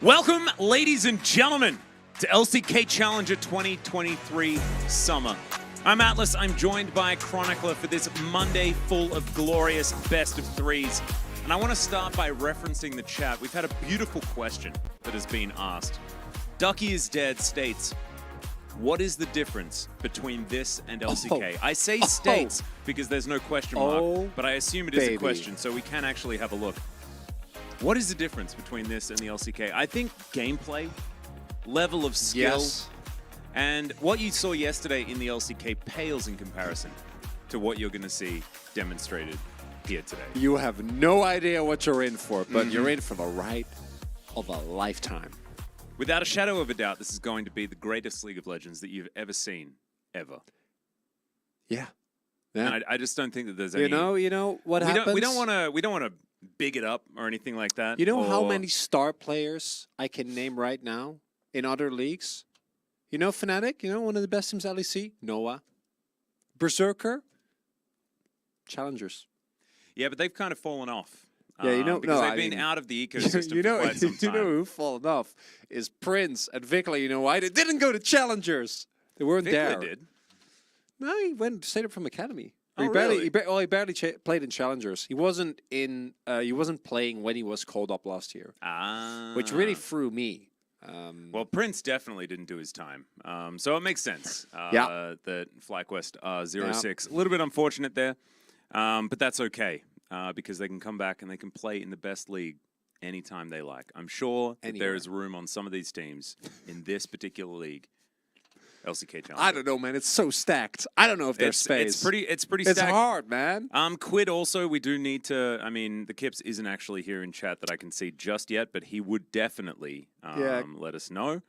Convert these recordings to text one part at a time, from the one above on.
Welcome, ladies and gentlemen, to LCK Challenger 2023 Summer. I'm Atlas. I'm joined by Chronicler for this Monday full of glorious best of threes. And I want to start by referencing the chat. We've had a beautiful question that has been asked. Ducky is Dead states, what is the difference between this and LCK? I say states because there's no question mark, but I assume it is a question, so we can actually have a look. What is the difference between this and the LCK? I think gameplay, level of skill, and what you saw yesterday in the LCK pales in comparison to what you're going to see demonstrated here today. You have no idea what you're in for, but you're in for the ride of a lifetime. Without a shadow of a doubt, this is going to be the greatest League of Legends that you've ever seen, ever. Yeah. And I just don't think that there's any. You know what happens. We don't want to big it up or anything like that. You know how many star players I can name right now in other leagues? You know Fnatic, you know, one of the best teams LEC, Noah. Berserker, Challengers. Yeah, but they've kind of fallen off. Yeah, because they've been out of the ecosystem for quite some time. You know who's fallen off is Prince and Vikla. You know why? They didn't go to Challengers. They weren't there. Did. No, he went straight up from Academy. Oh, he really? barely played in Challengers. He wasn't in. He wasn't playing when he was called up last year. Which really threw me. Well, Prince definitely didn't do his time, so it makes sense. That FlyQuest 06, a little bit unfortunate there, but that's okay because they can come back and they can play in the best league anytime they like. I'm sure that there is room on some of these teams in this particular league. LCK Challenger. I don't know, man. It's so stacked. I don't know if there's space. It's pretty stacked. It's hard, man. Quid also, we do need to, I mean, the Kips isn't actually here in chat that I can see just yet, but he would definitely let us know.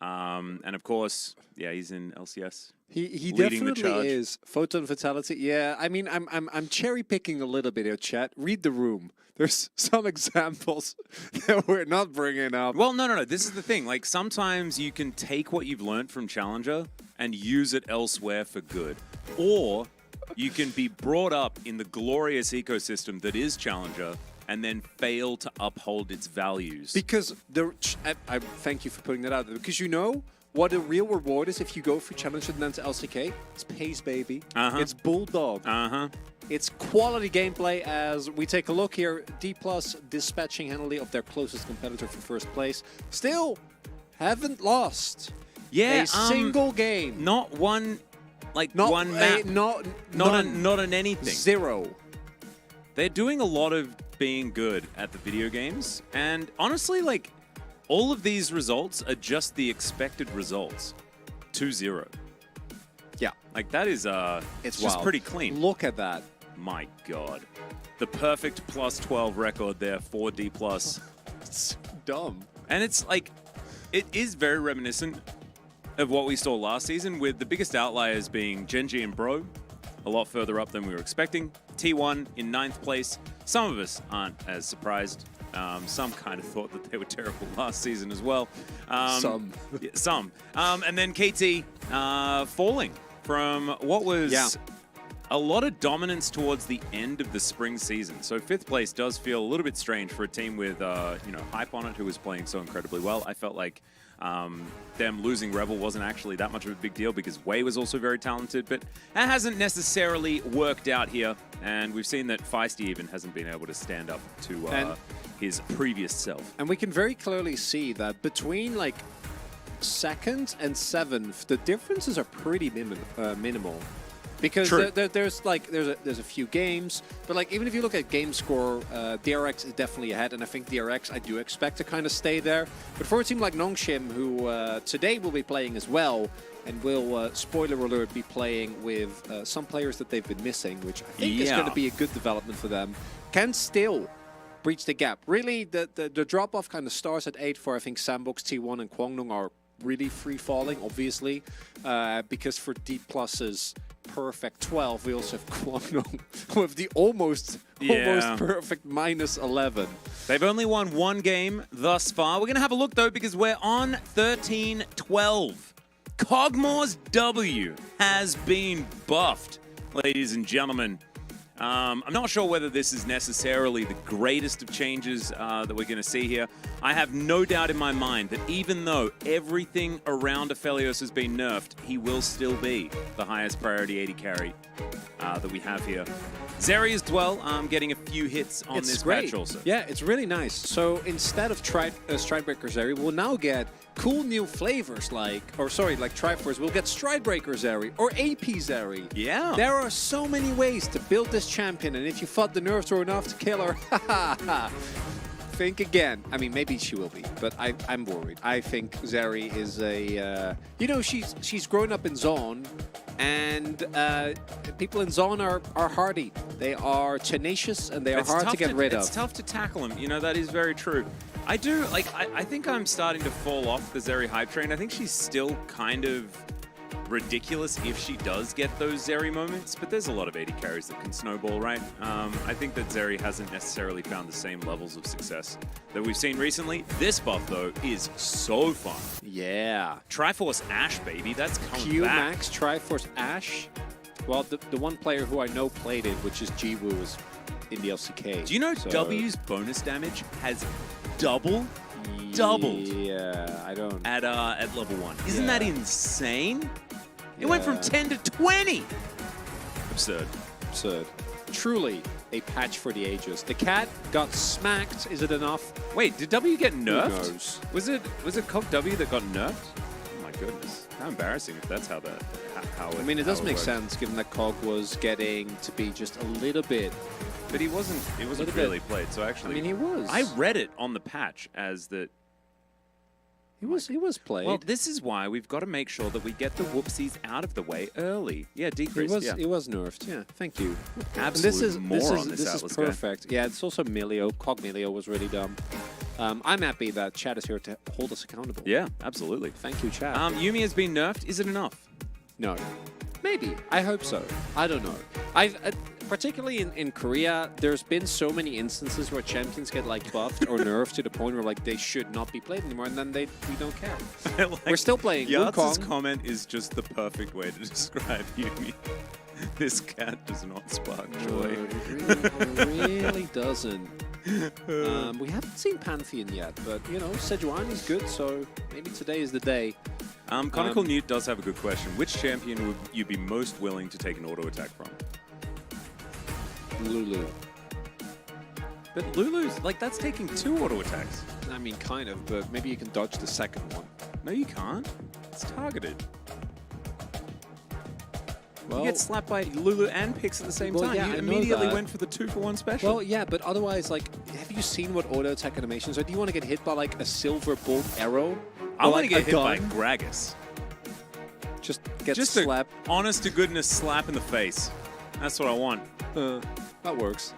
And of course, yeah, he's in LCS. He definitely is. Photon Vitality. Yeah, I mean, I'm cherry picking a little bit here, chat. Read the room. There's some examples that we're not bringing up. Well, no. This is the thing. Like, sometimes you can take what you've learned from Challenger and use it elsewhere for good. Or you can be brought up in the glorious ecosystem that is Challenger and then fail to uphold its values. Because I thank you for putting that out there. Because you know what the real reward is if you go for Challenger and then to LCK? It's pace, baby. It's Bulldog. It's quality gameplay as we take a look here. D+ dispatching handily of their closest competitor for first place. Still haven't lost a single game. Not one, one map. Not on anything. Zero. They're doing a lot of being good at the video games. And honestly, like, all of these results are just the expected results. 2-0. Yeah. Like, that is, it's just pretty clean. Look at that. My God. The perfect +12 record there for D+. It's so dumb. And it's like, it is very reminiscent of what we saw last season, with the biggest outliers being Gen.G and Bro, a lot further up than we were expecting. T1 in 9th place. Some of us aren't as surprised. Some kind of thought that they were terrible last season as well. Some. Yeah, some. And then KT falling from what was a lot of dominance towards the end of the spring season. So 5th place does feel a little bit strange for a team with hype on it, who was playing so incredibly well. I felt like them losing Rebel wasn't actually that much of a big deal because Wei was also very talented, but that hasn't necessarily worked out here. And we've seen that Feisty even hasn't been able to stand up to his previous self. And we can very clearly see that between like 2nd and 7th, the differences are pretty minimal. Because there's a few games, but like even if you look at game score, DRX is definitely ahead, and I think DRX I do expect to kind of stay there. But for a team like Nongshim, who today will be playing as well, and will, spoiler alert, be playing with some players that they've been missing, which I think is going to be a good development for them, can still breach the gap. Really, the drop-off kind of starts at 8 for I think Sandbox, T1, and Kwangdong are really free-falling, obviously, because for D+'s perfect 12, we also have Kwangdong with the almost perfect -11. They've only won one game thus far. We're going to have a look, though, because we're on 13-12. Kog'Maw's W has been buffed, ladies and gentlemen. I'm not sure whether this is necessarily the greatest of changes that we're going to see here. I have no doubt in my mind that even though everything around Aphelios has been nerfed, he will still be the highest priority 80 carry that we have here. Zeri as well, getting a few hits on this patch also. Yeah, it's really nice. So instead of Stridebreaker Zeri, we'll now get cool new flavors like Triforce. We'll get Stridebreaker Zeri or AP Zeri. Yeah. There are so many ways to build this champion, and if you thought the nerfs were enough to kill her, think again. I mean, maybe she will be, but I'm worried. I think Zeri is a, she's grown up in Zone, and people in Zone are hardy. They are tenacious, and they are hard to get rid of. It's tough to tackle them. That is very true. I think I'm starting to fall off the Zeri hype train. I think she's still kind of ridiculous if she does get those Zeri moments, but there's a lot of 80 carries that can snowball, right? I think that Zeri hasn't necessarily found the same levels of success that we've seen recently. This buff, though, is so fun. Yeah. Triforce Ashe, baby. That's coming Q back. Max, Triforce Ashe. Well, the one player who I know played it, which is Jiwoo, is in the LCK. Do you know W's bonus damage has doubled? Yeah, I don't. At level 1. Isn't that insane? It went from 10 to 20. Absurd. Absurd. Truly a patch for the ages. The cat got smacked. Is it enough? Wait, did W get nerfed? Who knows? Was it Cog W that got nerfed? Oh my goodness. How embarrassing if that's how that. I mean, it does make sense given that Cog was getting to be just a little bit. But he wasn't really played, so actually. I mean, he was. I read it on the patch as that. He was played. Well, this is why we've got to make sure that we get the whoopsies out of the way early. Yeah, decrease. He was nerfed. Yeah, thank you. Absolute moron, this is perfect. Guy. Yeah, it's also Milio. Cog Milio was really dumb. I'm happy that chat is here to hold us accountable. Yeah, absolutely. Thank you, chat. Yuumi has been nerfed. Is it enough? No. Maybe. I hope so. I don't know. Particularly in Korea, there's been so many instances where champions get like buffed or nerfed to the point where like they should not be played anymore, and then we don't care. We're still playing Yartz's comment is just the perfect way to describe Yuumi. This cat does not spark joy. It really doesn't. We haven't seen Pantheon yet, but Sejuani's good, so maybe today is the day. Conical Newt does have a good question. Which champion would you be most willing to take an auto attack from? Lulu. But Lulu's, that's taking 2 auto attacks. I mean, kind of, but maybe you can dodge the second one. No, you can't. It's targeted. Well, you get slapped by Lulu and Pix at the same time. Yeah, you I immediately went for the 2-for-1 special. Well, yeah, but otherwise, have you seen what auto attack animations are? Do you want to get hit by, a silver bolt arrow? I want to get hit by Gragas. Just get slapped. Honest to goodness slap in the face. That's what I want. That works.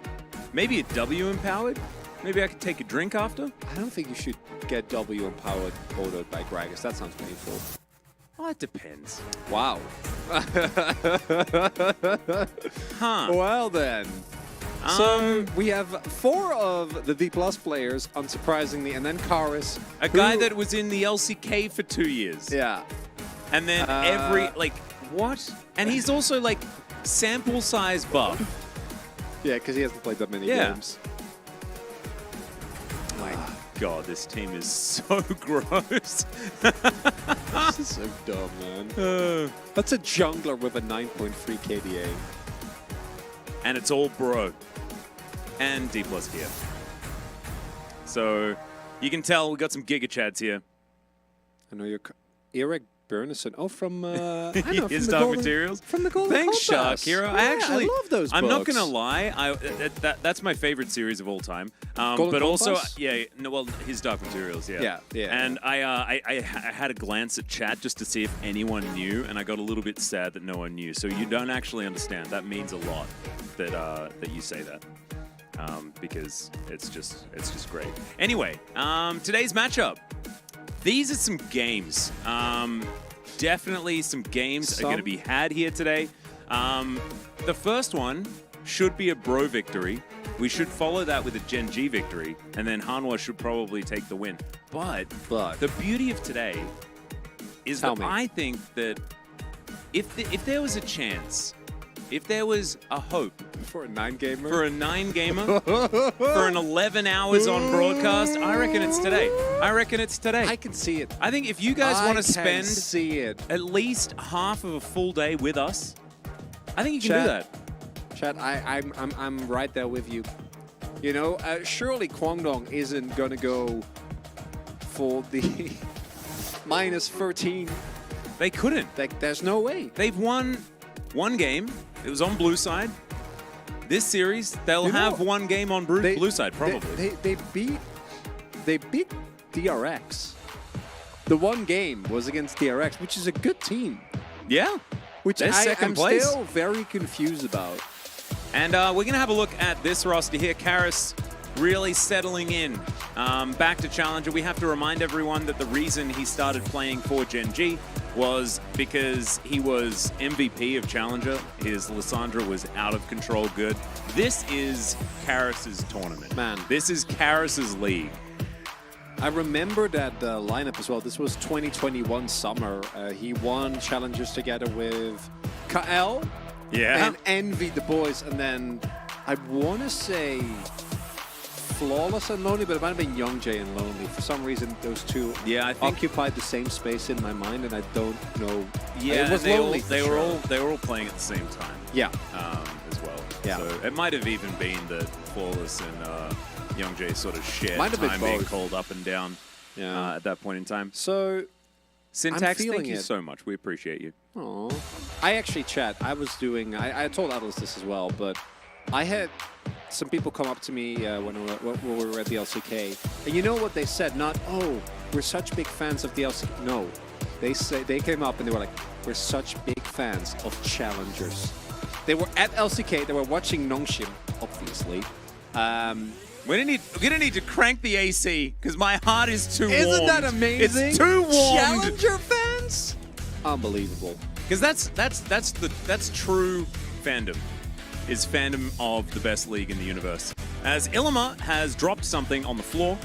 Maybe a W empowered? Maybe I could take a drink after? I don't think you should get W empowered autoed by Gragas. That sounds painful. Well, it depends. Wow. Huh. Well then. So we have 4 of the D+ players, unsurprisingly, and then Karis. A guy that was in the LCK for 2 years. Yeah. And then what? And he's also sample size buff. Yeah, because he hasn't played that many games. My God, this team is so gross. This is so dumb, man. That's a jungler with a 9.3 KDA. And it's all bro. And D+ here. So you can tell we got some Giga Chads here. I know you're Eric Bernison. Oh, from his Dark Materials. From the Golden Thanks, Shark Compass. Hero. Yeah, I love those books. I'm not gonna lie. That's my favorite series of all time. Golden but Compass? also, his Dark Materials. Yeah. And I had a glance at chat just to see if anyone knew, and I got a little bit sad that no one knew. So you don't actually understand. That means a lot that you say that. Because it's just great. Anyway, today's matchup. These are some games. Definitely some games are going to be had here today. The first one should be a bro victory. We should follow that with a Gen.G victory, and then Hanwha should probably take the win. But the beauty of today is I think that if there was a chance if there was a hope For a 9-gamer? for a 9-gamer, for an 11 hours on broadcast, I reckon it's today. I reckon it's today. I can see it. I think if you guys want to spend see it. at least half of a full day with us, I think you can do that. Chat, I'm right there with you. You know, surely Kwangdong isn't gonna go for the minus 13. They couldn't. Like, there's no way. They've won one game. It was on blue side. This series, they'll have one game on blue side, probably. They beat DRX. The one game was against DRX, which is a good team. Yeah. Which They're second place. still very confused about. And we're going to have a look at this roster here. Karis really settling in. Back to Challenger. We have to remind everyone that the reason he started playing for Gen.G was because he was MVP of Challenger. His Lissandra was out of control good. This is Karis's tournament. Man. This is Karis's league. I remember that lineup as well. This was 2021 summer. He won Challengers together with KL and Envy the boys. And then I want to say Flawless and Lonely, but it might have been Gen.G and Lonely. For some reason, those two I think occupied the same space in my mind, and I don't know. Yeah, it was Lonely. They were all playing at the same time. Yeah, as well. Yeah. So it might have even been that Flawless and Gen.G sort of shared Might have been time being both. called up and down at that point in time. So Syntax, feeling thank you it. so much. We appreciate you. Aww. I actually, chat, I was doing, I told Atlas this as well, but I had some people come up to me when we were at the LCK, and you know what they said? Not, oh, we're such big fans of the LCK. No, they came up and they were like, we're such big fans of challengers. They were at LCK, they were watching Nongshim, obviously. We're gonna need to crank the AC because my heart is too warm. Isn't that amazing? It's too warm. Challenger fans? Unbelievable. Because that's true fandom. Is fandom of the best league in the universe. As Ilima has dropped something on the floor.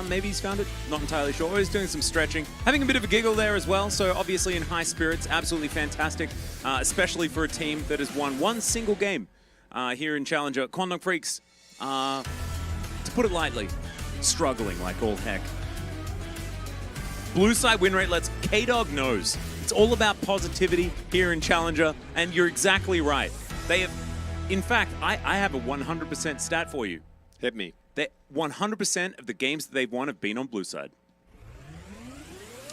Maybe he's found it, not entirely sure. He's doing some stretching. Having a bit of a giggle there as well, so obviously in high spirits, absolutely fantastic, especially for a team that has won one single game here in Challenger. Kwangdong Freaks, to put it lightly, struggling like all heck. Blue side win rate lets K-Dog knows. It's all about positivity here in Challenger, and you're exactly right. They have, in fact, I have a 100% stat for you. Hit me. That 100% of the games that they've won have been on blue side.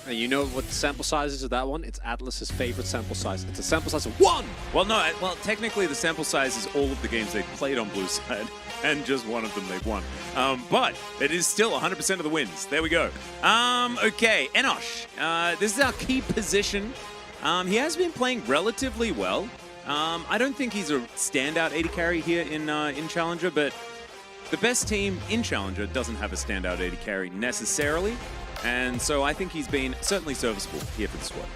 And you know what the sample size is of that one? It's Atlas's favorite sample size. It's a sample size of 1! Well, technically the sample size is all of the games they've played on blue side, and just one of them they've won. But it is still 100% of the wins. There we go. Okay, Enosh. This is our key position. He has been playing relatively well. I don't think he's a standout AD carry here in Challenger, but the best team in Challenger doesn't have a standout AD carry necessarily, and so I think he's been certainly serviceable here for the squad.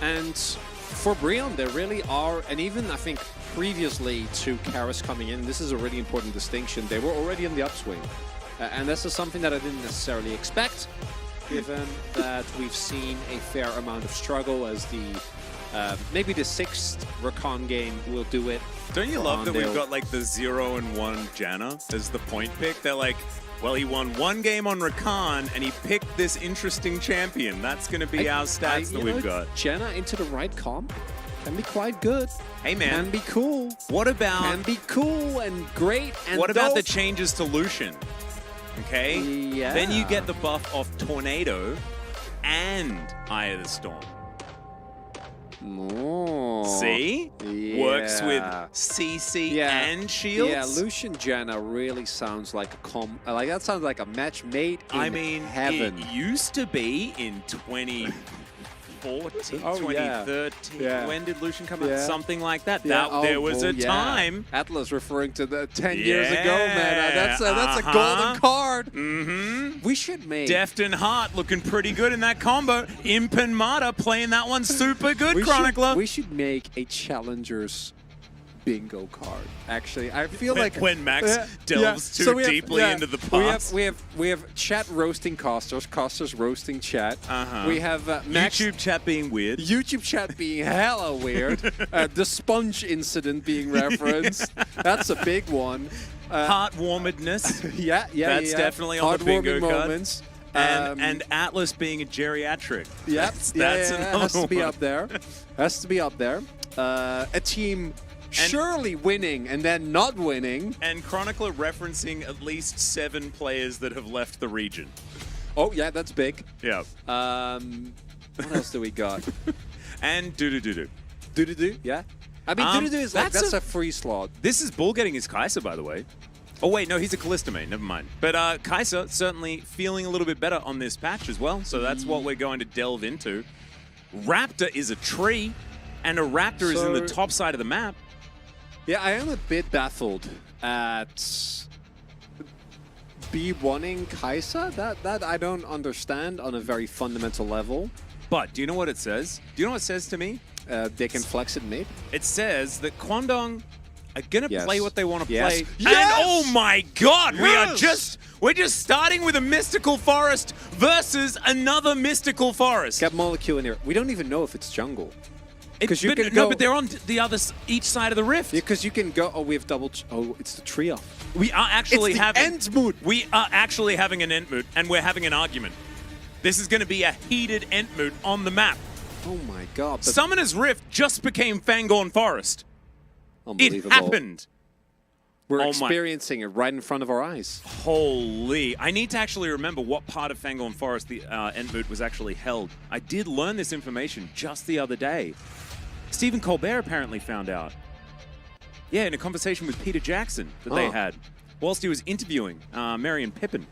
And for Breon, there really are, and even I think previously to Karis coming in, this is a really important distinction, they were already in the upswing. And this is something that I didn't necessarily expect, given that we've seen a fair amount of struggle as the maybe the 6th Rakan game will do it. Don't you love that we've got like the 0-1 Janna as the point pick? They're like, well, he won one game on Rakan and he picked this interesting champion. That's going to be our stats that we've got. Janna into the right comp can be quite good. Hey, man. Can be cool. What about... Can be cool and great and what about the changes to Lucian? Okay? Yeah. Then you get the buff of Tornado and Eye of the Storm. Oh. See? Yeah. Works with CC and shields. Yeah, Lucian Janna really sounds like a like that sounds like a match made in heaven. It used to be in 2014, 2013. Yeah. When did Lucian come out? Something like that. Yeah. There was a time. Atlas referring to the 10 years ago, man. That's a golden card. We should make Deft and Heart looking pretty good in that combo. Imp and Mata playing that one super good, Chronicler. We should make a Challengers bingo card. Actually, I feel like when Max delves too deeply into the past. We have chat roasting casters, casters roasting chat. We have Max YouTube chat being weird. YouTube chat being hella weird. The sponge incident being referenced. That's a big one. Heartwarmedness. That's definitely on the bingo card. Moments. And Atlas being a geriatric. That's another has to be one. up there. Has to be up there. A team surely winning and then not winning. And Chronicler referencing at least 7 players that have left the region. Oh yeah, that's big. Yeah. What else do we got? And Doo-Doo-Doo-Doo. Doo-Doo-Doo, yeah. I mean, Doo-Doo-Doo is like, that's a free slot. This is Bull getting his Kai'Sa, by the way. Oh, wait, no, he's a Kalista main. Never mind. But Kai'Sa certainly feeling a little bit better on this patch as well. So that's what we're going to delve into. Raptor is a tree, and a raptor is in the top side of the map. Yeah, I am a bit baffled at B1ing Kai'Sa. That I don't understand on a very fundamental level. But do you know what it says? Do you know what it says to me? They can flex it mid. It says that Kwangdong are gonna play what they want to play. Yes. And oh my god, we're just starting with a mystical forest versus another mystical forest. Get Molecule in here. We don't even know if it's jungle. But they're on each side of the rift. Because you can go. Oh, we have double. Oh, it's the trio. We are actually having end mood. We are actually having an end mood, and we're having an argument. This is going to be a heated end mood on the map. Oh my god. Summoner's Rift just became Fangorn Forest. It happened. We're experiencing it right in front of our eyes. Holy. I need to actually remember what part of Fangorn Forest the end mood was actually held. I did learn this information just the other day. Stephen Colbert apparently found out. Yeah, in a conversation with Peter Jackson that they had whilst he was interviewing Marion Pippin.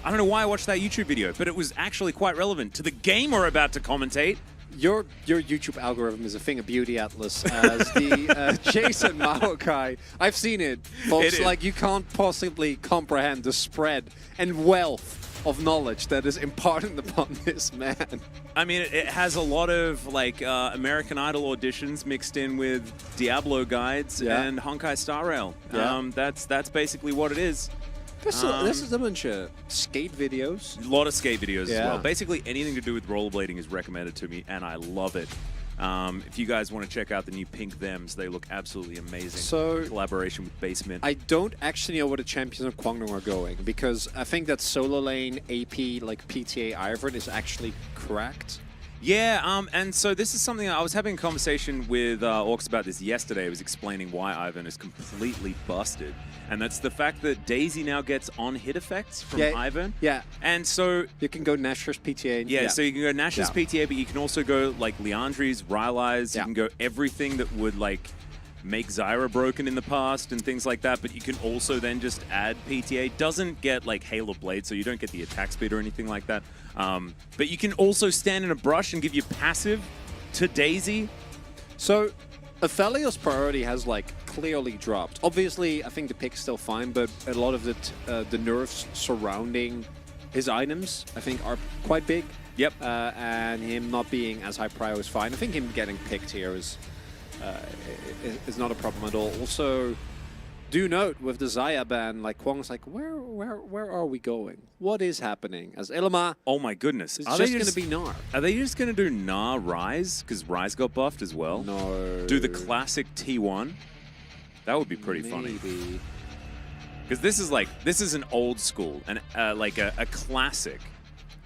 I don't know why I watched that YouTube video, but it was actually quite relevant to the game we're about to commentate. Your YouTube algorithm is a thing of beauty, Atlas. As the Jason Maokai, I've seen it, folks. Like, you can't possibly comprehend the spread and wealth of knowledge that is imparted upon this man. I mean, it has a lot of like American Idol auditions mixed in with Diablo guides and Honkai Star Rail. That's basically what it is. This is a bunch of skate videos. A lot of skate videos as well. Basically, anything to do with rollerblading is recommended to me, and I love it. If you guys want to check out the new Pink Thems, they look absolutely amazing. So, collaboration with Basement. I don't actually know where the champions of Kwangdong are going, because I think that solo lane AP, like PTA Ivern, is actually correct. Yeah, and so this is something I was having a conversation with Orcs about this yesterday. I was explaining why Ivern is completely busted. And that's the fact that Daisy now gets on-hit effects from Ivern. Yeah. And so... You can go Nashor's PTA. Yeah, so you can go Nashor's PTA, but you can also go, like, Leandri's, Rylai's. You can go everything that would, like, make Zyra broken in the past and things like that, but you can also then just add PTA. Doesn't get, like, Halo Blade, so you don't get the attack speed or anything like that. But you can also stand in a brush and give you passive to Daisy. So... Aphelios priority has like clearly dropped. Obviously, I think the pick's still fine, but a lot of the nerfs surrounding his items, I think, are quite big. Yep. And him not being as high prio is fine. I think him getting picked here is not a problem at all. Also, do note with the Xayah ban, like Kwang's like, where are we going? What is happening? As Ilima, oh my goodness, it's just going to be Gnar. Are they just going to do Gnar Ryze? Because Ryze got buffed as well. No. Do the classic T1. That would be pretty funny. Because this is an old school and like a classic.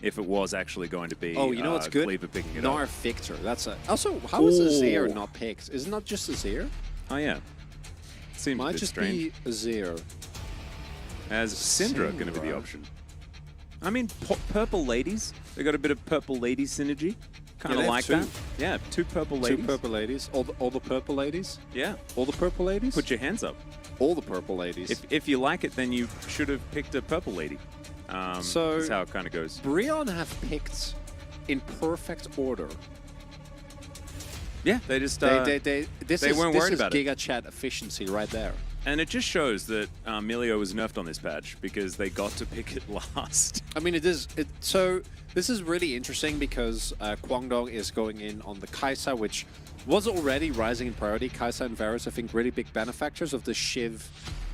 If it was actually going to be, oh, you know what's good? Picking it Gnar up. Victor. That's a. Also, how is Azir not picked? Is it not just Azir? Oh yeah. Seems might just strange. Be Azir. As Syndra going to be the option. I mean, purple ladies. They got a bit of purple lady synergy. Kind of like that. Yeah, 2 purple ladies. 2 purple ladies. All the purple ladies. Yeah. All the purple ladies. Put your hands up. All the purple ladies. If you like it, then you should have picked a purple lady. So that's how it kind of goes. Brion have picked in perfect order. Yeah, they just this weren't worried about it. This is Giga Chat efficiency right there. And it just shows that Milio was nerfed on this patch because they got to pick it last. I mean, it is. So this is really interesting because Guangdong is going in on the Kai'Sa, which was already rising in priority. Kai'Sa and Varus, I think, really big benefactors of the Shiv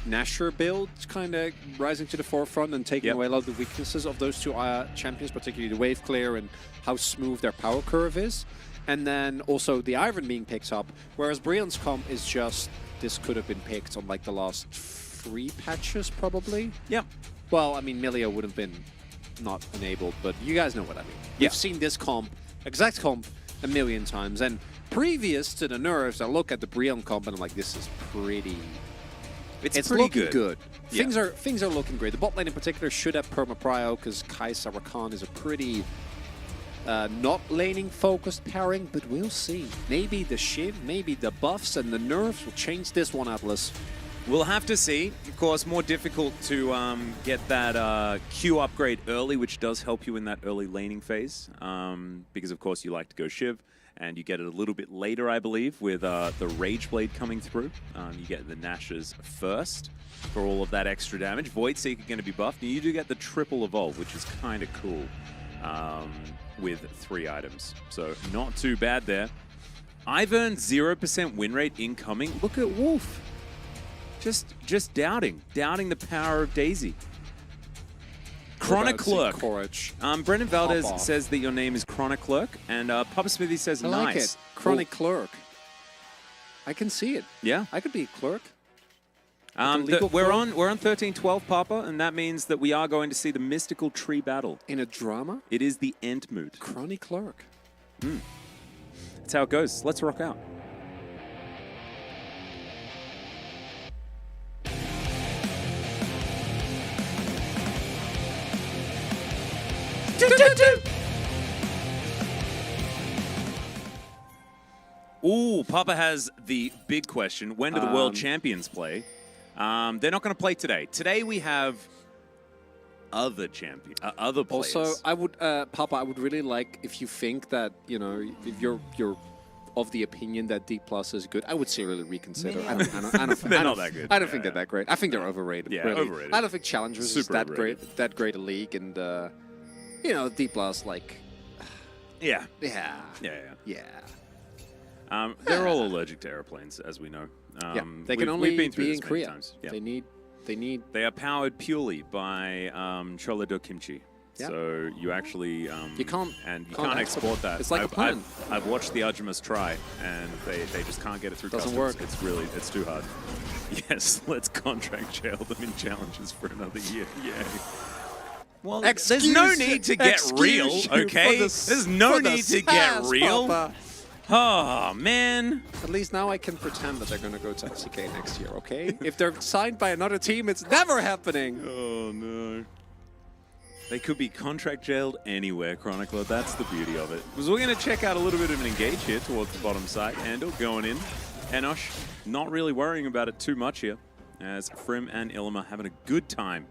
Nashor build, kind of rising to the forefront and taking away a lot of the weaknesses of those two champions, particularly the wave clear and how smooth their power curve is. And then also the Iron being picked up, whereas Brion's comp is just, this could have been picked on like the last 3 patches probably. Yep. Well, I mean, Milio would have been not enabled, but you guys know what I mean. We've seen this comp, exact comp, a million times. And previous to the nerfs, I look at the Brion comp and I'm like, this is pretty... It's pretty looking good. Yeah. Things are looking great. The bot lane in particular should have perma-prio because Kai'Sa Rakan is a pretty not laning focused pairing, but we'll see. Maybe the Shiv, maybe the buffs and the nerfs will change this one, Atlas. We'll have to see. Of course, more difficult to get that Q upgrade early, which does help you in that early laning phase. Because, of course, you like to go Shiv, and you get it a little bit later, I believe, with the Rage Blade coming through. You get the Nashers first for all of that extra damage. Void Seeker going to be buffed, and you do get the triple evolve, which is kind of cool with 3 items. So not too bad there. I've earned 0% win rate incoming. Look at Wolf. Just doubting the power of Daisy. Chronic Clerk. Brendan Valdez says that your name is Chronic Clerk, and Papa Smithy says I nice. like it. Chronic Clerk. I can see it. Yeah, I could be a clerk. We're on 13-12, Papa, and that means that we are going to see the mystical tree battle in a drama. It is the Entmoot. Chronic Clerk. That's how it goes. Let's rock out. Ooh, Papa has the big question. When do the world champions play? They're not going to play today. Today we have other players. Also, I would, Papa, I would really like if you think that, you know, if you're of the opinion that D+ is good, I would seriously reconsider. I don't They're not that good. I don't think they're that great. I think they're overrated. Yeah, really. overrated. I don't think Challengers is Super that great a league, and you know, D+ like. Yeah. They're all allergic to airplanes, as we know. They can only been through be this in many Korea. times. Yeah. They are powered purely by Choledo Kimchi. Yeah. So you actually you can't export that. It's like a plan. I've watched the Arjumas try, and they just can't get it through Doesn't customs. work. It's too hard. Yes, let's contract jail them in challenges for another year. Yay. Well, there's no need to get real, okay? There's no need to get real. Papa. Oh, man. At least now I can pretend that they're going to go to LCK next year, okay? If they're signed by another team, it's never happening. Oh, no. They could be contract jailed anywhere, Chronicler. That's the beauty of it. Because we're going to check out a little bit of an engage here towards the bottom side. Handle going in. Enosh not really worrying about it too much here, as Frim and Ilma having a good time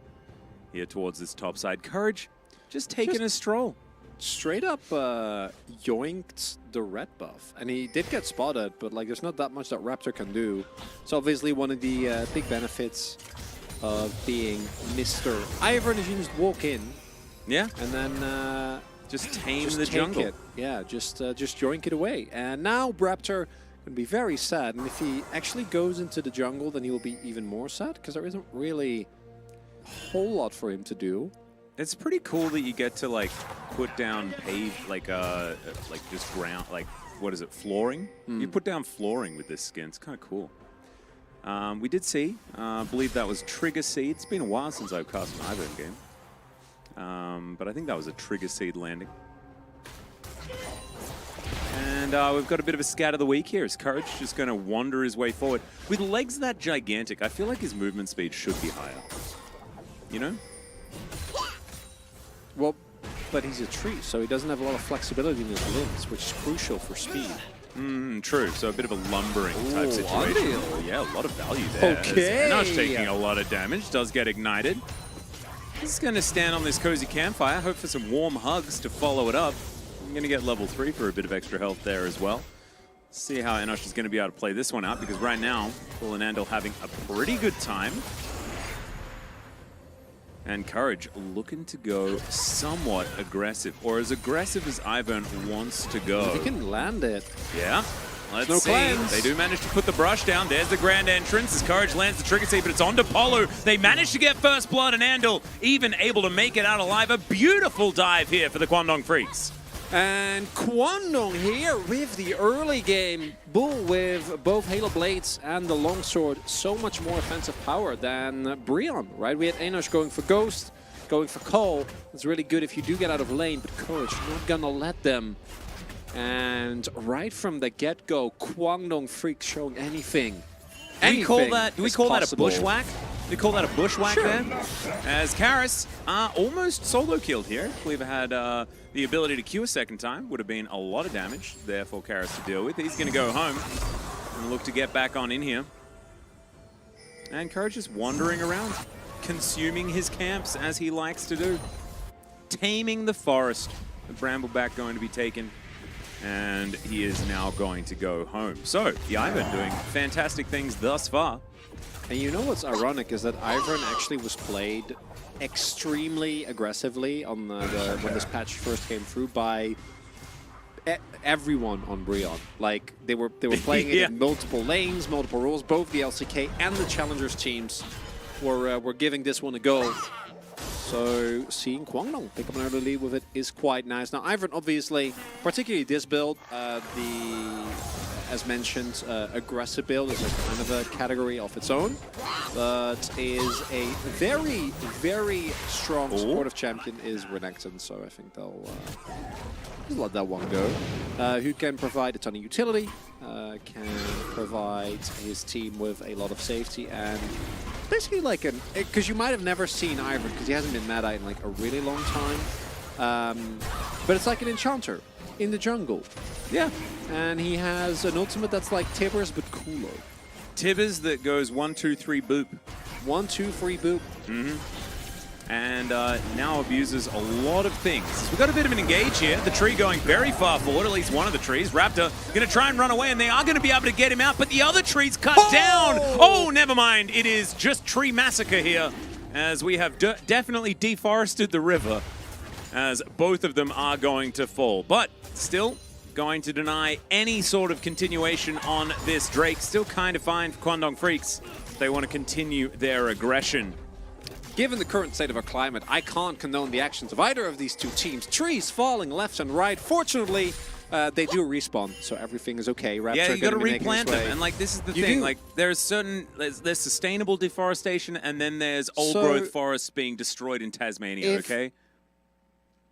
here towards this top side. Courage just taking a stroll. Straight up yoinked the red buff. And he did get spotted, but like there's not that much that Raptor can do. So obviously one of the big benefits of being Mr. Ivern is you just walk in. Yeah. And then just tame the jungle. It. Yeah, just yoink it away. And now Raptor going to be very sad. And if he actually goes into the jungle, then he will be even more sad because there isn't really a whole lot for him to do. It's pretty cool that you get to like put down like just ground, like what is it, flooring? You put down flooring with this skin. It's kind of cool. We did see, I believe that was Trigger Seed. It's been a while since I've cast an Ivern game, but I think that was a Trigger Seed landing. And we've got a bit of a scat of the week here. Is Courage just going to wander his way forward with legs that gigantic? I feel like his movement speed should be higher. You know? Well, but he's a tree, so he doesn't have a lot of flexibility in his limbs, which is crucial for speed. True. So a bit of a lumbering type situation. Yeah, a lot of value there. Okay. Enosh taking a lot of damage. Does get ignited. He's going to stand on this cozy campfire. Hope for some warm hugs to follow it up. I'm going to get level 3 for a bit of extra health there as well. See how Enosh is going to be able to play this one out, because right now, Bull and Andal having a pretty good time. And Courage looking to go somewhat aggressive, or as aggressive as Ivan wants to go. He can land it. Yeah. Let's no see. cleanse. They do manage to put the brush down. There's the grand entrance as Courage lands the trigger seed, but it's onto Polo. They manage to get first blood, and Andal even able to make it out alive. A beautiful dive here for the Kwangdong Freaks. And Kwangdong here with the early game. Bull with both Halo Blades and the Longsword. So much more offensive power than Brion, right? We had Enosh going for Ghost, going for Cole. It's really good if you do get out of lane, but Courage not gonna let them. And right from the get-go, Kwangdong Freaks showing anything. Do we call that a bushwhack? Do we call that a bushwhack Sure. there? As Karis almost solo killed here. We've had the ability to Q a second time. Would have been a lot of damage there for Karis to deal with. He's going to go home and look to get back on in here. And Courage just wandering around, consuming his camps as he likes to do. Taming the forest. The Brambleback going to be taken. And he is now going to go home. So, the Ivan doing fantastic things thus far. And you know what's ironic is that Ivern actually was played extremely aggressively on when this patch first came through by everyone on Brion. Like they were playing it in multiple lanes, multiple roles. Both the LCK and the Challengers teams were giving this one a go. So seeing Kwangdong pick up an early lead with it is quite nice. Now Ivern obviously, particularly this build, as mentioned, aggressive build is a kind of a category of its own, but is a very, very strong supportive champion is Renekton, so I think they'll just let that one go. Who can provide a ton of utility, can provide his team with a lot of safety, and basically like because you might have never seen Ivern, because he hasn't been meta in like a really long time, but it's like an enchanter in the jungle. Yeah. And he has an ultimate that's like Tibbers, but cooler. Tibbers that goes 1, 2, 3, boop. 1, 2, 3, boop. And now abuses a lot of things. We've got a bit of an engage here. The tree going very far forward, at least one of the trees. Raptor going to try and run away, and they are going to be able to get him out, but the other tree's cut down. Oh, never mind. It is just tree massacre here, as we have definitely deforested the river, as both of them are going to fall. But still going to deny any sort of continuation on this Drake. Still kind of fine for Kwangdong Freaks. They want to continue their aggression. Given the current state of our climate, I can't condone the actions of either of these two teams. Trees falling left and right. Fortunately, they do respawn, so everything is okay. Raptor, yeah, you got to replant them, and like this is the thing. Like there's sustainable deforestation, and then there's old growth forests being destroyed in Tasmania. Okay.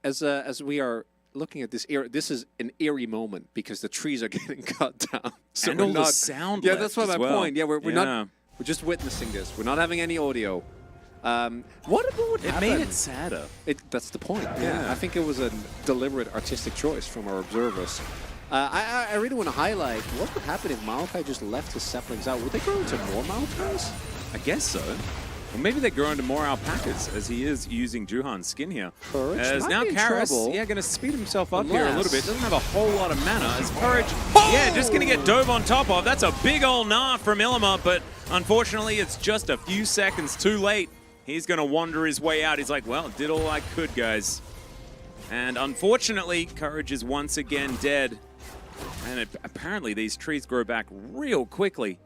As we are looking at this era, this is an eerie moment because the trees are getting cut down. So and all the sound. Yeah, that's my point. Yeah, we're not. We're just witnessing this. We're not having any audio. What would happen? It made it sadder. That's the point. Yeah, I think it was a deliberate artistic choice from our observers. I really want to highlight what would happen if Maokai just left his saplings out. Would they grow into more Maokais? I guess so. Well, maybe they grow into more alpacas, as he is using Juhan's skin here. Courage as now Karis, going to speed himself up here a little bit. Doesn't have a whole lot of mana. As Courage, just going to get dove on top of. That's a big old nah from Ilima, but unfortunately, it's just a few seconds too late. He's going to wander his way out. He's like, well, did all I could, guys. And unfortunately, Courage is once again dead. And apparently, these trees grow back real quickly.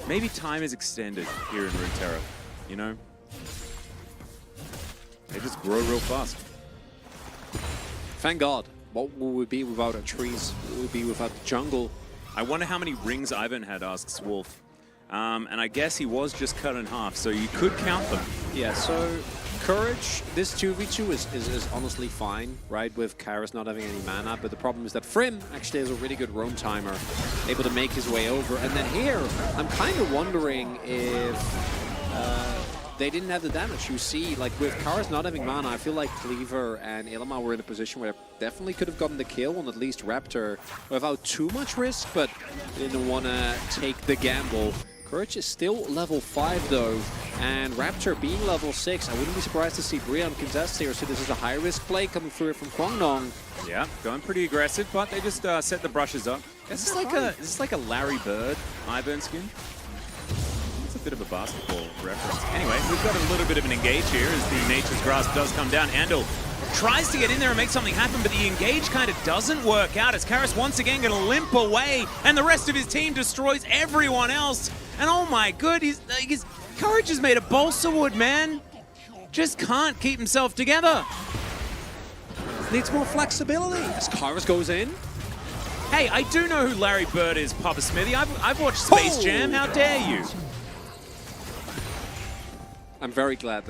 Maybe time is extended here in Runeterra, you know? They just grow real fast. Thank God. What would we be without our trees? What would we be without the jungle? I wonder how many rings Ivan had, asks Wolf. And I guess he was just cut in half, so you could count them. Yeah, so Courage, this 2v2 is honestly fine, right, with Karis not having any mana, but the problem is that Frim actually has a really good roam timer, able to make his way over. And then here, I'm kind of wondering if they didn't have the damage. You see, like with Karis not having mana, I feel like Cleaver and Ilima were in a position where they definitely could have gotten the kill on at least Raptor without too much risk, but didn't want to take the gamble. Perch is still level 5 though, and Raptor being level 6, I wouldn't be surprised to see Brion contest here, so this is a high-risk play coming through from Kwangdong. Yeah, going pretty aggressive, but they just set the brushes up. Is this like a Larry Bird Ivern skin? It's a bit of a basketball reference. Anyway, we've got a little bit of an engage here as the Nature's Grasp does come down. Andal tries to get in there and make something happen, but the engage kind of doesn't work out as Karis once again going to limp away, and the rest of his team destroys everyone else. And oh my good, his Courage is made of balsa wood, man. Just can't keep himself together. Needs more flexibility as Karis goes in. Hey, I do know who Larry Bird is, Papa Smithy. I've watched Space Jam. How dare you? I'm very glad.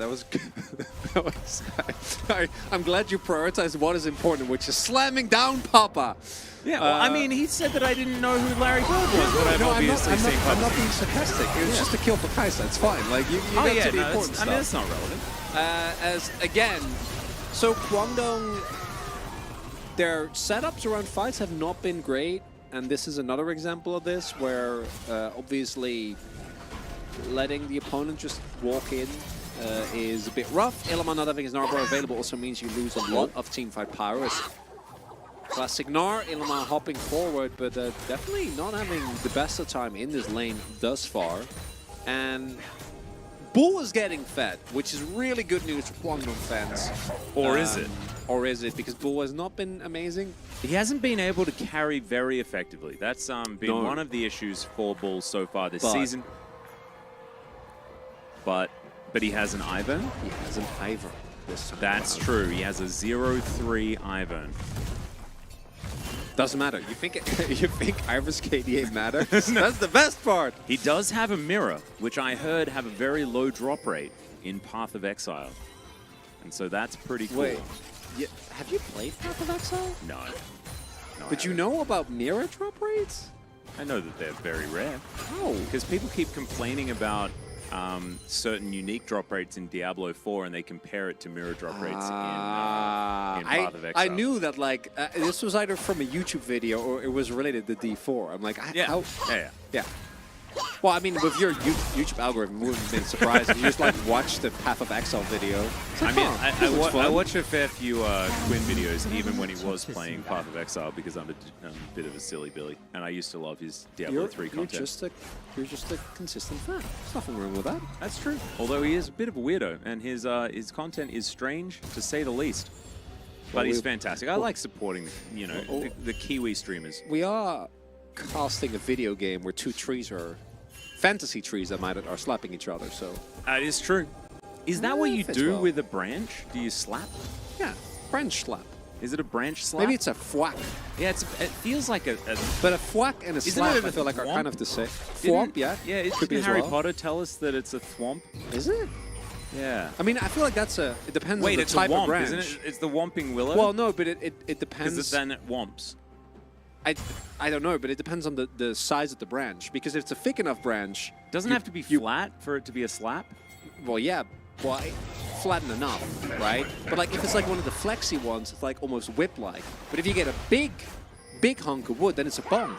I'm glad you prioritized what is important, which is slamming down Papa. Yeah, well, I mean, he said that I didn't know who Larry Bird was, but I've obviously seen Papa. I'm not being sarcastic. It was just a kill for Kaisa. It's fine. Like, you get to the important stuff. I mean, it's not relevant. As, again, so Kwangdong, their setups around fights have not been great, and this is another example of this, where obviously letting the opponent just walk in is a bit rough. Illiman not having his Narbor available also means you lose a lot of teamfight power. Classic Gnar, Illiman hopping forward, but definitely not having the best of time in this lane thus far. And Bull is getting fed, which is really good news for Kwangdong fans. Or is it? Or is it? Because Bull has not been amazing. He hasn't been able to carry very effectively. That's been one of the issues for Bull so far this season. But he has an Ivern. He has an Ivern this time. That's true. He has a 0-3 Ivern. Doesn't matter. You think Ivern's KDA matters? No. That's the best part. He does have a mirror, which I heard have a very low drop rate in Path of Exile. And so that's pretty cool. Wait, have you played Path of Exile? No. But you know about mirror drop rates? I know that they're very rare. How? Because people keep complaining about certain unique drop rates in Diablo 4, and they compare it to mirror drop rates in Path of Exile. I knew that, like, this was either from a YouTube video or it was related to D4. I'm like, yeah. Well, I mean, with your YouTube algorithm, we wouldn't have been surprised if you just, like, watched the Path of Exile video. Like, I watch a fair few Quinn videos, even when he was playing Path of Exile, because I'm a bit of a silly Billy, and I used to love his Diablo 3 content. You're just a consistent fan. There's nothing wrong with that. That's true. Although he is a bit of a weirdo, and his content is strange, to say the least. But he's fantastic. I like supporting, you know, the Kiwi streamers. We are casting a video game where two trees are fantasy trees that are slapping each other, so that is true. Is that what you do with a branch? Do you slap? Yeah, branch slap. Is it a branch slap? Maybe it's a thwack. Yeah, it feels like a but a thwack and a slap, I feel like are kind of the same. Thwomp, yeah. Yeah, didn't Harry Potter tell us that it's a thwomp? Is it? Yeah. I mean, I feel like that's it depends on the type of branch. Isn't it? It's the whomping willow? Well, no, but it depends. Because then it whomps. I don't know, but it depends on the size of the branch. Because if it's a thick enough branch... Doesn't have to be flat for it to be a slap? Well, yeah. Well, flatten enough, right? But like, if it's like one of the flexy ones, it's like almost whip-like. But if you get a big hunk of wood, then it's a bong.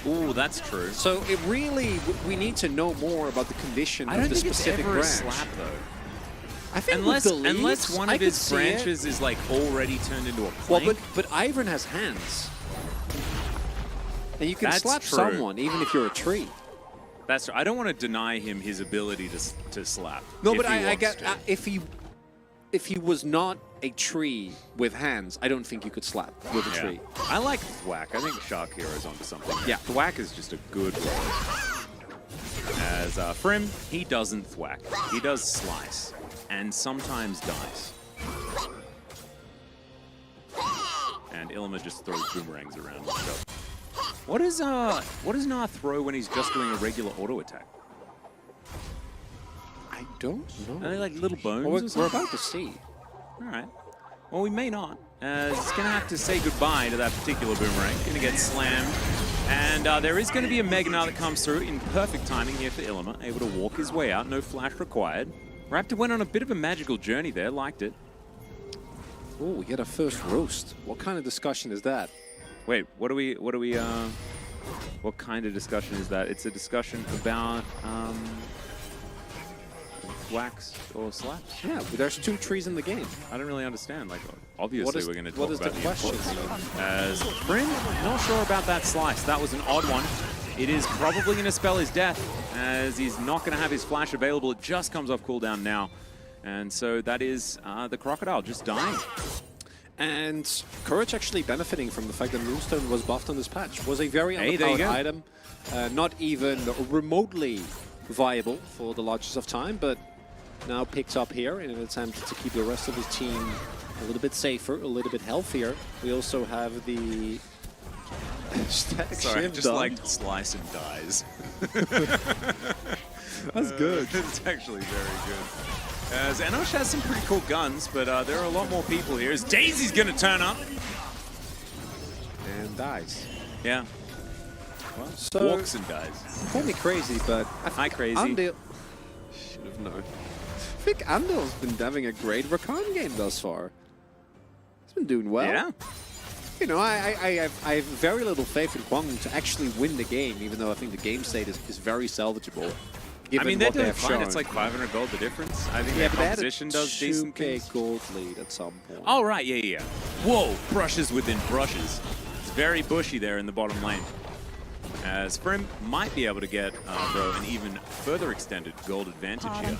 Ooh, that's true. So it really, we need to know more about the condition of the specific branch. I don't think it's ever a slap, though. I think unless one of his branches is like already turned into a plank. Well, but Ivern has hands. And you can slap someone, even if you're a tree. That's true. I don't want to deny him his ability to slap. No, but I get if he was not a tree with hands, I don't think you could slap with a tree. I like Thwack. I think Shark Hero's onto something. Yeah, Thwack is just a good word. As Frim, he doesn't thwack. He does slice. And sometimes dice. And Illiman just throws boomerangs around and stuff. What does Gnar throw when he's just doing a regular auto attack? I don't know. Are they like little bones? We're about to see. All right. Well, we may not. It's going to have to say goodbye to that particular boomerang. Going to get slammed. And there is going to be a Mega Gnar that comes through in perfect timing here for Illiman. Able to walk his way out. No flash required. Raptor went on a bit of a magical journey there. Liked it. Oh, we get a first roast. What kind of discussion is that? Wait, what do we What kind of discussion is that? It's a discussion about wax or slaps. Yeah, but there's 2 trees in the game. I don't really understand. Like, obviously we're going to talk what is about the question? As Prim, not sure about that slice. That was an odd one. It is probably going to spell his death, as he's not going to have his flash available. It just comes off cooldown now. And so that is the Crocodile just dying. And Courage actually benefiting from the fact that Moonstone was buffed on this patch. Was a very underpowered item. Not even remotely viable for the largest of time, but now picked up here in an attempt to keep the rest of his team a little bit safer, a little bit healthier. We also have the Sorry, just like slice and dies. That's good. It's actually very good. As Enosh has some pretty cool guns, but there are a lot more people here. As Daisy's going to turn up. And dies. Yeah. Well, so walks and dies. Call me crazy, but Hi, crazy. Should have known. I think Andel's been having a great Rakan game thus far. He's been doing well. Yeah. You know, I have very little faith in Kwang to actually win the game, even though I think the game state is very salvageable. I mean, they're doing fine. It's like 500 gold the difference. I think their composition does decent things. 2k gold lead at some point. Oh, right. Yeah. Whoa. Brushes within brushes. It's very bushy there in the bottom lane. As Prim might be able to get Bro an even further extended gold advantage here.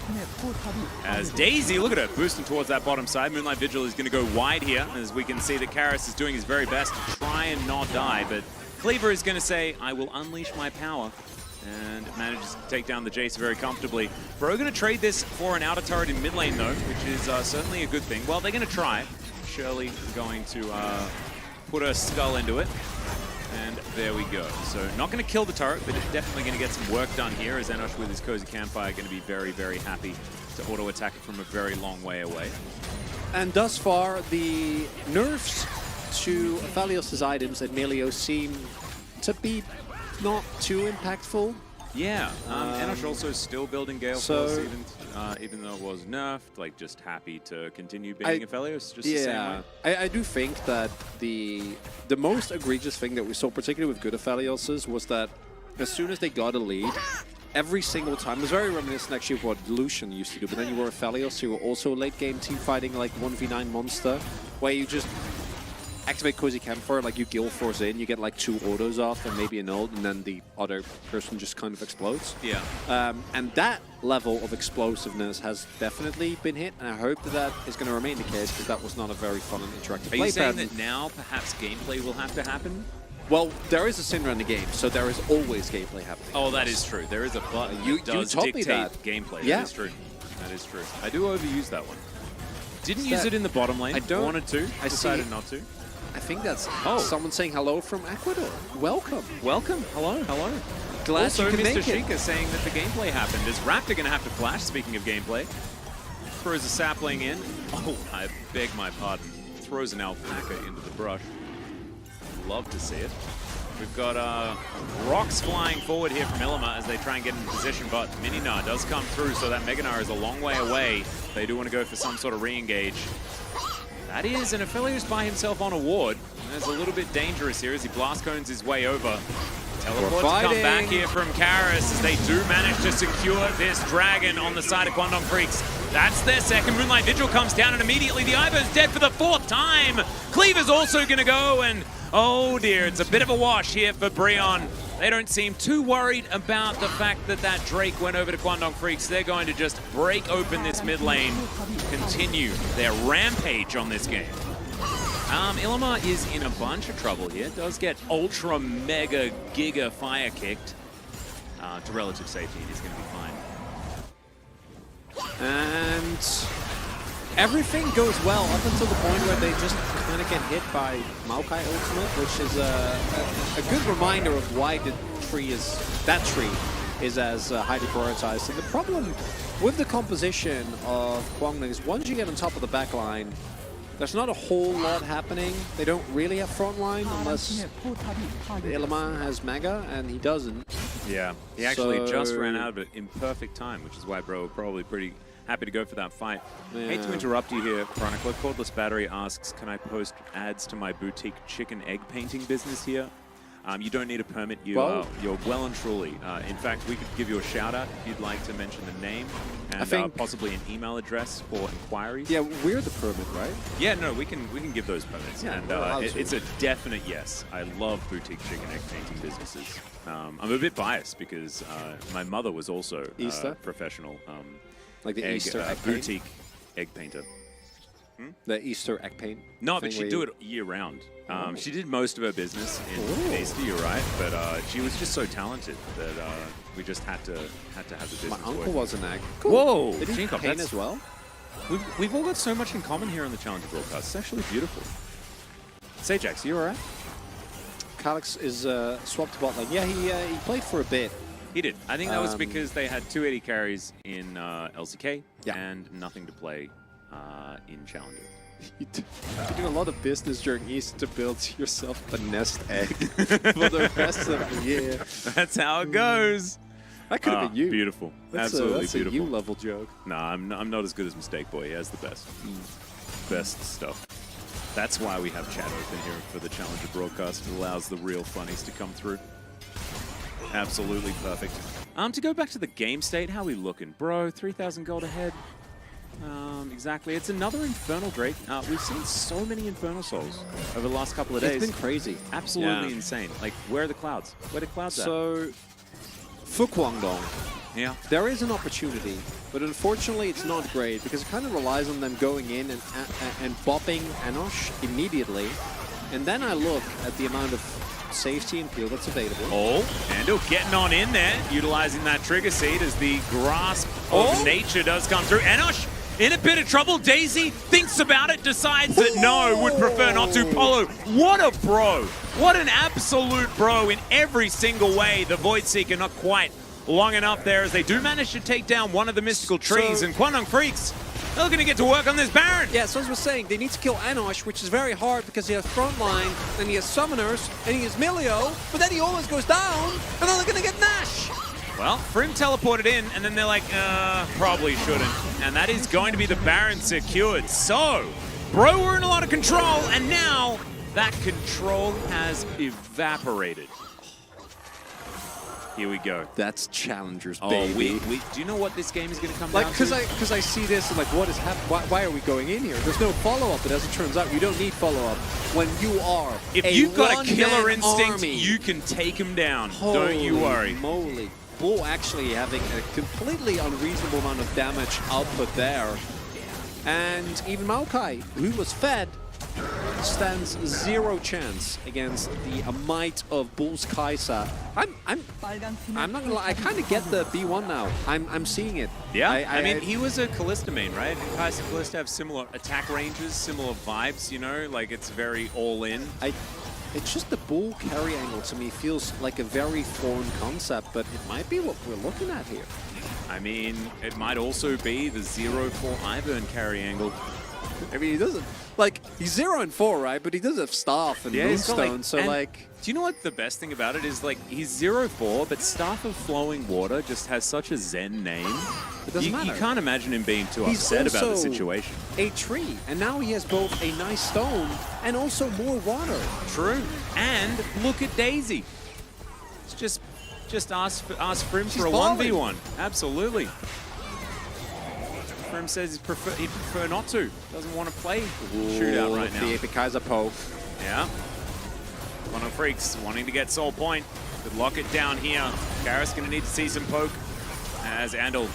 As Daisy, look at her, boosting towards that bottom side. Moonlight Vigil is going to go wide here, as we can see that Karis is doing his very best to try and not die. But Cleaver is going to say, I will unleash my power, and manages to take down the Jace very comfortably. Bro going to trade this for an outer turret in mid lane, though, which is certainly a good thing. Well, they're going to try. Shirley going to put her skull into it. And there we go. So not going to kill the turret, but definitely going to get some work done here, as Enosh with his Cozy Campfire going to be very, very happy to auto-attack it from a very long way away. And thus far, the nerfs to Aphelios' items at Melio seem to be not too impactful. Yeah, Enosh also still building Gale Force, even though it was nerfed, like just happy to continue being Aphelios, just the same way. I do think that the most egregious thing that we saw, particularly with good Aphelios, was that as soon as they got a lead, every single time, it was very reminiscent actually of what Lucian used to do, but then you were Aphelios, you were also a late game team fighting like 1v9 monster, where you just activate Cozy Campfire, like you Gale Force in, you get like 2 autos off and maybe an ult, and then the other person just kind of explodes. Yeah. And that level of explosiveness has definitely been hit, and I hope that that is going to remain the case, because that was not a very fun and interactive play. Are you saying that now perhaps gameplay will have to happen? Well, there is a Syndra in the game, so there is always gameplay happening. Oh, that is true. There is a button that does dictate gameplay. Yeah. That is true. That is true. I do overuse that one. Didn't use it in the bottom lane. I wanted to. I decided not to. I think that's someone saying hello from Ecuador. Welcome. Welcome. Hello. Hello. Glad also, you can Mr. make it. Sheikah saying that the gameplay happened. Is Raptor going to have to flash, speaking of gameplay? Throws a sapling in. Oh, I beg my pardon. Throws an alpaca into the brush. Love to see it. We've got rocks flying forward here from Ilima as they try and get in position, but Mininar does come through, so that Meganar is a long way away. They do want to go for some sort of re-engage. That is an Aphelios by himself on a ward. That's a little bit dangerous here as he blast cones his way over. Teleport to come back here from Karis as they do manage to secure this dragon on the side of Kwangdong Freaks. That's their second. Moonlight Vigil comes down and immediately the Ivo's dead for the 4th time. Cleaver's also going to go, and oh dear, it's a bit of a wash here for Breon. They don't seem too worried about the fact that that Drake went over to Kwangdong Freaks. They're going to just break open this mid lane, continue their rampage on this game. Ilima is in a bunch of trouble here. Does get ultra mega giga fire kicked to relative safety. He's going to be fine. And everything goes well up until the point where they just kind of get hit by Maokai ultimate, which is a good reminder of why that tree is as highly prioritized. And the problem with the composition of Kwangdong is once you get on top of the back line, there's not a whole lot happening. They don't really have front line unless Ilima has Mega, and he doesn't. Yeah, he actually just ran out of it in perfect time, which is why Bro probably pretty happy to go for that fight. Yeah. Hate to interrupt you here, Chronicler. Cordless Battery asks, can I post ads to my boutique chicken egg painting business here? You don't need a permit. You're well and truly. In fact, we could give you a shout out if you'd like to mention the name and possibly an email address for inquiries. Yeah, we're the permit, right? Yeah, no, we can give those permits. Yeah, and it's a definite yes. I love boutique chicken egg painting businesses. I'm a bit biased because my mother was also a professional like the Easter egg boutique egg painter. The Easter egg paint? No, but she'd do it year round. She did most of her business in Easter, you're right, but she was just so talented that we just had to have the business. My uncle was an egg. Cool. Whoa! Did he paint as well? We've all got so much in common here on the Challenger broadcast. It's actually beautiful. Sajax, you alright? Calix is swapped to bot lane. Yeah, he played for a bit. He did. I think that was because they had 280 carries in LCK and nothing to play in Challenger. You do a lot of business during Easter to build yourself a nest egg for the rest of the year. That's how it goes. That could have been you. Beautiful. That's Absolutely that's beautiful. a you-level joke. Nah, I'm not as good as Mistake Boy. He has the best. Best stuff. That's why we have chat open here for the Challenger broadcast. It allows the real funnies to come through. Absolutely perfect. To go back to the game state, how we looking? Bro, 3,000 gold ahead. Exactly. It's another Infernal Drake. We've seen so many Infernal Souls over the last couple of days. It's been crazy. Absolutely insane. Like, where are the clouds? Where are the clouds at? So, for Guangdong, there is an opportunity, but unfortunately it's not great because it kind of relies on them going in and bopping Anosh immediately. And then I look at the amount of safety and peel that's available. Oh, Ando getting on in there, utilizing that trigger seed as the grasp of nature does come through. Anosh in a bit of trouble. Daisy thinks about it, decides that no, would prefer not to. Polo, what a bro. What an absolute bro in every single way. The Void Seeker not quite long enough there as they do manage to take down one of the mystical trees. And Guangdong Freaks, they're going to get to work on this Baron. Yeah, so as we're saying, they need to kill Anosh, which is very hard because he has frontline, and he has summoners, and he has Milio, but then he always goes down, and then they're going to get Nash. Well, Frim teleported in, and then they're like, probably shouldn't. And that is going to be the Baron secured. So, bro, we're in a lot of control, and now that control has evaporated. Here we go. That's Challengers, baby. Do you know what this game is going to come down to? Because I see this and like, what is happening? Why are we going in here? There's no follow-up, but as it turns out, you don't need follow-up when you are If you've got a killer instinct, you can take him down. Don't you worry. Holy moly. Bull actually having a completely unreasonable amount of damage output there. And even Maokai, who was fed, stands zero chance against the might of Bull's Kai'Sa. I'm not gonna lie, I kind of get the B1 now. I'm seeing it. Yeah, I mean, he was a Kalista main, right? And Kai'Sa and Kalista have similar attack ranges, similar vibes, you know? Like, it's very all-in. It's just the Bull carry angle to me feels like a very foreign concept, but it might be what we're looking at here. I mean, it might also be the 0-4 Ivern carry angle. I mean, he doesn't, like, he's 0-4, right? But he does have Staff and Moonstone, so like... Do you know what the best thing about it is? Like, he's 0-4, but Staff of Flowing Water just has such a zen name. It doesn't matter. You can't imagine him being too upset about the situation. A tree, and now he has both a nice stone and also more water. True. And look at Daisy. It's just ask Frim for a 1v1. Absolutely. Frim says he'd prefer not to. Doesn't want to play shootout right now. The Epic Kai'Sa poke. Yeah. Guangdong Freaks wanting to get Soul Point. Could lock it down here. Karis going to need to see some poke. As Andal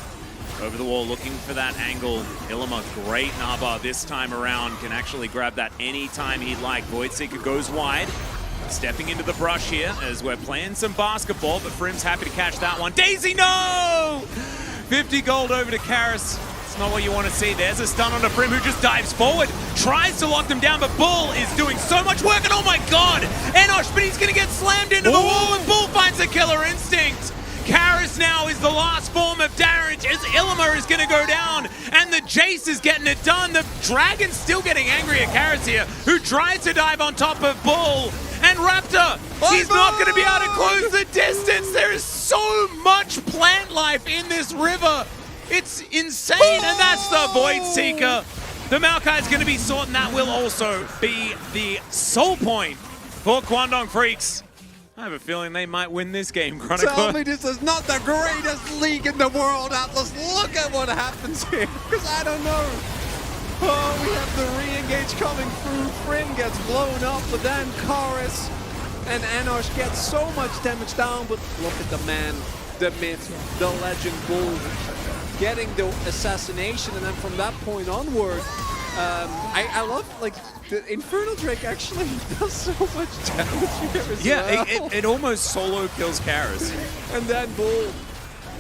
over the wall looking for that angle. Ilima, great Naba this time around. Can actually grab that anytime he'd like. Voidseeker goes wide. Stepping into the brush here as we're playing some basketball, but Frim's happy to catch that one. Daisy, no! 50 gold over to Karis. It's not what you want to see. There's a stun on a Frim who just dives forward, tries to lock them down, but Bull is doing so much work, and oh my god! Enosh, but he's going to get slammed into the wall, and Bull finds a killer instinct. Karis now is the last form of damage as Ilima is going to go down, and the Jace is getting it done. The Dragon's still getting angry at Karis here, who tries to dive on top of Bull. And Raptor, he's not going to be able to close the distance. There is so much plant life in this river. It's insane, and that's the Void Seeker. The Maokai is going to be sorted, and that will also be the soul point for Guangdong Freaks. I have a feeling they might win this game, Tell Chronicler. me this is not the greatest league in the world, Atlas. Look at what happens here, because I don't know. Oh, we have the re-engage coming through. Frim gets blown up, but then Chorus and Enosh get so much damage down. But look at the man, the myth, the legend Bull getting the assassination, and then from that point onward, I love like the Infernal Drake actually does so much damage here as Yeah, well. it almost solo kills Karis. And then Bull,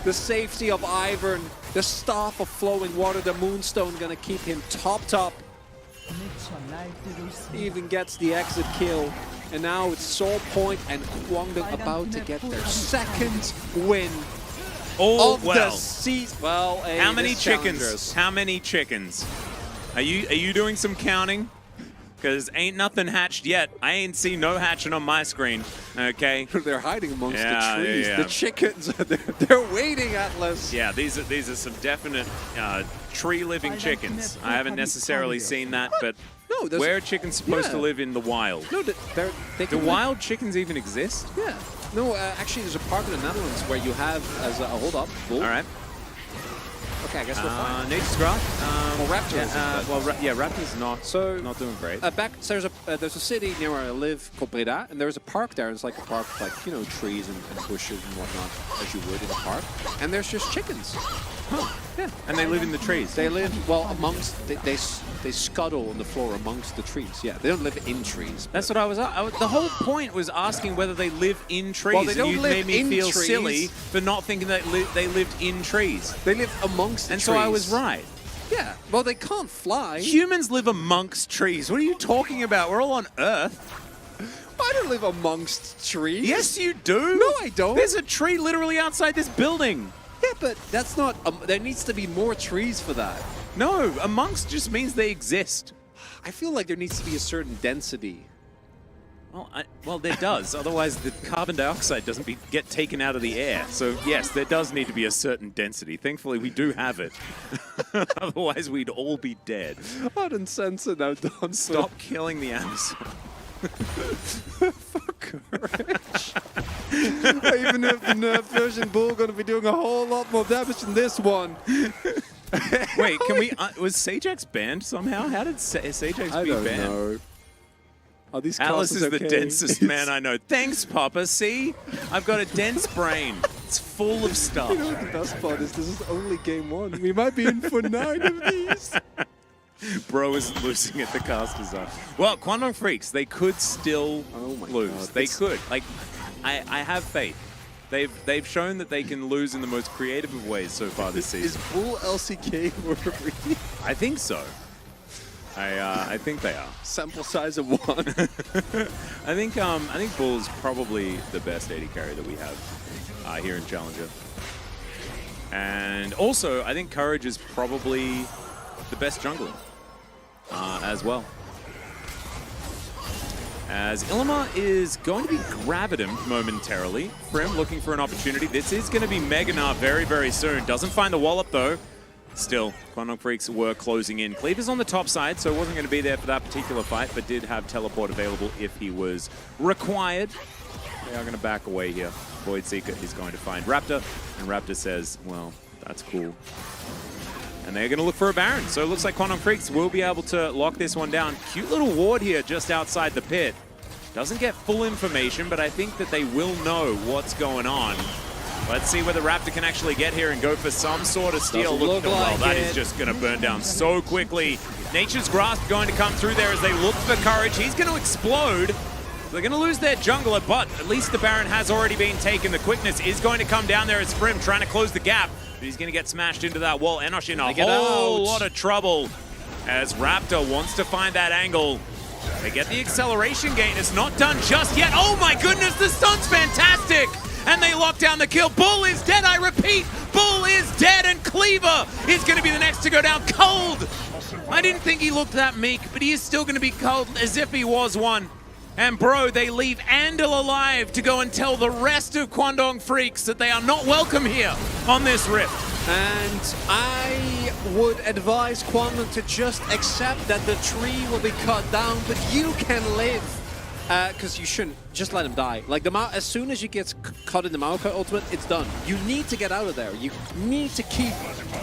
the safety of Ivern, the Staff of Flowing Water, the Moonstone gonna keep him topped up. He even gets the exit kill. And now it's Soul Point and Kwangdong about to get their second win of the season. Well, How many chickens? Challengers. How many chickens? Are you doing some counting? Because ain't nothing hatched yet. I ain't seen no hatching on my screen. Okay. They're hiding amongst Yeah, the trees. yeah. The chickens, they're waiting, Atlas. Yeah, these are some definite tree-living chickens. I haven't necessarily seen that, but No, there's- where are chickens supposed to yeah. live in the wild? No, they Do can wild chickens even exist? Yeah. No, actually, there's a park in the Netherlands where you have as a hold up. Bull. All right. Okay, I guess we're fine. Nature's Graph. Well, Raptor isn't, but- yeah, Raptor's not doing great. So there's a city near where I live called Breda, and there's a park there. And it's like a park with, like, you know, trees and bushes and whatnot, as you would in a park. And there's just chickens. Yeah. And they live in the trees. They live, well, amongst, they scuttle on the floor amongst the trees. Yeah, they don't live in trees. That's what I was. The whole point was asking whether they live in trees. Well, they and don't you live made me in feel trees. silly for not thinking that they lived in trees. They live amongst the And trees. so I was right. Yeah, well, they can't fly. Humans live amongst trees. What are you talking about? We're all on Earth. I don't live amongst trees. Yes, you do. No, I don't. There's a tree literally outside this building. Yeah, but that's not. There needs to be more trees for that. No, amongst just means they exist. I feel like there needs to be a certain density. Well, there does. Otherwise, the carbon dioxide doesn't get taken out of the air. So, yes, there does need to be a certain density. Thankfully, we do have it. Otherwise, we'd all be dead. I didn't sense it now, Don. Stop killing the Amazon. Fuck courage. Even if the nerf version Bull going to be doing a whole lot more damage than this one. Wait, can we? Was Sajax banned somehow? How did Sajax be banned? know. Are these Alice is classes the okay? densest man I know. Thanks, Papa. See? I've got a dense brain. It's full of stuff. You know what the best part is? This is only game one. We might be in for 9 of these. Bro is losing at the casters are. Well, Kwangdong Freaks, they could still Oh my lose. God, They that's- could. Like, I have faith. They've shown that they can lose in the most creative of ways so far this Is season. Bull LCK worthy? I think so. I think they are. Sample size of 1. I think Bull's probably the best AD carry that we have here in Challenger. And also, I think Courage is probably the best jungler as well. As Illimer is going to be grabbing him momentarily. Frim looking for an opportunity. This is going to be Meganar very, very soon. Doesn't find the wallop though. Still, Kwangdong Freaks were closing in. Cleaver's on the top side, so wasn't going to be there for that particular fight, but did have teleport available if he was required. They are going to back away here. Void Seeker is going to find Raptor, and Raptor says, well, that's cool. And they're going to look for a Baron. So it looks like Kwangdong Freaks will be able to lock this one down. Cute little ward here just outside the pit. Doesn't get full information, but I think that they will know what's going on. Let's see whether Raptor can actually get here and go for some sort of steal. Doesn't look well, like that it. is just going to burn down so quickly. Nature's Grasp going to come through there as they look for Courage. He's going to explode. They're going to lose their jungler, but at least the Baron has already been taken. The quickness is going to come down there as Frim trying to close the gap. But he's going to get smashed into that wall. Enosh in a whole lot of trouble as Raptor wants to find that angle. They get the acceleration gain. It's not done just yet. Oh my goodness, the stun's fantastic! And they lock down the kill. Bull is dead, I repeat. Bull is dead, and Cleaver is going to be the next to go down cold. I didn't think he looked that meek, but he is still going to be cold as if he was one. And bro, they leave Andal alive to go and tell the rest of Kwangdong Freaks that they are not welcome here on this rift. And I would advise Kwangdong to just accept that the tree will be cut down, but you can live. Because you shouldn't just let him die. Like as soon as you get caught in the Maokai ultimate, it's done. You need to get out of there. You need to keep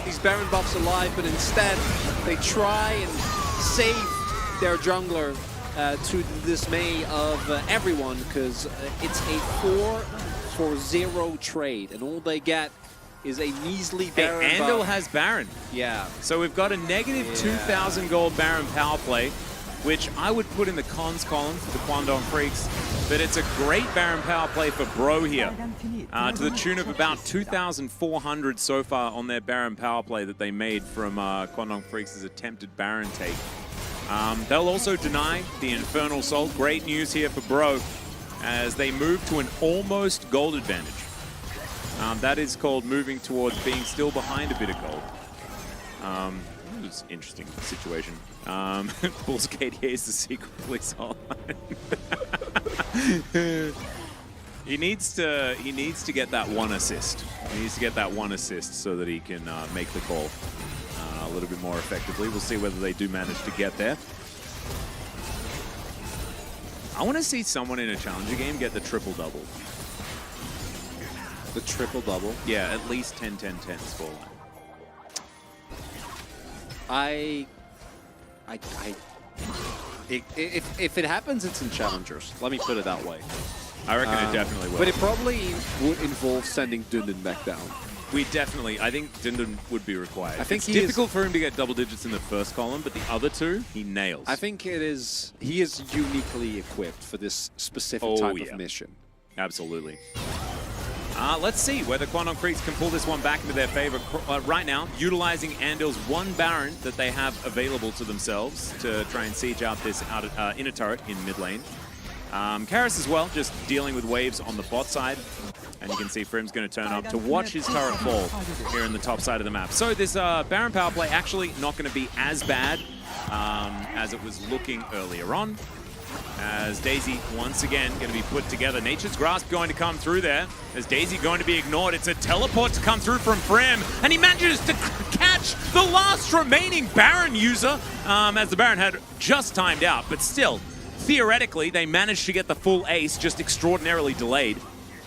these Baron buffs alive, but instead they try and save their jungler to the dismay of everyone, because it's a 4-for-0 trade, and all they get is a measly Baron buff. Andal has Baron. Yeah. So we've got a negative 2,000 gold Baron power play, which I would put in the cons column for the Kwangdong Freaks, but it's a great Baron power play for Bro here, to the tune of about 2,400 so far on their Baron power play that they made from Kwangdong Freaks' attempted Baron take. They'll also deny the Infernal Soul. Great news here for Bro, as they move to an almost gold advantage. That is called moving towards being still behind a bit of gold. It's an interesting situation. Bulls KDA is the secret police hotline. He needs to get that one assist. He needs to get that one assist so that he can make the call a little bit more effectively. We'll see whether they do manage to get there. I want to see someone in a challenger game get the triple-double. The triple-double? Yeah, at least 10-10-10 scoreline. If it happens, it's in challengers. Let me put it that way. I reckon it definitely will. But it probably would involve sending Dundun back down. I think Dundun would be required. I think it's difficult for him to get double digits in the first column, but the other two, he nails. I think he is uniquely equipped for this specific type of mission. Absolutely. Let's see whether Kwangdong Freaks can pull this one back into their favor. Right now, utilizing Andal's one Baron that they have available to themselves to try and siege out this inner turret in mid lane. Karis as well, just dealing with waves on the bot side. And you can see Frim's going to turn up to watch his turret fall here in the top side of the map. So this Baron power play actually not going to be as bad as it was looking earlier on. As Daisy, once again, going to be put together. Nature's Grasp going to come through there. As Daisy going to be ignored. It's a teleport to come through from Frim. And he manages to catch the last remaining Baron user, as the Baron had just timed out. But still, theoretically, they managed to get the full ace, just extraordinarily delayed.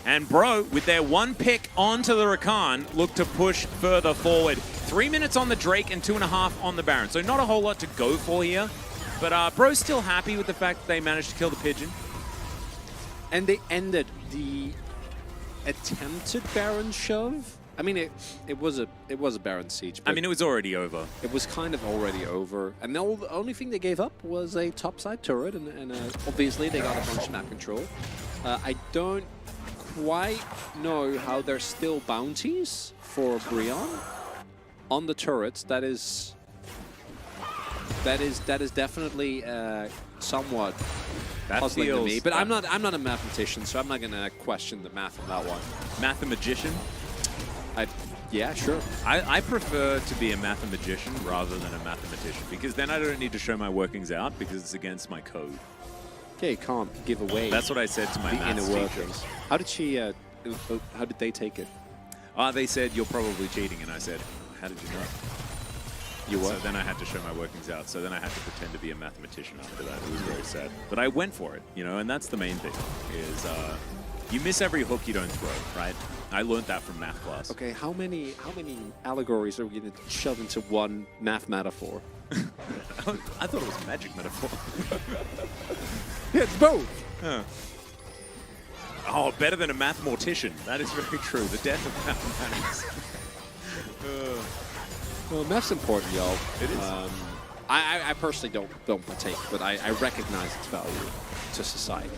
And Bro, with their one pick onto the Rakan, look to push further forward. 3 minutes on the Drake and 2.5 on the Baron. So not a whole lot to go for here. But Bro's still happy with the fact that they managed to kill the Pigeon. And they ended the attempted Baron shove. I mean, it was a Baron siege. I mean, it was already over. It was kind of already over. And the only thing they gave up was a topside turret. And obviously, they got a bunch of map control. I don't quite know how there's still bounties for Brion on the turrets. That is definitely somewhat puzzling to me. But I'm not a mathematician, so I'm not gonna question the math on that one. Mathemagician? Yeah, sure. I prefer to be a mathemagician rather than a mathematician, because then I don't need to show my workings out because it's against my code. Okay, you can't give away. That's what I said to my maths teacher. How did she? How did they take it? They said you're probably cheating, and I said, how did you know? You what? So then I had to show my workings out. So then I had to pretend to be a mathematician after that. It was very sad. But I went for it, you know, and that's the main thing, is you miss every hook you don't throw, right? I learned that from math class. Okay, how many allegories are we going to shove into one math metaphor? I thought it was a magic metaphor. Yeah, it's both. Huh. Oh, better than a mathematician. That is very true. The death of mathematics. Well, math's important, y'all. It is. I personally don't partake, but I recognize its value to society.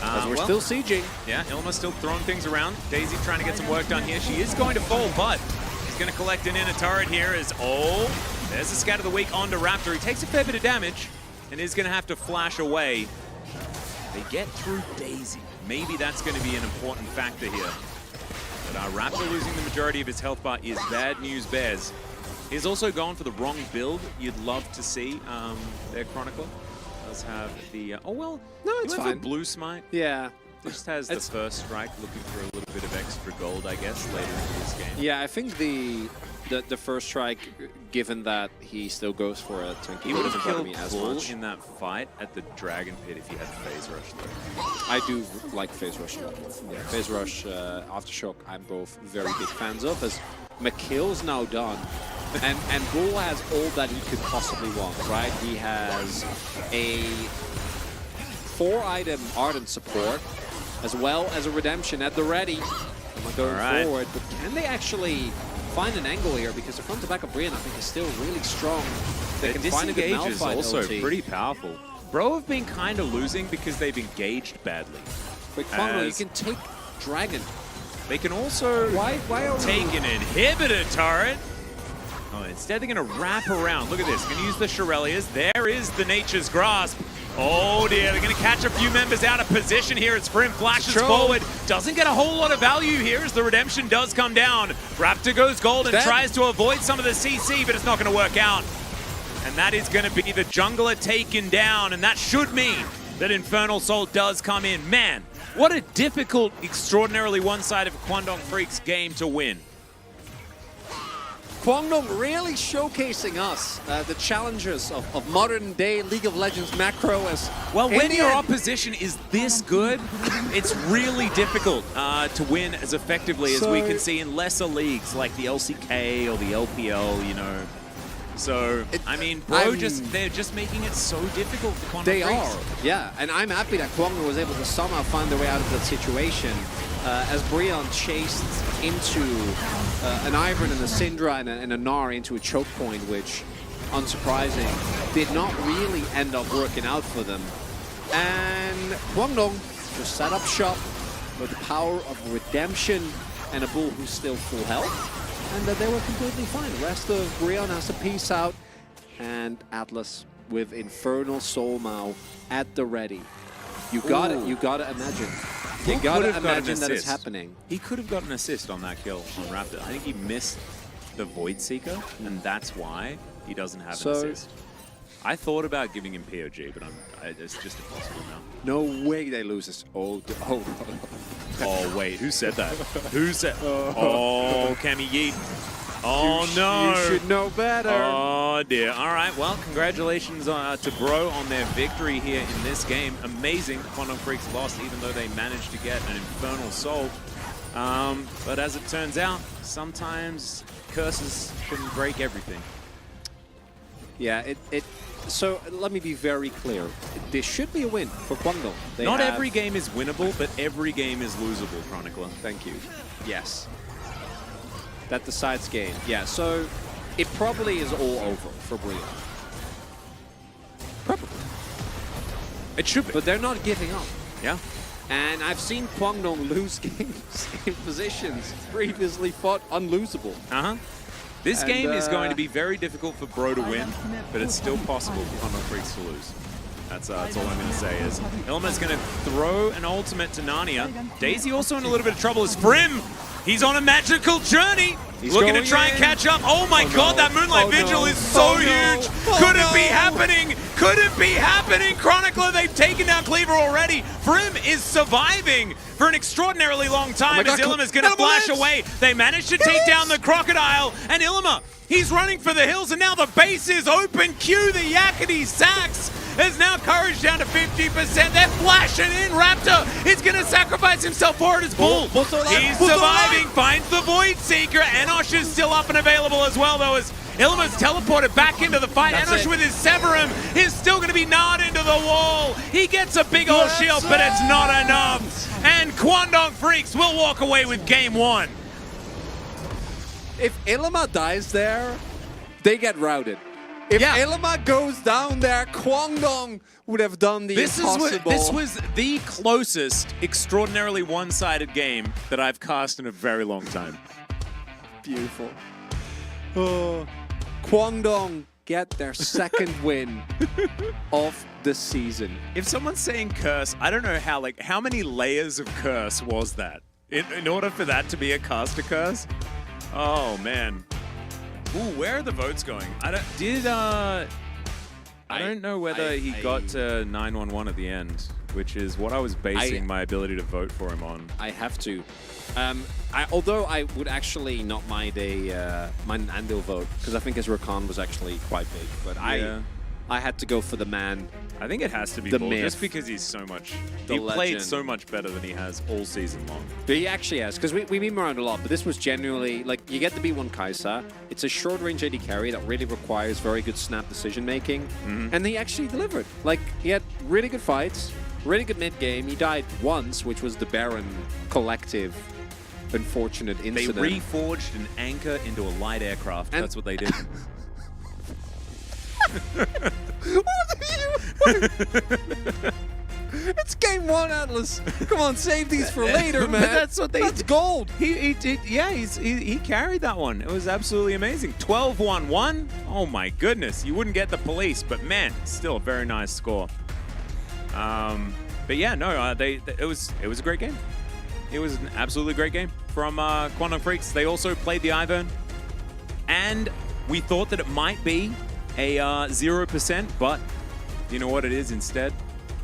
As we're still sieging. Yeah, Ilma's still throwing things around. Daisy trying to get some work done here. She is going to fall, but he's going to collect an inner turret here as, there's the Scat of the Week onto Raptor. He takes a fair bit of damage and is going to have to flash away. They get through Daisy. Maybe that's going to be an important factor here. But Raptor losing the majority of his health bar is bad news bears. He's also gone for the wrong build you'd love to see there, Chronicler. Does have the... no, it's fine. Blue Smite. Yeah. Just has the first strike, looking for a little bit of extra gold, I guess, later into this game. Yeah, I think the first strike given that he still goes for a tanky. He would have killed me as Bull much. in that fight at the Dragon Pit if he had Phase Rush, though. I do like Phase Rush a lot. Yeah, Phase Rush, Aftershock, I'm both very big fans of, as McKill's now done. And Bull has all that he could possibly want, right? He has a 4-item Ardent support, as well as a Redemption at the ready. Going forward, but can they actually find an angle here? Because the front to back of Brian, I think, is still really strong. They can find a good disengage is Malphite also ulti. pretty powerful. Bro have been kind of losing because they've engaged badly. But Kwangno, you can take Dragon. They can also Why are take an inhibitor turret. Oh, instead they're going to wrap around. Look at this. Going to use the Shirelias. There is the Nature's Grasp. Oh dear, they're going to catch a few members out of position here as Frim flashes forward. Doesn't get a whole lot of value here as the Redemption does come down. Raptor goes gold and tries to avoid some of the CC, but it's not going to work out. And that is going to be the jungler taken down, and that should mean that Infernal Soul does come in. Man, what a difficult, extraordinarily one-sided Kwangdong Freaks game to win. Kwangdong really showcasing us, the challengers of modern-day League of Legends macro. As well, when your opposition is this good, it's really difficult to win as effectively as we can see in lesser leagues like the LCK or the LPL, you know. So, I mean, they're just making it so difficult for Kwangdong They Freaks. are, yeah. And I'm happy that Kwangdong was able to somehow find their way out of that situation. As Brion chased into an Ivern and a Syndra and a Gnar into a choke point, which, unsurprising, did not really end up working out for them. And Kwangdong just set up shop with the power of Redemption and a Bull who's still full health. And they were completely fine. The rest of Brion has to peace out. And Atlas with Infernal Soul Mao at the ready. You gotta imagine. You gotta imagine that it's happening. He could have got an assist on that kill on Raptor. I think he missed the Void Seeker, and that's why he doesn't have an assist. I thought about giving him POG, but it's just impossible now. No way they lose this. Oh, wait, who said that? Who said? Oh, Cammy Yeet. Oh, no. You should know better. Oh, dear. All right, well, congratulations to Bro on their victory here in this game. Amazing. Kwangdong Freaks lost, even though they managed to get an Infernal Soul. But as it turns out, sometimes curses can break everything. Yeah, so let me be very clear. This should be a win for Kwangdong. Not every game is winnable, but every game is losable, Chronicler. Thank you. Yes. That decides game. Yeah, so it probably is all over for Brion. Probably. It should be. But they're not giving up. Yeah. And I've seen Kwangdong lose games in positions previously thought unlosable. Uh-huh. This game is going to be very difficult for Bro to win, but it's still possible for Kwangdong Freaks to lose. That's all I'm going to say is Ilma's going to throw an ultimate to Narnia. Daisy also in a little bit of trouble as Frim. He's on a magical journey. He's looking to try and catch up. Oh my god, that Moonlight Vigil is so huge. Could it be happening? Could it be happening? Chronicler, they've taken down Cleaver already. Frim is surviving for an extraordinarily long time as Ilma's going to flash away. They managed to take down the Crocodile, and Ilma, he's running for the hills, and now the base is open. Cue the Yakety Sax. Has now courage down to 50%. They're flashing in. Raptor is going to sacrifice himself for it as Bull. He's surviving, finds the Void Seeker. Enosh is still up and available as well, though, as Ilma's teleported back into the fight. Enosh with his Severum is still going to be gnawed into the wall. He gets a big old shield, but it's not enough. And Kwangdong Freaks will walk away with game one. If Ilma dies there, they get routed. If Ilma goes down there, Kwangdong would have done the impossible. This was the closest extraordinarily one-sided game that I've cast in a very long time. Beautiful. Oh, Kwangdong get their second win of the season. If someone's saying curse, I don't know how many layers of curse was that? In order for that to be a caster curse? Oh, man. Ooh, where are the votes going? I don't know whether he got to 911 at the end. which is what I was basing my ability to vote for him on. I have to. Although I would actually not mind mind an Andil vote, because I think his Rakan was actually quite big. But I had to go for the man. I think it has to be the Bull, myth, just because he's so much. the He played legend. so much better than he has all season long. But he actually has, because we meme around a lot, but this was genuinely, like, you get the B1 Kai'Sa. It's a short-range AD carry that really requires very good snap decision-making, and he actually delivered. Like, he had really good fights, really good mid-game. He died once, which was the Baron collective unfortunate incident. They reforged an anchor into a light aircraft. And that's what they did. It's game 1, Atlas. Come on, save these for later, man. That's what they That's did. gold. He carried that one. It was absolutely amazing. 12-1-1. Oh my goodness. You wouldn't get the police, but man, still a very nice score. But yeah, no, it was a great game. It was an absolutely great game from Quantum Freaks. They also played the Ivern, and we thought that it might be a 0%, but you know what it is instead?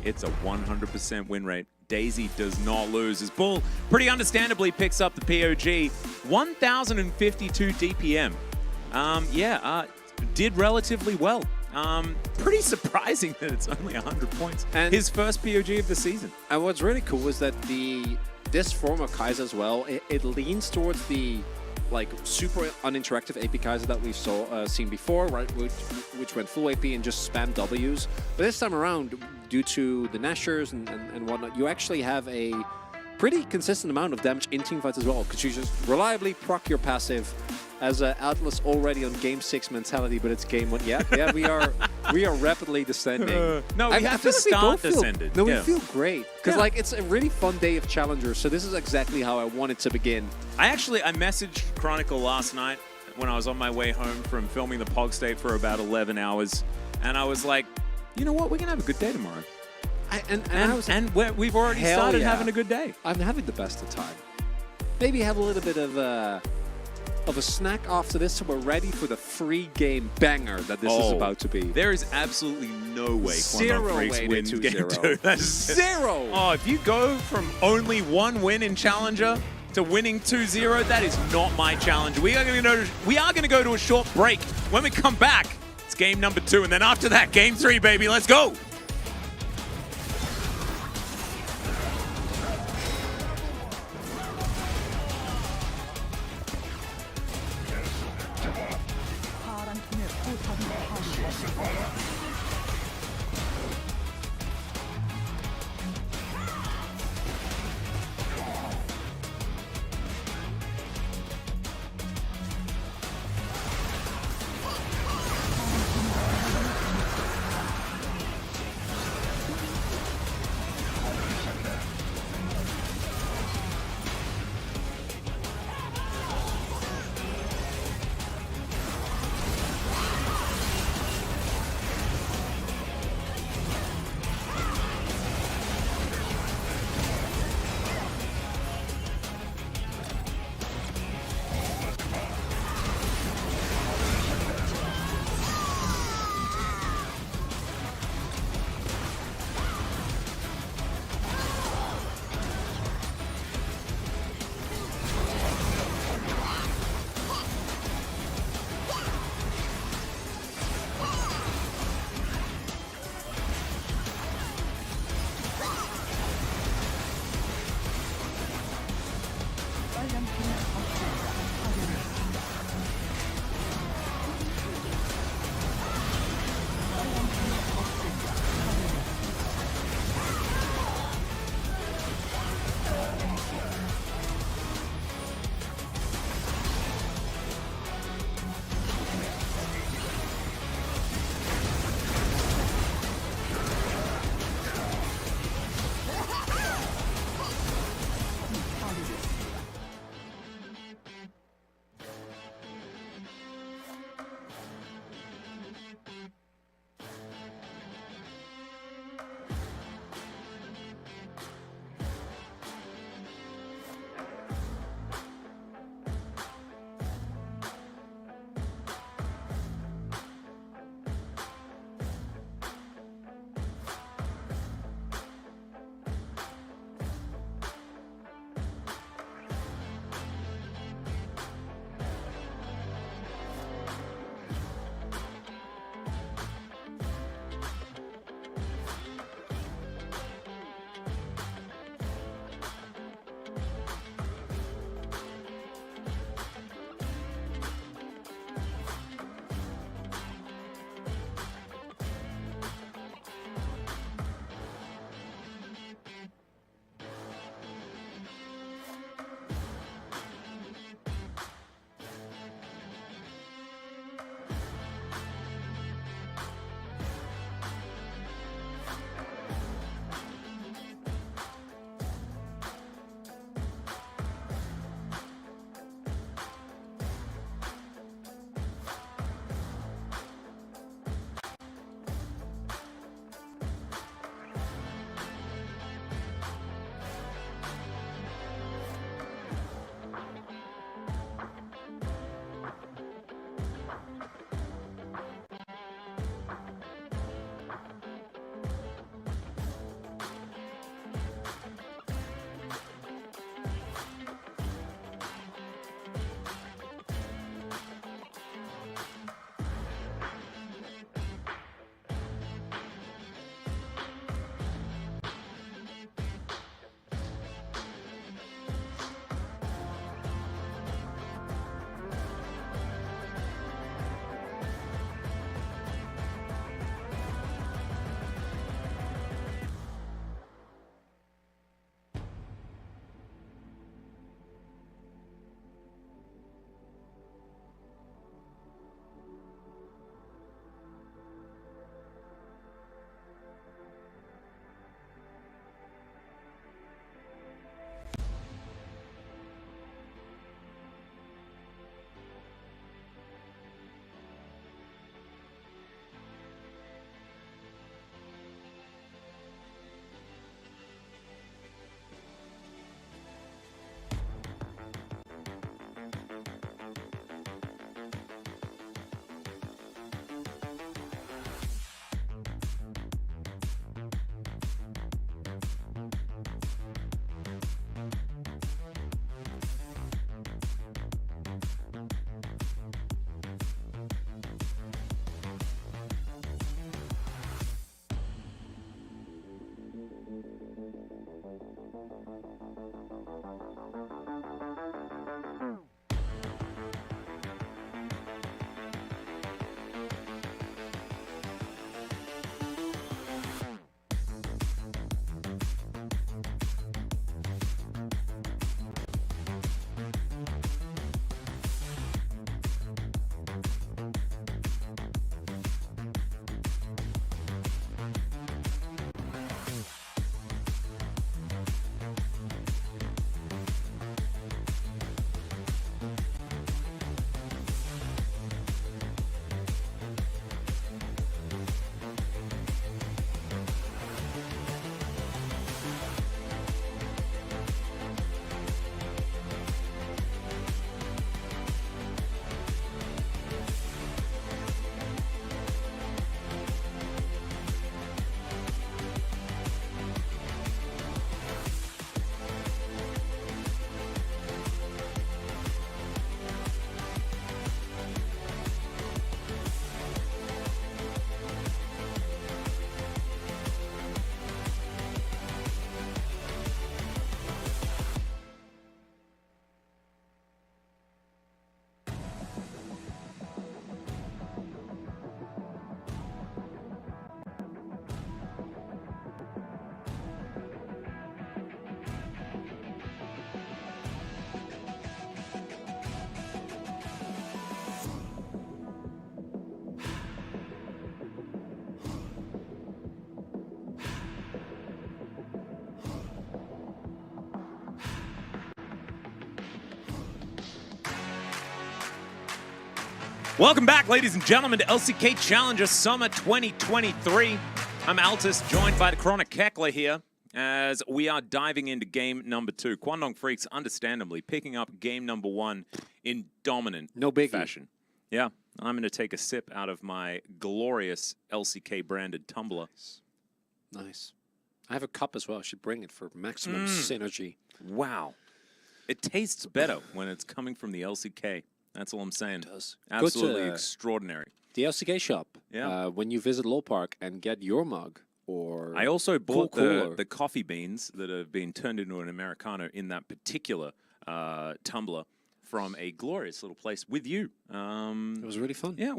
It's a 100% win rate. Daisy does not lose. As Bull pretty understandably picks up the POG. 1,052 DPM. Did relatively well. Pretty surprising that it's only 100 points. And his first POG of the season. And what's really cool is that this form of Kai'Sa as well, it leans towards the super uninteractive AP Kai'Sa that we've seen before, right? Which went full AP and just spam Ws. But this time around, due to the Nashers and whatnot, you actually have a pretty consistent amount of damage in teamfights as well, because you just reliably proc your passive. As Atlas already on game 6 mentality, but it's game 1. Yeah, we are rapidly descending. No, we have to start descended. No, we feel great because it's a really fun day of challengers. So this is exactly how I wanted to begin. I messaged Chronicle last night when I was on my way home from filming the Pog State for about 11 hours, and I was like, you know what, we're gonna have a good day tomorrow. We've already started having a good day. I'm having the best of time. Maybe have a little bit of a snack after this, so we're ready for the free game banger that this is about to be. There is absolutely no way Quantum Freaks wins game 2. That's zero. Oh, if you go from only 1 win in Challenger to winning 2-0, that is not my challenge. We are going to go to a short break. When we come back, it's game number 2, and then after that, game 3, baby. Let's go. Welcome back, ladies and gentlemen, to LCK Challenger Summer 2023. I'm Altus, joined by the Chronic Kekla here, as we are diving into game number 2. Kwangdong Freaks, understandably, picking up game number 1 in dominant fashion. Yeah, I'm going to take a sip out of my glorious LCK-branded tumbler. Nice. I have a cup as well. I should bring it for maximum synergy. Wow. It tastes better when it's coming from the LCK. That's all I'm saying. It does. Absolutely extraordinary. The LCK shop. Yeah. When you visit Lowell Park and get your mug or I also bought the coffee beans that have been turned into an Americano in that particular tumbler from a glorious little place with you. It was really fun. Yeah,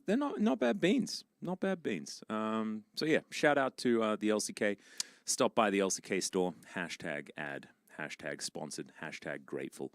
they're not bad beans. Not bad beans. So yeah, shout out to the LCK. Stop by the LCK store. #ad. #sponsored. #grateful.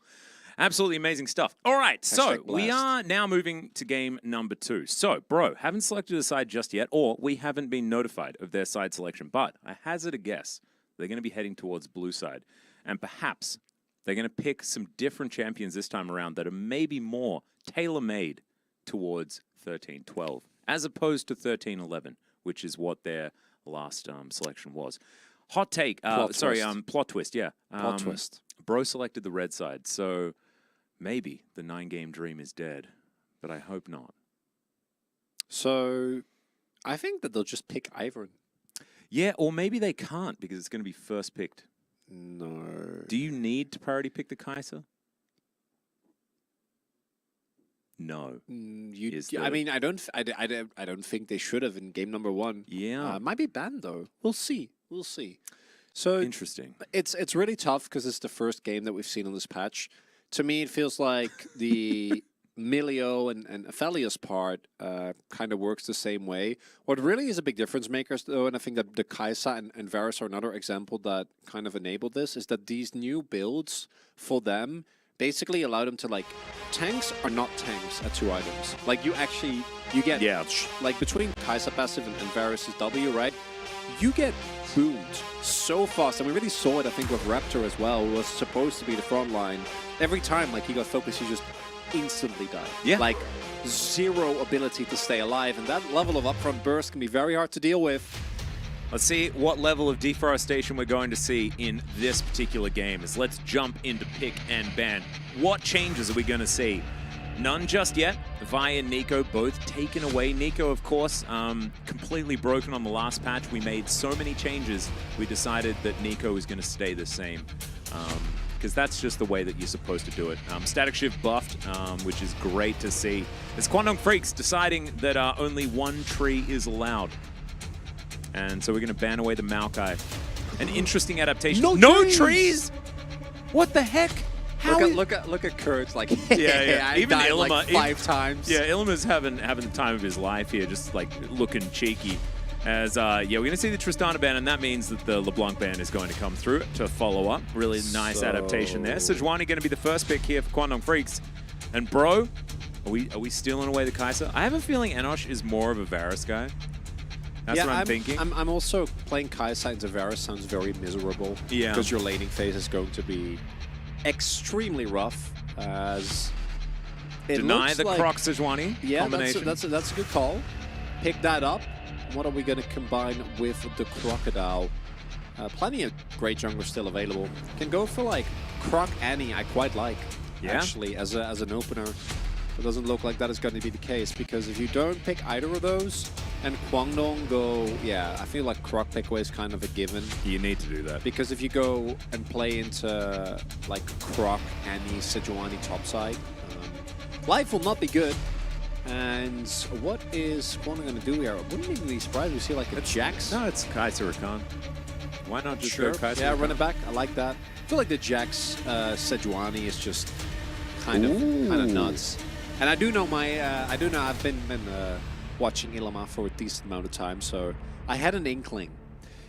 Absolutely amazing stuff. All right, so we are now moving to game number 2. So, bro, haven't selected a side just yet, or we haven't been notified of their side selection, but I hazard a guess they're going to be heading towards blue side, and perhaps they're going to pick some different champions this time around that are maybe more tailor-made towards 13-12, as opposed to 13-11, which is what their last selection was. Hot take, plot twist, yeah. Plot twist. Bro selected the red side, so maybe the 9-game dream is dead, but I hope not. So I think that they'll just pick Ivern. Yeah, or maybe they can't because it's going to be first picked. No. Do you need to priority pick the Kai'Sa? No. I mean, I don't think they should have in game number 1. Yeah. Might be banned though. We'll see. We'll see. So interesting. It's really tough because it's the first game that we've seen on this patch. To me, it feels like the Milio and Aphelios part kind of works the same way. What really is a big difference makers, though, and I think that the Kai'Sa and Varus are another example that kind of enabled this, is that these new builds for them basically allow them to, like, tanks are not tanks at 2 items. Like, you get, like, between Kai'Sa passive and Varus' W, right? You get boomed so fast, and we really saw it, I think, with Raptor as well, who was supposed to be the front line. Every time, like, he got focused, he just instantly died. Yeah. Like, zero ability to stay alive, and that level of upfront burst can be very hard to deal with. Let's see what level of deforestation we're going to see in this particular game. Let's jump into pick and ban. What changes are we going to see? None just yet. Vi and Nico both taken away. Nico, of course, completely broken on the last patch. We made so many changes, we decided that Nico is going to stay the same. Because that's just the way that you're supposed to do it. Static Shift buffed, which is great to see. It's Kwangdong Freaks deciding that only 1 tree is allowed. And so we're going to ban away the Maokai. an interesting adaptation. No trees! What the heck? Look at Kurt's like, yeah. I Even died Ilima, like 5 times. Yeah, Ilima's having the time of his life here, just like looking cheeky. As we're gonna see the Tristana ban, and that means that the LeBlanc ban is going to come through to follow up. Really nice adaptation there. Sejuani gonna be the first pick here for Kwangdong Freaks. And bro, are we stealing away the Kai'Sa? I have a feeling Enosh is more of a Varus guy. That's what I'm thinking. I'm also playing Kai'Sa into Varus sounds very miserable. Yeah. Because your laning phase is going to be extremely rough. As it Deny looks the like, Croc Sejuani combination. That's a good call. Pick that up. What are we going to combine with the Crocodile? Plenty of great junglers still available. Can go for like Croc Annie. I quite like actually as an opener. It doesn't look like that is going to be the case, because if you don't pick either of those and Kwangdong go, I feel like Croc Pickway is kind of a given. You need to do that. Because if you go and play into like Croc, Annie, Sejuani topside, life will not be good. And what is Kwangdong going to do here? I wouldn't even be surprised if we see like a Jax. No, it's Kai'Sa Rakan. Why not just go Kai'Sa Yeah, Rakan? run it back. I like that. I feel like the Jax Sejuani is just kind of nuts. And I do know I've been watching Ilima for a decent amount of time, so I had an inkling.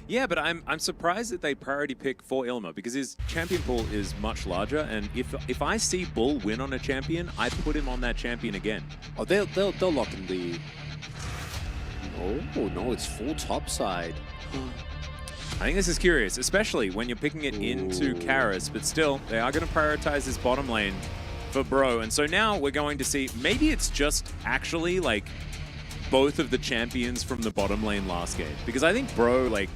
Yeah, but I'm surprised that they priority pick for Ilima, because his champion pool is much larger, and if I see Bull win on a champion, I put him on that champion again. Oh, they'll lock in the. Oh no, it's full topside. I think this is curious, especially when you're picking it into Karis, but still, they are going to prioritize this bottom lane for Bro, and so now we're going to see, maybe it's just actually like both of the champions from the bottom lane last game, because I think Bro like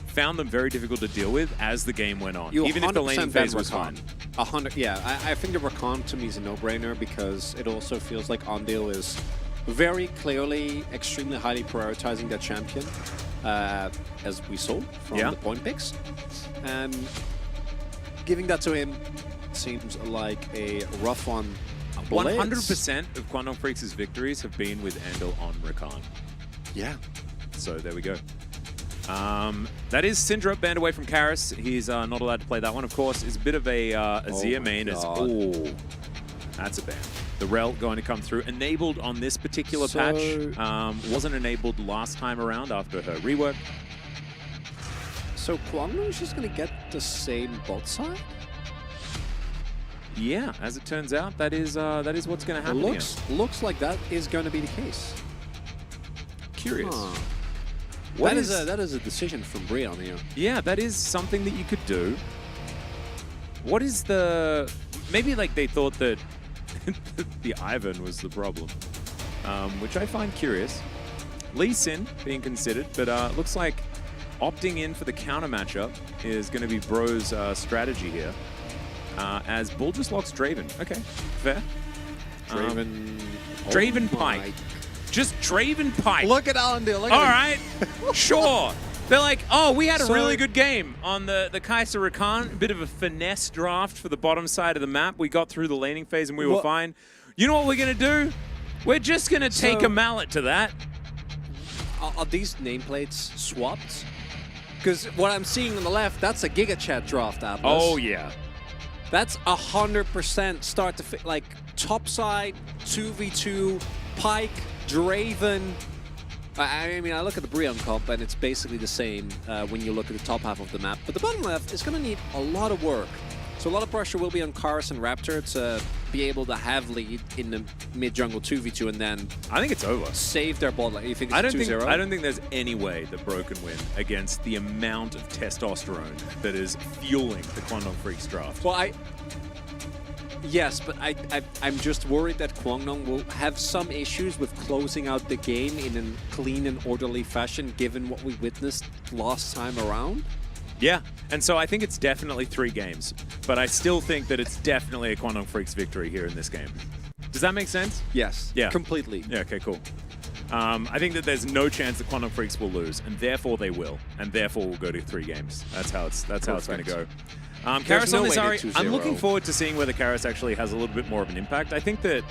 found them very difficult to deal with as the game went on, even if the laning phase was fine. 100, yeah. I think the Rakan to me is a no-brainer, because it also feels like Ondale is very clearly extremely highly prioritizing that champion, as we saw from the point picks, and giving that to him seems like a rough one. 100% of Kwangdong Freaks' victories have been with Andal on Rakan. Yeah. So there we go. That is Syndra banned away from Karis. He's not allowed to play that one, of course. Is a bit of a Azir main. That's a ban. The Rel going to come through. Enabled on this particular patch. Wasn't enabled last time around after her rework. So Kwangdong is just going to get the same bot side? Yeah, as it turns out, that is what's going to happen. Looks like that is going to be the case. Curious. That is a decision from Brion here. Yeah, that is something that you could do. What is the... Maybe like they thought that the Ivan was the problem, which I find curious. Lee Sin being considered, but looks like opting in for the counter matchup is going to be Bro's strategy here. As Bull just locks Draven. Okay, fair. Draven Pike. Just Draven Pike. Look at Allendale. All right, sure. They're like, oh, we had a really good game on the Kai'Sa Rakan. A bit of a finesse draft for the bottom side of the map. We got through the laning phase and we were fine. You know what we're going to do? We're just going to take a mallet to that. Are these nameplates swapped? Because what I'm seeing on the left, that's a Giga Chat draft, Atlas. Oh, yeah. That's 100% start to fit, like topside, 2v2, Pike, Draven. I mean, I look at the Brion comp and it's basically the same when you look at the top half of the map. But the bottom left is going to need a lot of work. So a lot of pressure will be on Karis and Raptor to be able to have lead in the mid-jungle 2v2 and then... I think it's over. ...save their bot lane. You think it's 2-0? I don't think there's any way that Bro can win against the amount of testosterone that is fueling the Kwangdong Freaks draft. Well, yes, but I'm just worried that Kwangdong will have some issues with closing out the game in a clean and orderly fashion, given what we witnessed last time around. Yeah, and so I think it's definitely 3 games, but I still think that it's definitely a Kwangdong Freaks victory here in this game. Does that make sense? Yes, yeah, completely. Yeah, okay, cool. I think that there's no chance that Kwangdong Freaks will lose, and therefore they will, and therefore we'll go to 3 games. That's how it's going to go. Karis on this Ari, I'm looking forward to seeing whether Karis actually has a little bit more of an impact. I think that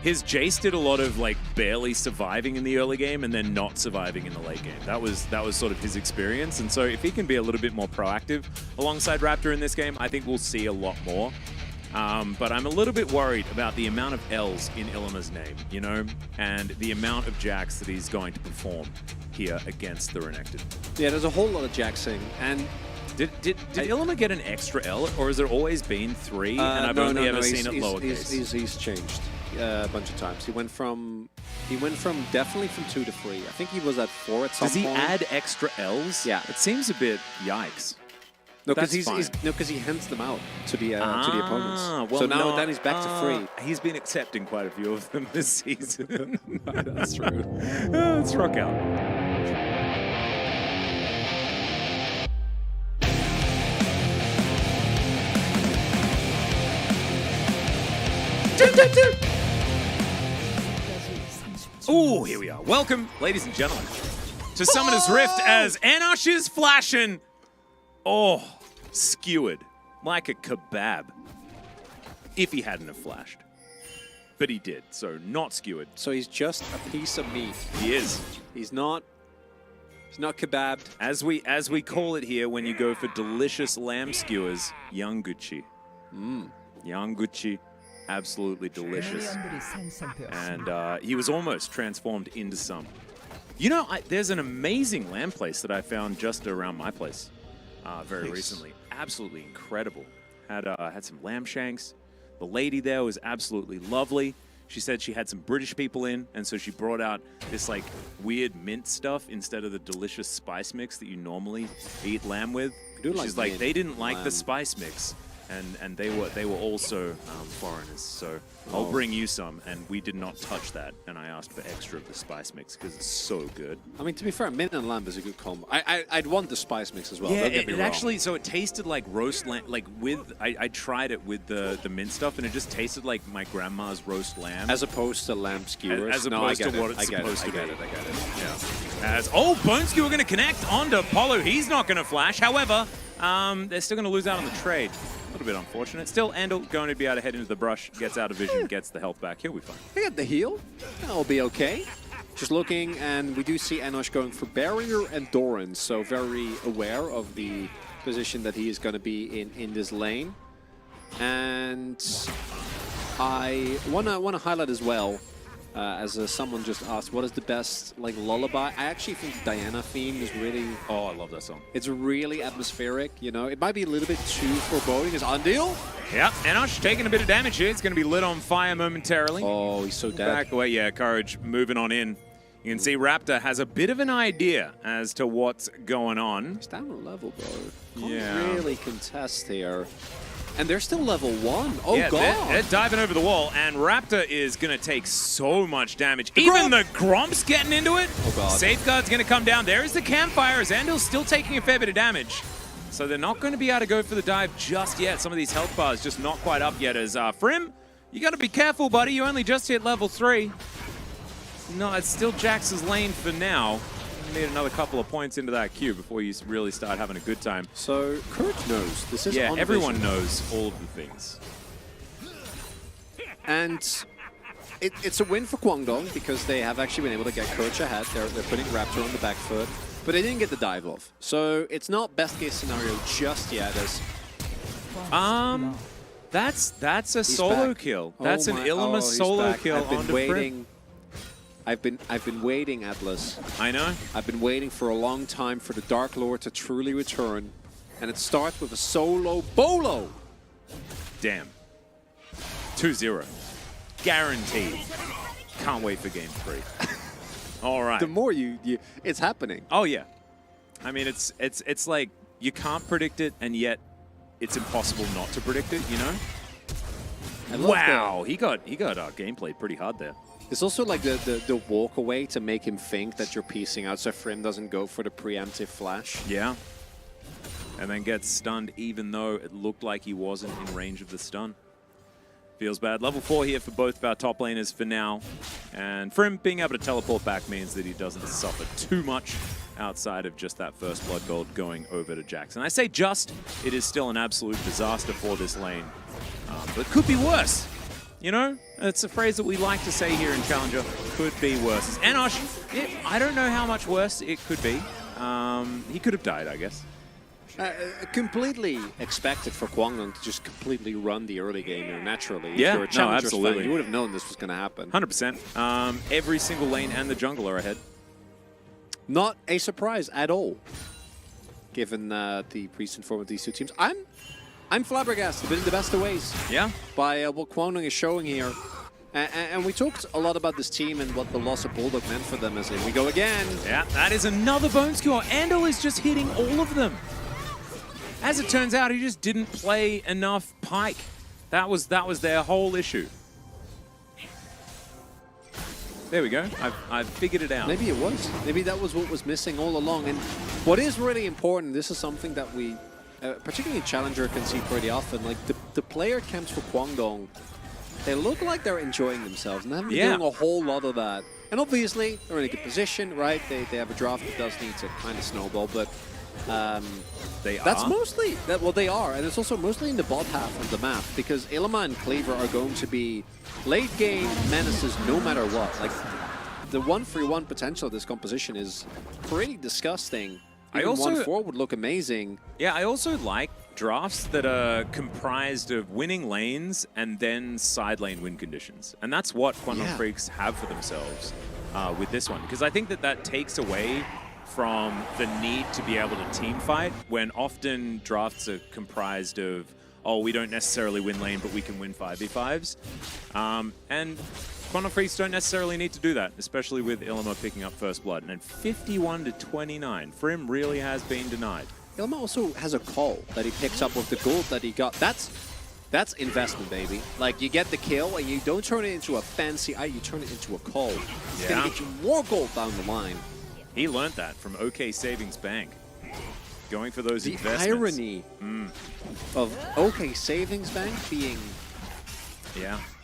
his Jace did a lot of like barely surviving in the early game and then not surviving in the late game. That was sort of his experience. And so if he can be a little bit more proactive alongside Raptor in this game, I think we'll see a lot more. But I'm a little bit worried about the amount of L's in Illima's name, you know, and the amount of Jax that he's going to perform here against the Renekton. Yeah, there's a whole lot of Jaxing, and did Illima get an extra L, or has there always been 3? And I've only ever seen it lowercase. He's changed a bunch of times. He went from definitely from 2 to 3. I think he was at 4 at some point. Does he add extra L's? Yeah, it seems a bit yikes. No, because he hands them out to the opponents. Well, so now then he's back to 3. He's been accepting quite a few of them this season. That's true. Let's rock out. Oh, here we are. Welcome, ladies and gentlemen, to Summoner's Rift as Enosh is flashing. Oh, skewered like a kebab. If he hadn't have flashed. But he did, so not skewered. So he's just a piece of meat. He is. He's not kebabbed. As we call it here when you go for delicious lamb skewers, Yanguchi. Yanguchi. Absolutely delicious. And he was almost transformed into some. You know, there's an amazing lamb place that I found just around my place very recently. Absolutely incredible. Had some lamb shanks. The lady there was absolutely lovely. She said she had some British people in, and so she brought out this like weird mint stuff instead of the delicious spice mix that you normally eat lamb with. She's like, they didn't like the spice mix. And they were also foreigners, so I'll bring you some. And we did not touch that, and I asked for extra of the spice mix because it's so good. I mean, to be fair, mint and lamb is a good combo. I'd want the spice mix as well. Yeah, don't get me wrong. Actually, so it tasted like roast lamb. Like I tried it with the mint stuff, and it just tasted like my grandma's roast lamb, as opposed to lamb skewers. As opposed to what it's supposed to be. I get it. Yeah. Bone Skewer going to connect onto Apollo. He's not going to flash. However, they're still going to lose out on the trade. A little bit unfortunate. Still, Andal going to be able to head into the brush, gets out of vision, gets the health back. He'll be fine. They get the heal. That'll be okay. Just looking, and we do see Enosh going for barrier endurance, so very aware of the position that he is going to be in this lane. And I want to highlight as well, as someone just asked, what is the best like lullaby? I actually think Diana theme is really... Oh, I love that song. It's really atmospheric, you know. It might be a little bit too foreboding. Is Undeal? Yeah, Enosh taking a bit of damage here. It's going to be lit on fire momentarily. Oh, he's so dead. Back away, yeah, Courage moving on in. You can see Raptor has a bit of an idea as to what's going on. He's down a level, bro. Yeah. Can't really contest here. And they're still level 1. Oh, yeah, God. They're diving over the wall, and Raptor is going to take so much damage. Even the Gromp's getting into it. Oh, God. Safeguard's going to come down. There is the campfire, as Andal's still taking a fair bit of damage. So they're not going to be able to go for the dive just yet. Some of these health bars just not quite up yet. As Frim, you got to be careful, buddy. You only just hit level 3. No, it's still Jax's lane for now. Need another couple of points into that queue before you really start having a good time. So Courage knows this is on everyone vision. knows all of the things. And it's a win for Guangdong because they have actually been able to get Courage ahead. They're putting Raptor on the back foot, but they didn't get the dive off. So it's not best case scenario just yet. As that's a solo kill. That's an Illima solo kill onto Frim. I've been waiting, Atlas. I know. I've been waiting for a long time for the Dark Lord to truly return. And it starts with a solo bolo. Damn. 2-0. Guaranteed. Can't wait for game 3. All right. The more you it's happening. Oh yeah. I mean it's like you can't predict it, and yet it's impossible not to predict it, you know? Wow, he got gameplay pretty hard there. It's also like the walk away to make him think that you're piecing out so Frim doesn't go for the preemptive flash. Yeah. And then gets stunned even though it looked like he wasn't in range of the stun. Feels bad. Level 4 here for both of our top laners for now. And Frim being able to teleport back means that he doesn't suffer too much outside of just that first blood gold going over to Jax. And I say just, it is still an absolute disaster for this lane. But it could be worse. You know, it's a phrase that we like to say here in Challenger. Could be worse. Enosh, I don't know how much worse it could be. He could have died, I guess. Completely expected for Kwangdong to just completely run the early game here naturally. Yeah, if you're a Challengers absolutely. fan, you would have known this was going to happen. 100%. Every single lane and the jungle are ahead. Not a surprise at all, given the recent form of these two teams. I'm flabbergasted, but in the best of ways. Yeah. By what Kwangdong is showing here. And we talked a lot about this team and what the loss of Bulldog meant for them, as in we go again. Yeah, that is another bone skewer. Ando is just hitting all of them. As it turns out, he just didn't play enough Pike. That was their whole issue. There we go. I've figured it out. Maybe it was. Maybe that was what was missing all along. And what is really important, this is something that we, particularly Challenger, can see pretty often. Like the player camps for Kwangdong, they look like they're enjoying themselves and they haven't been doing a whole lot of that. And obviously, they're in a good position, right? They have a draft that does need to kind of snowball, but that's mostly, well, they are, and it's also mostly in the bot half of the map, because Illima and Cleaver are going to be late game menaces no matter what. Like, the 1-3-1 potential of this composition is pretty disgusting. Even 1-4 would look amazing. Yeah, I also like drafts that are comprised of winning lanes and then side lane win conditions. And that's what Kwangdong Freaks have for themselves with this one. Because I think that takes away from the need to be able to team fight, when often drafts are comprised of, oh, we don't necessarily win lane, but we can win 5v5s. And Kwangdong Freaks don't necessarily need to do that, especially with Illima picking up first blood. And 51-29, Frim really has been denied. Illima also has a call that he picks up with the gold that he got. That's investment, baby. Like, you get the kill and you don't turn it into a fancy eye, you turn it into a call. It's gonna get you more gold down the line. He learned that from OK Savings Bank. Going for those investments. The irony of OK Savings Bank being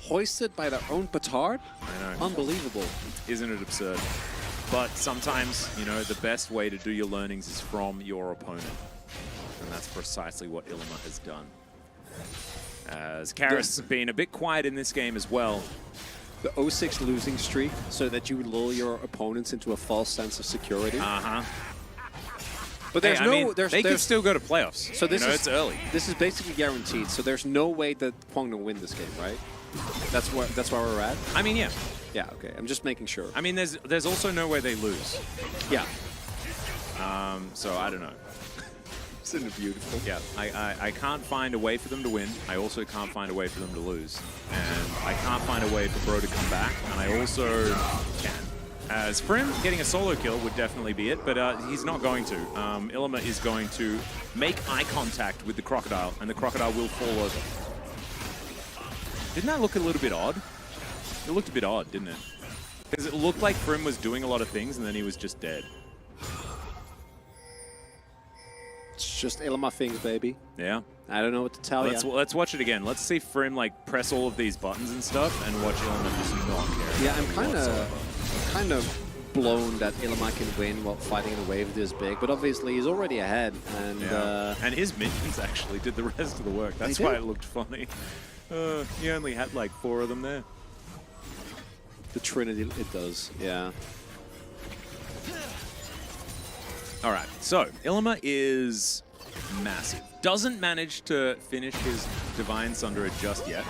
hoisted by their own petard. I know. Unbelievable. Isn't it absurd? But sometimes, you know, the best way to do your learnings is from your opponent. And that's precisely what Illima has done. As Karis has been a bit quiet in this game as well. The 0-6 losing streak, so that you lull your opponents into a false sense of security. But there's they could still go to playoffs. So this is, it's early. This is basically guaranteed. So there's no way that Kwangdong win this game, right? That's where we're at. I mean, yeah. Yeah. Okay. I'm just making sure. I mean, there's also no way they lose. Yeah. So I don't know. Isn't it beautiful? Yeah. I can't find a way for them to win. I also can't find a way for them to lose. And I can't find a way for Bro to come back. And I also can. As Frim getting a solo kill would definitely be it, but he's not going to. Illima is going to make eye contact with the Crocodile, and the Crocodile will fall over. Didn't that look a little bit odd? It looked a bit odd, didn't it? Because it looked like Frim was doing a lot of things, and then he was just dead. It's just Illima things, baby. Yeah. I don't know what to tell you. Let's watch it again. Let's see Frim like press all of these buttons and stuff, and watch Illima just not care. Yeah, I'm kind of blown that Illima can win while fighting in a wave this big, but obviously he's already ahead, and and his minions actually did the rest of the work. That's why it looked funny. He only had like 4 of them there. The Trinity, it does, yeah. All right, so Illima is massive. Doesn't manage to finish his Divine Sundering just yet.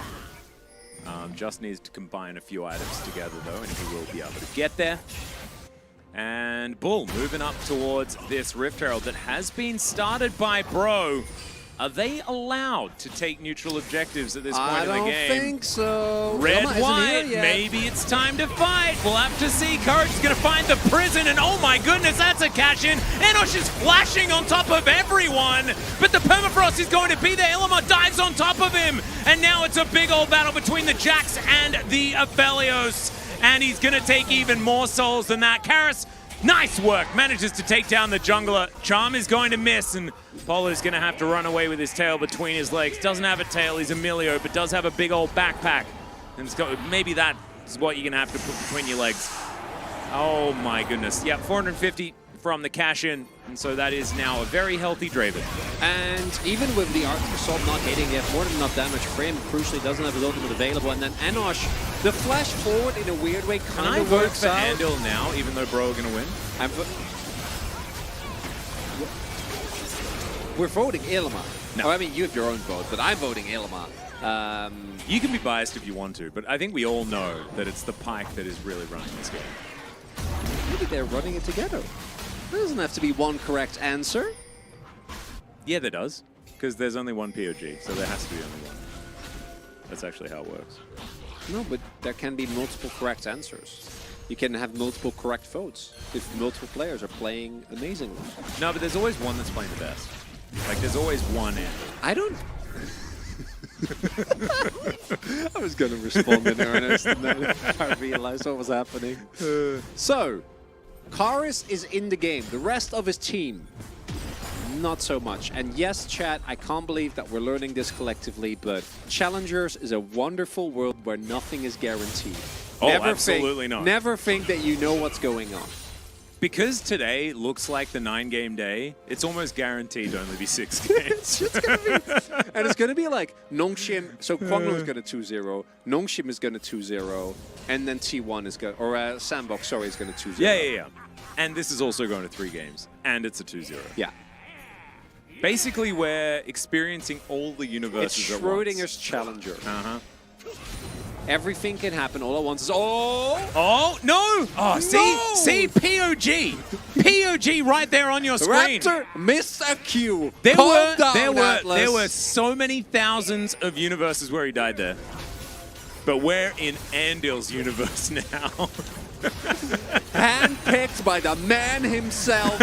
Just needs to combine a few items together though, and he will be able to get there. And Bull moving up towards this Rift Herald that has been started by Bro. Are they allowed to take neutral objectives at this point in the game? I don't think so. Red, white, maybe it's time to fight. We'll have to see. Courage is going to find the prison, and oh my goodness, that's a cash-in. Enosh is flashing on top of everyone, but the permafrost is going to be there. Illima dives on top of him, and now it's a big old battle between the Jax and the Aphelios, and he's going to take even more souls than that. Karis, nice work, manages to take down the jungler. Charm is going to miss, and Polo's going to have to run away with his tail between his legs. Doesn't have a tail, he's Emilio, but does have a big old backpack. And it's got, maybe that is what you're going to have to put between your legs. Oh my goodness. Yeah, 450 from the cash-in, and so that is now a very healthy Draven. And even with the Arctic Assault not hitting, they have more than enough damage. Frame, crucially, doesn't have his ultimate available. And then Enosh, the flash forward in a weird way kind of works out. Can I vote for Andil now, even though Bro are going to win? We're voting Ilma. No. Oh, I mean, you have your own vote, but I'm voting Ilma. You can be biased if you want to, but I think we all know that it's the Pyke that is really running this game. Maybe they're running it together. There doesn't have to be one correct answer. Yeah, there does, because there's only one POG, so there has to be only one. That's actually how it works. No, but there can be multiple correct answers. You can have multiple correct votes if multiple players are playing amazingly. No, but there's always one that's playing the best. Like, there's always one end. I don't... I was going to respond in earnest, and then I realized what was happening. So, Karis is in the game. The rest of his team, not so much. And yes, chat, I can't believe that we're learning this collectively, but Challengers is a wonderful world where nothing is guaranteed. Oh, absolutely not. Never think that you know what's going on. Because today looks like the 9-game day, it's almost guaranteed to only be 6 games. It's gonna be, and it's going to be like Nongshim, so Kwanglo is going to 2-0, Nongshim is going to 2-0, and then T1 is going, or Sandbox, sorry, is going to 2-0. Yeah. And this is also going to 3 games, and it's a 2-0. Yeah. Basically, we're experiencing all the universes It's at once. Schrodinger's Challenger. Uh-huh. Everything can happen all at once. Oh! Oh, no! Oh, see, POG. POG right there on your screen. Raptor missed a Q. There Atlas. were so many thousands of universes where he died there. But we're in Andil's universe now. Handpicked by the man himself.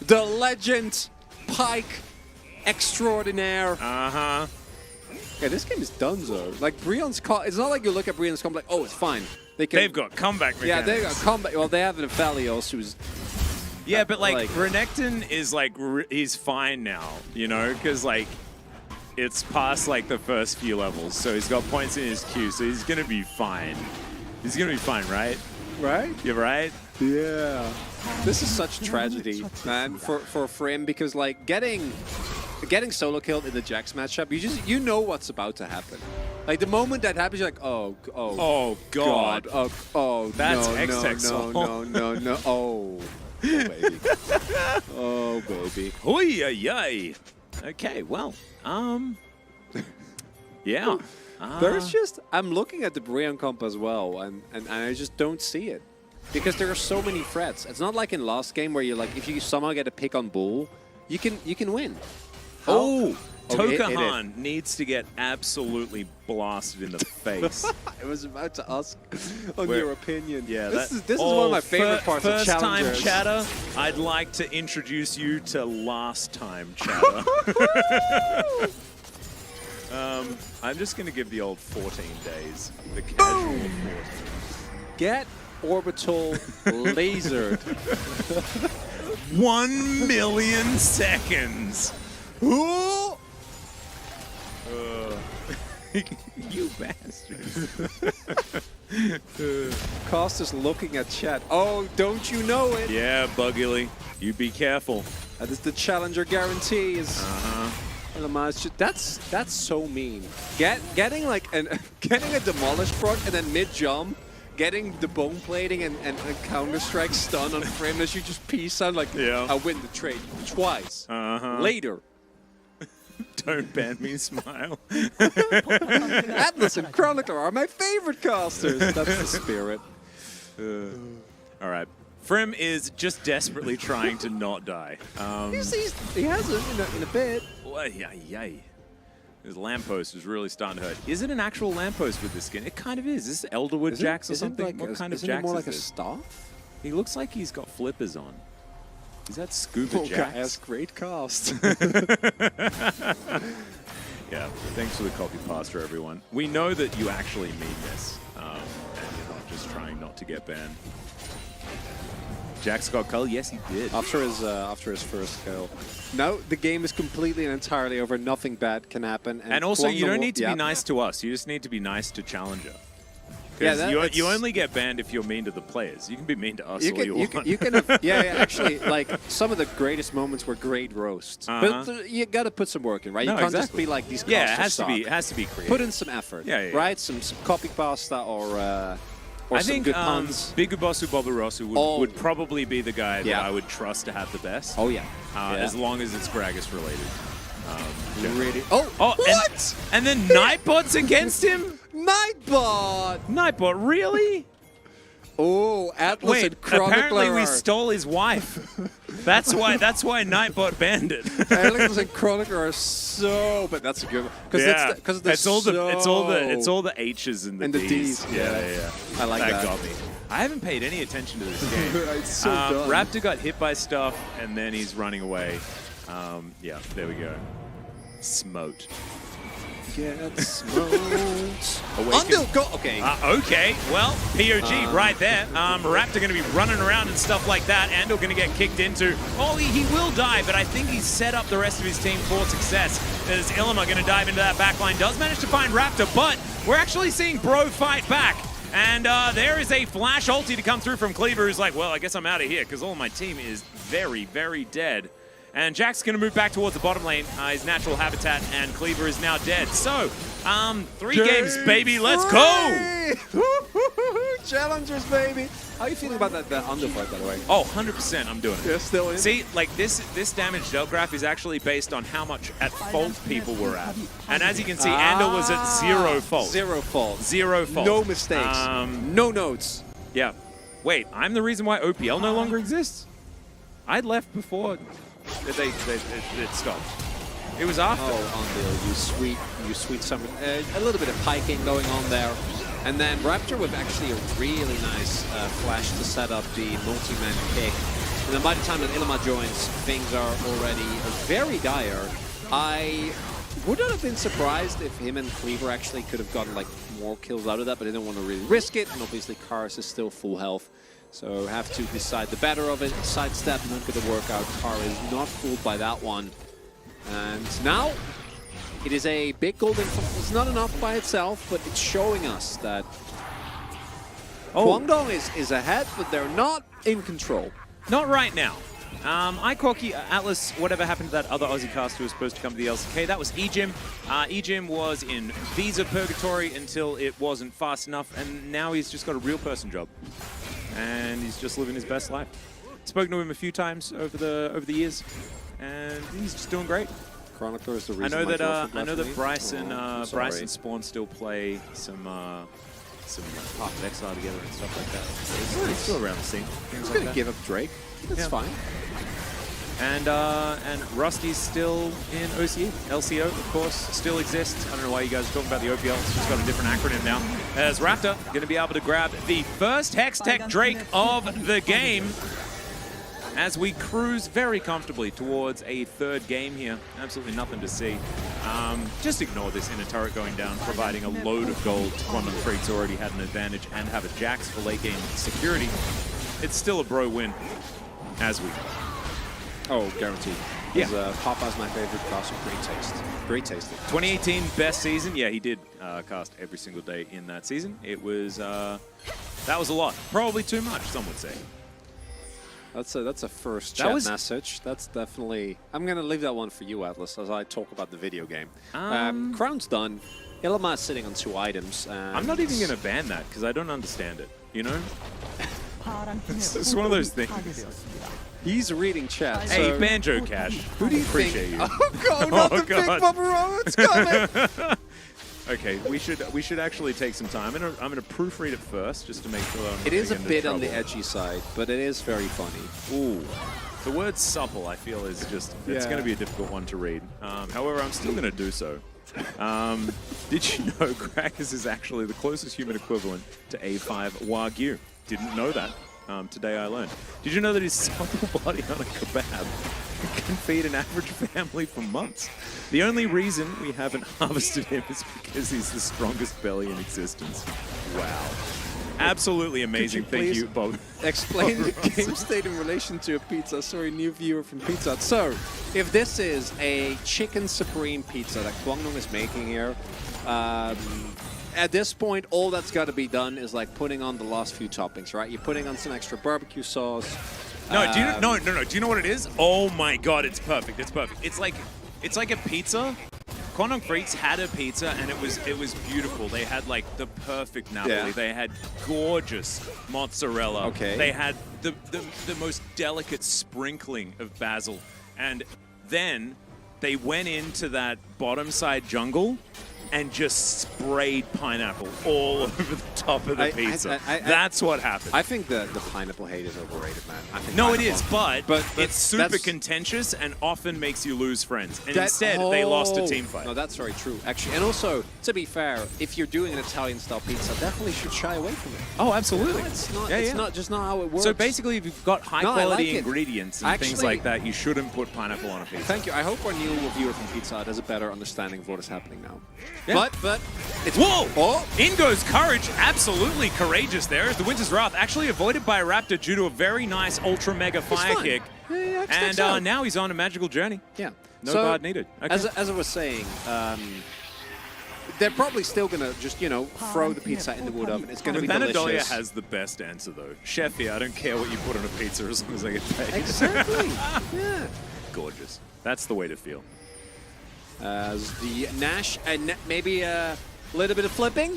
The legend, Pyke extraordinaire. Uh-huh. Yeah, this game is donezo. Like, Brion's... It's not like you look at Brion's comp like, oh, it's fine. They've got comeback mechanics. Yeah, they've got comeback. Well, they have an Aphelios who's... Yeah, but, like Renekton is, like, he's fine now, you know? Because, like, it's past, like, the first few levels. So he's got points in his queue, so he's going to be fine. He's going to be fine, right? Right? You're right? Yeah. This is such tragedy, man, for him, because, like, getting solo killed in the Jax matchup, you know what's about to happen. Like, the moment that happens, you're like, oh god, oh that's no, no, oh baby, oh baby, Oi. Okay, well, yeah. There's just, I'm looking at the Brion comp as well, and I just don't see it. Because there are so many threats. It's not like in last game where you're like, if you somehow get a pick on Bull, you can win. Oh, Tokahan needs to get absolutely blasted in the face. I was about to ask on your opinion. Yeah, this is one of my favorite parts of Challengers. First time chatter, I'd like to introduce you to last time chatter. I'm just going to give the old 14 days. The casual 14. Get Orbital lasered. 1 million seconds. Ooh. You bastard. Cost is looking at chat. Oh, don't you know it? Yeah, Buggily. You be careful. That is the Challenger guarantees. That's so mean. Getting a demolished proc and then mid jump, getting the bone plating and Counter-Strike stun on frame as you just peace out like, I win the trade twice. Later. Don't ban me, smile. Atlas and Chronicler are my favorite casters. That's the spirit. All right. Frim is just desperately trying to not die. He hasn't in a bit. Yay. His lamppost is really starting to hurt. Is it an actual lamppost with this skin? It kind of is. Is this Elderwood Jax or something? Like what kind of Jax Jax it more is like this? A staff? He looks like he's got flippers on. Is that Scuba Jax? Has great cast. Yeah, thanks for the copy pasta, everyone. We know that you actually mean this, and you're not just trying not to get banned. Jax got cull? Yes, he did. After his first kill. No, the game is completely and entirely over. Nothing bad can happen. And also, you don't need to be nice to us. You just need to be nice to Challenger. Because you only get banned if you're mean to the players. You can be mean to us all you want. You can actually, like, some of the greatest moments were great roasts. But you got to put some work in, right? No, you can't exactly. just be like these Yeah, it has to be creative. Put in some effort, right? Some copy pasta or I some think good puns. Big Ubosu Bobarosu would probably be the guy that I would trust to have the best. Oh, yeah. As long as it's Gragas related. Really? Oh, what? And then Nightbot's against him? Nightbot! Nightbot, really? Oh, Atlas Wait, and Chronicler apparently we stole his wife. That's why Nightbot banned it. Atlas and Chronicler are so, but that's a good one. Because it's all the H's and the D's. Yeah. I like that. That got me. I haven't paid any attention to this game. It's so dumb. Raptor got hit by stuff and then he's running away. Yeah, there we go. Smote. Get smoked. Undeal, go. Okay. Okay. Well, POG right there. Raptor going to be running around and stuff like that. Andal going to get kicked into. Oh, he will die, but I think he's set up the rest of his team for success. As Ilima going to dive into that backline. Does manage to find Raptor, but we're actually seeing Bro fight back. And there is a flash ulti to come through from Cleaver, who's like, well, I guess I'm out of here because all of my team is very, very dead. And Jack's going to move back towards the bottom lane, his natural habitat, and Cleaver is now dead. So, 3 games, baby, let's go! Challengers, baby! How are you feeling about that underfight, by the way? Oh, 100% I'm doing it. You're still in? See, like this damage dealt graph is actually based on how much at fault people were at. And as you can see, Andal was at 0 fault. 0 fault. 0 fault. No mistakes. No notes. Yeah. Wait, I'm the reason why OPL no longer exists? I'd left before it stopped. It was after. Oh, Undeal, you sweet summer. A little bit of piking going on there. And then Raptor with actually a really nice flash to set up the multi-man kick. And then by the time that Ilima joins, things are already very dire. I would not have been surprised if him and Cleaver actually could have gotten like more kills out of that, but they didn't want to really risk it. And obviously Karis is still full health. So have to decide the better of it. Sidestep, not going to work out. Kara is not fooled by that one. And now it is a big golden. It's not enough by itself, but it's showing us that Guangdong is ahead, but they're not in control. Not right now. Icorki, Atlas, whatever happened to that other Aussie caster who was supposed to come to the LCK, that was Ejim. Ejim was in visa purgatory until it wasn't fast enough, and now he's just got a real person job. And he's just living his best life. Spoken to him a few times over the years, and he's just doing great. Chronicler is the reason. I know that Bryce and Spawn still play some Path of Exile together and stuff like that. He's still around the scene. He's going to give up Drake. That's fine. And Rusty's still in OCE. LCO, of course, still exists. I don't know why you guys are talking about the OPL. It's just got a different acronym now. As Raptor going to be able to grab the first Hextech Drake of the game as we cruise very comfortably towards a 3rd game here. Absolutely nothing to see. Just ignore this inner turret going down, providing a load of gold to Quantum Freaks already had an advantage and have a Jax for late game security. It's still a bro win as we go. Oh, guaranteed. Yeah. Papa's my favorite caster. Great taste. Great tasting. 2018 best season. Yeah, he did cast every single day in that season. It was that was a lot. Probably too much, some would say. That's a first chat message. That's definitely. I'm gonna leave that one for you, Atlas, as I talk about the video game. Crown's done. Ilima is sitting on 2 items. I'm not even gonna ban that because I don't understand it. You know, it's one of those things. He's reading chat. Hey, so Banjo Cash. Who do you appreciate think? You? Oh god, not the big Bubba it's coming. Okay, we should actually take some time. I'm gonna proofread it first just to make sure. It is a bit on the edgy side, but it is very funny. Ooh, the word supple I feel is just it's gonna be a difficult one to read. However, I'm still gonna do so. Did you know Gragas is actually the closest human equivalent to A5 Wagyu? Didn't know that. Today I learned. Did you know that his supple body on a kebab can feed an average family for months? The only reason we haven't harvested him is because he's the strongest belly in existence. Wow. Absolutely amazing. Thank you, Bob. Explain the game state in relation to a pizza. Sorry, new viewer from Pizza Hut. So, if this is a chicken supreme pizza that Guangdong is making here, at this point, all that's got to be done is like putting on the last few toppings, right? You're putting on some extra barbecue sauce. No, do you know, no. Do you know what it is? Oh my God, it's perfect. It's perfect. It's like a pizza. Quantum Freaks had a pizza and it was beautiful. They had like the perfect Napoli. Yeah. They had gorgeous mozzarella. Okay. They had the most delicate sprinkling of basil. And then they went into that bottom side jungle and just sprayed pineapple all over the top of the pizza. That's what happened. I think the pineapple hate is overrated, man. I think no, it is, but it's super that's- contentious and often makes you lose friends. And instead, they lost a team fight. No, that's very true, actually. And also, to be fair, if you're doing an Italian-style pizza, definitely should shy away from it. Oh, absolutely. No, it's not just not how it works. So basically, if you've got high-quality ingredients and things Actually- like that, you shouldn't put pineapple on a pizza. Thank you. I hope our new reviewer from Pizza Hut has a better understanding of what is happening now. Yeah. But it's Whoa! Oh. In goes Courage, absolutely courageous there as the Winter's Wrath actually avoided by a Raptor due to a very nice Ultra Mega Fire fine. Kick. Yeah, And now he's on a magical journey. yeah. No So, guard needed. Okay. As I was saying, they're probably still going to just, throw the pizza in the wood oven. It's going to be Benedolia delicious. has the best answer though. Chefy, I don't care what you put on a pizza as long as I get paid. Exactly. Yeah. Gorgeous. That's the way to feel. As the Nash, and maybe a little bit of flipping.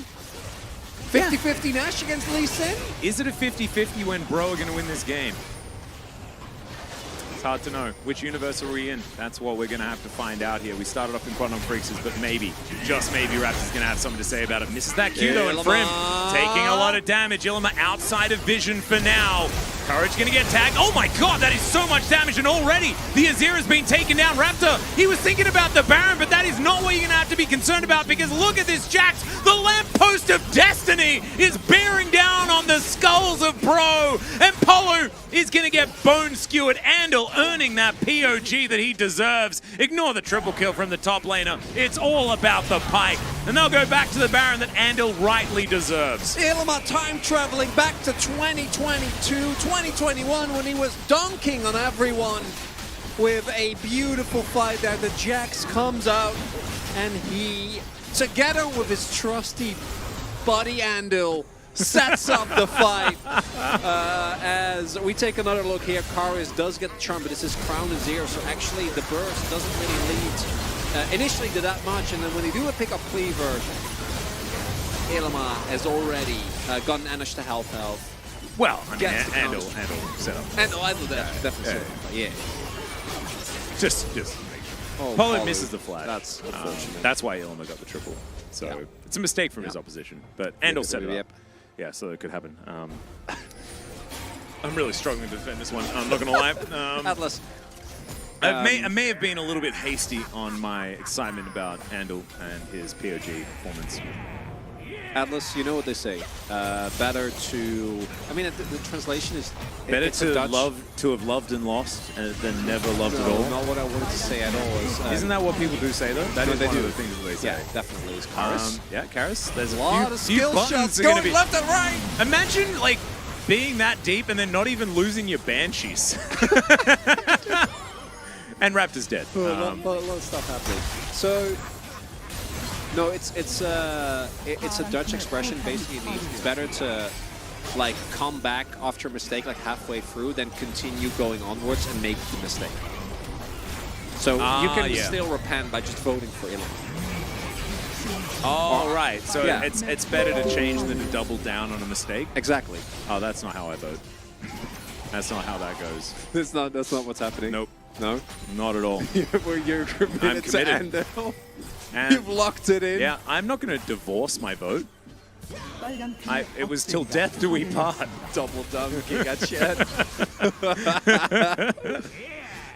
50-50 Nash against Lee Sin. Is it a 50-50 when Bro are going to win this game? It's hard to know. Which universe are we in? That's what we're going to have to find out here. We started off in Quantum Freaks, but maybe, just maybe, Raptor's going to have something to say about it. Misses that Q though, and Frim taking a lot of damage. Ilima outside of vision for now. Courage going to get tagged. Oh my God, that is so much damage, and already the Azir has been taken down. Raptor, he was thinking about the Baron, but that is not what you're going to have to be concerned about, because look at this, Jax. The lamppost of destiny is bearing down on the skulls of Bro, and Polo is going to get bone skewered. Andal earning that POG that he deserves. Ignore the triple kill from the top laner. It's all about the Pike, and they'll go back to the Baron that Andal rightly deserves. Ilima time traveling back to 2022, 2021, when he was dunking on everyone with a beautiful fight there. The Jax comes out, and he, together with his trusty buddy Andal, sets up the fight. As we take another look here, Karius does get the charm, but this is Crown and Zero, so actually the burst doesn't really lead initially to that much, and then when they do a pick-up cleaver, Ilima has already gotten Anish to health. Well, I mean, Gets the Andal set up. Andal definitely set up. Yeah. Just Oh, Polo misses the flash. That's unfortunate. That's why Ilima got the triple. So Yeah. it's a mistake from his opposition, but Andal set it up. Yep. Yeah, so it could happen. I'm really struggling to defend this one. I'm not going to lie. Atlas. I may have been a little bit hasty on my excitement about Andal and his POG performance. Atlas, you know what they say. Better to... I mean, the translation is... Better it's a to Dutch- have loved and lost than never loved at No, all. not what I wanted to say at all. Isn't that what people do say though? That No, is they one do. of the things that they say. Yeah, definitely. Is Karis. Yeah, Karis. There's a lot of few skill buttons shots are gonna going be left and right. Imagine like being that deep and then not even losing your Banshees. And Raptor's dead. A lot of stuff happening. So, no, it's a Dutch expression. Basically, it means it's better to like come back after a mistake like halfway through than continue going onwards and make the mistake. So you can still repent by just voting for Ilima. Oh, right. So Yeah. it's better to change than to double down on a mistake. Exactly. Oh, that's not how I vote. That's not how that goes. That's not what's happening. Nope. No? Not at all. You're committed I'm committed. to Andal. And You've locked it in. yeah, I'm not going to divorce my vote. It was till death do we part. Double dunk, you got shit.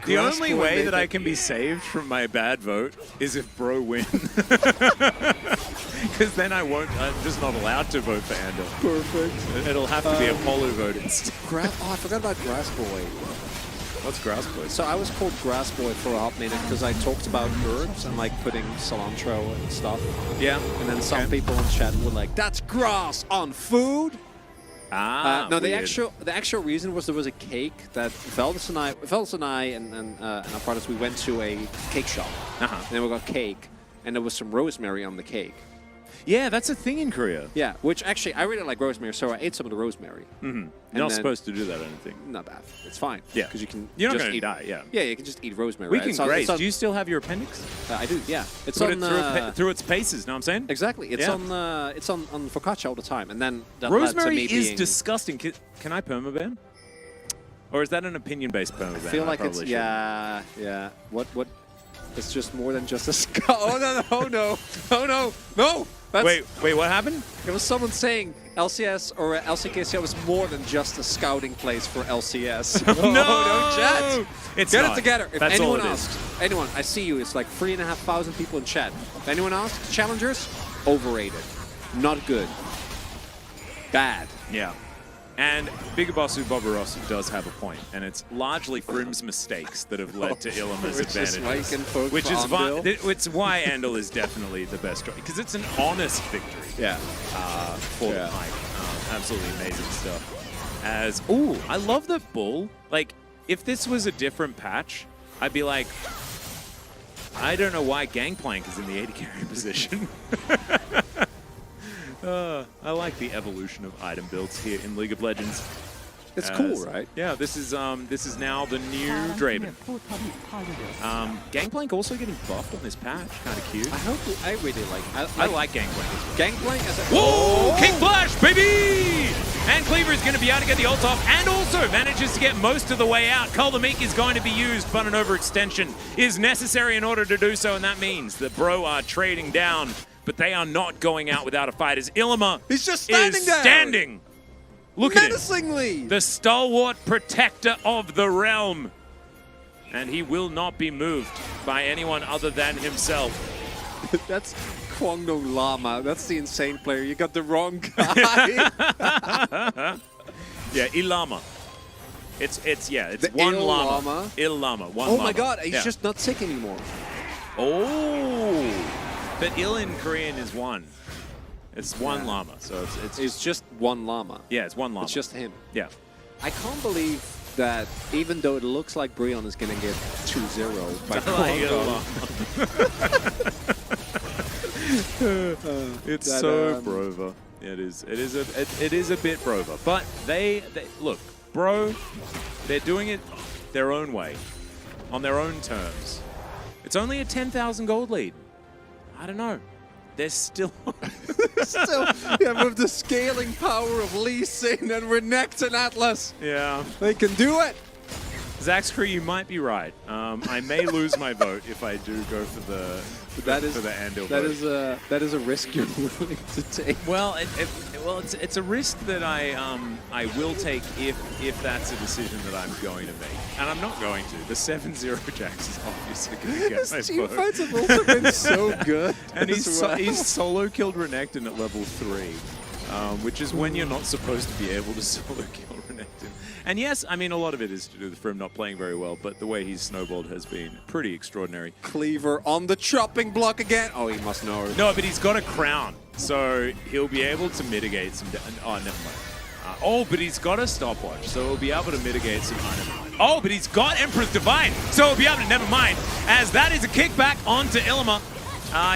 The only way that I can be saved from my bad vote is if Bro win. Because then I'm just not allowed to vote for Andal. Perfect. It'll have to be a Polo vote instead. I forgot about Grass Boy. What's Grass Boy? So I was called Grass Boy for a hot minute because I talked about herbs and like putting cilantro and stuff. Yeah. And then some people in chat were like, "That's grass on food." No, the weird. actual reason was there was a cake that Veldis and I and our partners, we went to a cake shop. Uh-huh. And then we got cake, and there was some rosemary on the cake. Yeah, that's a thing in Korea. Yeah, which actually, I really like rosemary, so I ate some of the rosemary. You're not supposed to do that, I don't think. Not bad. It's fine. Yeah. Because you can You're not just going to eat. die, yeah. Yeah, you can just eat rosemary. We right? can graze. Do you still have your appendix? I do, yeah. It's Put on it through its paces, know what I'm saying? Exactly. It's Yeah. on focaccia all the time, and then that Rosemary led to me is being, disgusting. Can I permaban? Or is that an opinion-based permaban? I feel like it's yeah. What? It's just more than just a skull. Oh no! Wait, what happened? It was someone saying LCS or LCK CL was more than just a scouting place for LCS. No, chat. It's Get not. it together. If That's anyone all it asks, anyone, I see you. It's like 3,500 people in chat. If anyone asks, challengers, overrated, not good, bad. Yeah. And Bigger Bossu Bobarossu does have a point, and it's largely Frim's mistakes that have led to Illima's advantages. Which is why Andal is definitely the best choice, because it's an honest victory. Yeah. For the night. Absolutely amazing stuff. Ooh, I love that Bull. Like, if this was a different patch, I'd be like, I don't know why Gangplank is in the AD carry position. I like the evolution of item builds here in League of Legends. It's cool, right? Yeah, this is now the new Draven. Gangplank also getting buffed on this patch, kind of cute. I really like. I like Gangplank as well. Gangplank as a Whoa! King Flash, baby! And Cleaver is going to be able to get the ult off, and also manages to get most of the way out. Cull the Meek is going to be used, but an overextension is necessary in order to do so, and that means that Bro are trading down. But they are not going out without a fight as Illima He's just standing there. Standing. Look at him. Menacingly. The stalwart protector of the realm. And he will not be moved by anyone other than himself. That's Kwangdong Llama. That's the insane player. You got the wrong guy. Yeah, Illama. It's The one Il llama. Llama? Il Llama. One Oh llama. my god, he's Yeah. just not sick anymore. Oh. But Il in Korean is one. It's one llama, so It's just one llama. yeah, it's one llama. It's just him. yeah. I can't believe that even though it looks like Breon is going to get 2-0 by It's so Brover. It is a bit Brover. But they look, bro, they're doing it their own way, on their own terms. It's only a 10,000 gold lead. I don't know. They're still... yeah, with the scaling power of Lee Sin and Renekton and Atlas. Yeah. They can do it. Zaxcree, you might be right. I may lose my vote if I do go for the Andal vote. That is a risk you're willing to take. Well, it's a risk that I will take if that's a decision that I'm going to make, and I'm not going to. The 7-0 Jax is obviously going to get my His team vote. fights have also been so good, And he's well. solo killed Renekton at level 3, which is when you're not supposed to be able to solo kill Renekton. And yes, I mean, a lot of it is to do with him not playing very well, but the way he's snowballed has been pretty extraordinary. Cleaver on the chopping block again. Oh, he must know. No, but he's got a crown, so he'll be able to mitigate some... oh, never mind. But he's got a stopwatch, so he'll be able to mitigate some... never mind. Oh, but he's got Emperor's Divine, so he'll be able to... Never mind, as that is a kickback onto Illima.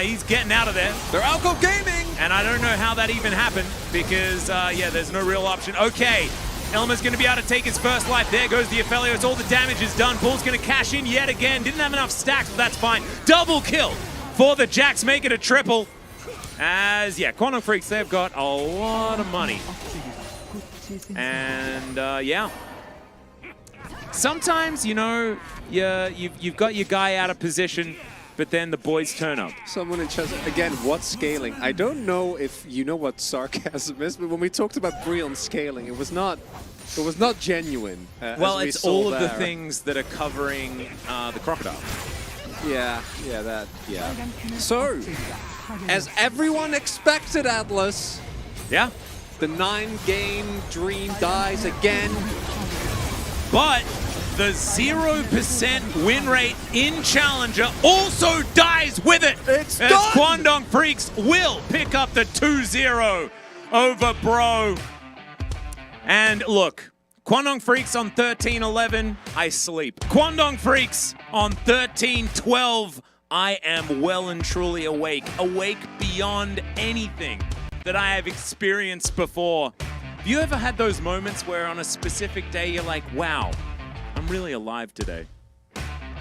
He's getting out of there. They're Alco Gaming! And I don't know how that even happened, because, yeah, there's no real option. Okay. Elma's going to be able to take his first life. There goes the Aphelios. All the damage is done. Bull's going to cash in yet again. Didn't have enough stacks, but that's fine. Double kill for the Jax. Make it a triple. As, yeah, Quantum Freaks, they've got a lot of money. And, yeah. Sometimes, you know, you've got your guy out of position, but then the boys turn up. Someone in chat, again, what scaling? I don't know if you know what sarcasm is, but when we talked about Breon scaling, it was not genuine. Well, it's all of the things that are covering the crocodile. Yeah. So, as everyone expected, Atlas. Yeah. The 9-game dream dies again. But the 0% win rate in Challenger also dies with it. It's as done! Kwangdong Freaks will pick up the 2-0 over Bro. And look, Kwangdong Freaks on 13-11, I sleep. Kwangdong Freaks on 13-12, I am well and truly awake. Awake beyond anything that I have experienced before. Have you ever had those moments where on a specific day you're like, wow, I'm really alive today?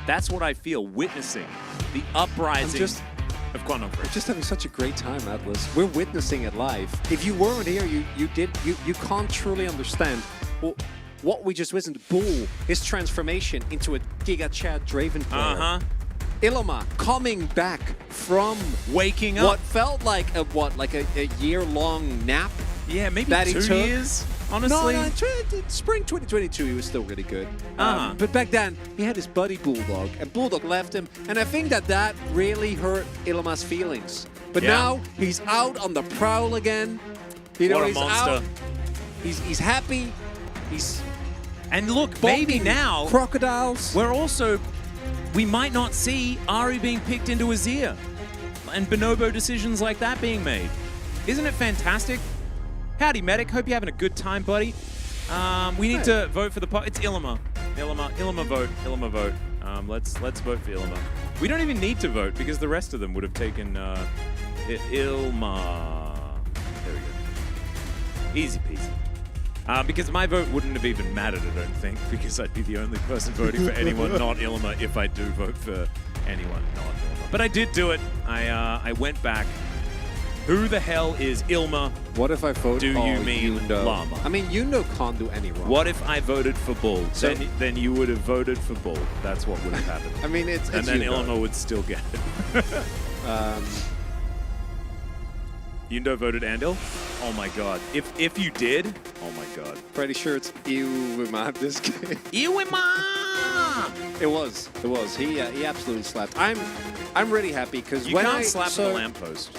That's what I feel, witnessing the uprising of Quantum Freak. We're just having such a great time, Atlas. We're witnessing it live. If you weren't here, you can't truly understand what we just witnessed. Bull, his transformation into a Giga Chad Draven player. Iloma coming back from waking up. What felt like a year-long nap. Yeah, maybe 2 years, honestly. No, spring 2022, he was still really good. But back then, he had his buddy Bulldog, and Bulldog left him, and I think that really hurt Iloma's feelings. But now, he's out on the prowl again. You know, what a he's monster. Out. He's happy. And look, maybe now... crocodiles. We might not see Ari being picked into Azir and Bonobo decisions like that being made. Isn't it fantastic? Howdy, Medic. Hope you're having a good time, buddy. We need to vote for the... It's Iloma. Iloma vote. Iloma vote. Let's vote for Iloma. We don't even need to vote because the rest of them would have taken Ilma. There we go. Easy peasy. Because my vote wouldn't have even mattered, I don't think, because I'd be the only person voting for anyone not Ilma if I do vote for anyone not Ilma. But I did do it. I went back. Who the hell is Ilma? What if I vote? Do you mean Yundo. Llama? I mean, Yundo can't do any wrong. What if I voted for Bull? So, then you would have voted for Bull. That's what would have happened. I mean, it's and then Yundo. Ilma would still get it. Yundo voted Andil? Oh my god. If you did, oh my god. Pretty sure it's Iwima this game. Iwima! It was. He absolutely slapped. I'm really happy because you when can't slap the lamppost.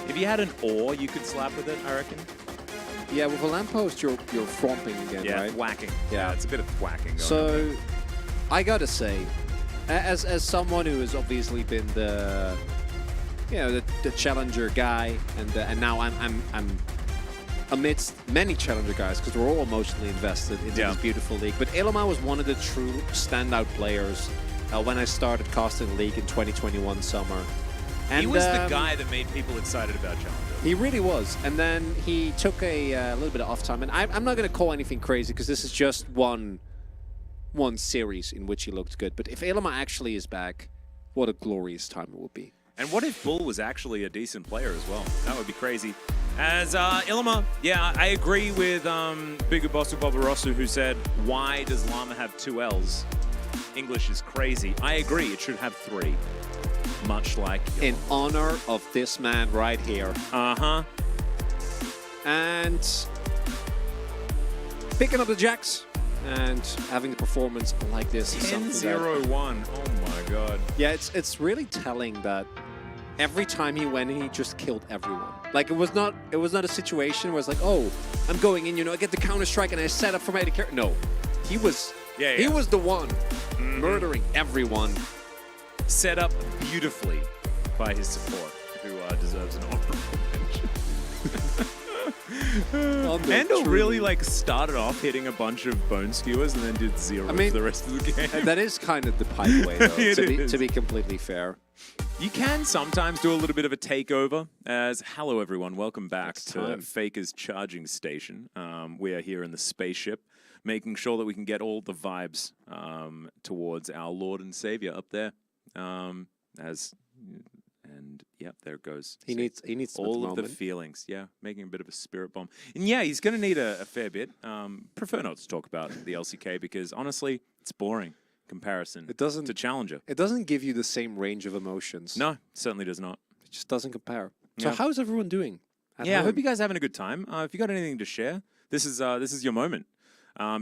If you had an ore, you could slap with it, I reckon. Yeah, with a lamppost, you're thwomping again, yeah, right? Whacking. Yeah, it's a bit of whacking. So, I gotta say, as someone who has obviously been the challenger guy, and now I'm amidst many challenger guys because we're all emotionally invested into this beautiful league. But Iloma was one of the true standout players when I started casting the league in 2021 summer. And he was the guy that made people excited about challenger. He really was. And then he took a little bit of off time. And I'm not going to call anything crazy because this is just one series in which he looked good. But if Iloma actually is back, what a glorious time it would be. And what if Bull was actually a decent player as well? That would be crazy. As Iloma, yeah, I agree with Bigu Bosu Bobarosu, who said, why does Llama have 2 L's? English is crazy. I agree, it should have 3. Much like Iloma. In honor of this man right here. And picking up the jacks and having the performance like this is something 10-0-1. Oh my god. Yeah, it's really telling that every time he went in, he just killed everyone. Like it was not a situation where it's like, oh, I'm going in, I get the counter strike and I set up for my carry. No, he was he was the one murdering everyone. Set up beautifully by his support, who deserves an honorable mention. Andal really started off hitting a bunch of bone skewers and then did 0 for the rest of the game. That is kind of the pipe way, though, to be completely fair. You can sometimes do a little bit of a takeover. Hello, everyone. Welcome back to Faker's Charging Station. We are here in the spaceship, making sure that we can get all the vibes towards our Lord and Savior up there. Yep, there it goes. He needs all of the feelings. Yeah, making a bit of a spirit bomb. And yeah, he's going to need a fair bit. Prefer not to talk about the LCK because honestly, it's boring comparison to Challenger. It doesn't give you the same range of emotions. No, certainly does not. It just doesn't compare. So how's everyone doing? I hope you guys are having a good time. If you got anything to share, this is your moment.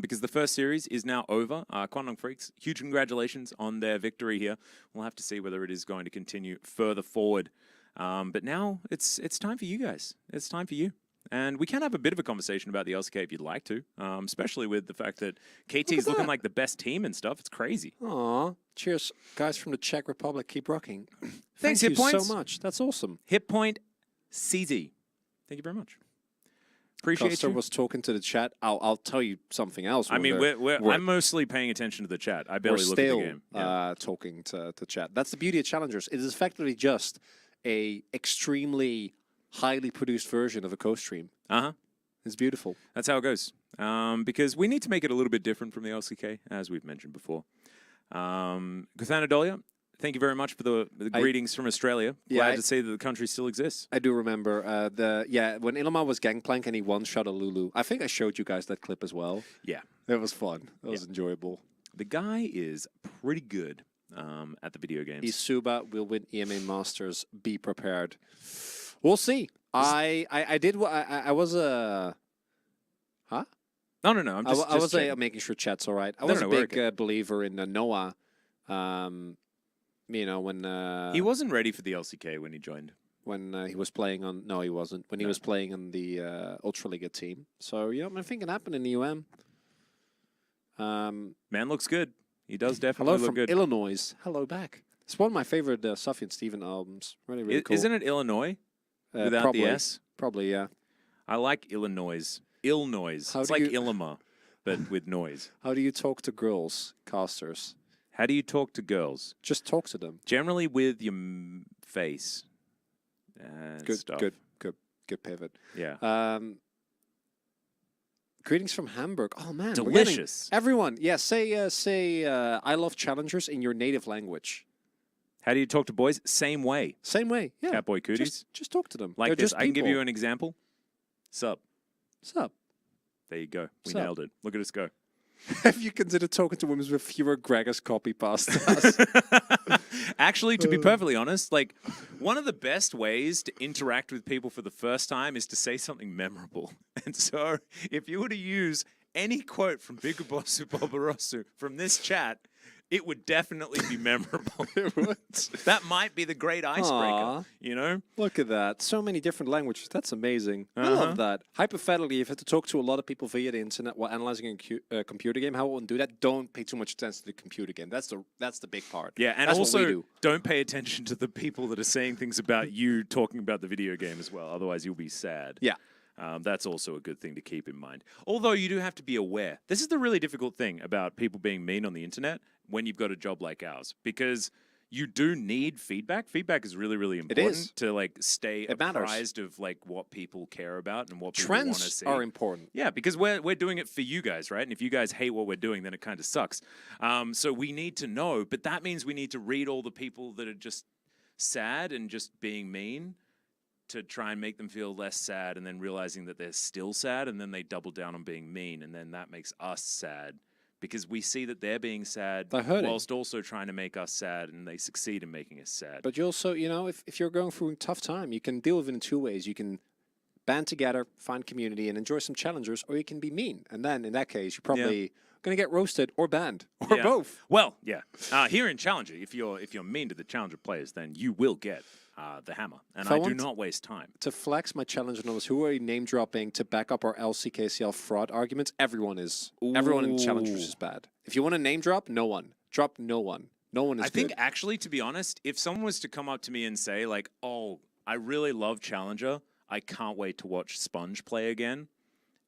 Because the first series is now over. Quantum Freaks, huge congratulations on their victory here. We'll have to see whether it is going to continue further forward. But now it's time for you guys. It's time for you. And we can have a bit of a conversation about the LCK if you'd like to, especially with the fact that KT is looking like the best team and stuff. It's crazy. Aw, cheers, guys from the Czech Republic. Keep rocking. Thanks, Thank Hit you Points. so much. That's awesome. Hit Point CZ. Thank you very much. Appreciate Costa you. was talking to the chat. I'll tell you something else. I mean, I'm mostly paying attention to the chat. I barely look at the game. Yeah. Talking to chat. That's the beauty of challengers. It is effectively just a extremely highly produced version of a co-stream. It's beautiful. That's how it goes. Because we need to make it a little bit different from the LCK, as we've mentioned before. Kuthana Dolia, thank you very much for the greetings from Australia. Glad to say that the country still exists. I do remember when Ilma was Gangplank and he one-shot a Lulu. I think I showed you guys that clip as well. Yeah. It was fun. It was enjoyable. The guy is pretty good at the video games. Isuba will win EMA Masters. Be prepared. We'll see. I was a... Huh? No. I'm just I was making sure chat's all right. I was a big believer in Noah. You know, when... he wasn't ready for the LCK when he joined. When he was playing on... No, he wasn't. When he was playing on the Ultraliga team. So, you know, I think it happened in the UM. Man looks good. He does definitely look good. Hello from Illinois. Hello back. It's one of my favorite Sufjan Stevens albums. Really, really cool. Isn't it Illinois? Without probably, the S? Probably, yeah. I like Illinois. Illinois. It's like Illima, but with noise. How do you talk to girls, casters? How do you talk to girls? Just talk to them. Generally with your face. Good pivot. Yeah. Greetings from Hamburg. Oh man, delicious. Everyone, yeah, say I love challengers in your native language. How do you talk to boys? Same way. Same way. Yeah. Catboy cooties. Just talk to them. Like They're this. I can give you an example. Sup. Sup. There you go. We nailed it. Look at us go. Have you considered talking to women with fewer Gregors copy past us? Actually, to be perfectly honest, like one of the best ways to interact with people for the first time is to say something memorable. And so if you were to use any quote from Big Bossu Barbarossa from this chat, it would definitely be memorable. It would. That might be the great icebreaker, you know? Look at that. So many different languages. That's amazing. I love that. Hypothetically, if you have to talk to a lot of people via the internet while analyzing a computer game, how would do that? Don't pay too much attention to the computer game. That's the big part. Yeah, and that's also don't pay attention to the people that are saying things about you talking about the video game as well. Otherwise, you'll be sad. Yeah. That's also a good thing to keep in mind. Although you do have to be aware. This is the really difficult thing about people being mean on the internet when you've got a job like ours, because you do need feedback. Feedback is really, really important to like stay apprised of like what people care about and what people want to see. Trends are important. Yeah, because we're doing it for you guys, right? And if you guys hate what we're doing, then it kind of sucks. So we need to know, but that means we need to read all the people that are just sad and just being mean to try and make them feel less sad, and then realizing that they're still sad, and then they double down on being mean, and then that makes us sad because we see that they're being sad whilst also trying to make us sad, and they succeed in making us sad. But you also, you know, if you're going through a tough time, you can deal with it in two ways. You can band together, find community, and enjoy some challengers, or you can be mean. And then, in that case, you're probably going to get roasted or banned, or both. Well, yeah. Here in Challenger, if you're mean to the Challenger players, then you will get the hammer. And I do not waste time. To flex my Challenger numbers, who are name dropping to back up our LCK CL fraud arguments? Everyone is. Ooh. Everyone in Challengers is bad. If you want to name drop, no one. Drop no one. No one is good. I think, actually, to be honest, if someone was to come up to me and say, like, oh, I really love Challenger, I can't wait to watch Sponge play again.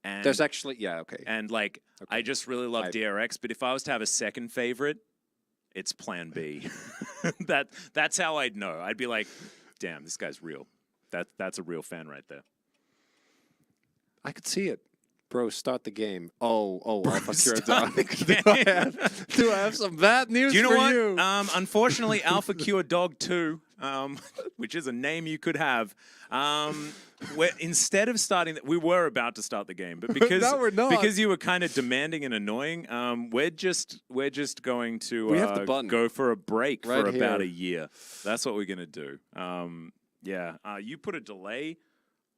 And there's actually, And, like, I just really love DRX, but if I was to have a second favorite, it's Plan B. That's how I'd know. I'd be like, damn, this guy's real. That's a real fan right there. I could see it. Bro, start the game. Alpha Cure Dog. Do I have some bad news for you? Do you know what? Unfortunately, Alpha Cure Dog 2, which is a name you could have, instead of starting, we were about to start the game, but because no, we're not. Because you were kind of demanding and annoying, we're just going to go for a break for about a year. That's what we're gonna do. You put a delay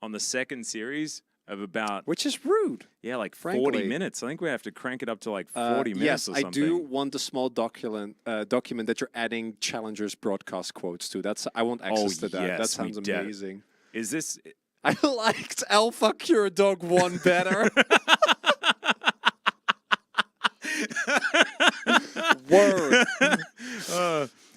on the second series of about... Which is rude. Yeah, like 40 minutes. I think we have to crank it up to like 40 minutes or something. Yes, I do want the small document that you're adding Challengers broadcast quotes to. I want access to that. Yes, that sounds amazing. Is this... I liked Alpha Cure Dog 1 better. Word.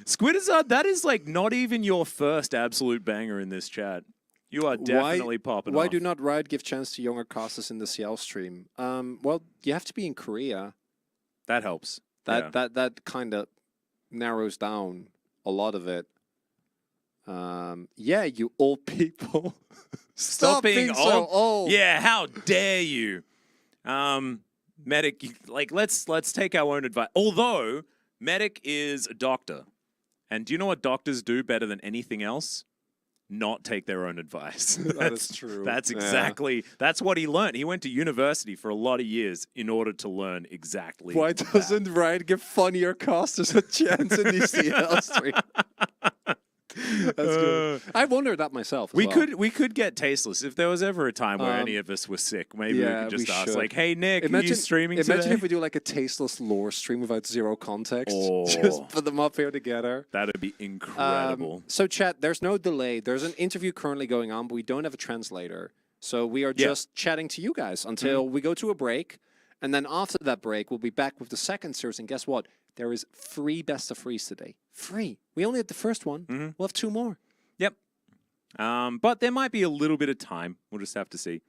Squidizard, that is like not even your first absolute banger in this chat. You are definitely popping Why off. do not Riot give chance to younger casters in the CL stream? Well, you have to be in Korea. That helps. That kind of narrows down a lot of it. Yeah, you old people. Stop being so old. Yeah, how dare you? Medic, let's take our own advice. Although Medic is a doctor, and do you know what doctors do better than anything else? Not take their own advice. That's true. That's exactly, that's what he learned. He went to university for a lot of years in order to learn exactly Why doesn't Riot give funnier casters a chance in the CL stream? That's good. I wondered that myself. We could get Tasteless if there was ever a time where any of us were sick. Maybe we could just ask, like, "Hey Nick, are you streaming today?" Imagine if we do like a Tasteless lore stream without zero context. Just put them up here together. That'd be incredible. So chat, there's no delay. There's an interview currently going on, but we don't have a translator. So we are just chatting to you guys until we go to a break, and then after that break, we'll be back with the second series. And guess what? There is 3 best of 3s today. 3. We only had the first one. We'll have 2 more. Yep. But there might be a little bit of time. We'll just have to see.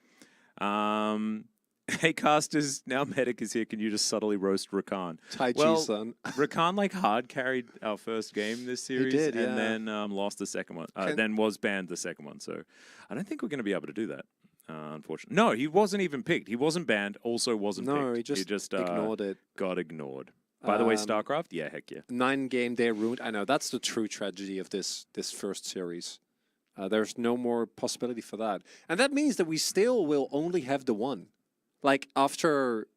Hey, casters, now Medic is here. Can you just subtly roast Rakan? Tai Chi, son. Rakan hard carried our first game this series. He did, and then lost the second one. Then was banned the second one. So I don't think we're going to be able to do that. Unfortunately. No, he wasn't even picked. He wasn't banned. Also wasn't picked. No, he just ignored it. Got ignored. By the way, StarCraft? Yeah, heck yeah. 9-game day ruined. I know, that's the true tragedy of this first series. There's no more possibility for that. And that means that we still will only have the one. Like, after...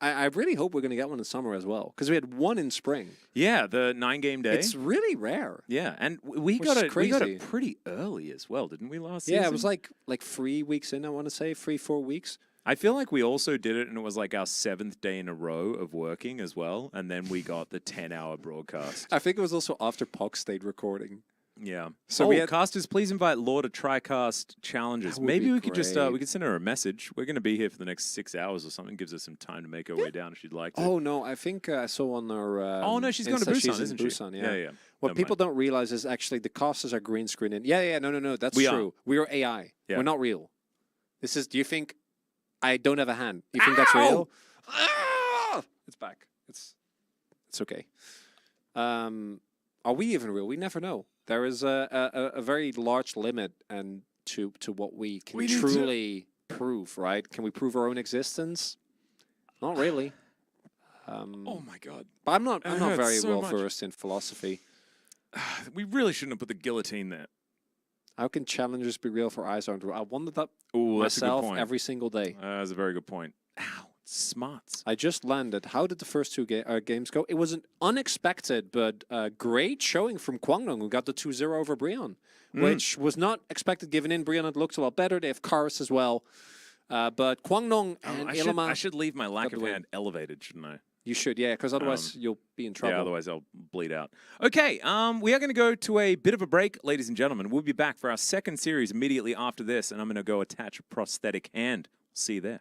I really hope we're going to get one in summer as well. Because we had one in spring. Yeah, the 9-game day. It's really rare. Yeah, and we got it pretty early as well, didn't we, last season? Yeah, it was like 3 weeks in, I want to say. 3-4 weeks. I feel like we also did it, and it was like our 7th day in a row of working as well, and then we got the 10-hour broadcast. I think it was also after POC stayed recording. Yeah. So casters, please invite Law to TriCast challenges. Maybe we could just we could send her a message. We're going to be here for the next 6 hours or something. Gives us some time to make our way down if she'd like to. Oh no, I think I saw on our. Oh no, she's going to Busan, isn't she? Busan, Yeah. What people don't realize is actually the casters are green screening. Yeah. No. That's true. We are AI. Yeah. We're not real. This is. Do you think? I don't have a hand. You think that's real? It's back. It's okay. Are we even real? We never know. There is a very large limit and to what we can truly prove, right? Can we prove our own existence? Not really. Oh my god. But I'm not very well versed in philosophy. We really shouldn't have put the guillotine there. How can challengers be real for eyes aren't real? I wonder that myself that's a good point. Every single day. That's a very good point. Ow, smarts. I just landed. How did the first 2 games go? It was an unexpected but great showing from Kwangdong, who got the 2-0 over Brion, which was not expected given in. Brion had looked a lot better. They have Karis as well. But Kwangdong and Ilima... I should leave my lack of hand elevated, shouldn't I? You should, yeah, because otherwise you'll be in trouble. Yeah, otherwise I'll bleed out. Okay, we are going to go to a bit of a break, ladies and gentlemen. We'll be back for our second series immediately after this, and I'm going to go attach a prosthetic hand. See you there.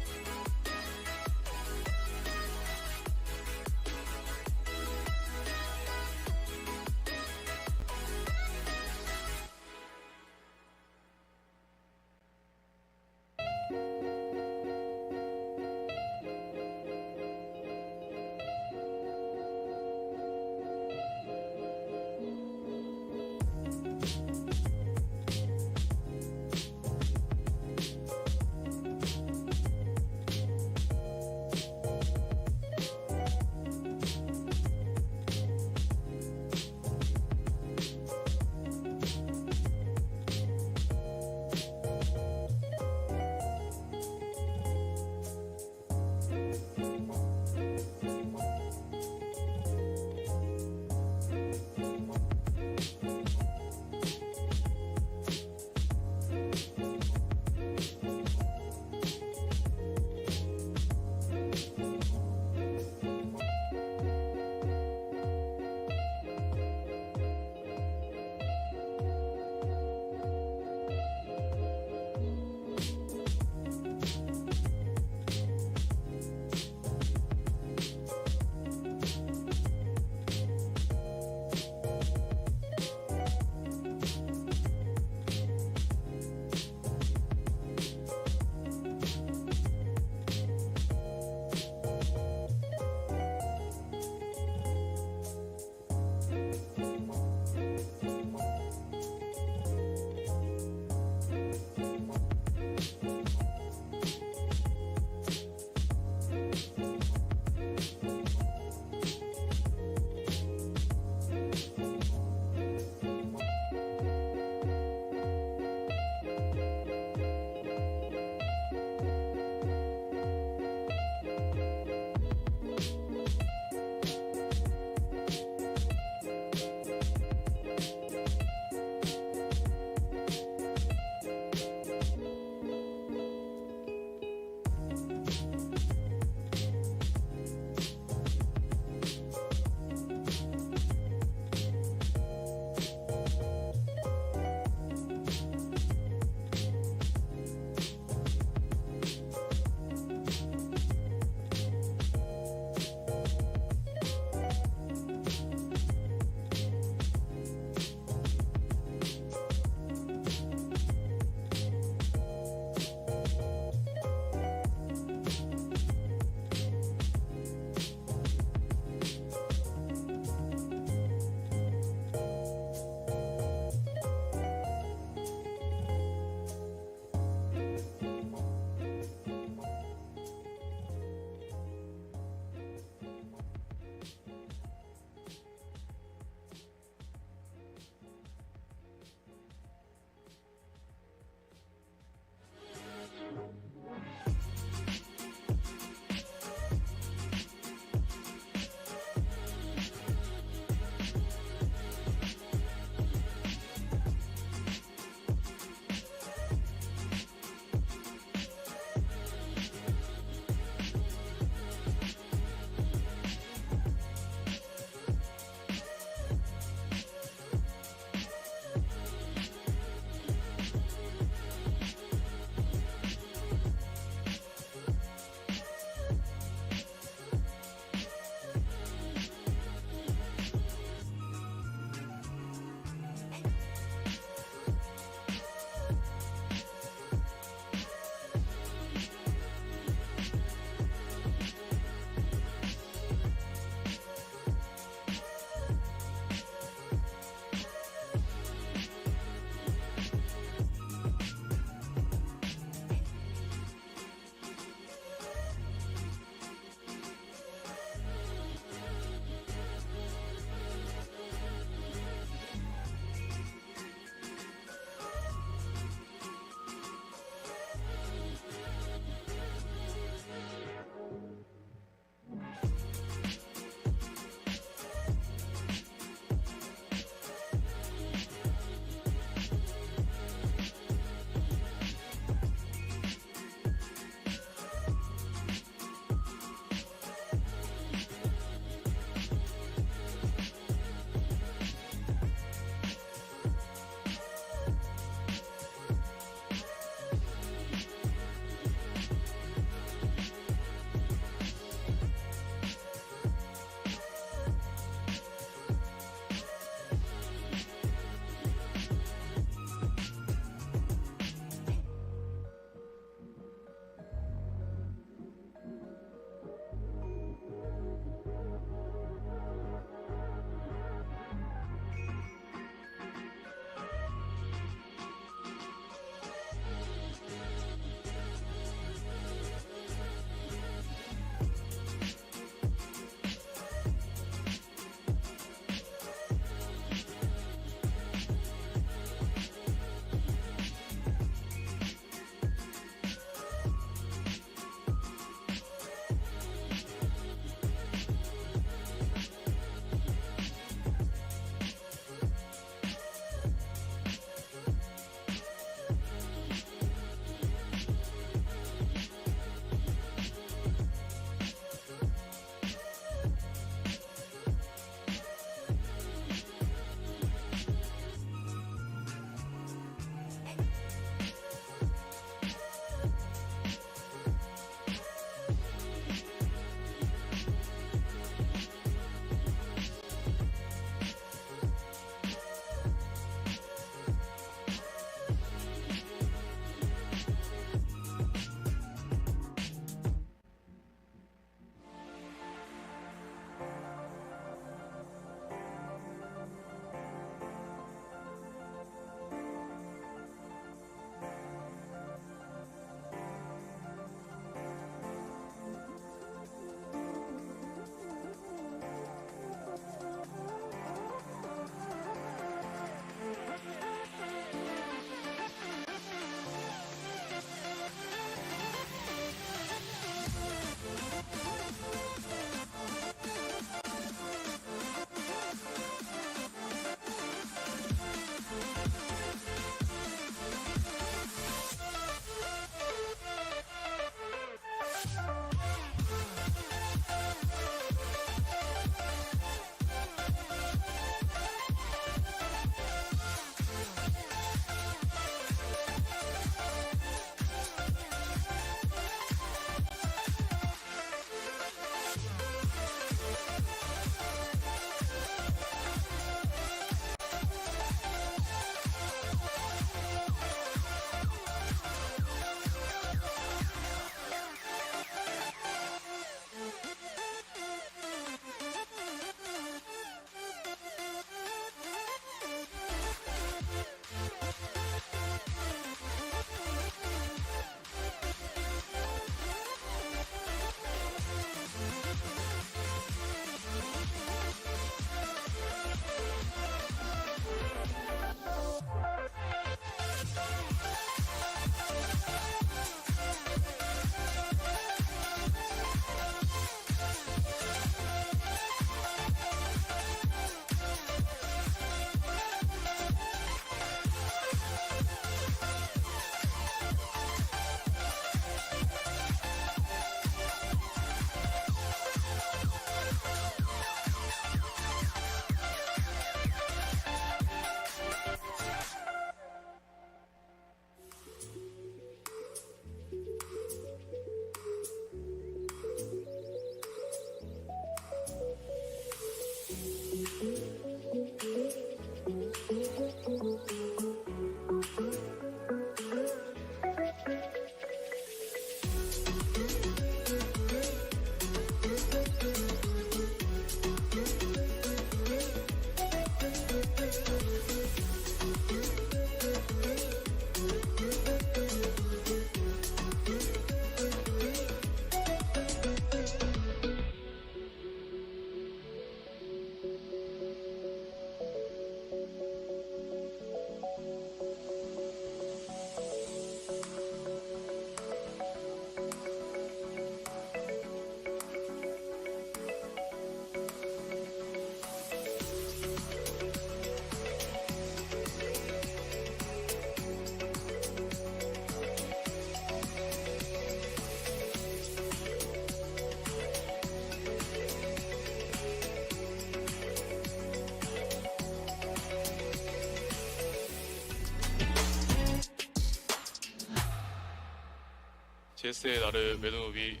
제스의 나를 매듭이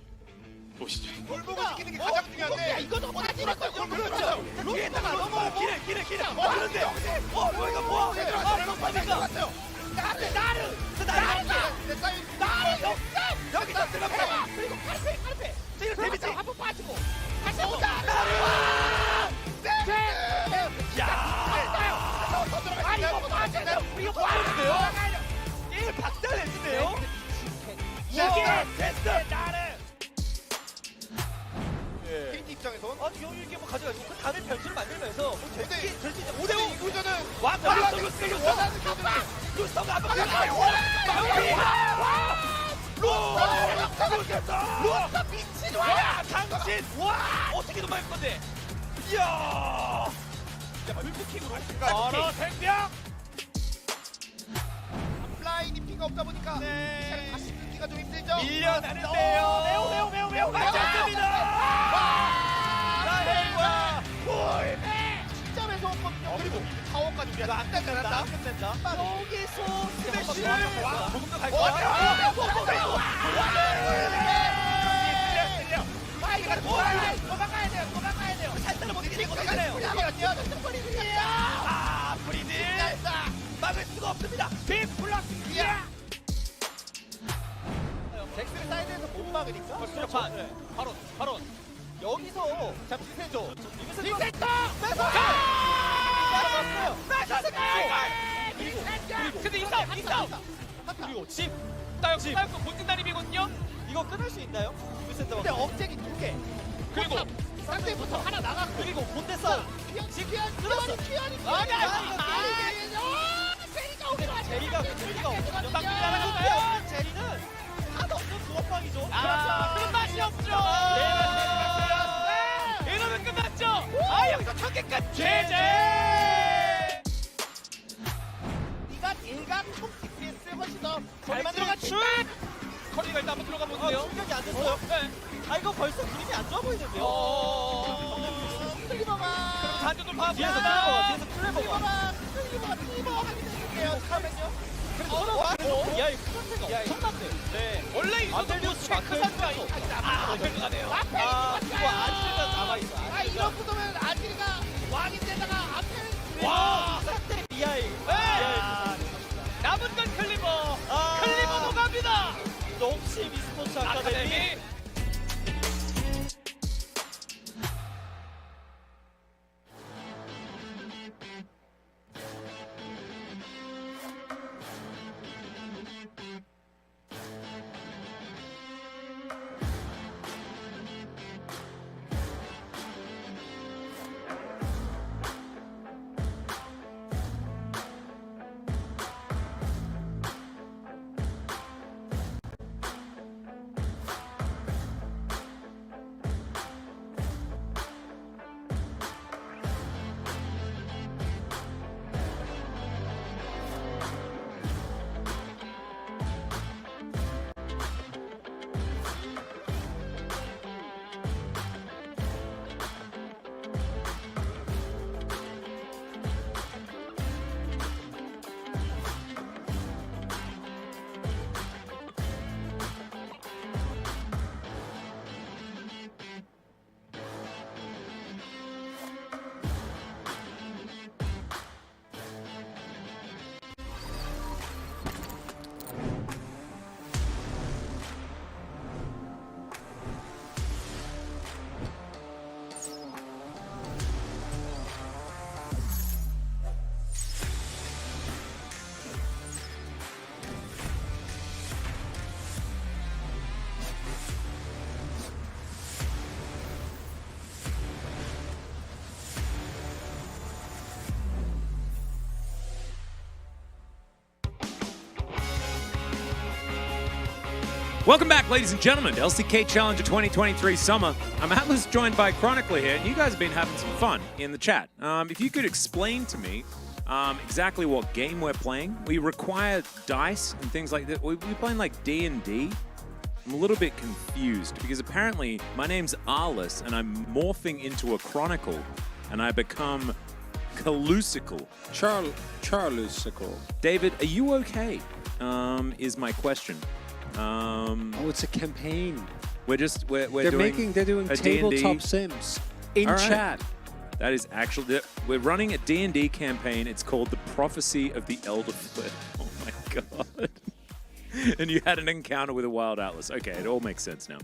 보시죠. 골목을 지키는 게 가장 중요한데 이거도 빠지니까 그렇죠. 뒤에다가 넘어 길에 그런데 여기가 뭐 이거 빠진다. 나를 여기다 들어가. 그리고 칼페 지금 데미지 한번 빠지고 다시 온다. 야 아니 이거 빠지네요. 이거 빠지는데요. 게임 박살냈는데요. 이게 됐어. 나를 KT 입장에선 이게 뭐 가져가지고 그 다른 변수를 만들면서 뭐 될수 있는 5대5 이구전은 원하는 교수는 루스터가 한번 루스터 미친 와 당신 와 어떻게 도망갈 건데 이야 물부킹으로 바로 생명 라인이 피가 없다 보니까 다시 끊기가 좀 힘들죠 밀려나는데요 매우 괜찮습니다 시점에서 그리고 타워까지 우리가 안 끝낸다. 여기서 스매시를 조금도 갈 거야. 도망가야 돼요. 살살로 못 이기는 거잖아요. 프리드 막을 수가 없습니다. 빅 플러스 이야. 잭슨 사이드에서 못 막으니까. 바로. 여기서 잠시 세죠. 리셋터! 근데 인싸움! 그리고 집! 싸움권 못 뛴다는 의미거든요? 이거 끊을 수 있나요? 근데 억제기 2개 그리고 상대부터 하나 나갔고 그리고 본대 싸움 지키안 들었어! 제리가 없거든요? 딱 나가줬어요! 제리는 하도 없는 부업방이죠. 그런 맛이 없죠! 이러면 끝났죠! 여기서 경기 끝! 제제! 네가 일각 총 DPS 훨씬 더 잘 만들어갔지! 커리가 일단 한번 들어가 보는데요? 충격이 안 됐어요? 네. 이거 벌써 그림이 안 좋아 보이는데요? 클리버가 그럼 단전을 봐 뒤에서 클리버가 하겠는데요? 잠깐만요. 야, 이거 크산세가 엄청난데. 네. 원래 이 정도 체크산세가 앞에 가네요. 이거 아지가 남아있어. 이런 구도면 아지가 왕인데다가 앞에 와! 상대 BI. 남은 건 클리버. 클리버도 갑니다. 녹심 e스포츠 아카데미. Welcome back, ladies and gentlemen, to LCK Challenger 2023 Summer. I'm Atlas, joined by Chronicler here, and you guys have been having some fun in the chat. If you could explain to me exactly what game we're playing. We require dice and things like that. We're playing like D&D. I'm a little bit confused because apparently my name's Arliss and I'm morphing into a Chronicle and I become Calusical. Charlusical. David, are you okay? Is my question. Oh, it's a campaign. We're doing They're doing a tabletop D&D. sims in All right. chat. That is actually, we're running a D&D campaign. It's called The Prophecy of the Elder Flip. Oh my god. And you had an encounter with a wild atlas. Okay, it all makes sense now.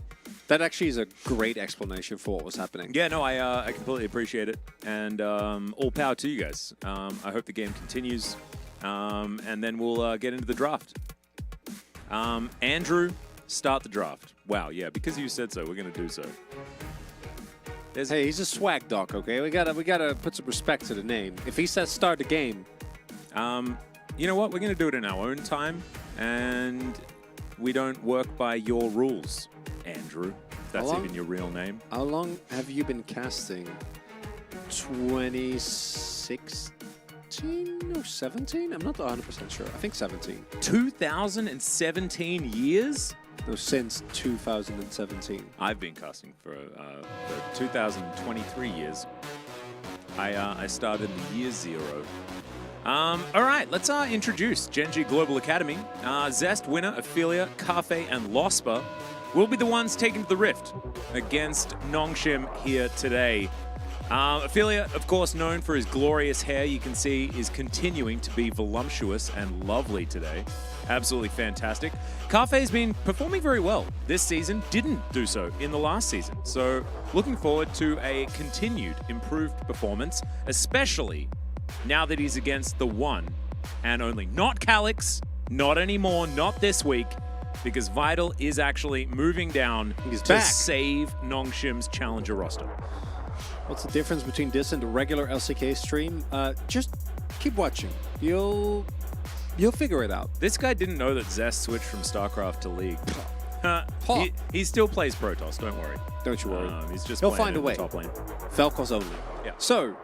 That actually is a great explanation for what was happening. Yeah, no, I completely appreciate it. And all power to you guys. I hope the game continues. And then we'll get into the draft. Andrew, start the draft. Wow, yeah, because you said so, we're going to do so. Hey, he's a swag doc, okay? We gotta put some respect to the name. If he says start the game, you know what? We're going to do it in our own time, and we don't work by your rules, Andrew. If that's even your real name. How long have you been casting? 2016 or 17? I'm not 100% sure. I think 17. 2017 years? No, since 2017. I've been casting for 2023 years. I started in the year 0. All right, let's introduce Gen.G Global Academy. Zest winner, Ophelia, Cafe, and Lospa will be the ones taking to the Rift against Nongshim here today. Ophelia, of course, known for his glorious hair, you can see is continuing to be voluptuous and lovely today. Absolutely fantastic. Cafe's been performing very well this season, didn't do so in the last season. So looking forward to a continued improved performance, especially now that he's against the one and only, not Calix, not anymore, not this week, because Vital is actually moving down to save Nongshim's challenger roster. What's the difference between this and the regular LCK stream? Just keep watching. You'll figure it out. This guy didn't know that Zest switched from StarCraft to League. He still plays Protoss, don't worry. Don't you worry. He'll find a way. Top lane. Vel'Koz only. Yeah. So,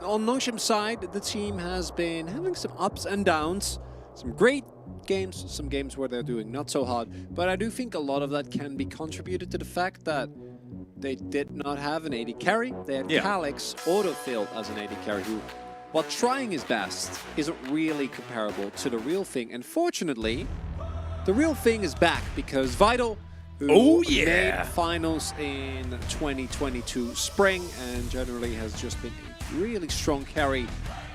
on Nongshim's side, the team has been having some ups and downs. Some great games, some games where they're doing not so hot. But I do think a lot of that can be contributed to the fact that they did not have an AD carry. They had Calix auto-filled as an AD carry who, while trying his best, isn't really comparable to the real thing. And fortunately, the real thing is back because Vital, who made finals in 2022 spring and generally has just been a really strong carry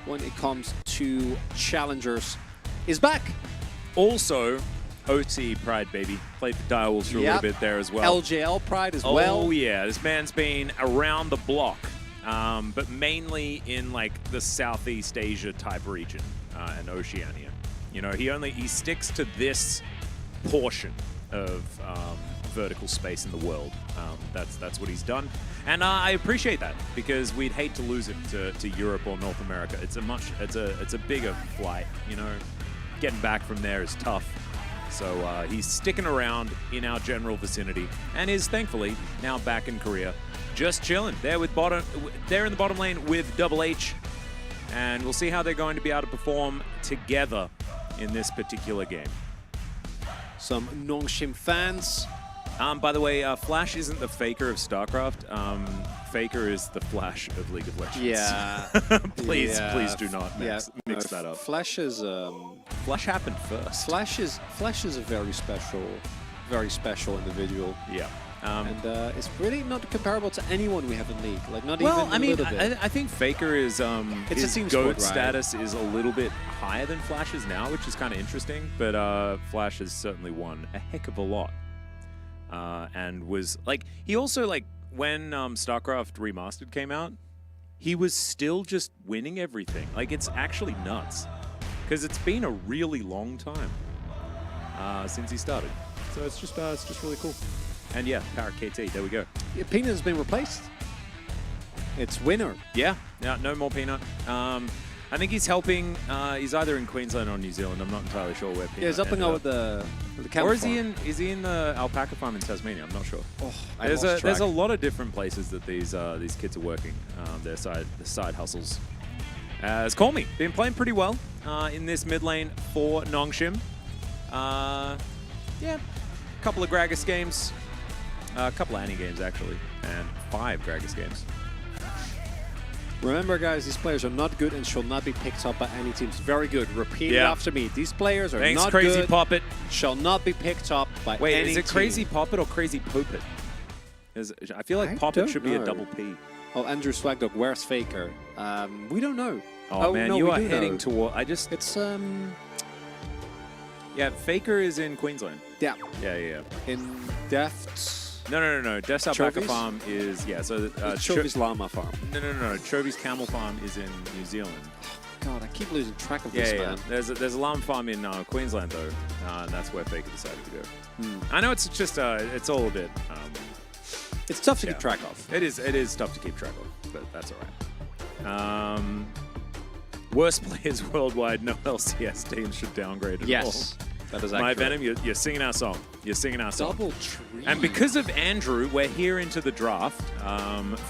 when it comes to challengers, is back. Also, OT Pride, baby. Played for Direwolves for a little bit there as well. LJL Pride as well. Oh, yeah. This man's been around the block, but mainly in, like, the Southeast Asia type region and Oceania. You know, he sticks to this portion of vertical space in the world. That's what he's done. And I appreciate that because we'd hate to lose him to Europe or North America. It's a bigger flight, you know. Getting back from there is tough. So he's sticking around in our general vicinity and is thankfully now back in Korea, just chilling there in the bottom lane with Double H, and we'll see how they're going to be able to perform together in this particular game. Some Nongshim fans. By the way, Flash isn't the Faker of StarCraft. Faker is the Flash of League of Legends. Yeah. Please do not mix that up. Flash is Flash happened first. Flash is a very special individual. Yeah. And it's really not comparable to anyone we have in League. Like not well, even I mean, a little bit. I think Faker is it's his a team GOAT sport, right? status is a little bit higher than Flash's now, which is kind of interesting. But Flash has certainly won a heck of a lot. And was like, he also, like, when StarCraft Remastered came out, he was still just winning everything. Like, it's actually nuts because it's been a really long time since he started. So it's just really cool. And yeah, Parrot KT, there we go. Yeah, Peanut's been replaced. It's Winner. Yeah, no more Peanut. I think he's helping. He's either in Queensland or New Zealand. I'm not entirely sure where. Peanut Yeah, he's helping out with the camel Or is farm. he in the alpaca farm in Tasmania? I'm not sure. Oh, There's a lot of different places that these kids are working. Their side hustles. As Call Me, been playing pretty well in this mid lane for Nongshim. Yeah, a couple of Gragas games, a couple of Annie games actually, and 5 Gragas games. Remember, guys, these players are not good and shall not be picked up by any teams. Very good. Repeat it after me. These players are not Crazy good. Poppet. Shall not be picked up by Wait, any is it team. Crazy Poppet or Crazy Poopet? I feel like Poppet should be a double P. Oh, Andrew Swagdog, where's Faker? We don't know. Oh, man, no, you we are do heading know. toward... It's, Yeah, Faker is in Queensland. yeah, Yeah. in Defts. No. Death's Alpaca Chovi's? Farm is... Yeah, so... Chovi's Llama Farm. No. Chovi's Camel Farm is in New Zealand. God, I keep losing track of this, man. There's a llama farm in Queensland, though, and that's where Faker decided to go. I know it's just... it's all a bit... It's tough to keep track of. It is tough to keep track of, but that's all right. Worst players worldwide, no LCS teams should downgrade at all. That is My accurate. Venom, you're singing our song. You're singing our song. Double tree. And because of Andrew, we're here into the draft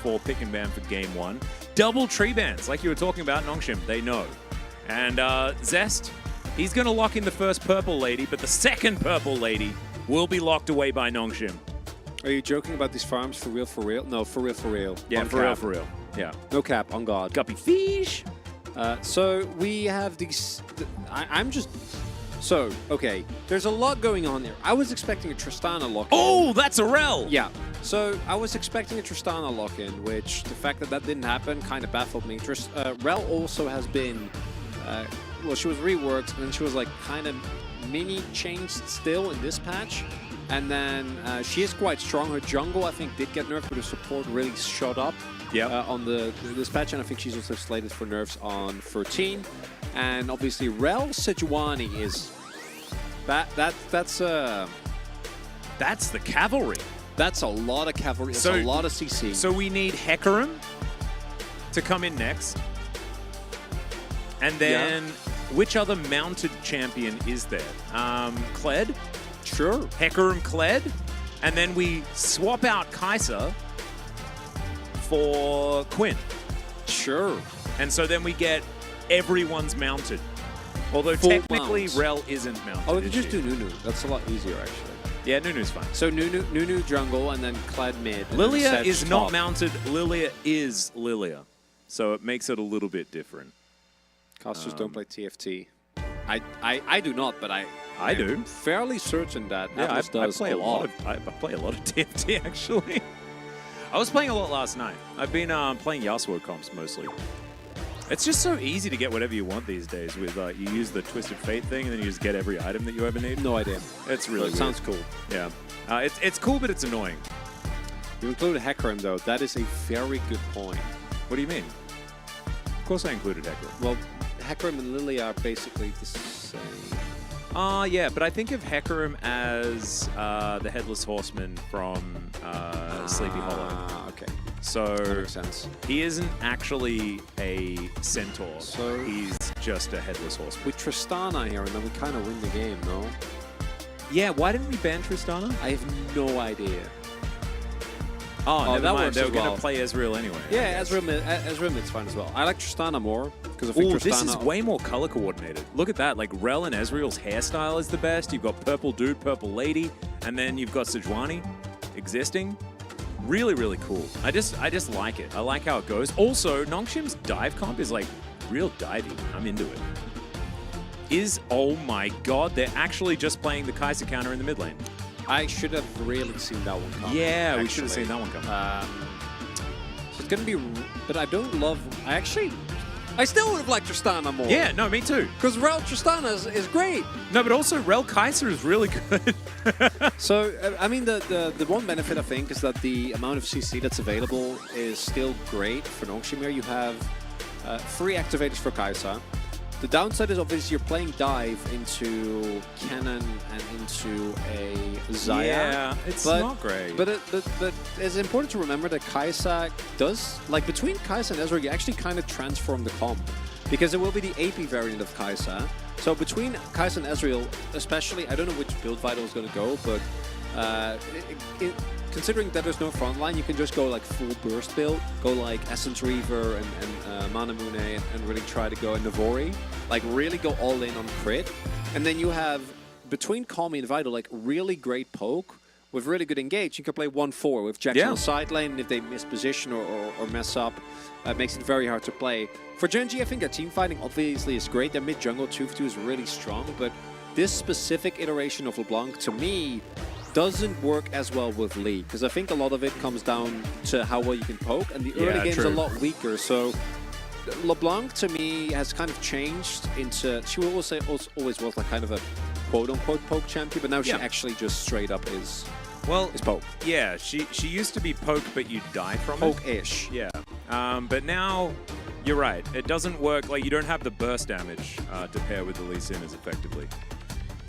for pick and ban for game 1. Double tree bans, like you were talking about, Nongshim, they know. And Zest, he's going to lock in the first purple lady, but the second purple lady will be locked away by Nongshim. Are you joking about these farms for real, for real? No, for real, for real. Yeah, On for real, cap. for real. Yeah. No cap, on God. Guppy fish. So we have these... I'm just... So, okay, there's a lot going on here. I was expecting a Tristana lock-in. Oh, that's a rel. Yeah. So I was expecting a Tristana lock-in, which the fact that that didn't happen kind of baffled me. Rel also has been... well, she was reworked, and then she was like kind of mini-changed still in this patch. And then she is quite strong. Her jungle, I think, did get nerfed, but her support really shot up on this patch. And I think she's also slated for nerfs on 13. And obviously, Rel Sejuani is... That's the cavalry. That's a lot of cavalry. That's So- a lot of CC. So we need Hecarim to come in next. And then, which other mounted champion is there? Kled? Sure. Hecarim Kled. And then we swap out Kai'Sa for Quinn. Sure. And so then we get everyone's mounted. Although Full technically mounts. Rel isn't mounted. Oh, we could is just she? do Nunu. That's a lot easier, actually. Yeah, Nunu's fine. So Nunu jungle, and then Kled mid. and Lilia then Sedge is not top. mounted. Lilia is Lilia. So it makes it a little bit different. Casters don't play TFT. I do not, but I do. am fairly certain that Yeah, Atlas I does play a lot of I play a lot of TFT actually. I was playing a lot last night. I've been playing Yasuo comps mostly. It's just so easy to get whatever you want these days. With you use the Twisted Fate thing, and then you just get every item that you ever need. No idea. It's really It sounds cool. Yeah, it's cool, but it's annoying. You include Hecarim, though. That is a very good point. What do you mean? Of course, I included Hecarim. Well, Hecarim and Lilia are basically the same. Yeah, but I think of Hecarim as the Headless Horseman from Sleepy Hollow. Okay. So That makes sense. he isn't actually a centaur. So- he's just a Headless Horseman. We Tristana here, and then we kind of win the game, no? Yeah, why didn't we ban Tristana? I have no idea. Oh, never that mind. works They were as going to well. play Ezreal anyway. Yeah, Ezreal mid's fine as well. I like Tristana more, because I think Ooh, Tristana... this is way more color coordinated. Look at that. Like, Rel and Ezreal's hairstyle is the best. You've got Purple Dude, Purple Lady, and then you've got Sejuani existing. Really, really cool. I just like it. I like how it goes. Also, Nongshim's dive comp is like real divey. I'm into it. Oh my god, they're actually just playing the Kai'Sa counter in the mid lane. I should have really seen that one coming. Yeah, we should have actually. seen that one coming. So it's going to be... But I don't love... I still would have liked Tristana more. Yeah, no, me too. Because Rel Tristana is great. No, but also Rel Kai'Sa is really good. So, I mean, the one benefit, I think, is that the amount of CC that's available is still great for Nongshim here. You have 3 activators for Kai'Sa. The downside is obviously you're playing dive into Cannon and into a Xayah. Yeah, it's not great. But it's important to remember that Kai'Sa does, like between Kai'Sa and Ezreal, you actually kind of transform the comp. Because it will be the AP variant of Kai'Sa. So between Kai'Sa and Ezreal, especially, I don't know which build Vital is going to go, but considering that there's no front line, you can just go like full burst build, go like Essence Reaver and Manamune and really try to go Navori, like really go all in on crit. And then you have, between Kami and Vital, like really great poke, with really good engage, you can play 1-4 with Jax on the side lane, and if they miss position or mess up, it makes it very hard to play. For Gen.G, I think their team fighting obviously is great. Their mid jungle 2-2 is really strong, but this specific iteration of LeBlanc, to me, doesn't work as well with Lee, because I think a lot of it comes down to how well you can poke, and the early game's a lot weaker. So LeBlanc, to me, has kind of changed into... She always was like kind of a quote-unquote poke champion, but now she actually just straight up is poke. Yeah, she used to be poke, but you die from Poke-ish. Yeah. But now, you're right. It doesn't work. Like, you don't have the burst damage to pair with the Lee Sin as effectively.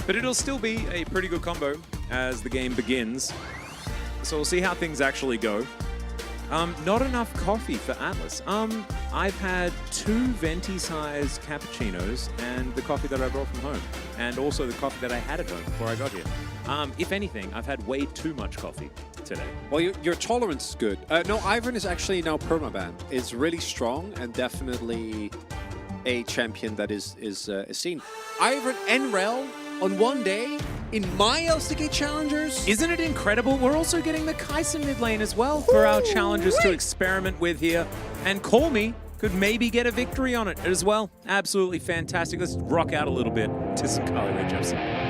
But it'll still be a pretty good combo as the game begins. So we'll see how things actually go. Not enough coffee for Atlas. I've had 2 venti-sized cappuccinos and the coffee that I brought from home. And also the coffee that I had at home before I got here. If anything, I've had way too much coffee today. Well, your tolerance is good. No, Ivern is actually now permabanned. It's really strong and definitely a champion that is seen. Ivern and Rel on one day in my LCK challengers. Isn't it incredible? We're also getting the Kaisa mid lane as well for our challengers to experiment with here. And Call Me could maybe get a victory on it as well. Absolutely fantastic. Let's rock out a little bit to some Carly Rae Jepsen.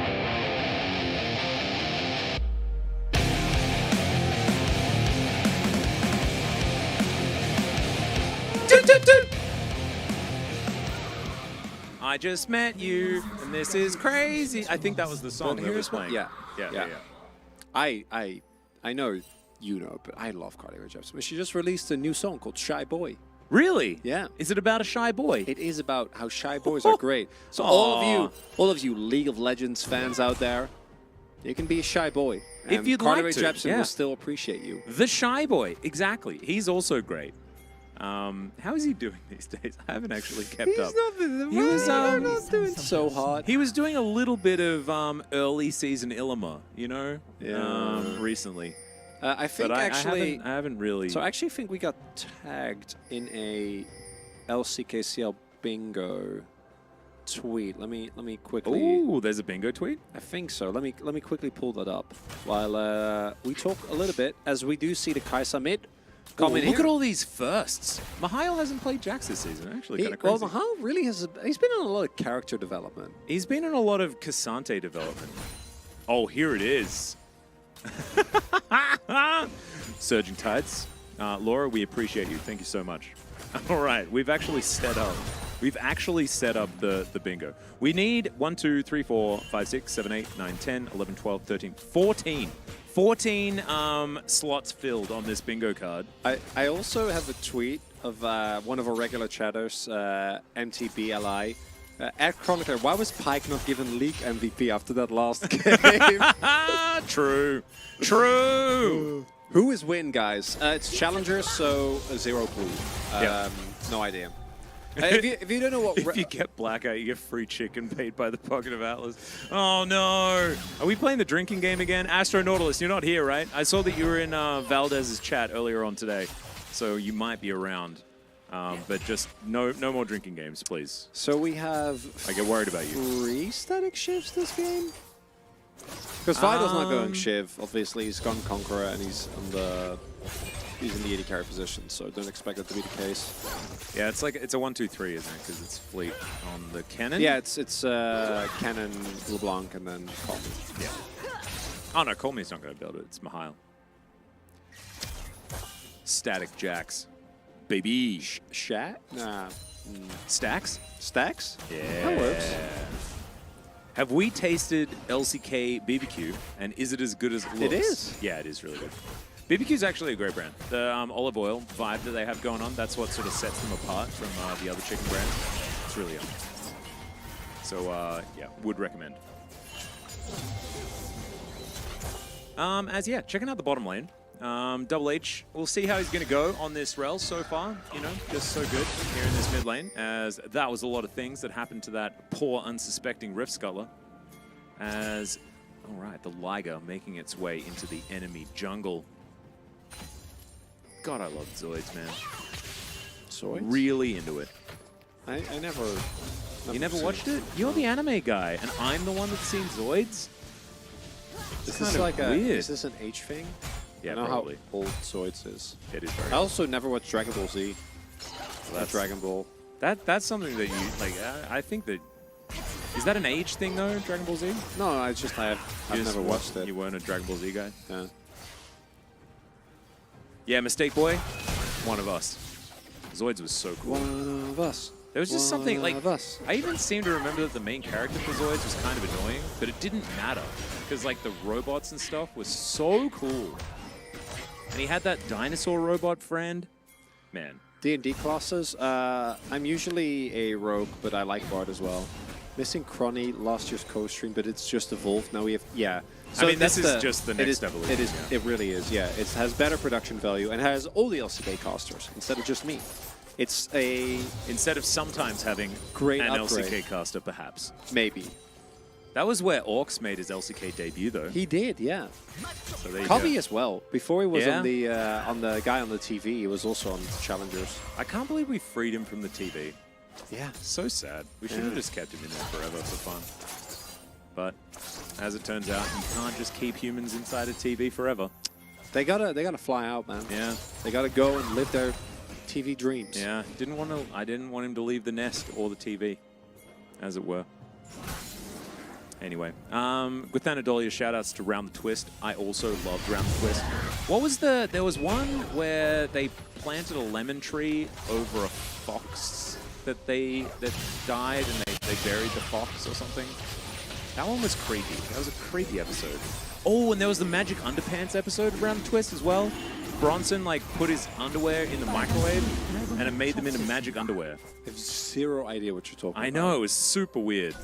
I just met you, and this is crazy. I think that was the song that was playing. Yeah. I know you know, but I love Carly Rae Jepsen. She just released a new song called Shy Boy. Really? Yeah. Is it about a shy boy? It is about how shy boys are great. So all of you League of Legends fans out there, you can be a shy boy. If you'd Carly like Rae to, Jepsen will still appreciate you. The shy boy, exactly. He's also great. How is he doing these days? I haven't actually kept up. He's not doing so hot. He was doing a little bit of early season Illimer, you know, recently. I think but actually, I haven't really. So I actually think we got tagged in a LCK CL bingo tweet. Let me quickly. Oh, there's a bingo tweet. I think so. Let me quickly pull that up while we talk a little bit, as we do see the Kaisa mid. Look at all these firsts. Mihail hasn't played Jax this season. Actually, kind of crazy. Well, Mihail really has. He's been in a lot of character development. He's been in a lot of Cassante development. Oh, here it is. Surging Tides. Laura, we appreciate you. Thank you so much. All right, we've actually set up. The bingo. We need 1, 2, 3, 4, 5, 6, 7, 8, 9, 10, 11, 12, 13, 14. 14 slots filled on this bingo card. I also have a tweet of one of our regular chatters, MTBLI. At Chronicler, why was Pyke not given League MVP after that last game? True. Who is win, guys? It's challengers, so 0 clue. No idea. If you don't know what... If you get Blackout, you get free chicken paid by the Pocket of Atlas. Oh, no. Are we playing the drinking game again? Astro Nautilus, you're not here, right? I saw that you were in Valdez's chat earlier on today, so you might be around. But just no more drinking games, please. So we have... I get worried about you. 3 static shifts this game? Because Vidal's not going Shiv. Obviously, he's gone Conqueror, and he's in the AD carry position, so don't expect that to be the case. Yeah, it's a 1, 2, 3, isn't it? Because it's Fleet on the cannon. Yeah, it's Cannon, LeBlanc, and then Colmy. Yeah. Oh no, Colmy's not going to build it. It's Mihail. Static Jax, baby. Shat? Nah. Stacks? Stacks? Yeah. That works. Have we tasted LCK BBQ, and is it as good as it looks? It is. Yeah, it is really good. BBQ is actually a great brand. The olive oil vibe that they have going on, that's what sort of sets them apart from the other chicken brands. It's really yummy. So, yeah, would recommend. Checking out the bottom lane. Double H, we'll see how he's going to go on this rel so far. You know, just so good here in this mid lane, as that was a lot of things that happened to that poor, unsuspecting Rift Scuttler. As, all right, the Liger making its way into the enemy jungle. God, I love Zoids, man. Zoids? Really into it. I never... You never watched it? You're the anime guy, and I'm the one that's seen Zoids? Is kind this of like a? weird. Is this an H thing? Yeah, I know probably. how old Zoids is. It is very I also never watched Dragon Ball Z. that's- Dragon Ball. That's something that you like. I think that is that an age thing though. Dragon Ball Z. No, I've never watched it. You weren't a Dragon Ball Z guy. Yeah. Yeah, Mistake Boy, one of us. Zoids was so cool. One of us. There was just something like One of us. I even seem to remember that the main character for Zoids was kind of annoying, but it didn't matter because like the robots and stuff was so cool. And he had that dinosaur robot friend. Man. D&D classes. I'm usually a rogue, but I like Bard as well. Missing Cronny last year's co-stream, but it's just evolved. Now we have So I mean, this that's is just the next evolution. It is. Yeah. It really is. Yeah, it has better production value and has all the LCK casters instead of just me. It's a Instead of sometimes having Great an upgrade. LCK caster, perhaps. maybe. That was where Orcs made his LCK debut, though. He did, yeah. So there you Covey go. as well. Before he was Yeah. on the guy on the TV, he was also on Challengers. I can't believe we freed him from the TV. Yeah. So sad. We should have just kept him in there forever for fun. But as it turns out, you can't just keep humans inside a TV forever. They gotta fly out, man. Yeah, They gotta go and live their TV dreams. yeah. I didn't want him to leave the nest or the TV, as it were. Anyway, with Anadolia, shout-outs to Round the Twist. I also loved Round the Twist. What was there was one where they planted a lemon tree over a fox that died and they buried the fox or something. That one was creepy. That was a creepy episode. Oh, and there was the Magic Underpants episode of Round the Twist as well. Bronson like put his underwear in the microwave and it made them into magic underwear. I have zero idea what you're talking about. I know, it was super weird.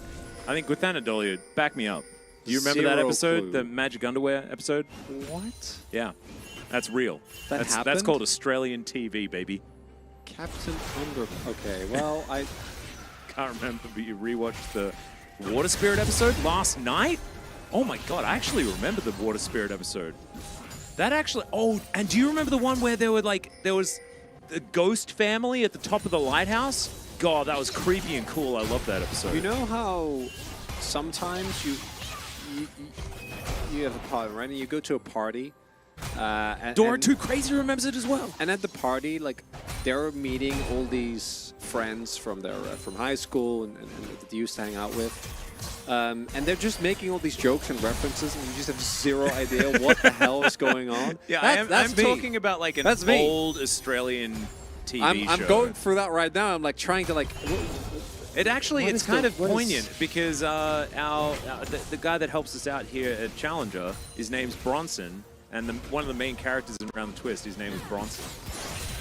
I think with Anadolia, back me up. Do you remember that Zero episode, clue. the magic underwear episode? What? Yeah, that's real. That's happened? called Australian TV, baby. Captain Under... Okay, well, I... Can't remember, but you rewatched the Water Spirit episode last night? Oh my god, I actually remember the Water Spirit episode. That actually... Oh, and do you remember the one where there was the ghost family at the top of the lighthouse? God, that was creepy and cool. I love that episode. You know how sometimes you have a party, right? And you go to a party. Dora Too Crazy remembers it as well. And at the party, like, they're meeting all these friends from their from high school and that they used to hang out with. And they're just making all these jokes and references, and you just have zero idea what the hell is going on. Yeah, that's I'm me. talking about like an That's me. old Australian TV show. I'm going through that right now. I'm like trying to like. It actually, What it's is kind the- of what is- poignant because the guy that helps us out here at Challenger, his name's Bronson, and one of the main characters in Round the Twist, his name is Bronson.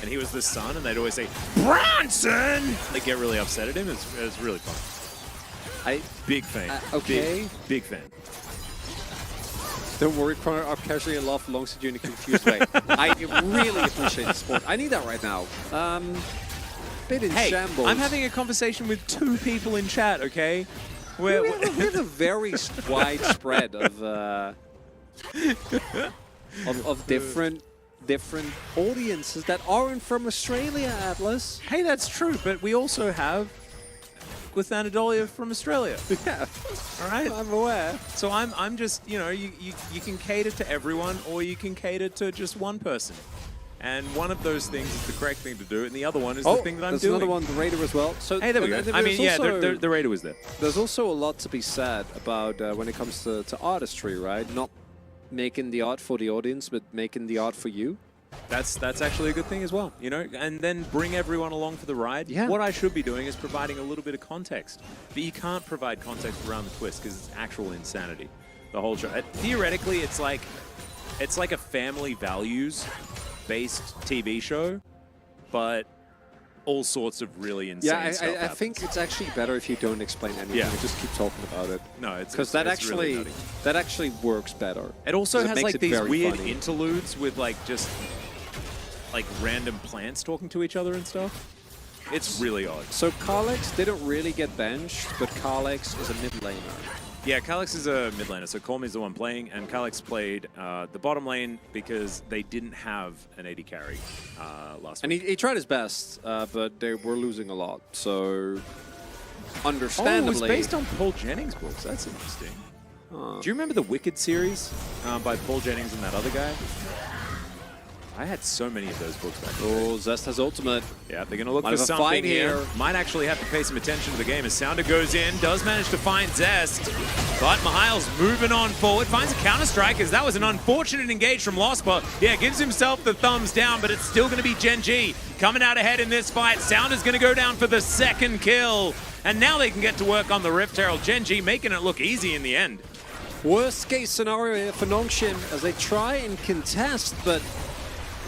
And he was the son, and they'd always say, Bronson! They get really upset at him. It's really fun. Big fan. Okay. Big fan. Don't worry, Connor. I'll casually laugh alongside you in a confused way. I really appreciate the sport. I need that right now. Bit in Hey, shambles. I'm having a conversation with 2 people in chat, okay? We have a very wide spread of different audiences that aren't from Australia, Atlas. Hey, that's true, but we also have with Anadolia from Australia. Yeah, All right? I'm aware. So I'm just, you know, you can cater to everyone or you can cater to just one person. And one of those things is the correct thing to do, and the other one is the thing that I'm there's doing. another one, the Raider as well. So Hey, there we go. I mean, yeah, the Raider was there. There's also a lot to be said about when it comes to artistry, right? Not making the art for the audience, but making the art for you. That's actually a good thing as well, you know? And then bring everyone along for the ride. Yeah. What I should be doing is providing a little bit of context. But you can't provide context around the twist because it's actual insanity. The whole show. Theoretically, it's like a family values-based TV show, but all sorts of really insane stuff I happens. think it's actually better if you don't explain anything. Yeah. You just keep talking about it. No, it's Because that it's really actually nutty. works better. It also 'Cause it has makes like it these very weird funny. interludes with like just like random plants talking to each other and stuff. It's really odd. So Karlex didn't really get benched, but Karlex is a mid laner. Yeah, Karlex is a mid laner, so Colmy's the one playing, and Karlex played the bottom lane because they didn't have an AD carry last And week. he tried his best, but they were losing a lot. So Oh, it understandably, was based on Paul Jennings' books. That's interesting. Do you remember the Wicked series by Paul Jennings and that other guy? I had so many of those books back then. Oh, Zest has ultimate. Yeah, they're going to look Might for have a something fight here. here. Might actually have to pay some attention to the game as Sounder goes in, does manage to find Zest. But Mihail's moving on forward, finds a counter-strike as that was an unfortunate engage from Lospa. Yeah, gives himself the thumbs down, but it's still going to be Gen.G coming out ahead in this fight. Sounder's going to go down for the second kill. And now they can get to work on the Rift Herald. Gen.G making it look easy in the end. Worst case scenario here for Nongshim as they try and contest, but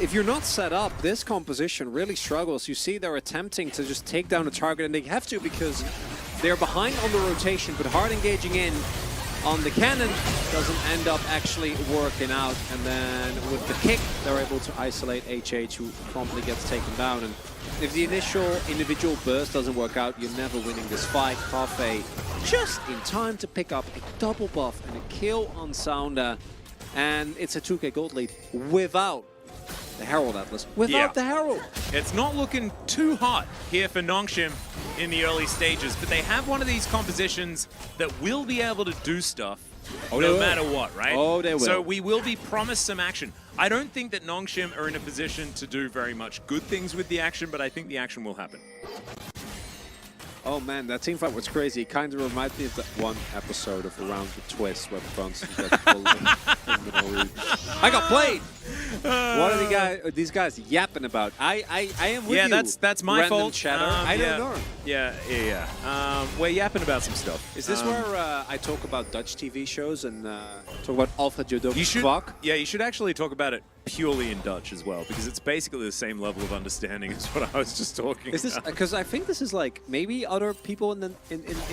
if you're not set up, this composition really struggles. You see they're attempting to just take down a target, and they have to because they're behind on the rotation, but hard engaging in on the cannon doesn't end up actually working out. And then with the kick, they're able to isolate HH, who promptly gets taken down. And if the initial individual burst doesn't work out, you're never winning this fight. Cafe just in time to pick up a double buff and a kill on Sounder. And it's a 2k gold lead without the Herald Atlas. Without the Herald. It's not looking too hot here for Nongshim in the early stages, but they have one of these compositions that will be able to do stuff no matter what, right? Oh, they will. So we will be promised some action. I don't think that Nongshim are in a position to do very much good things with the action, but I think the action will happen. Oh man, that team fight was crazy. It kind of reminds me of that one episode of Around the Twist where Bronson gets pulled in the lead. I got played! What are these guys yapping about? I am with you. Yeah, that's my random fault. chatter. I don't know. Yeah. We're yapping about some stuff. Is this where I talk about Dutch TV shows and talk about Alpha Judo Kwak? Yeah, you should actually talk about it purely in Dutch as well, because it's basically the same level of understanding as what I was just talking Is this about. because I think this is like maybe other people in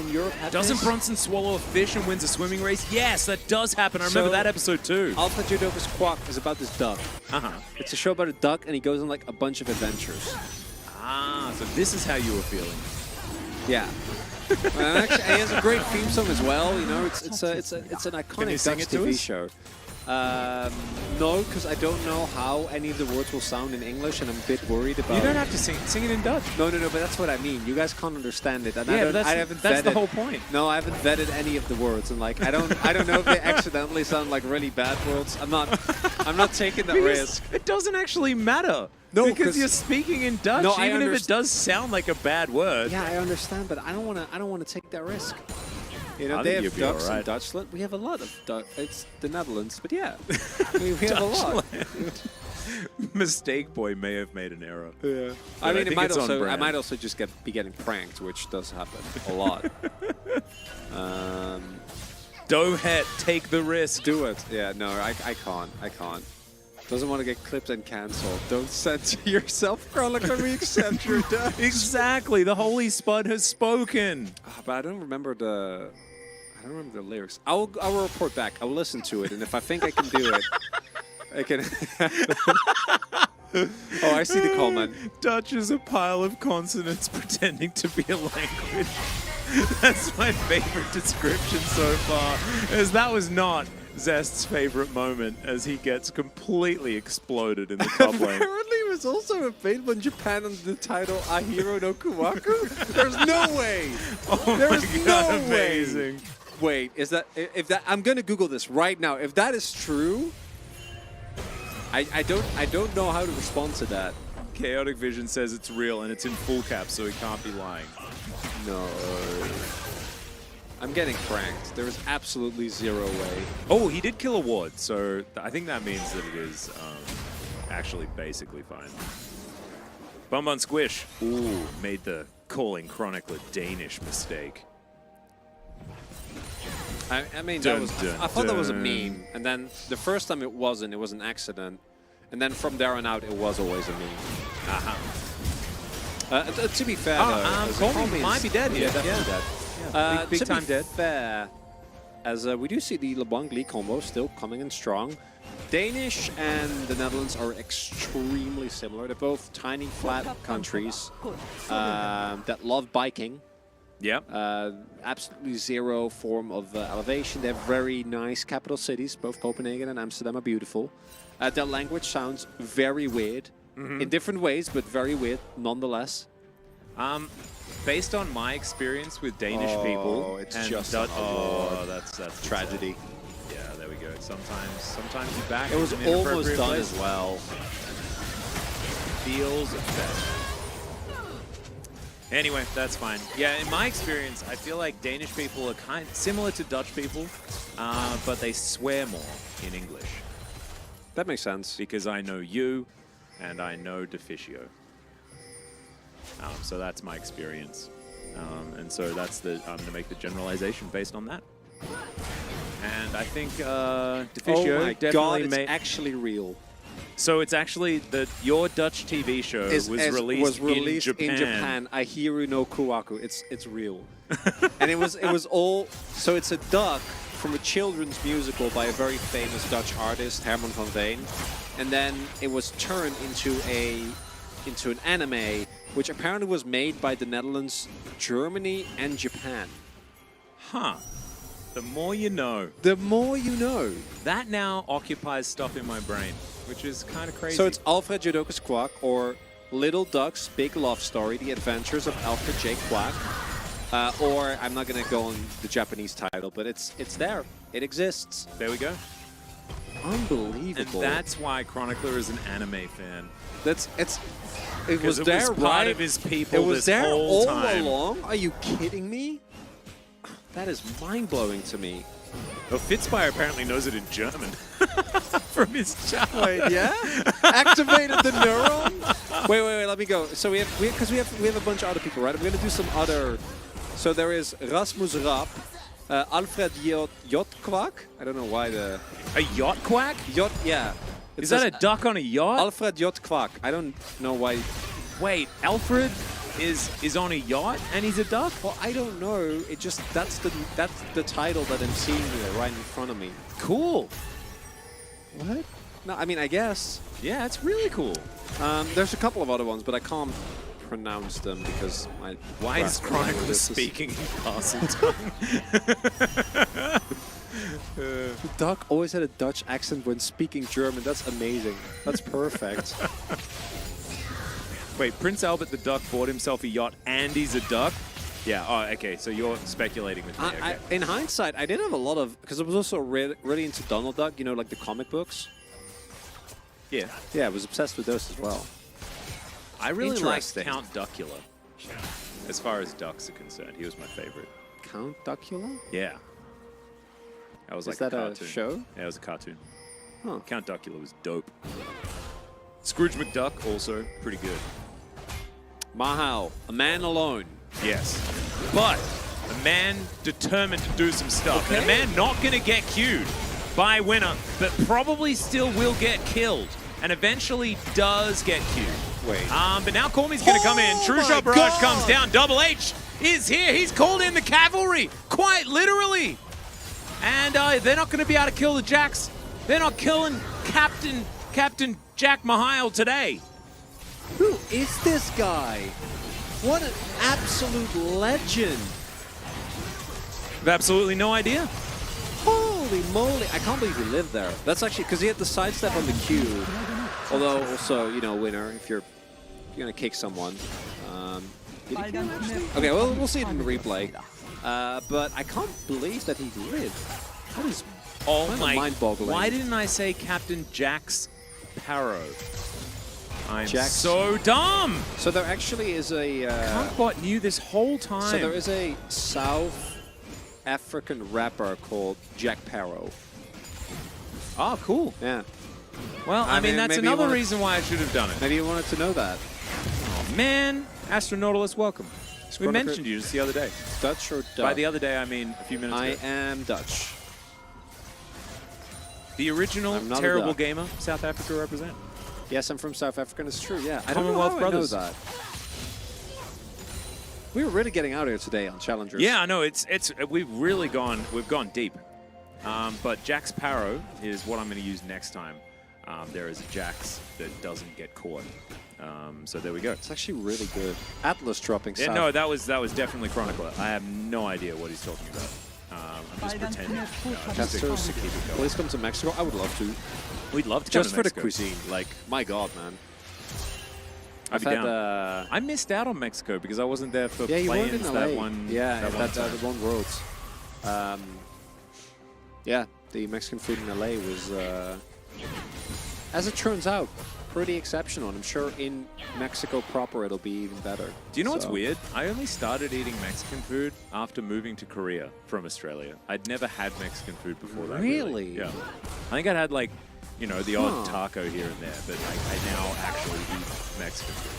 Europe have Doesn't this? Bronson swallow a fish and wins a swimming race? Yes, that does happen. I remember that episode too. Alpha Judo Kwak is about this duck. Uh-huh. It's a show about a duck, and he goes on like a bunch of adventures. Ah, so this is how you were feeling. Yeah. And actually, he has a great theme song as well. You know, it's an iconic Dutch TV show. No, because I don't know how any of the words will sound in English, and I'm a bit worried about. You don't have to sing it in Dutch. No, but that's what I mean. You guys can't understand it, and Yeah, I haven't that's vetted, the whole point. No, I haven't vetted any of the words, and like I don't know if they accidentally sound like really bad words. I'm not taking that risk. It doesn't actually matter. No, because you're speaking in Dutch, No, even if it does sound like a bad word. Yeah, I understand, but I don't want to take that risk. You know, I they think have you'll be ducks all right. in Dutchland. We have a lot of ducks. It's the Netherlands, but yeah, we have a lot. Mistake Boy may have made an error. Yeah. But I mean, think it's on I brand. might also just be getting pranked, which does happen a lot. Dohet, take the risk. Do it. Yeah, no, I can't. Doesn't want to get clipped and cancelled. Don't censor yourself, Chronic. Let me accept your death. Exactly. The Holy Spud has spoken. But I don't remember the lyrics. I'll report back. I'll listen to it, and if I think I can do it, I can. Oh, I see the comment. Dutch is a pile of consonants pretending to be a language. That's my favorite description so far, as that was not Zest's favorite moment as he gets completely exploded in the top lane. Apparently it was also available in Japan under the title Ahiro no Kuwaku. There's no way. Oh There's God, no way. amazing. Wait, if that I'm gonna Google this right now. If that is true, I don't know how to respond to that. Chaotic Vision says it's real and it's in full cap, so he can't be lying. No. I'm getting pranked. There is absolutely zero way. Oh, he did kill a ward, so I think that means that it is actually basically fine. Bum Bun Squish. Ooh, made the calling Chronicler Danish mistake. I mean, Dun, that was, dun, I thought that was a dun. meme. And then the first time it wasn't. It was an accident. And then from there on out, it was always a meme. To be fair, Coleman might be dead here. definitely dead. Yeah, big to time be dead. fair, as we do see the LeBlanc Lee combo still coming in strong. Danish and the Netherlands are extremely similar. They're both tiny, flat countries that love biking. Yep. Absolutely zero form of elevation. They're very nice capital cities. Both Copenhagen and Amsterdam are beautiful. Their language sounds very weird in different ways, but very weird nonetheless. Based on my experience with Danish people, it's and just Dutch, oh, that's tragedy. Yeah, there we go. Sometimes you back. It was in an almost inappropriate done place. as well. Feels bad. Anyway, that's fine. Yeah, in my experience, I feel like Danish people are kind similar to Dutch people, but they swear more in English. That makes sense. Because I know you, and I know Deficio. So that's my experience. And so that's I'm going to make the generalization based on that. And I think Deficio oh my definitely God, it's made... actually real. So it's actually your Dutch TV show was released in Japan. Ahiru no Kuwaku. It's real. And it was all... So it's a duck from a children's musical by a very famous Dutch artist, Herman van Veen. And then it was turned into an anime, which apparently was made by the Netherlands, Germany, and Japan. Huh. The more you know. The more you know. That now occupies stuff in my brain, which is kind of crazy. So it's Alfred Jodokus Kwak, or Little Duck's Big Love Story, The Adventures of Alfred J. Kwak. Or, I'm not going to go on the Japanese title, but it's there. It exists. There we go. Unbelievable. And that's why Chronicler is an anime fan. It was there, part right? of his people It was this there whole all time. along? Are you kidding me? That is mind-blowing to me. Well, Fitzspire apparently knows it in German from his childhood. Wait, yeah? Activated the neuron? Wait, let me go. So we have a bunch of other people, right? I'm going to do some other... So there is Rasmus Rapp, Alfred Jotkwak. I don't know why the... A yacht quack? Jot, yeah. It Is says that a duck on a yacht? Alfred Jotkwak. I don't know why... Wait, Alfred is on a yacht and he's a duck? Well, I don't know. It just... That's the title that I'm seeing here right in front of me. Cool. What? No, I mean, I guess. Yeah, it's really cool. There's a couple of other ones, but I can't pronounce them because my... Why is Chronicler speaking in castle tongue? The duck always had a Dutch accent when speaking German. That's amazing. That's perfect. Wait, Prince Albert the duck bought himself a yacht and he's a duck? Yeah, oh, okay, so you're speculating with me. Okay. In hindsight, I did have a lot of... Because I was also really into Donald Duck, you know, like the comic books. Yeah. Yeah, I was obsessed with those as well. I really like Interesting. Count Duckula. As far as ducks are concerned, he was my favorite. Count Duckula? Yeah. That was Is like that a a cartoon. show? Yeah, it was a cartoon. Huh. Count Duckula was dope. Scrooge McDuck, also pretty good. Mahal, a man alone. Yes. But a man determined to do some stuff. Okay. And a man not going to get queued by winner, but probably still will get killed. And eventually does get queued. Wait. But now Cormy's going to come in. True Shot Barrage comes down. Double H is here. He's called in the cavalry, quite literally. And they're not going to be able to kill the Jacks. They're not killing Captain Jack Mihail today. Who is this guy? What an absolute legend. I've absolutely no idea. Holy moly. I can't believe he lived there. That's actually because he had the sidestep on the cube. Although also, you know, winner, if you're going to kick someone. Did he kill him actually? Okay, well, we'll see it in the replay. But I can't believe that he lived. That is mind-boggling. Why didn't I say Captain Jax Sparrow? I'm Jax. so dumb. So there actually is a... Cunkbot knew this whole time. So there is a South African rapper called Jack Sparrow. Oh, cool. Yeah. Well, I mean, that's maybe you another wanted- reason why I should have done it. Maybe you wanted to know that. Oh, man. Astronautilus, welcome. We Chronicler- mentioned you just the other day. Dutch or Dutch? By the other day, I mean a few minutes I ago. am Dutch. The original I'm not a terrible duck. gamer, South Africa represent. Yes, I'm from South Africa, and it's true, yeah. I don't know Commonwealth how Brothers. I know that. We were really getting out here today on Challengers. Yeah, I know. We've really gone deep. But Jack Sparrow is what I'm going to use next time. There is a Jax that doesn't get caught. So there we go. It's actually really good. Atlas dropping Yeah, South. no, that was definitely Chronicler. I have no idea what he's talking about. I'm just pretending. Just to keep it going. Please come to Mexico. I would love to. We'd love to go Just to for the Mexico. cuisine. Like, my God, man. I've be had, down. I missed out on Mexico because I wasn't there for yeah, you weren't play-ins in LA. that one. Yeah, that one time. the one Worlds. Yeah, the Mexican food in LA was, as it turns out, pretty exceptional. I'm sure in Mexico proper it'll be even better. Do you know what's weird? I only started eating Mexican food after moving to Korea from Australia. I'd never had Mexican food before that. Really? Yeah. I think I'd had like, you know, the odd taco here and there, but I now actually eat Mexican food.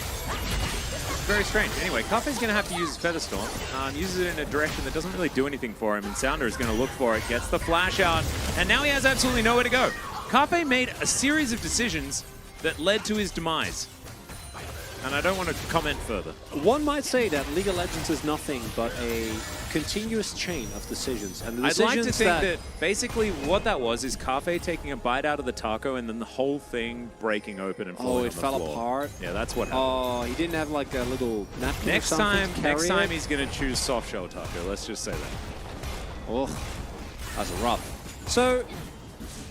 Very strange. Anyway, Kafei's going to have to use his Feather Storm. Uses it in a direction that doesn't really do anything for him, and Sounder is going to look for it, gets the flash out, and now he has absolutely nowhere to go. Kafei made a series of decisions that led to his demise. And I don't want to comment further. One might say that League of Legends is nothing but a continuous chain of decisions. And the I'd decisions like to think that basically what that was is Kafei taking a bite out of the taco and then the whole thing breaking open and falling on the floor. Oh, it fell apart? Yeah, that's what happened. Oh, he didn't have like a little napkin Next or something time, to carry next time it? he's going to choose soft shell taco. Let's just say that. Oh, that's rough. So,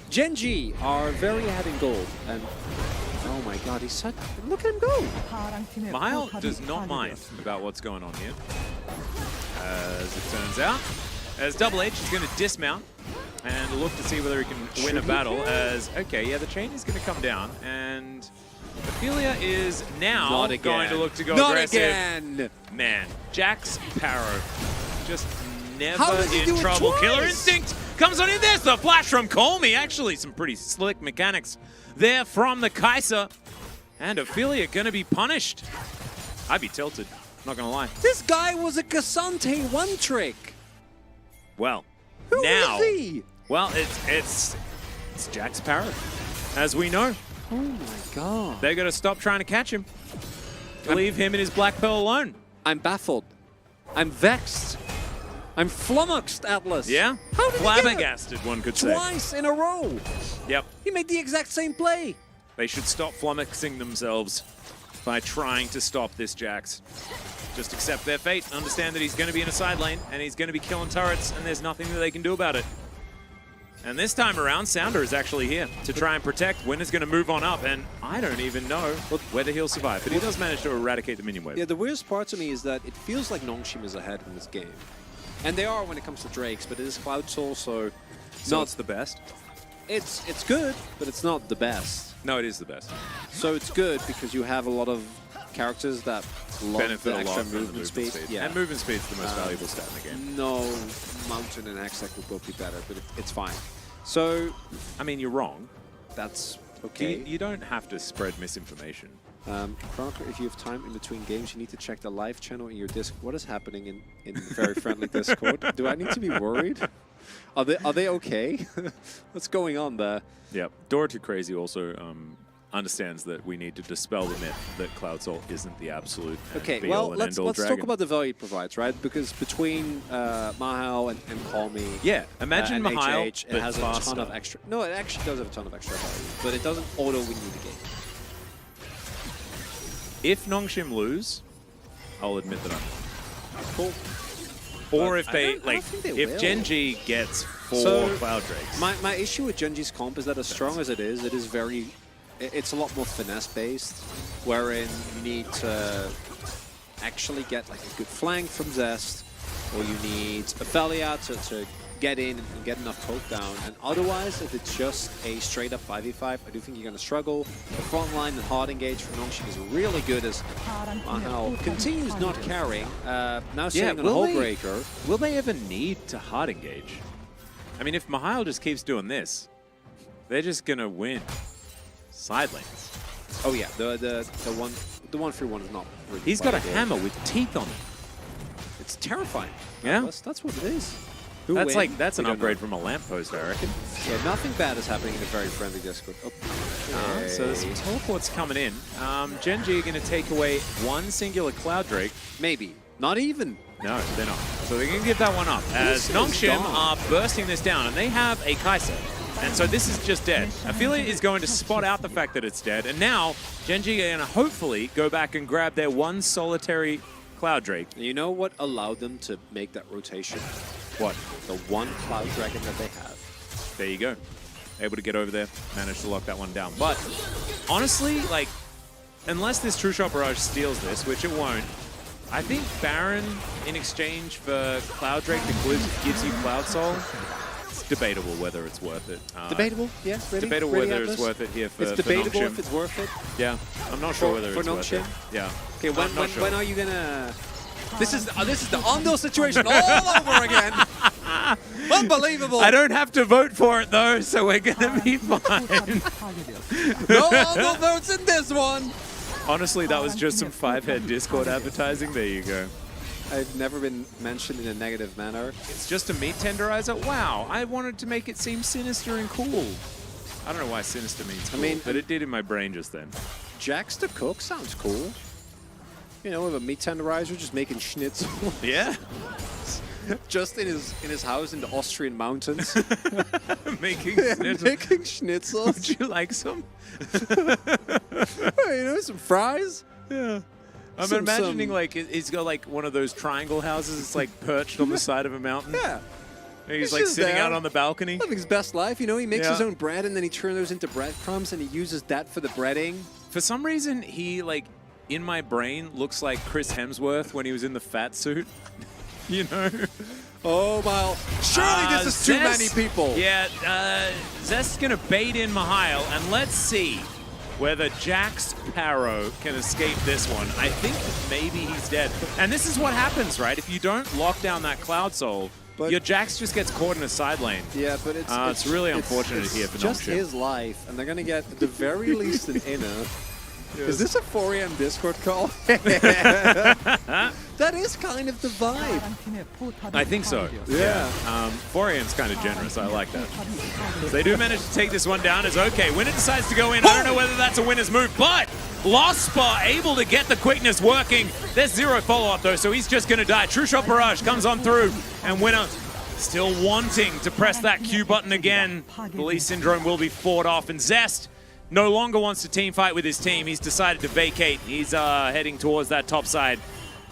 Gen.G are very ahead in gold. And oh my god, he's such... Look at him go! Mahal does not mind about what's going on here. As it turns out, as Double H is going to dismount and look to see whether he can win a battle. As, okay, yeah, the chain is going to come down, and Ophelia is now going to look to go aggressive. Not again! Man, Jax Parrow just How never did he in do it trouble. twice? Killer Instinct comes on in. There's the flash from Colmy. Actually, some pretty slick mechanics there from the Kaiser. And Ophelia going to be punished. I'd be tilted, not going to lie. This guy was a Cassante one-trick! Well, Who now, is he? well, it's Jax Parrot, as we know. Oh my god. They're going to stop trying to catch him. Leave him and his Black Pearl alone. I'm baffled. I'm vexed. I'm flummoxed, Atlas. Yeah? How did he get it? Flabbergasted, one could say. Twice in a row. Yep. He made the exact same play. They should stop flummoxing themselves by trying to stop this Jax. Just accept their fate, understand that he's going to be in a side lane, and he's going to be killing turrets, and there's nothing that they can do about it. And this time around, Sounder is actually here to try and protect. Winner's going to move on up, and I don't even know whether he'll survive, but he does manage to eradicate the minion wave. Yeah, the weirdest part to me is that it feels like Nongshim is ahead in this game. And they are when it comes to Drakes, but it is Cloud Soul, so not the best. It's good, but it's not the best. No, it is the best. So it's good because you have a lot of characters that love Benefit the a lot extra from the movement speed. Yeah. And movement speed is the most valuable stat in the game. No, Mountain and Hextech would both be better, but it's fine. So, I mean, you're wrong. that's okay. You don't have to spread misinformation. Chronicler, if you have time in between games, you need to check the live channel in your Discord. What is happening in very friendly Discord? Do I need to be worried? Are they okay? What's going on there? Yep. Dora Too Crazy also understands that we need to dispel the myth that Cloud Soul isn't the absolute Okay, be well, all and let's end all dragon. talk about the value it provides, right? Because between Mahal and Call Me, Yeah, imagine and Mahal, HH, but it has faster. a ton of extra. No, it actually does have a ton of extra value, but it doesn't auto win you the game. If Nongshim lose, I'll admit that I'm Cool. Or if I they, don't like, think they if will. Gen.G gets 4 So, Cloud Drakes. My issue with Gen.G's comp is that as strong as it is very, it's a lot more finesse based, wherein you need to actually get like a good flank from Zest, or you need Ophelia to get in and get enough poke down, and otherwise if it's just a straight up 5v5, I do think you're going to struggle. The front line and hard engage from Nongshim is really good as Mahal continues not carrying, now sitting on a will Hull they- Breaker. Will they ever need to hard engage? I mean, if Mahal just keeps doing this, they're just gonna win side lanes. Oh yeah, the 1-3-1 is not really He's got a viable. hammer with teeth on it. It's terrifying. Yeah? That's what it is. Who That's win? like that's an We don't upgrade know. from a lamppost, I reckon. Yeah, nothing bad is happening in a very friendly Discord. Oh, So there's some teleports coming in. Gen.G are going to take away one singular Cloud Drake. maybe. Not even. No, they're not. So they're going to give that one up. As This is Nongshim dumb. are bursting this down, and they have a Kaiser. And so this is just dead. Ophelia is going to spot out the fact that it's dead, and now Gen.G are going to hopefully go back and grab their one solitary Cloud Drake. You know what allowed them to make that rotation? What? The one Cloud Dragon that they have. There you go. Able to get over there, manage to lock that one down. But honestly, like, unless this True Shot Barrage steals this, which it won't, I think Baron, in exchange for Cloud Drake that gives you Cloud Soul, it's debatable whether it's worth it. Debatable? Yeah, really? Debatable really whether it's worth it here for It's debatable Nongshim. if it's worth it. Yeah, I'm not sure whether for it's worth it. Nongshim? Yeah. Okay, Not sure. when are you gonna... This is the Ondo situation all over again. Unbelievable. I don't have to vote for it though, so we're gonna be fine. No Ondo votes in this one. Honestly, that was just some 5-head Discord advertising. There you go. I've never been mentioned in a negative manner. It's just a meat tenderizer. Wow, I wanted to make it seem sinister and cool. I don't know why sinister means cool, but it did in my brain just then. Jax the Cook sounds cool. You know, with a meat tenderizer, just making schnitzel. Yeah. Just in his house in the Austrian mountains. Making schnitzel. Making schnitzels. Would you like some? You know, some fries. Yeah. I'm imagining like he's got like one of those triangle houses. It's like perched on the side of a mountain. Yeah. And he's like sitting out on the balcony. Living his best life. You know, he makes his own bread and then he turns those into breadcrumbs and he uses that for the breading. For some reason, he like in my brain looks like Chris Hemsworth when he was in the fat suit. You know? Oh, well, surely this is too many people. Yeah, Zest's going to bait in Mihail, and let's see whether Jax Paro can escape this one. I think maybe he's dead. And this is what happens, right? If you don't lock down that Cloud Soul, your Jax just gets caught in a side lane. Yeah, but it's really unfortunate here for just Nongshim. his life, and they're going to get at the very least an inner. Yes. Is this a 4 AM Discord call? That is kind of the vibe. I think so. Yeah. 4 AM's kind of generous. I like that. They do manage to take this one down. It's okay. Winner decides to go in. I don't know whether that's a winner's move, but Lospa able to get the quickness working. There's 0 follow-up, though, so he's just going to die. True Shot Barrage comes on through, and Winner still wanting to press that Q button again. Police Syndrome will be fought off, and Zest no longer wants to team fight with his team. He's decided to vacate. He's heading towards that top side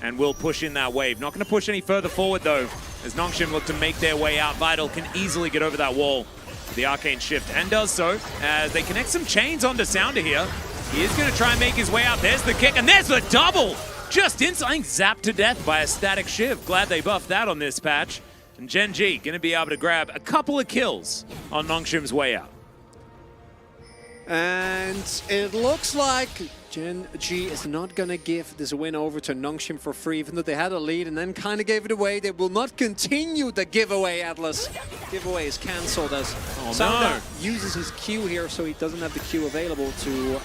and will push in that wave. Not going to push any further forward, though, as Nongshim look to make their way out. Vital can easily get over that wall with the Arcane Shift, and does so as they connect some chains onto Sounder here. He is going to try and make his way out. There's the kick, and there's the double! Just inside, zapped to death by a static Shiv. Glad they buffed that on this patch. And Gen.G going to be able to grab a couple of kills on Nongshim's way out. And it looks like Gen.G is not going to give this win over to Nongshim for free, even though they had a lead and then kind of gave it away. They will not continue the giveaway, Atlas. Giveaway is cancelled as Sounder uses his Q here, so he doesn't have the Q available to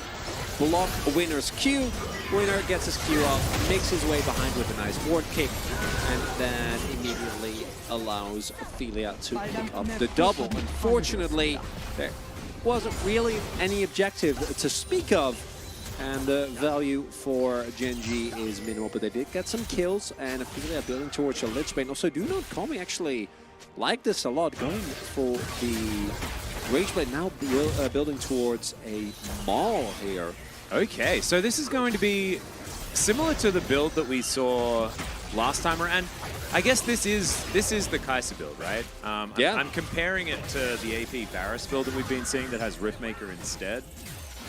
block Winner's Q. Winner gets his Q off, makes his way behind with a nice ward kick, and then immediately allows Ophelia to pick up the double. Unfortunately, there wasn't really any objective to speak of, and the value for Gen.G is minimal, but they did get some kills, and Ophelia building towards a Lich Bane. Also, do not call me actually like this a lot, going for the Rage Blade, now building towards a Maul here. Okay, so this is going to be similar to the build that we saw last time around. I guess this is the Kai'Sa build, right? Yeah. I'm comparing it to the AP Varus build that we've been seeing that has Riftmaker instead.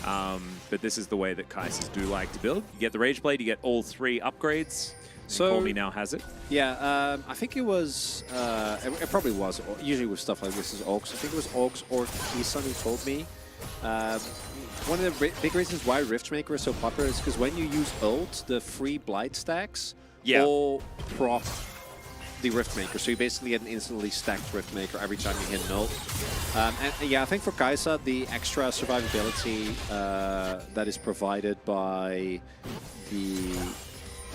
But this is the way that Kai'Sas do like to build. You get the Rage Blade, you get all 3 upgrades. So Call Me now has it. Yeah, I think it was, it probably was, usually with stuff like this is Ox. I think it was Ox or Kisan who told me. One of the big reasons why Riftmaker is so popular is because when you use ult, the free Blight stacks all proc the Riftmaker. So you basically get an instantly stacked Riftmaker every time you hit an ult. And yeah, I think for Kai'Sa, the extra survivability that is provided by the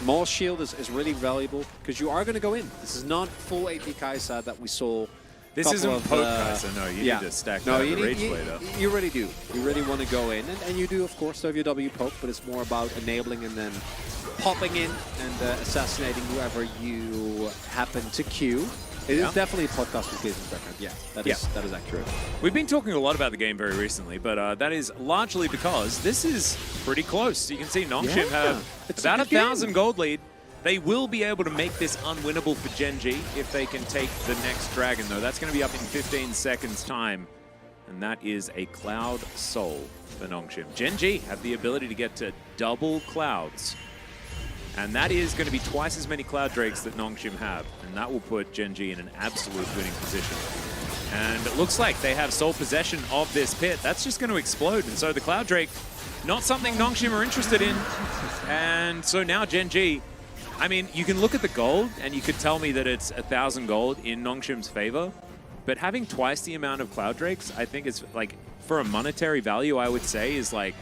Maul Shield is really valuable, because you are going to go in. This is not full AP Kai'Sa that we saw. This isn't poke Kai'Sa, no, you need to stack that Rage Blade up. You really do. You really want to go in, and you do, of course, have your W poke, but it's more about enabling and then popping in and assassinating whoever you happen to queue. It is definitely a podcast with Jason Beckner. Yeah, that is accurate. We've been talking a lot about the game very recently, but that is largely because this is pretty close. You can see Nongshim have about 1,000 gold lead. They will be able to make this unwinnable for Gen.G if they can take the next dragon, though. That's going to be up in 15 seconds' time. and that is a Cloud Soul for Nongshim. Gen.G have the ability to get to double Clouds, and that is going to be twice as many Cloud Drakes that Nongshim have, and that will put Gen.G in an absolute winning position. And it looks like they have sole possession of this pit. That's just going to explode, and so the Cloud Drake, not something Nongshim are interested in. And so now Gen.G, I mean, you can look at the gold, and you could tell me that it's 1,000 gold in Nongshim's favor, but having twice the amount of Cloud Drakes, I think is, like, for a monetary value, I would say, is, like,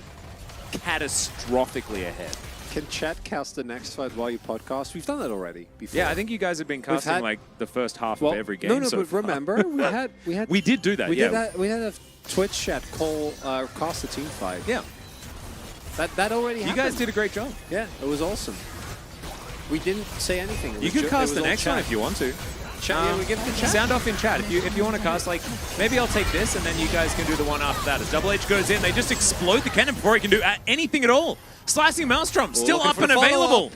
catastrophically ahead. Can chat cast the next fight while you podcast? We've done that already before. Yeah, I think you guys have been casting like the first half of every game. No, so but far. remember we did do that. We yeah, did that. We had a Twitch chat call cast the team fight. Yeah, that already happened. You guys did a great job. Yeah, it was awesome. We didn't say anything. You could cast the next one if you want to. Yeah, we give it the chat. Sound off in chat if you want to cast. Like maybe I'll take this and then you guys can do the one after that. As Double H goes in, they just explode the cannon before he can do anything at all. Slicing Maelstrom, still up and available.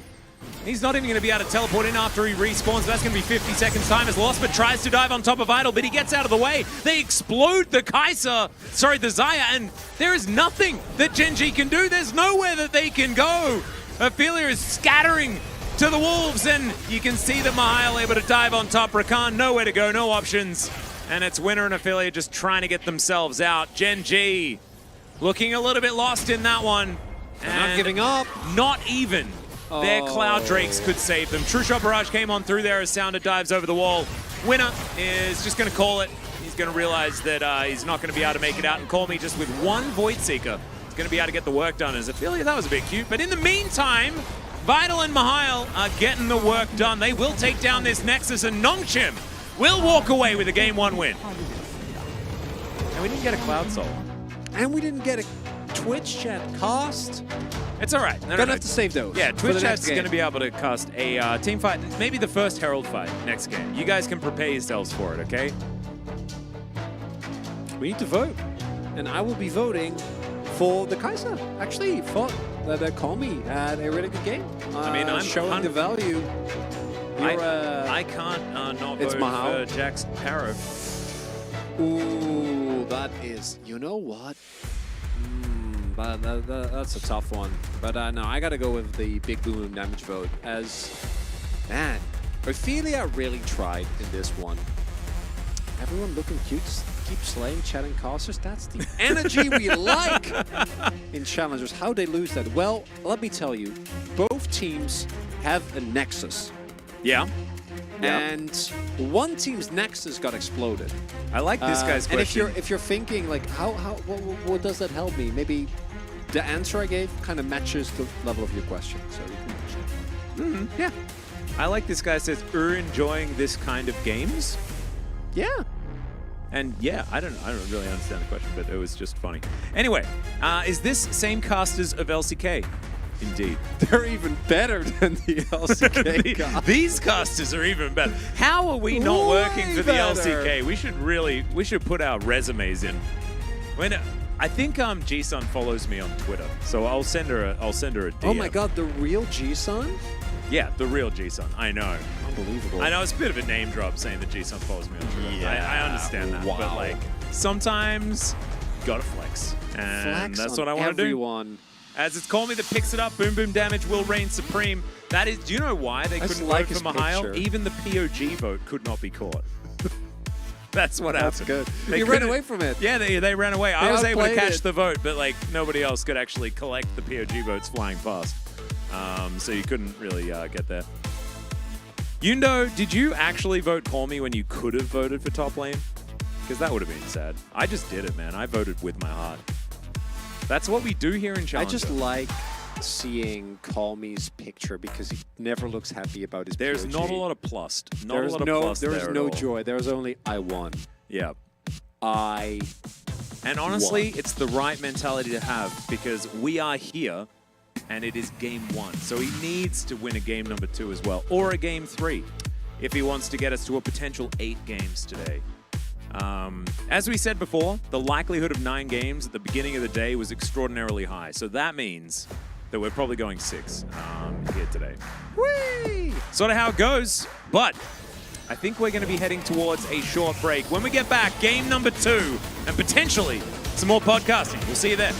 He's not even going to be able to teleport in after he respawns. That's going to be 50 seconds time as Lost, but tries to dive on top of Idol, but he gets out of the way. They explode the Kai'Sa, sorry, the Xayah, and there is nothing that Gen.G can do. There's nowhere that they can go. Ophelia is scattering to the wolves, and you can see that Mihail able to dive on top. Rakan, nowhere to go, no options. And it's Winner and Ophelia just trying to get themselves out. Gen.G looking a little bit lost in that one. They're not giving up. Not even their Cloud Drakes could save them. True Shot Barrage came on through there as Sounder dives over the wall. Winner is just going to call it. He's going to realize that he's not going to be able to make it out, and Call Me just with one Void Seeker is going to be able to get the work done. As Ophelia, that was a bit cute. But in the meantime, Vital and Mihail are getting the work done. They will take down this Nexus, and Nongshim will walk away with a Game 1 win. And we didn't get a Cloud Soul. And we didn't get a Twitch chat cast. It's all right. Gonna have to save those. Yeah, Twitch chat's going to be able to cast a team fight, maybe the first Herald fight next game. You guys can prepare yourselves for it, okay? We need to vote. And I will be voting for the Kai'Sa. Actually, thought that Call Me had a really good game. I mean, I'm showing the value. I can't not vote for Jax Parrow. Ooh, that is, you know what? That's a tough one. But no, I gotta go with the big boom damage vote. As, man, Ophelia really tried in this one. Everyone looking cute, keep slaying, chatting casters. That's the energy we like in challengers. How they lose that? Well, let me tell you, both teams have a Nexus. Yeah. And one team's Nexus got exploded. I like this guy's question. And if you're thinking like, what does that help me? Maybe the answer I gave kind of matches the level of your question. So you can yeah. I like this guy says, enjoying this kind of games. Yeah. And yeah, I don't really understand the question, but it was just funny. Anyway, is this same casters of LCK? Indeed. They're even better than the LCK casters. These casters are even better. How are we not working for the LCK? We should put our resumes in. I think G-Sun follows me on Twitter, so I'll send her a DM. Oh my god, the real G-Sun? Yeah, the real G-Sun. I know. Unbelievable. I know it's a bit of a name drop saying that G-Sun follows me on Twitter. Yeah, I understand that. Wow. But like, sometimes gotta flex. And that's what I want to do. As it's Call Me that picks it up, boom boom damage will reign supreme. That is, do you know why they couldn't vote for Mihail? Even the POG vote could not be caught. That's what happened. That's good. They ran away from it. Yeah, they ran away. I was able to catch the vote, but like nobody else could actually collect the POG votes flying past. So you couldn't really get there. Yundo, did you actually vote Call Me when you could have voted for top lane? Because that would have been sad. I just did it, man. I voted with my heart. That's what we do here in Challenger. I just like seeing Call Me's picture because he never looks happy about his There's POG. Not a lot of plus. There's no joy. There's only I won. Yeah. And honestly, it's the right mentality to have because we are here and it is game 1. So he needs to win a game number 2 as well, or a game 3 if he wants to get us to a potential 8 games today. As we said before, the likelihood of 9 games at the beginning of the day was extraordinarily high. So that means that we're probably going 6 here today. Whee! Sort of how it goes. But I think we're going to be heading towards a short break. When we get back, game number 2, and potentially some more podcasting. We'll see you there.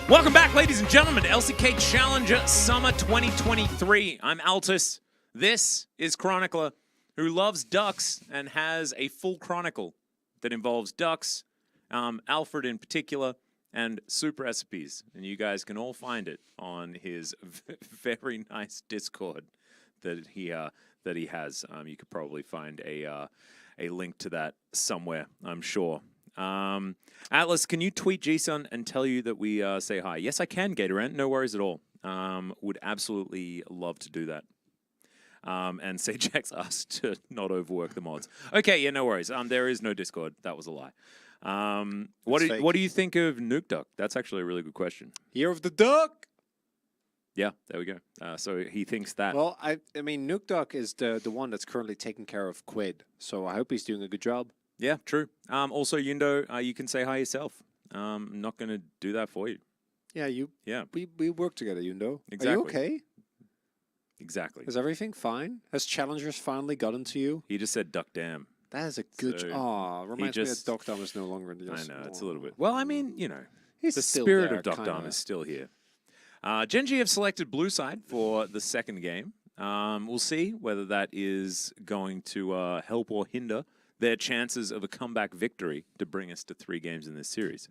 Welcome back, ladies and gentlemen, to LCK Challenger Summer 2023. I'm Altus. This is Chronicler, who loves ducks and has a full chronicle that involves ducks, Alfred in particular, and soup recipes. And you guys can all find it on his very nice Discord that he has. You could probably find a link to that somewhere, I'm sure. Atlas, can you tweet G-Sun and tell you that we say hi? Yes, I can, Gatorant. No worries at all. Would absolutely love to do that. And say Jack's asked to not overwork the mods. Okay, yeah, no worries. There is no Discord. That was a lie. What do you think of Nuke Duck? That's actually a really good question. Year of the Duck! Yeah, there we go. So he thinks that. Well, I mean, Nuke Duck is the one that's currently taking care of Quid, so I hope he's doing a good job. Yeah, true. Also, Yundo, you can say hi yourself. I'm not going to do that for you. Yeah, Yeah. We work together, Yundo. Exactly. Are you okay? Exactly. Is everything fine? Has Challengers finally gotten to you? He just said duck damn. That is a good... reminds me that Doc Dom is no longer in the... I know, it's a little bit... Well, I mean, you know, he's the still spirit there, of Doc Dom is still here. Gen.G have selected blue side for the second game. We'll see whether that is going to help or hinder their chances of a comeback victory to bring us to 3 games in this series.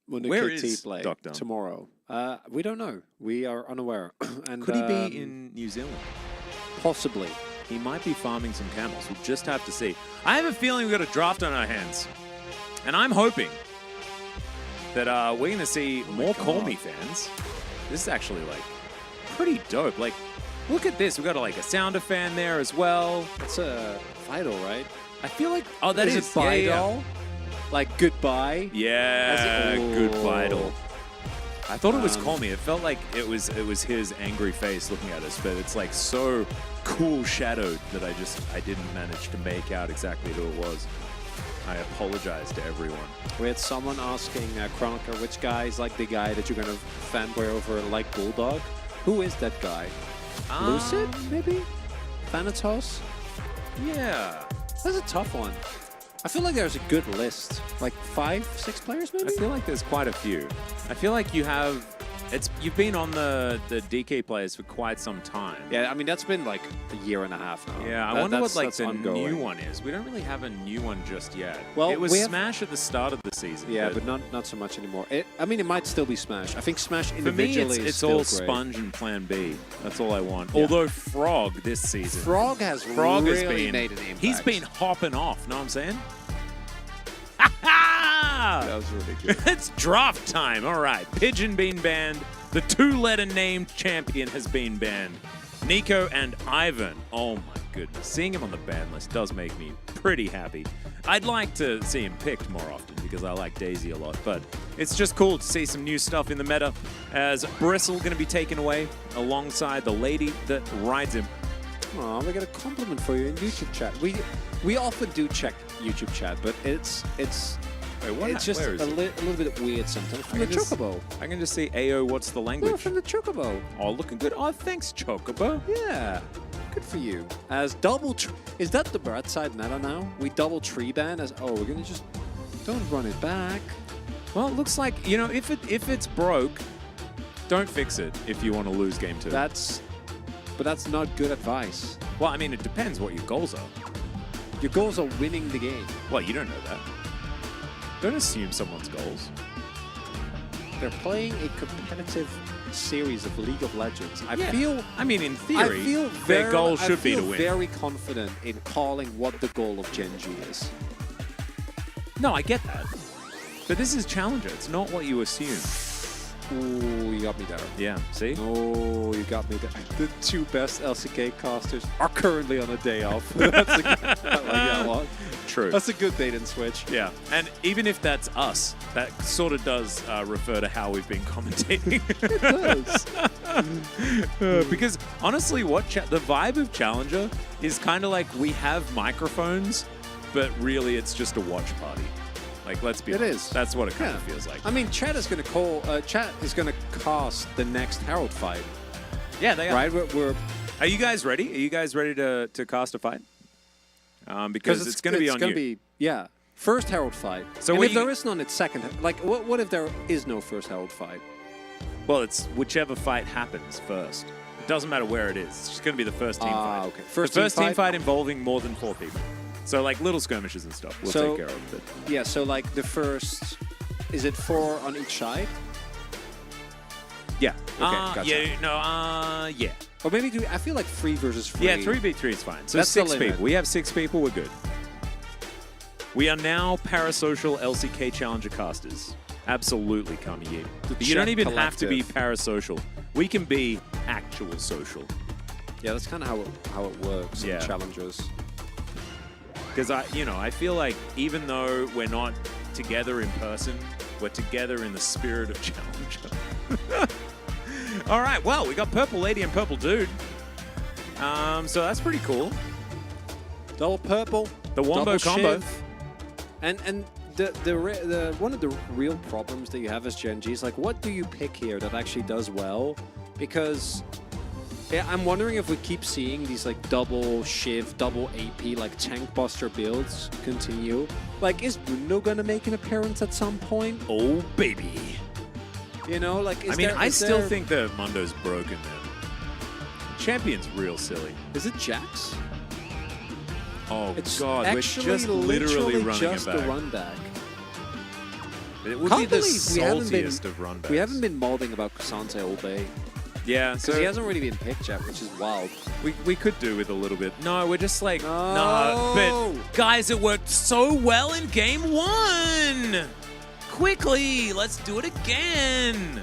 When the Where KT is play Doc Dom? tomorrow? We don't know. We are unaware. And Could he be in New Zealand? Possibly. He might be farming some camels. We'll just have to see. I have a feeling we've got a draft on our hands. And I'm hoping that we're going to see more Call Me fans. This is actually, like, pretty dope. Like, look at this. We've got, like, a sounder fan there as well. That's a Vital, right? I feel like... Oh, that is it Vital? Yeah. Like, goodbye? Yeah, good Vital. I thought it was Call Me. It felt like it was his angry face looking at us, but it's, like, so cool shadowed that I didn't manage to make out exactly who it was. I apologize to everyone. We had someone asking Chronicler, which guy is like the guy that you're going to fanboy over like Bulldog? Who is that guy? Lucid, maybe? Thanatos? Yeah. That's a tough one. I feel like there's a good list. Like 5, 6 players, maybe? I feel like there's quite a few. I feel like you have... You've been on the DK players for quite some time. Yeah, I mean, that's been like a year and a half now. Yeah, I wonder what like the new one is. We don't really have a new one just yet. Well, it was Smash at the start of the season. Yeah, but not so much anymore. I mean, it might still be Smash. I think Smash individually for me, it's all great. Sponge and Plan B. That's all I want. Yeah. Although Frog this season, Frog has really made an impact. He's been hopping off. Know what I'm saying? That was really good. It's draft time. All right. Pigeon being banned. The 2-letter named champion has been banned. Nico and Ivan. Oh my goodness. Seeing him on the ban list does make me pretty happy. I'd like to see him picked more often because I like Daisy a lot, but it's just cool to see some new stuff in the meta as Bristle going to be taken away alongside the lady that rides him. Oh, we got a compliment for you in YouTube chat. We often do check YouTube chat, but it's just a little bit weird sometimes. From the Chocobo. I can just see, Ayo, what's the language? No, from the Chocobo. Oh, looking good. Oh, thanks, Chocobo. Yeah, good for you. As double, is that the Brat side meta now? We double tree ban as, oh, we're gonna just, don't run it back. Well, it looks like, you know, if it's broke, don't fix it if you want to lose game 2. But that's not good advice. Well, I mean, it depends what your goals are. Your goals are winning the game. Well, you don't know that. Don't assume someone's goals. They're playing a competitive series of League of Legends. I mean, in theory, their goal should be to win. I feel very confident in calling what the goal of Gen.G is. No, I get that. But this is Challenger. It's not what you assume. Ooh, you got me there. Yeah, see? Oh, you got me there. The 2 best LCK casters are currently on a day off. That's I like that one. True. That's a good bait and switch. Yeah, and even if that's us, that sort of does refer to how we've been commentating. It does. Because honestly, the vibe of Challenger is kind of like we have microphones, but really it's just a watch party. Like, let's be honest. It is. That's what it kind of feels like. I mean, Chat is going to Chat is going to cast the next Herald fight. Yeah, they are. Right? Are you guys ready? Are you guys ready to cast a fight? Because it's going to be on you. Be, yeah. First Herald fight. So and if there is none, it's second. Like, what if there is no first Herald fight? Well, it's whichever fight happens first. It doesn't matter where it is. It's just going to be the first team fight. Okay. First team fight involving more than 4 people. So, like, little skirmishes and stuff we'll take care of. But yeah, so, like, the first... Is it 4 on each side? Yeah. Okay, gotcha. Yeah. Or maybe I feel like 3 versus 3. Yeah, 3v3 is fine. So that's 6 people. We have 6 people, we're good. We are now parasocial LCK Challenger casters. Absolutely, Kami. But you don't even have to be parasocial. We can be actual social. Yeah, that's kind of how it works in Challengers. Because I feel like even though we're not together in person, we're together in the spirit of Challenger. All right, well, we got Purple Lady and Purple Dude. So that's pretty cool. Double purple, the Wombo combo. Shiv. And the one of the real problems that you have as Gen.G is like, what do you pick here that actually does well? Because I'm wondering if we keep seeing these like double Shiv, double AP, like tank buster builds continue. Like, is Bruno gonna make an appearance at some point? Oh baby. You know, like, I still think the Mundo's broken then. Champion's real silly. Is it Jax? Oh it's god, we're just literally running just it back. a run back. It would be the saltiest of run backs. We haven't been molding about Kusante all day. Yeah, because he hasn't really been picked yet, which is wild. We could do with a little bit. No, we're just like, no. But guys, it worked so well in game 1. Quickly, let's do it again.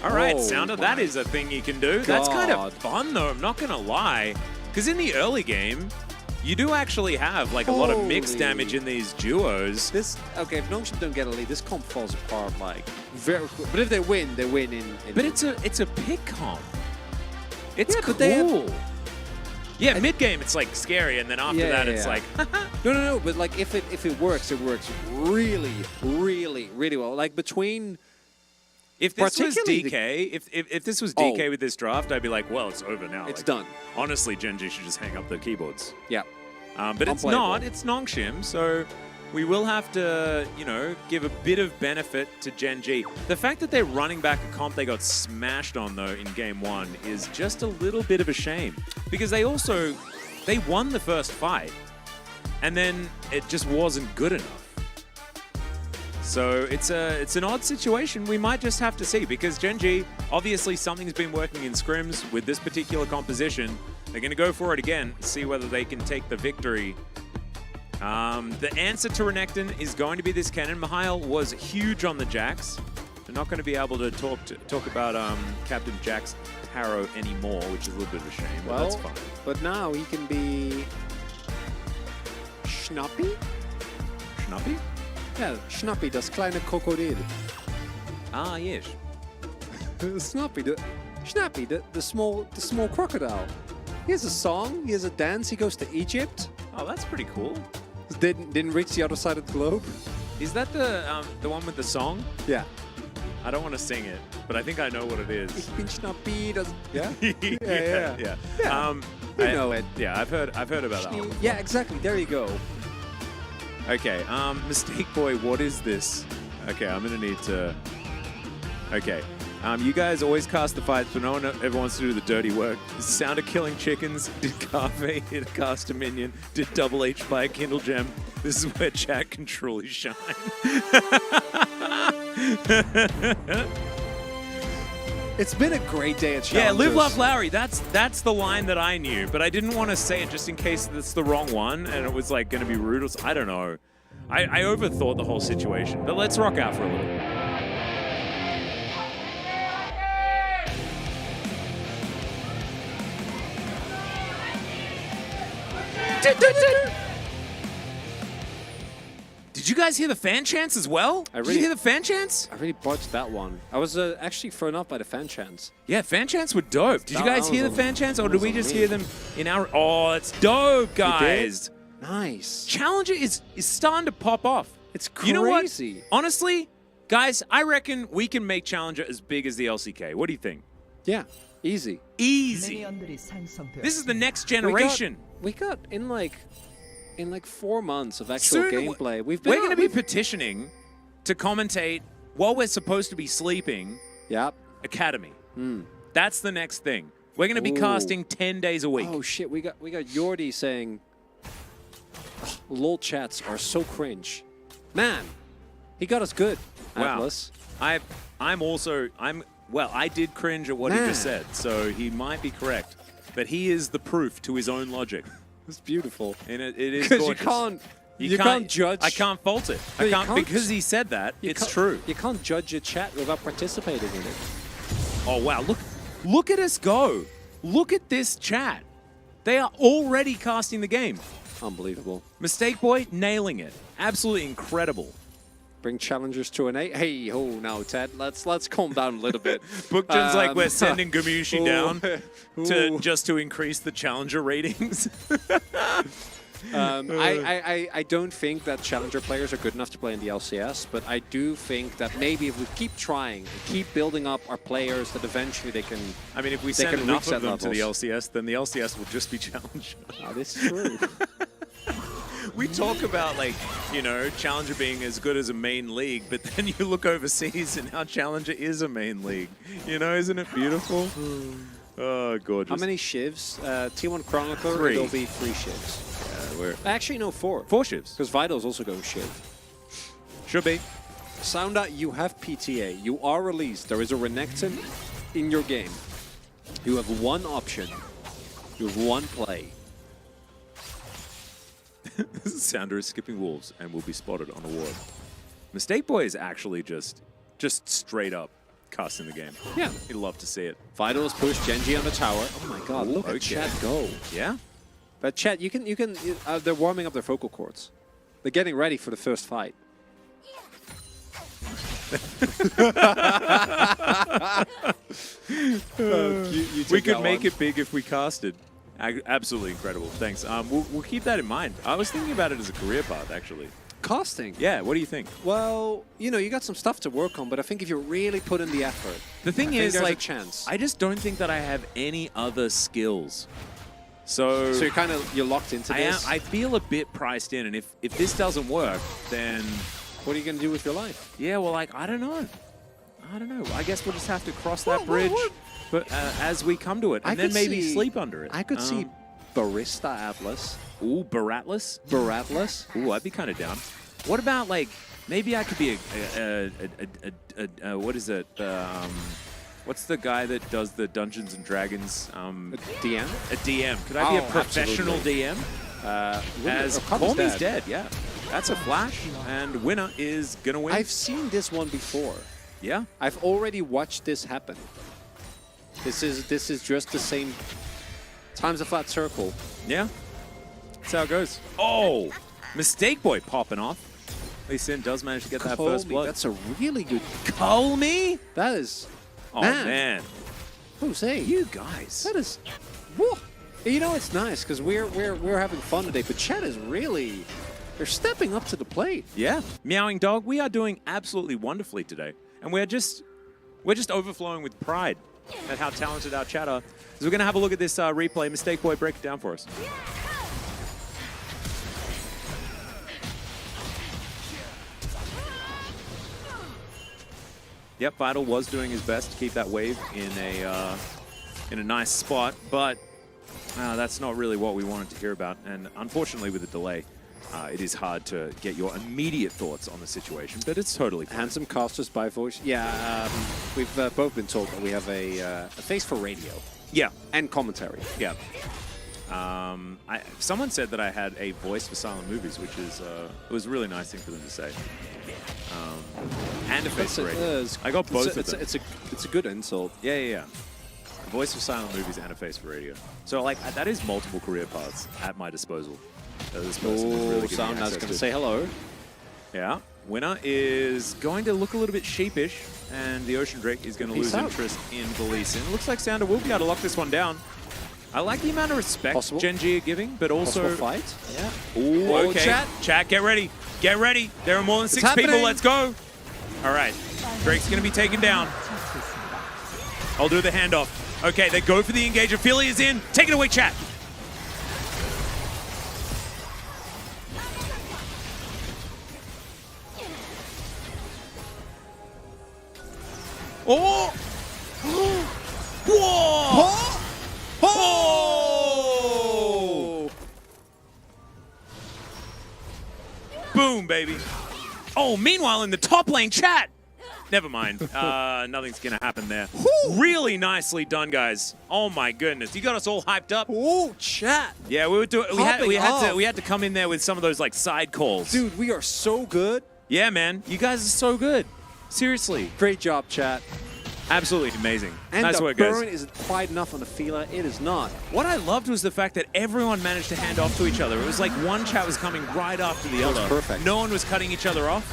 All right, Sounder, that is a thing you can do. God. That's kind of fun, though, I'm not going to lie. Because in the early game, you do actually have like a lot of mixed damage in these duos. Okay, if Nongshim don't get a lead, this comp falls apart like very quick. But if they win in But it's a pick comp. It's cool. Yeah, mid game it's like scary, and then after that it's like no. But like if it works, it works really, really, really well. Like between. If this was DK, if this was DK with this draft, I'd be like, well, it's over now. It's like, done. Honestly, Gen.G should just hang up the keyboards. Yeah. But it's not. It's Nongshim, so we will have to, give a bit of benefit to Gen.G. The fact that they're running back a comp they got smashed on, though, in Game 1 is just a little bit of a shame. Because they won the first fight, and then it just wasn't good enough. So it's an odd situation. We might just have to see, because Gen.G, obviously something's been working in scrims with this particular composition. They're going to go for it again, see whether they can take the victory. The answer to Renekton is going to be this cannon. Mihail was huge on the Jax. We're not going to be able to talk about Captain Jack Sparrow anymore, which is a little bit of a shame, but that's fine. But now he can be... Schnappi? Schnappi? Yeah, Schnappi, das kleine Krokodil. Ah, yes. Schnappi, the small crocodile. He has a song, he has a dance, he goes to Egypt. Oh, that's pretty cool. Didn't reach the other side of the globe. Is that the one with the song? Yeah. I don't want to sing it, but I think I know what it is. Ich bin Schnappi, das... Yeah? Yeah. You know it. Yeah, I've heard about that one. Yeah, exactly. There you go. Okay, Mistake Boy, what is this? Okay, I'm gonna need to... Okay, you guys always cast the fights, but no one ever wants to do the dirty work. Sound of Killing Chickens, did Carve hit a cast a minion, did Double H buy a Kindle Gem. This is where chat can truly shine. It's been a great day at Challengers. Yeah, Live Love Larry, that's the line that I knew, but I didn't want to say it just in case it's the wrong one and it was like going to be rude or I don't know. I overthought the whole situation, but let's rock out for a little. Did you guys hear the fan chants as well? Did you hear the fan chants? I really botched that one. I was actually thrown off by the fan chants. Yeah, fan chants were dope. Did you guys hear the fan chants, or did we just hear them in our... Oh, it's dope, guys. Nice. Challenger is starting to pop off. It's crazy. You know what? Honestly, guys, I reckon we can make Challenger as big as the LCK. What do you think? Yeah, easy. Easy. This is the next generation. We got in like 4 months of actual gameplay. We're going to be petitioning to commentate while we're supposed to be sleeping. Yep. Academy. That's the next thing. We're going to be casting 10 days a week. Oh shit, we got Yordi saying LOL chats are so cringe. Man, he got us good. Wow. Atlas. Well, I did cringe at what he just said, so he might be correct. But he is the proof to his own logic. It's beautiful. And it is gorgeous. You can't judge. I can't fault it. No, I can't because he said that. It's true. You can't judge your chat without participating in it. Oh wow! Look at us go! Look at this chat. They are already casting the game. Unbelievable. Mistake Boy nailing it. Absolutely incredible. Bring challengers to an 8. Hey, oh no, Ted. Let's calm down a little bit. Bookjan's like we're sending Gamushi down to increase the challenger ratings. I don't think that challenger players are good enough to play in the LCS, but I do think that maybe if we keep trying and keep building up our players, that eventually they can. I mean, if we send enough of them to the LCS, then the LCS will just be challenger. Oh, this is true. We talk about, like, you know, Challenger being as good as a main league, but then you look overseas and now Challenger is a main league. You know, isn't it beautiful? Oh, gorgeous. How many shivs? T1 Chronicler, 3. It'll be 3 shivs. Yeah, actually, no, 4. 4 shivs. Because Vital's also going shiv. Should be. Sounda, you have PTA. You are released. There is a Renekton in your game. You have one option. You have one play. Sounder is skipping wolves and will be spotted on a ward. Mistake Boy is actually just straight up casting the game. Yeah. He'd love to see it. Vitals push Gen.G on the tower. Oh my god, look at chat go. Yeah? But chat, you can they're warming up their vocal cords. They're getting ready for the first fight. We could make it big if we casted. Absolutely incredible. Thanks. We'll keep that in mind. I was thinking about it as a career path, actually. Casting? Yeah, what do you think? Well, you know, you got some stuff to work on, but I think if you really put in the effort, the thing is, like, a chance. I just don't think that I have any other skills. So you're locked into this? I feel a bit priced in, and if this doesn't work, then... What are you going to do with your life? Yeah, well, like, I don't know. I guess we'll just have to cross that bridge. But as we come to it, and then maybe sleep under it. I could see Barista Atlas. Ooh, Baratlas? Baratlas? Ooh, I'd be kind of down. What about, like, maybe I could be what is it? What's the guy that does the Dungeons and Dragons? A DM? A DM. Could I be a professional DM? As Colmy's dead, yeah. That's a flash, and winner is gonna win. I've seen this one before. Yeah. I've already watched this happen. This is just the same times a flat circle. Yeah. That's how it goes. Oh! Mistake Boy popping off. Lee Sin does manage to get that first blood. That's a really good... Call me? That is... Oh, man. Jose. You guys. That is... Whoa. You know, it's nice because we're having fun today, but chat is really... They're stepping up to the plate. Yeah. Meowing Dog, we are doing absolutely wonderfully today. And we're just overflowing with pride at how talented our chat are. So we're going to have a look at this replay. Mistake Boy, break it down for us. Yep, Vital was doing his best to keep that wave in a nice spot, but that's not really what we wanted to hear about. And unfortunately, with the delay, it is hard to get your immediate thoughts on the situation, but it's totally fine. Handsome casters by voice. Yeah, we've both been told that we have a face for radio. Yeah. And commentary. Yeah. Someone said that I had a voice for silent movies, which is it was a really nice thing for them to say. And a face for radio. I got both of them. It's a good insult. Yeah. A voice for silent movies and a face for radio. So like that is multiple career paths at my disposal. This person is really Sound that's going to say hello. Yeah. Winner is going to look a little bit sheepish, and the Ocean Drake is going to lose interest in the Lee Sin. It looks like Sounder will be able to lock this one down. I like the amount of respect Gen.G are giving, but also... fight? Yeah. Ooh, okay. Chat, get ready. Get ready. There are more than 6 people. Let's go. All right. Drake's going to be taken down. I'll do the handoff. Okay, they go for the engage. Ophelia is in. Take it away, chat. Oh! Whoa! Oh! Boom, baby. Oh, meanwhile, in the top lane, chat. Never mind. Nothing's going to happen there. Really nicely done, guys. Oh, my goodness. You got us all hyped up. Oh, chat. Yeah, we had to come in there with some of those like side calls. Dude, we are so good. Yeah, man. You guys are so good. Seriously. Great job, chat. Absolutely amazing. And nice the work, burn guys. isn't quite enough on the Fila. It is not. What I loved was the fact that everyone managed to hand off to each other. It was like one chat was coming right after the other. Perfect. No one was cutting each other off.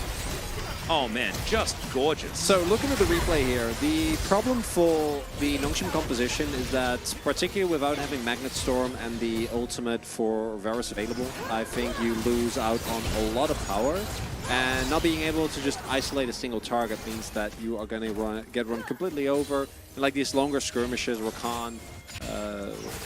Oh, man. Just gorgeous. So looking at the replay here, the problem for the Nongshim composition is that, particularly without having Magnet Storm and the ultimate for Varus available, I think you lose out on a lot of power. And not being able to just isolate a single target means that you are going to get run completely over. And like these longer skirmishes, Rakan,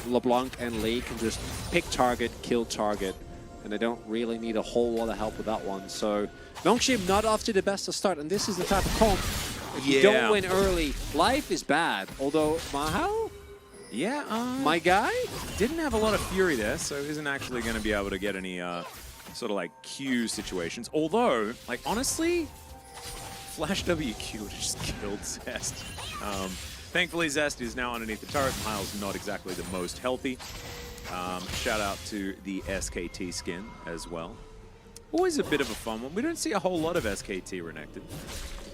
LeBlanc, and Lee can just pick target, kill target, and they don't really need a whole lot of help with that one. So Nongshim not off to the best of start, and this is the type of comp. If you don't win early, life is bad. Although Mahal, my guy, didn't have a lot of fury there, so isn't actually going to be able to get any sort of like Q situations. Although, like honestly, Flash WQ would have just killed Zest. Thankfully, Zest is now underneath the turret. Miles not exactly the most healthy. Shout out to the SKT skin as well. Always a bit of a fun one. We don't see a whole lot of SKT Renekton.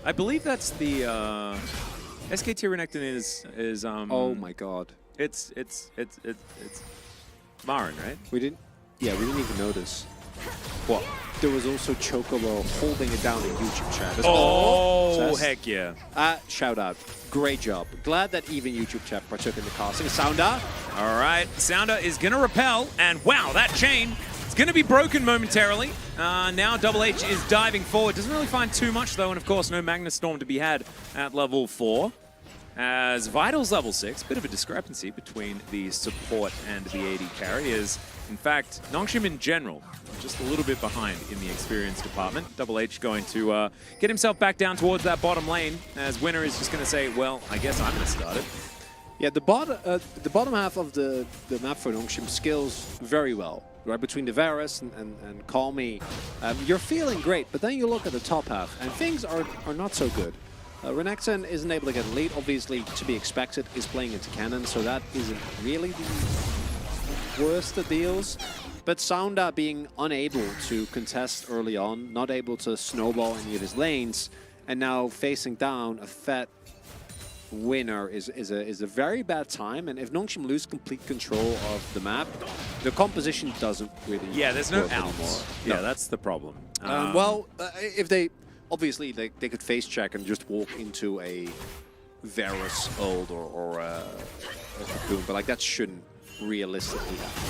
I believe that's the SKT Renekton is oh my god. It's Marin, right? We didn't even notice. What? There was also Chocobo holding it down in YouTube chat. Oh, heck yeah. Shout out. Great job. Glad that even YouTube chat partook in the casting. Sounder. All right. Sounder is going to repel, and wow, that chain is going to be broken momentarily. Now Double H is diving forward. Doesn't really find too much, though, and of course, no Magnet Storm to be had at level 4. As Vital's level 6, bit of a discrepancy between the support and the AD carriers. In fact, Nongshim in general, just a little bit behind in the experience department. Double H going to get himself back down towards that bottom lane, as Winner is just going to say, well, I guess I'm going to start it. Yeah, the bottom half of the map for Nongshim skills very well. Right between the Varus and Call Me. You're feeling great, but then you look at the top half, and things are not so good. Renekton isn't able to get a lead, obviously to be expected, is playing into cannon, so that isn't really the worst of deals. But Sounder being unable to contest early on, not able to snowball any of his lanes, and now facing down a Fed winner is a very bad time. And if Nongshim lose complete control of the map, the composition doesn't really there's no work anymore. outs. Yeah, that's the problem. Well, if they obviously they could face check and just walk into a Varus ult or a Cocoon, but like that shouldn't realistically happen.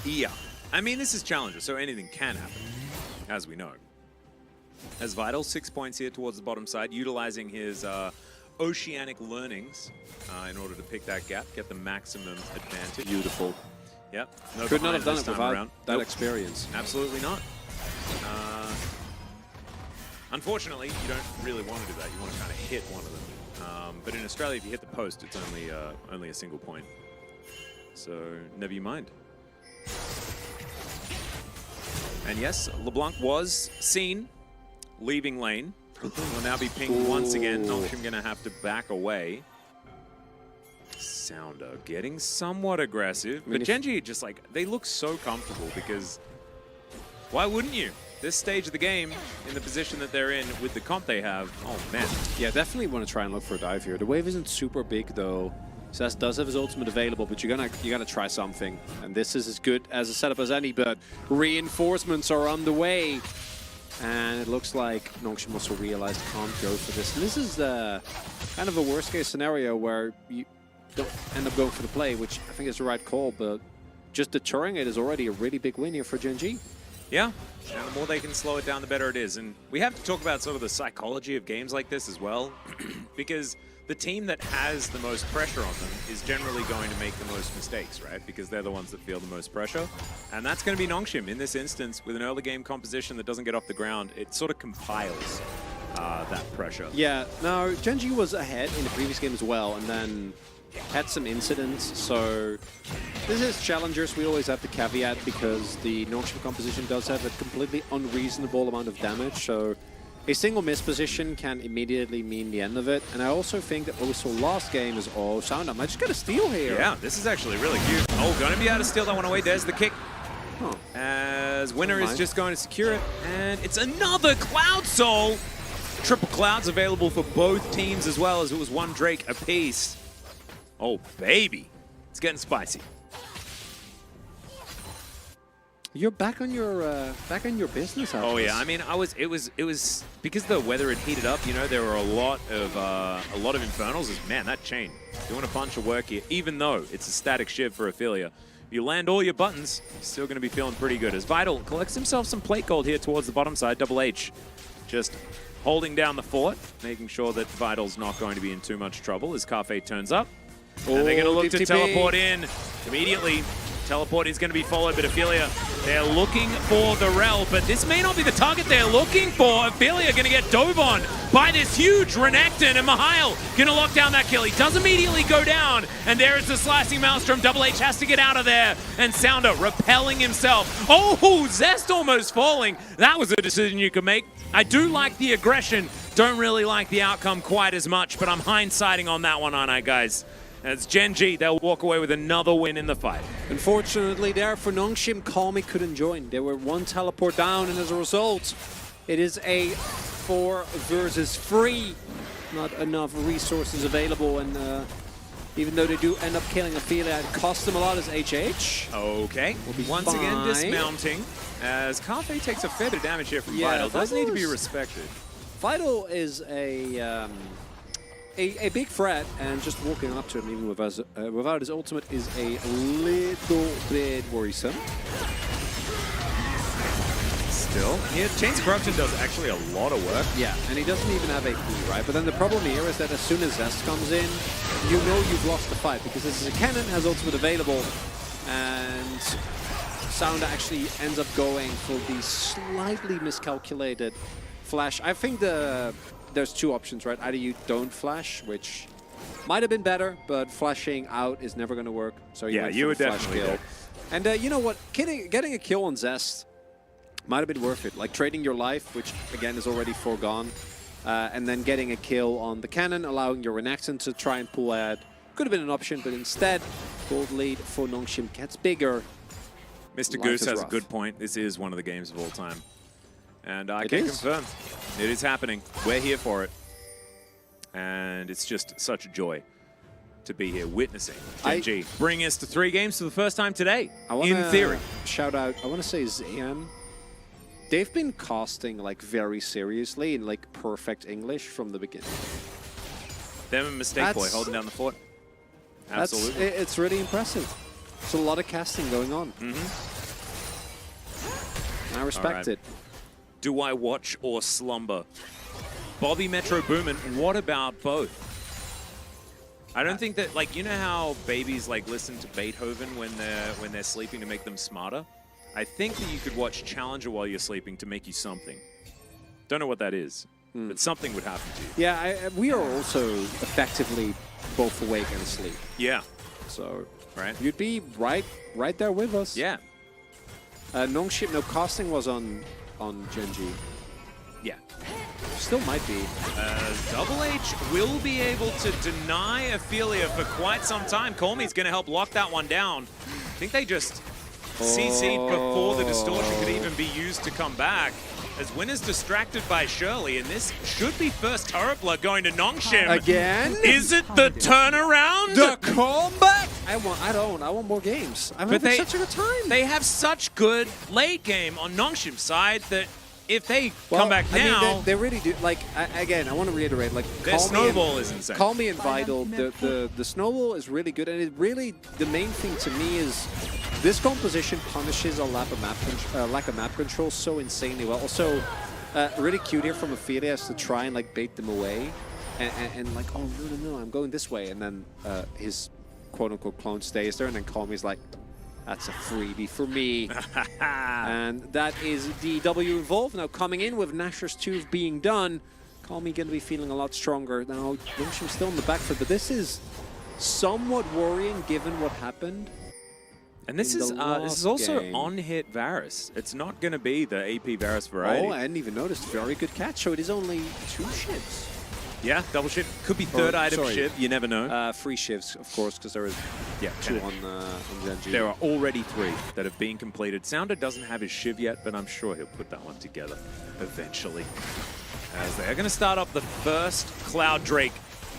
Yeah. I mean, this is Challenger, so anything can happen, as we know. As Vital, 6 points here towards the bottom side, utilizing his oceanic learnings in order to pick that gap, get the maximum advantage. Beautiful. Yep. No Could not have done this it time without around. that experience. Absolutely not. Unfortunately, you don't really want to do that. You want to kind of hit one of them. But in Australia, if you hit the post, it's only a single point. So never you mind. And yes, LeBlanc was seen leaving lane. Will now be pinged once again. Nongshim gonna have to back away. Sounder getting somewhat aggressive, but Gen.G just like, they look so comfortable because why wouldn't you? This stage of the game, in the position that they're in with the comp they have, oh man. Yeah, definitely want to try and look for a dive here. The wave isn't super big though. Zest does have his ultimate available, but you gotta try something. And this is as good as a setup as any, but reinforcements are on the way. And it looks like Nongshim also realized can't go for this. And this is kind of a worst case scenario where you don't end up going for the play, which I think is the right call, but just deterring it is already a really big win here for Gen.G. Yeah, and the more they can slow it down, the better it is. And we have to talk about sort of the psychology of games like this as well, because the team that has the most pressure on them is generally going to make the most mistakes, right? Because they're the ones that feel the most pressure. And that's going to be Nongshim in this instance with an early game composition that doesn't get off the ground. It sort of compiles that pressure. Yeah, now Gen.G was ahead in the previous game as well, and then had some incidents. So this is Challengers. We always have the caveat because the Nongshim composition does have a completely unreasonable amount of damage. So a single miss position can immediately mean the end of it. And I also think that what we saw last game is, oh, Sound, I might just get a steal here. Yeah, this is actually really cute. Oh, going to be able to steal that one away. There's the kick. Huh. As Winner is just going to secure it. And it's another Cloud Soul. Triple Clouds available for both teams as well, as it was one Drake apiece. Oh, baby. It's getting spicy. You're back on your business. Oh yeah, I mean, it was because the weather had heated up. You know, there were a lot of infernals. Man, that chain doing a bunch of work here. Even though it's a static shiv for Ophelia, if you land all your buttons, you're still going to be feeling pretty good. As Vital collects himself some plate gold here towards the bottom side. Double H, just holding down the fort, making sure that Vital's not going to be in too much trouble as Cafe turns up. And they're going to look to teleport in immediately. Teleport is going to be followed, but Ophelia, they're looking for the Rel, but this may not be the target they're looking for. Ophelia going to get dove on by this huge Renekton, and Mihail going to lock down that kill. He does immediately go down, and there is the slicing Maelstrom. Double H has to get out of there, and Sounder repelling himself. Oh, Zest almost falling. That was a decision you could make. I do like the aggression, don't really like the outcome quite as much, but I'm hindsighting on that one, aren't I, guys? As Gen.G, they'll walk away with another win in the fight. Unfortunately there for Nongshim, Kami couldn't join. They were one teleport down, and as a result, it is a 4 versus 3. Not enough resources available, and even though they do end up killing Ophelia, it costs them a lot as HH. Okay, once again dismounting, as Cafe takes a fair bit of damage here from Vital. Does need to be respected. Vital is a big threat, and just walking up to him even without his ultimate is a little bit worrisome. Still, yeah, Chains of Corruption does actually a lot of work. Yeah, and he doesn't even have AP, right? But then the problem here is that as soon as Zest comes in, you know you've lost the fight, because this is a cannon, has ultimate available, and Sounder actually ends up going for the slightly miscalculated flash. I think there's two options, right? Either you don't flash, which might have been better, but flashing out is never going to work. So yeah, you would definitely kill. And you know what? Getting a kill on Zest might have been worth it. Like trading your life, which again is already foregone, and then getting a kill on the cannon, allowing your Renekton to try and pull ahead. Could have been an option, but instead, gold lead for Nongshim gets bigger. Mr. Goose has a good point. This is one of the games of all time. And I can confirm it is happening. We're here for it. And it's just such a joy to be here witnessing Gen.G bring us to 3 games for the first time today, in theory. Shout out, I want to say Zayan. They've been casting like very seriously in like perfect English from the beginning. Them and Mistake Boy holding down the fort. Absolutely. It's really impressive. There's a lot of casting going on. I respect it. Do I watch or slumber? Bobby Metro Boomin, what about both? I don't think that, like, you know how babies like listen to Beethoven when they're sleeping to make them smarter? I think that you could watch Challenger while you're sleeping to make you something. Don't know what that is, but something would happen to you. Yeah, we are also effectively both awake and asleep. Yeah. So right, you'd be right there with us. Yeah. No casting was on Gen.G. Yeah. Still might be. Double H will be able to deny Ophelia for quite some time. Colmey's going to help lock that one down. I think they just CC'd before the distortion could even be used to come back. As Winner's distracted by Shirley, and this should be first turret blood going to Nongshim. Again? Is it the turnaround? The comeback? I want more games. I'm having such a good time. They have such good late game on Nongshim's side that if they come back now... I mean, they really do. Like, again, I want to reiterate, like, their snowball is insane. Call me and Vital, the snowball is really good, and it really, the main thing to me is this composition punishes a lack of map control so insanely well. Also, really cute here from Ophelia to try and like bait them away, and like, oh no, I'm going this way, and then his quote-unquote clone stays there, and then Call me's like, that's a freebie for me. And that is the W involved. Now coming in with Nashor's 2 being done, Call me going to be feeling a lot stronger. Now, Nongshim's still in the back foot, but this is somewhat worrying given what happened. And this is also on-hit Varus. It's not going to be the AP Varus variety. Oh, I hadn't even noticed. Very good catch. So it is only 2 shivs. Yeah, double shiv. Could be third item shiv. You never know. 3 shivs, of course, because there is 2 on Gen.G. There are already 3 that have been completed. Sounder doesn't have his shiv yet, but I'm sure he'll put that one together eventually. As they are going to start up the first Cloud Drake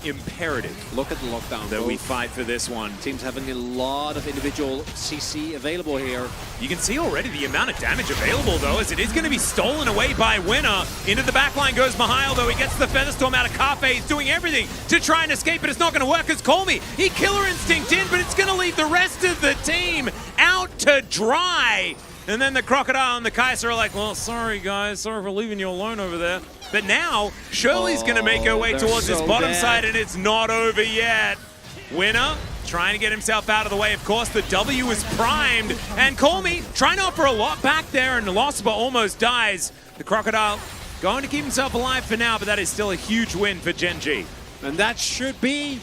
imperative. Look at the lockdown. That we fight for this one. Teams having a lot of individual CC available here. You can see already the amount of damage available, though, as it is going to be stolen away by Winner. Into the backline goes Mihail, though. He gets the Featherstorm out of Cafe. He's doing everything to try and escape, but it's not going to work as Colmy. He Killer Instinct in, but it's going to leave the rest of the team out to dry. And then the Crocodile and the Kaiser are like, well, sorry, guys. Sorry for leaving you alone over there. But now, Shirley's going to make her way towards this bottom side, and it's not over yet. Winner trying to get himself out of the way. Of course, the W is primed. And Colmy trying to offer a lot back there, and Losba almost dies. The Crocodile going to keep himself alive for now, but that is still a huge win for Gen.G. And that should be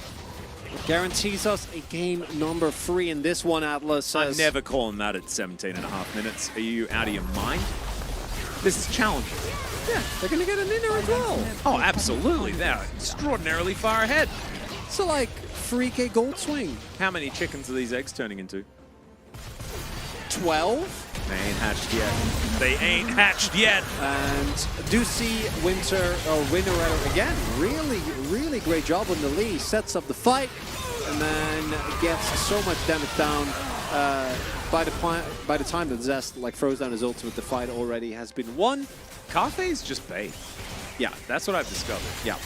what guarantees us a game number 3 in this one, Atlas. I'm never calling that at 17.5 minutes. Are you out of your mind? This is challenging. Yeah, they're going to get an inner as well. Oh, absolutely. They're extraordinarily far ahead. So, like, 3K gold swing. How many chickens are these eggs turning into? 12? They ain't hatched yet. They ain't hatched yet. And do see Winner again. Really great job on the lead. Sets up the fight and then gets so much damage down. By the time that Zest like throws down his ultimate, the fight already has been won. Kafei's just bait. Yeah, that's what I've discovered. Yeah.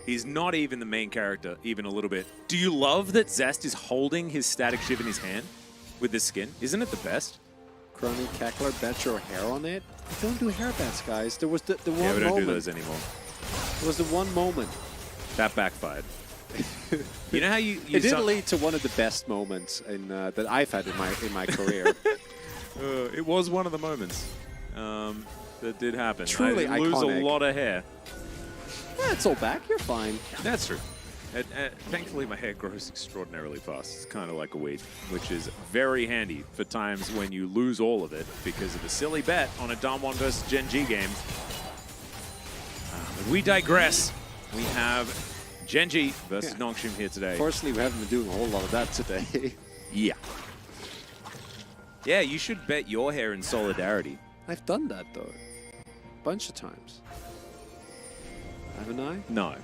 He's not even the main character, even a little bit. Do you love that Zest is holding his static shiv in his hand with this skin? Isn't it the best? Crony, Cackler, bet your hair on it. Don't do hair bets, guys. There was the one moment. Yeah, we don't do those anymore. There was the one moment. That backfired. You know how you it did lead to one of the best moments that I've had in my career. It was one of the moments that did happen. Truly I lose iconic. a lot of hair. Yeah, it's all back. You're fine. That's true. Thankfully, my hair grows extraordinarily fast. It's kind of like a weed, which is very handy for times when you lose all of it because of a silly bet on a Damwon versus Gen.G game. But we digress. We have Gen.G versus Nongshim here today. Fortunately, we haven't been doing a whole lot of that today. Yeah. Yeah, you should bet your hair in solidarity. I've done that, though. bunch of times. Haven't I? No.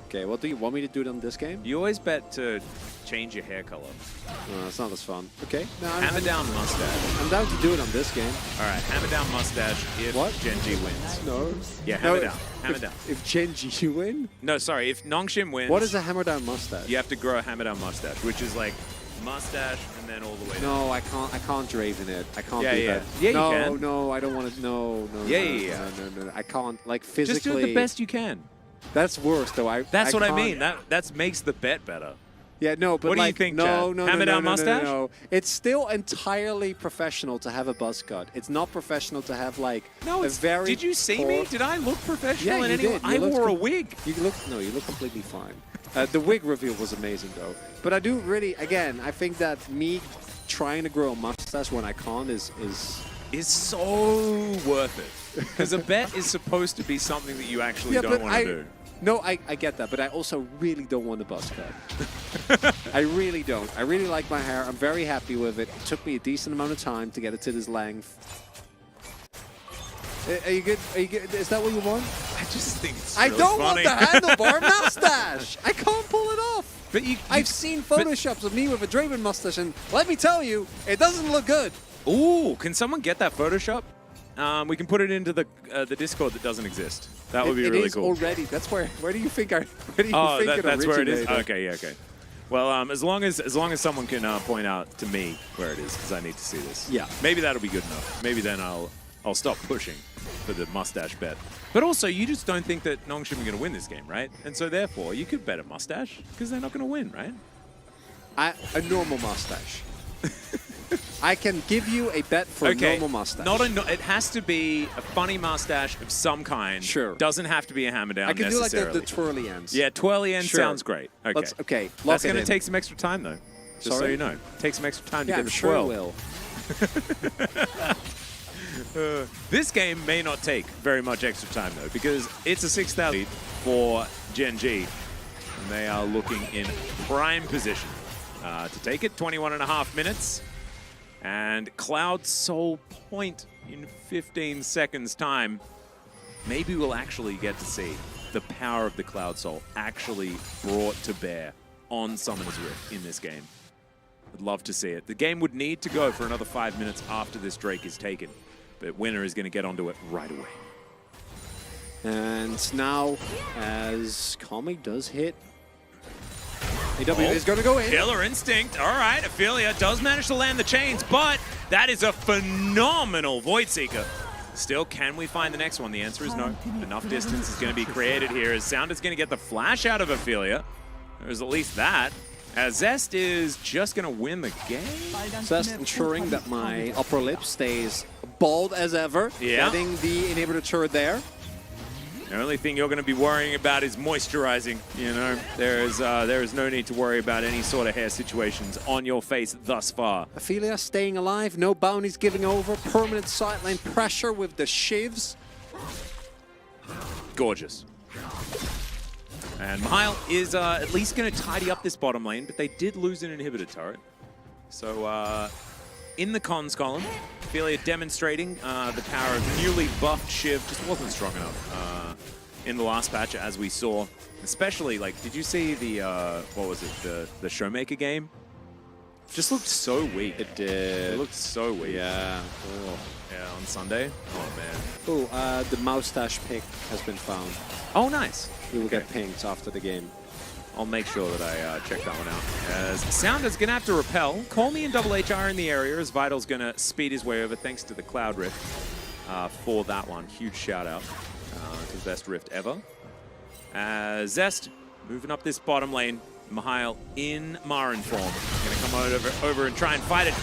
Okay, what do you want me to do on this game? You always bet to change your hair color. No, it's not as fun. Okay. No, Hammer down mustache. I'm down to do it on this game. All right, hammer down mustache if What? Gen.G wins. No. Yeah, hammer down. Hammer down. If Gen.G win? No, sorry, if Nongshim wins, What is a hammer down mustache? you have to grow a hammer down mustache, which is like mustache and then all the way down. No, I can't draven it. I can't Yeah, do yeah. that. Yeah, you no, can. No, I don't want to. No, no. Yeah, no, yeah. No. I can't. Like physically. Just do it the best you can. That's worse, though. That's what I can't- mean. That makes the bet better. Yeah, no, but What do you like, think, no, Chad? no, Hammer no, down no, mustache? No. It's still entirely professional to have a buzz cut. It's not professional to have like No, a it's, very. did you see me? Did I look professional Yeah, in you any way? did. You I looked wore a com- wig. You look completely fine. The wig reveal was amazing though. But I do really, again, I think that me trying to grow a mustache when I can't is Is so worth it. Because a bet is supposed to be something that you actually don't want to do. No, I get that, but I also really don't want a buzz cut. I really don't. I really like my hair. I'm very happy with it. It took me a decent amount of time to get it to this length. Are you good? Are you good? Is that what you want? I just think it's I really don't funny. want the handlebar mustache. I can't pull it off. But I've seen photoshops of me with a Draven mustache, and let me tell you, it doesn't look good. Ooh, can someone get that Photoshop? We can put it into the Discord that doesn't exist. That would be really cool. It is already. That's where do you think it that's where it is. originated? Okay, yeah, okay. Well, as long as someone can point out to me where it is, because I need to see this. Yeah. Maybe that'll be good enough. Maybe then I'll stop pushing for the mustache bet. But also, you just don't think that Nongshim are going to win this game, right? And so therefore, you could bet a mustache because they're not going to win, right? A normal mustache. I can give you a bet for a normal mustache. It has to be a funny mustache of some kind. Sure. Doesn't have to be a hammer down I can do like necessarily. the twirly ends. Yeah, twirly end Sure. sounds great. Okay. Okay. That's going to take some extra time, though. Just so Sorry? you know. Take some extra time Yeah, to I'm get the sure it twirl. will. This game may not take very much extra time, though, because it's a 6,000 lead for Gen.G. And they are looking in prime position to take it. 21.5 minutes. And Cloud Soul point in 15 seconds time. Maybe we'll actually get to see the power of the Cloud Soul actually brought to bear on Summoner's Rift in this game. I'd love to see it. The game would need to go for another 5 minutes after this Drake is taken. But Winner is going to get onto it right away. And now, as Kami does hit, AW is going to go in. Killer Instinct. All right, Ophelia does manage to land the chains, but that is a phenomenal Void Seeker. Still, can we find the next one? The answer is no. Enough distance is going to be created here as Sound is going to get the flash out of Ophelia. There's at least that. As Zest is just going to win the game. Zest ensuring that my upper lip stays bald as ever. Yeah. Getting the inhibitor turret there. The only thing you're going to be worrying about is moisturizing. You know, there is no need to worry about any sort of hair situations on your face thus far. Ophelia staying alive, no bounties giving over, permanent sideline pressure with the shivs. Gorgeous. And Mihail is at least going to tidy up this bottom lane, but they did lose an inhibitor turret. So in the cons column, Ophelia demonstrating the power of newly buffed Shiv. Just wasn't strong enough in the last patch, as we saw. Especially, like, did you see the, what was it, the Showmaker game? Just looked so weak. It did. It looked so weak. Yeah. Oh. Yeah, on Sunday. Oh, man. Oh, the moustache pick has been found. Oh, nice. We will get pinged after the game. I'll make sure that I check that one out. As Sound is going to have to repel. Call Me and Double HR in the area as Vital's going to speed his way over thanks to the Cloud Rift for that one. Huge shout out to best Rift ever. Zest moving up this bottom lane. Mihail in Marin form. Going to come over and try and fight it.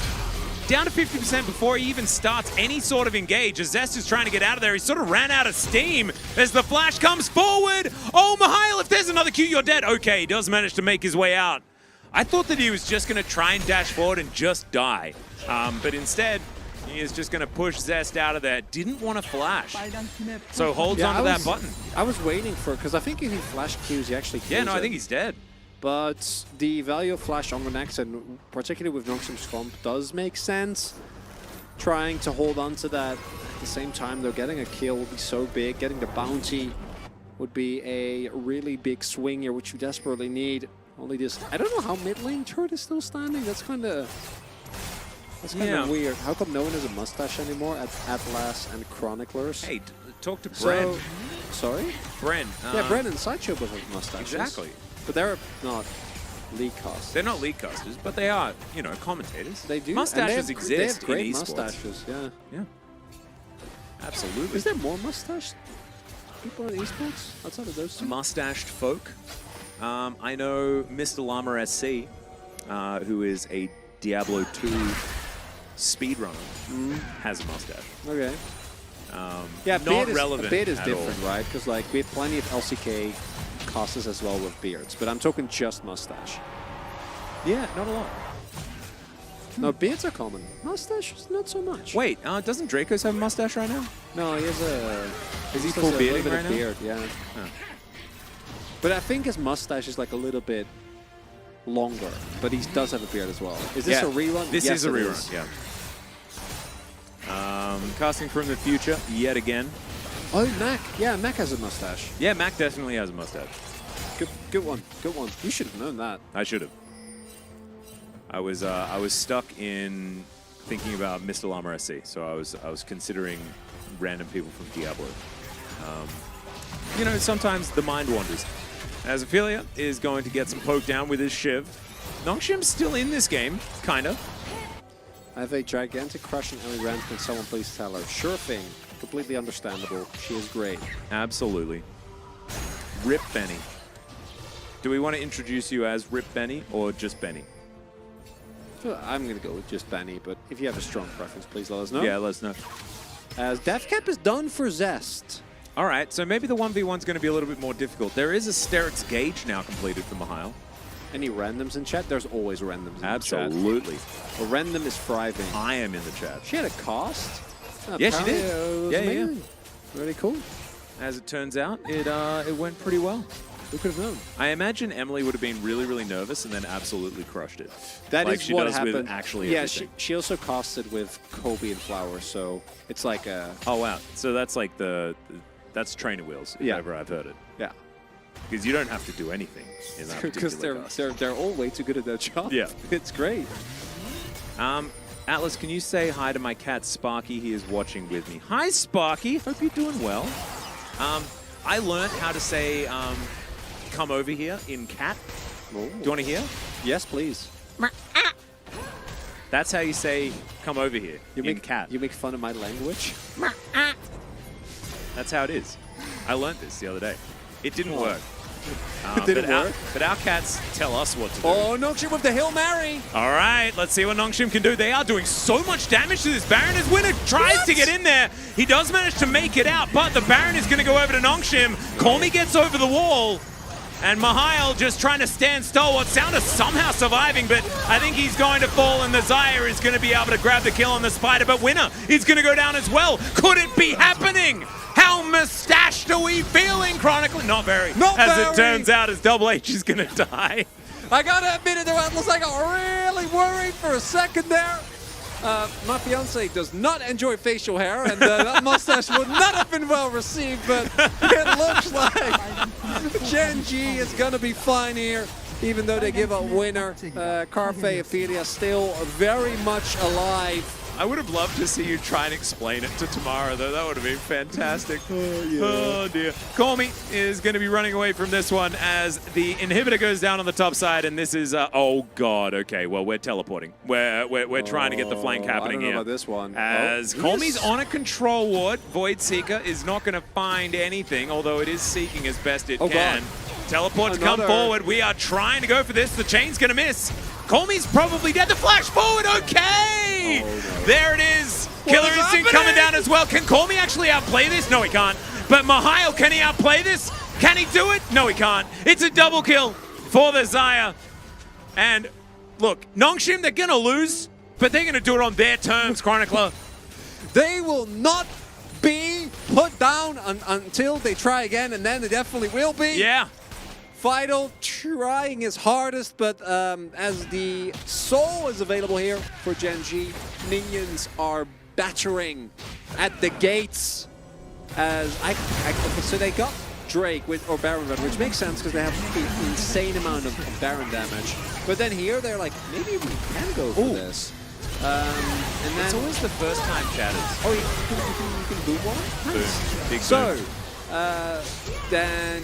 Down to 50% before he even starts any sort of engage. As Zest is trying to get out of there, he sort of ran out of steam as the flash comes forward. Oh, Mihail, if there's another Q, you're dead. Okay, he does manage to make his way out. I thought that he was just going to try and dash forward and just die. But instead, he is just going to push Zest out of there. Didn't want to flash. So holds onto that button. I was waiting for, because I think if he flash Qs, he actually kills Yeah, no, I it. think he's dead. But the value of flash on the next, and particularly with Nongshim's comp, does make sense. Trying to hold on to that the same time, though, getting a kill would be so big. Getting the bounty would be a really big swing here, which you desperately need. Only this, I don't know how mid lane turret is still standing. That's kind of weird. How come no one has a mustache anymore at Atlas and Chroniclers? Hey, talk to Bren. Sorry? Bren. Yeah, Bren and Sideshow both have mustaches. Exactly. But they're not league casters. They're not league casters, but they are, you know, commentators. They do. Mustaches exist they have great in esports. mustaches, yeah. Yeah. Absolutely. Is there more mustache people in esports outside of those two? Mustached folk. I know Mr. Llama SC, who is a Diablo 2 speedrunner, has a mustache. Okay. Yeah, not relevant. A beard is at different, all. right? Because like we have plenty of LCK casters as well with beards, but I'm talking just mustache. Yeah, not a lot. No, beards are common. Mustaches, not so much. Wait, doesn't Dracos have a mustache right now? No, he has a. Is he just full has a bearding little bit right of now? beard, yeah. Oh. But I think his mustache is like a little bit longer, but he does have a beard as well. Is this a rerun? This Yes, is a it rerun, yeah. Casting from the future, yet again. Oh, Mac. Yeah, Mac has a mustache. Yeah, Mac definitely has a mustache. Good one. Good one. You should have known that. I should have. I was stuck in thinking about Mr. Llama SC, so I was considering random people from Diablo. You know, sometimes the mind wanders. As Ophelia is going to get some poke down with his Shiv. Nongshim's still in this game, kind of. I have a gigantic crush on Ellie Rand. Can someone please tell her? Sure thing. Completely understandable. She is great. Absolutely. Rip Benny. Do we want to introduce you as Rip Benny or just Benny? I'm going to go with just Benny, but if you have a strong preference, please let us know. Yeah, let us know. As Deathcap is done for Zest. All right, so maybe the 1v1's going to be a little bit more difficult. There is a Sterix Gauge now completed for Mihail. Any randoms in chat? There's always randoms in Absolutely. the chat. A random is thriving. I am in the chat. She had a cost? Yeah, she did. It was amazing. Really cool. As it turns out, it went pretty well. Who could have known? I imagine Emily would have been really, really nervous and then absolutely crushed it. That like is she what does happened. With actually yeah, everything. she also casted with Kobe and Flowers, so it's like a... Oh, wow. So that's like that's trainer wheels, if ever I've heard it. Yeah. Because you don't have to do anything in that Because particular cast. they're all way too good at their job. Yeah. It's great. Atlas, can you say hi to my cat Sparky? He is watching with me. Hi, Sparky. Hope you're doing well. I learned how to say come over here in cat. Ooh. Do you want to hear? Yes, please. That's how you say come over here in cat. You make fun of my language? That's how it is. I learned this the other day. It didn't work. It didn't work? But our cats tell us what to do. Oh, Nongshim with the Hail Mary! All right, let's see what Nongshim can do. They are doing so much damage to this Baron as Winner tries to get in there. He does manage to make it out, but the Baron is going to go over to Nongshim. Colmy gets over the wall, and Mihail just trying to stand stalwart. Sound is somehow surviving, but I think he's going to fall, and the Zaya is going to be able to grab the kill on the Spider, but Winner is going to go down as well. Could it be happening? How mustached are we feeling, Chronicle? Not very. As it turns out, as Double H is going to die. I gotta admit it, Atlas, I got really worried for a second there. My fiance does not enjoy facial hair, and that mustache would not have been well received, but it looks like Gen.G is gonna be fine here, even though they give a Winner. Carfe Ophelia still very much alive. I would have loved to see you try and explain it to Tamara, though. That would have been fantastic. Oh, yeah. Oh, dear. Colmy is going to be running away from this one as the inhibitor goes down on the top side, and this is... oh, God. Okay, well, we're teleporting. We're trying to get the flank happening I don't know here. about this one. As Colmy's on a control ward. Void Seeker is not going to find anything, although it is seeking as best it can. God. Teleports come forward. We are trying to go for this. The chain's going to miss. Colmy's probably dead. The flash forward. Okay. Oh, no. There it is. Killer Instinct coming down as well. Can Colmy actually outplay this? No, he can't. But Mihail, can he outplay this? Can he do it? No, he can't. It's a double kill for the Zaya. And look, Nongshim, they're going to lose, but they're going to do it on their terms, Chronicler. They will not be put down until they try again, and then they definitely will be. Yeah. Vital trying his hardest, but as the soul is available here for Gen.G, minions are battering at the gates. As okay, so they got Drake with or Baron Run, which makes sense because they have an insane amount of Baron damage. But then here they're like, maybe we can go for this. And then It's always the first time chatters. oh, you can boom one. Boom. Big So boom. then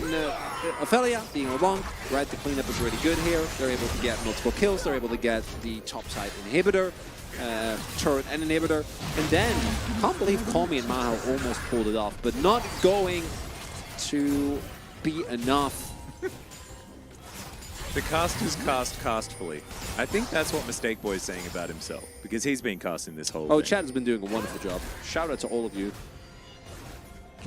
Ophelia being a bonk, right? The cleanup is really good here. They're able to get multiple kills. They're able to get the topside inhibitor, turret and inhibitor. And then, can't believe Kami and Maho almost pulled it off, but not going to be enough. The casters cast castfully. I think that's what Mistake Boy's saying about himself, because he's been casting this whole Oh, thing. Chad has been doing a wonderful job. Shout out to all of you.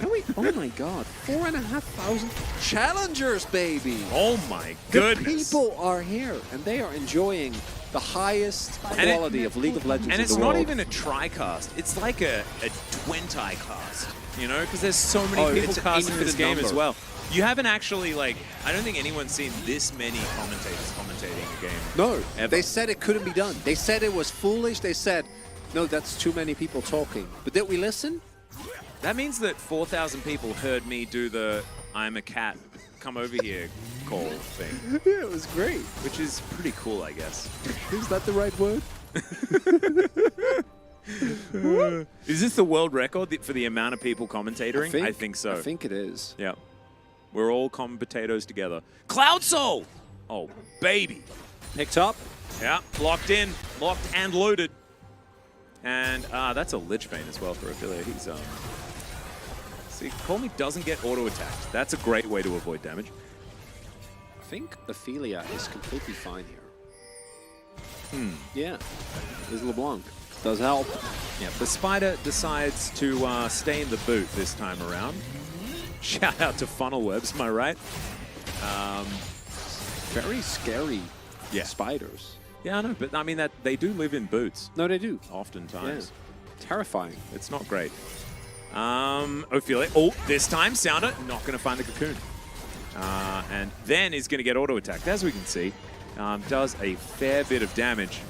Can we? Oh my God, 4,500 challengers, baby. Oh my The goodness. people are here, and they are enjoying the highest quality of League of Legends And in it's the not world. even a tri-cast. It's like a 20-cast, you know? Because there's so many Oh, people it's an casting this infinite game as number. well. You haven't actually, like, I don't think anyone's seen this many commentators commentating a game. No, ever. they said it couldn't be done. They said it was foolish. They said, no, that's too many people talking. But did we listen? That means that 4,000 people heard me do the I'm a cat, come over here call thing, Yeah, it was great. which is pretty cool, I guess. Is that the right word? Is this the world record for the amount of people commentating? I think so. I think it is. Yeah. We're all common potatoes together. Cloud Soul! Oh, baby. Picked up. Yeah, locked in, locked and loaded. And that's a Lich Bane as well for Ophelia. He's, see, Call Me doesn't get auto-attacked. That's a great way to avoid damage. I think Ophelia is completely fine here. Yeah. There's LeBlanc. Does help. Yeah, the Spider decides to stay in the boot this time around. Shout out to Funnel Webs, am I right? Very scary Yeah. spiders. Yeah, I know, but I mean, that they do live in boots, No, they do. oftentimes. Yeah. Terrifying. It's not great. Ophelia, oh, this time Sounder not going to find the cocoon. And then is going to get auto-attacked, as we can see. Does a fair bit of damage.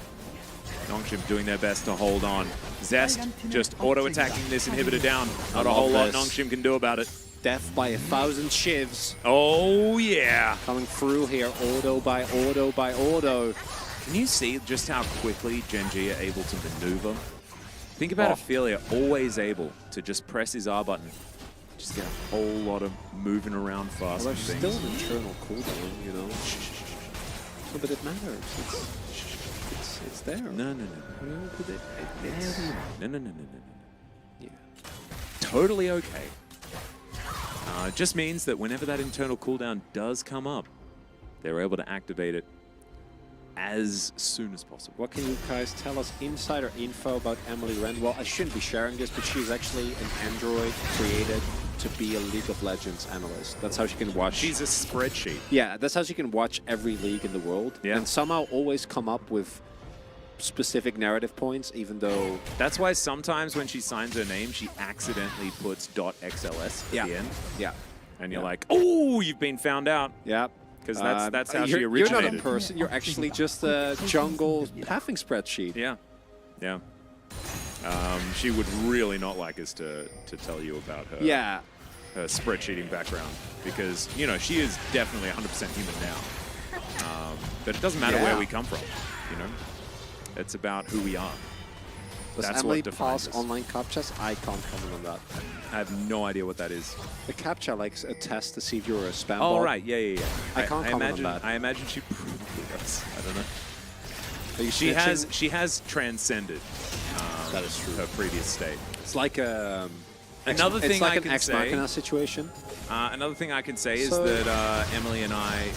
Nongshim doing their best to hold on. Zest just auto-attacking this inhibitor down. Not a love whole lot this. Nongshim can do about it. Death by 1,000 shivs. Oh, yeah. Coming through here, auto by auto by auto. Can you see just how quickly Gen.G are able to maneuver? Think about Ophelia always able to just press his R button. Just get a whole lot of moving around fast Well, and there's things. still an internal cooldown, you know. No, but it matters. It's there. No, no, no. You know, but it's No, no, no, no, no, no. yeah. Totally okay. It just means that whenever that internal cooldown does come up, they're able to activate it as soon as possible. What can you guys tell us insider info about Emily Wren? Well, I shouldn't be sharing this, but she's actually an android created to be a League of Legends analyst. That's how she can watch. She's a spreadsheet. Yeah, that's how she can watch every league in the world. Yeah. And somehow always come up with specific narrative points, even though... That's why sometimes when she signs her name, she accidentally puts .xls at the end. Yeah. And you're Yeah. like, oh, you've been found out. Yeah. Because that's how she You're not a originated. person. You're actually just a jungle pathing spreadsheet. Yeah, yeah. She would really not like us to tell you about her, Yeah. her spreadsheeting background because, you know, she is definitely 100% human now. But it doesn't matter where we come from, you know? It's about who we are. Does That's Emily what defines pass us. online captchas? I can't comment on that. I have no idea what that is. The captcha, like a test to see if you're a spam Oh, bot. right. Yeah, yeah, yeah. I can't comment on imagine, that. I imagine she probably does. I don't know. Are you She snitching? has transcended That is true. her previous state. It's like a... Another it's thing like I an can Ex say. Machina situation. Another thing I can say is So- that Emily and I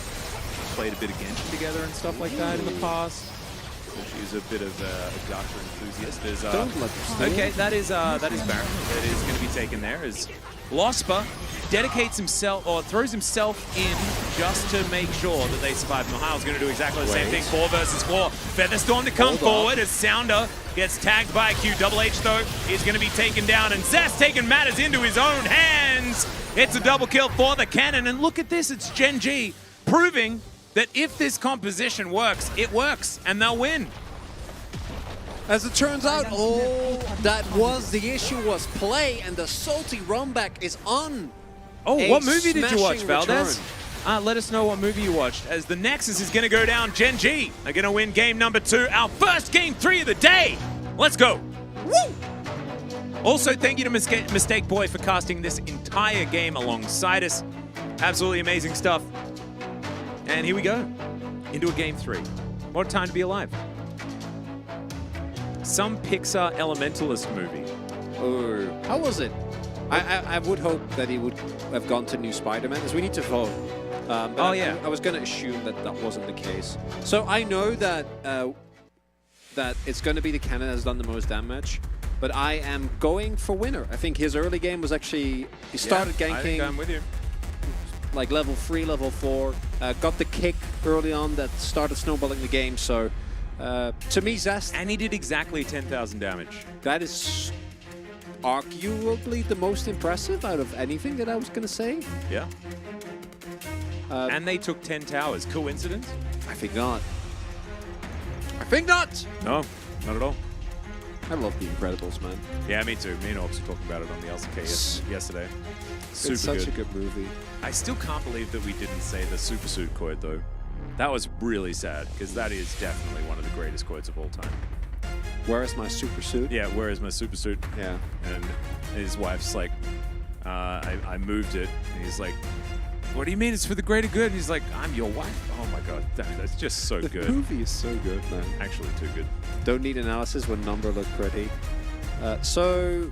played a bit of Genshin together and stuff like that in the past. So she's a bit of a Gacha enthusiast. There's, Don't let them steal. okay, that is Baron. That is going to be taken there. Is Lospa dedicates himself or throws himself in just to make sure that they survive. Mihail's going to do exactly the same thing. 4 versus 4. Featherstorm to come forward as Sounder gets tagged by a Q. Double H though is going to be taken down, and Zest taking matters into his own hands. It's a double kill for the cannon, and look at this. It's Gen.G proving that if this composition works, it works, and they'll win. As it turns out, that was the issue, was play, and the salty run back is on. Oh, what movie did you watch, smashing Valdez? return. Let us know what movie you watched, as the Nexus is going to go down. Gen.G are going to win game number 2, our first game 3 of the day. Let's go. Woo! Also, thank you to Mistake Boy for casting this entire game alongside us. Absolutely amazing stuff. And here we go, into a game 3. What a time to be alive. Some Pixar Elementalist movie. Oh, how was it? I would hope that he would have gone to New Spider-Man, as we need to vote. But I was going to assume that that wasn't the case. So I know that that it's going to be the cannon that's done the most damage, but I am going for Winner. I think his early game was actually, he started ganking. I think I'm with you. Like level 3, level 4, got the kick early on that started snowballing the game. So to me, Zest, And he did exactly 10,000 damage. that is arguably the most impressive out of anything that I was going to say. Yeah. And they took 10 towers. Coincidence? I think not. I think not! No, not at all. I love The Incredibles, man. Yeah, me too. Me and Ops were talking about it on the LCK yesterday. Super It's such good. a good movie. I still can't believe that we didn't say the super suit quote, though. That was really sad, because that is definitely one of the greatest quotes of all time. Where is my super suit? Yeah, where is my super suit? Yeah. And his wife's like, I moved it. And he's like, what do you mean it's for the greater good? And he's like, I'm your wife. Oh my God, that's just so The good. movie is so good, man. Actually, too good. Don't need analysis when number look pretty. So,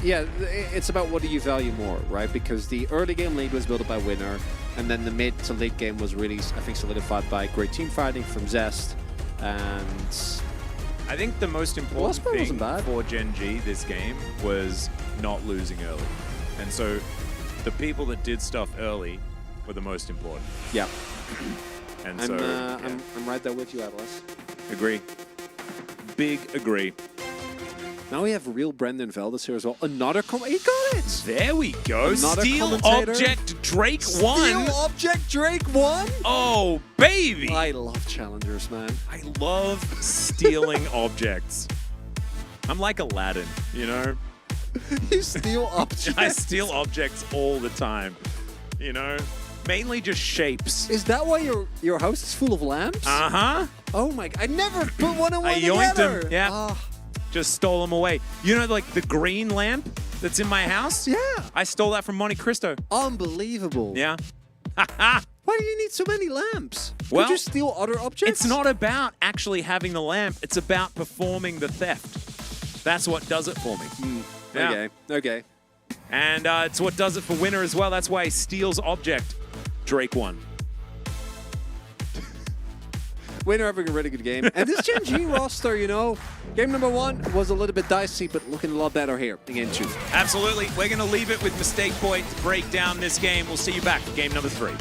yeah, it's about what do you value more, right? Because the early game lead was built up by Winner, and then the mid to late game was really, I think, solidified by great team fighting from Zest. And I think the most important Last part thing wasn't bad. for Gen.G this game was not losing early. And so the people that did stuff early were the most important. yeah, And I'm, so, yeah, I'm right there with you, Atlas. agree. Big agree. Now we have real Brendan Veldis here as well. Another he got it! There we go. Another Steel commentator. Object Drake 1. Steel Object Drake 1? Oh, baby. I love challengers, man. I love stealing objects. I'm like Aladdin, you know? You steal objects? I steal objects all the time, you know? Mainly just shapes. Is that why your house is full of lamps? Uh-huh. Oh my, I never put one and one I yoinked together. them, yeah. Ah, Just stole them away. You know, like the green lamp that's in my house? yeah. I stole that from Monte Cristo. Unbelievable. Yeah. Why do you need so many lamps? Well, Could you steal other objects? It's not about actually having the lamp. It's about performing the theft. That's what does it for me. Yeah. Okay, okay. And it's what does it for Winner as well. That's why he steals object. Drake 1. Winner having a really good game. And this Gen.G roster, you know, game number 1 was a little bit dicey, but looking a lot better here in game 2. Absolutely. We're going to leave it with Mistake Boy to break down this game. We'll see you back for game number 3.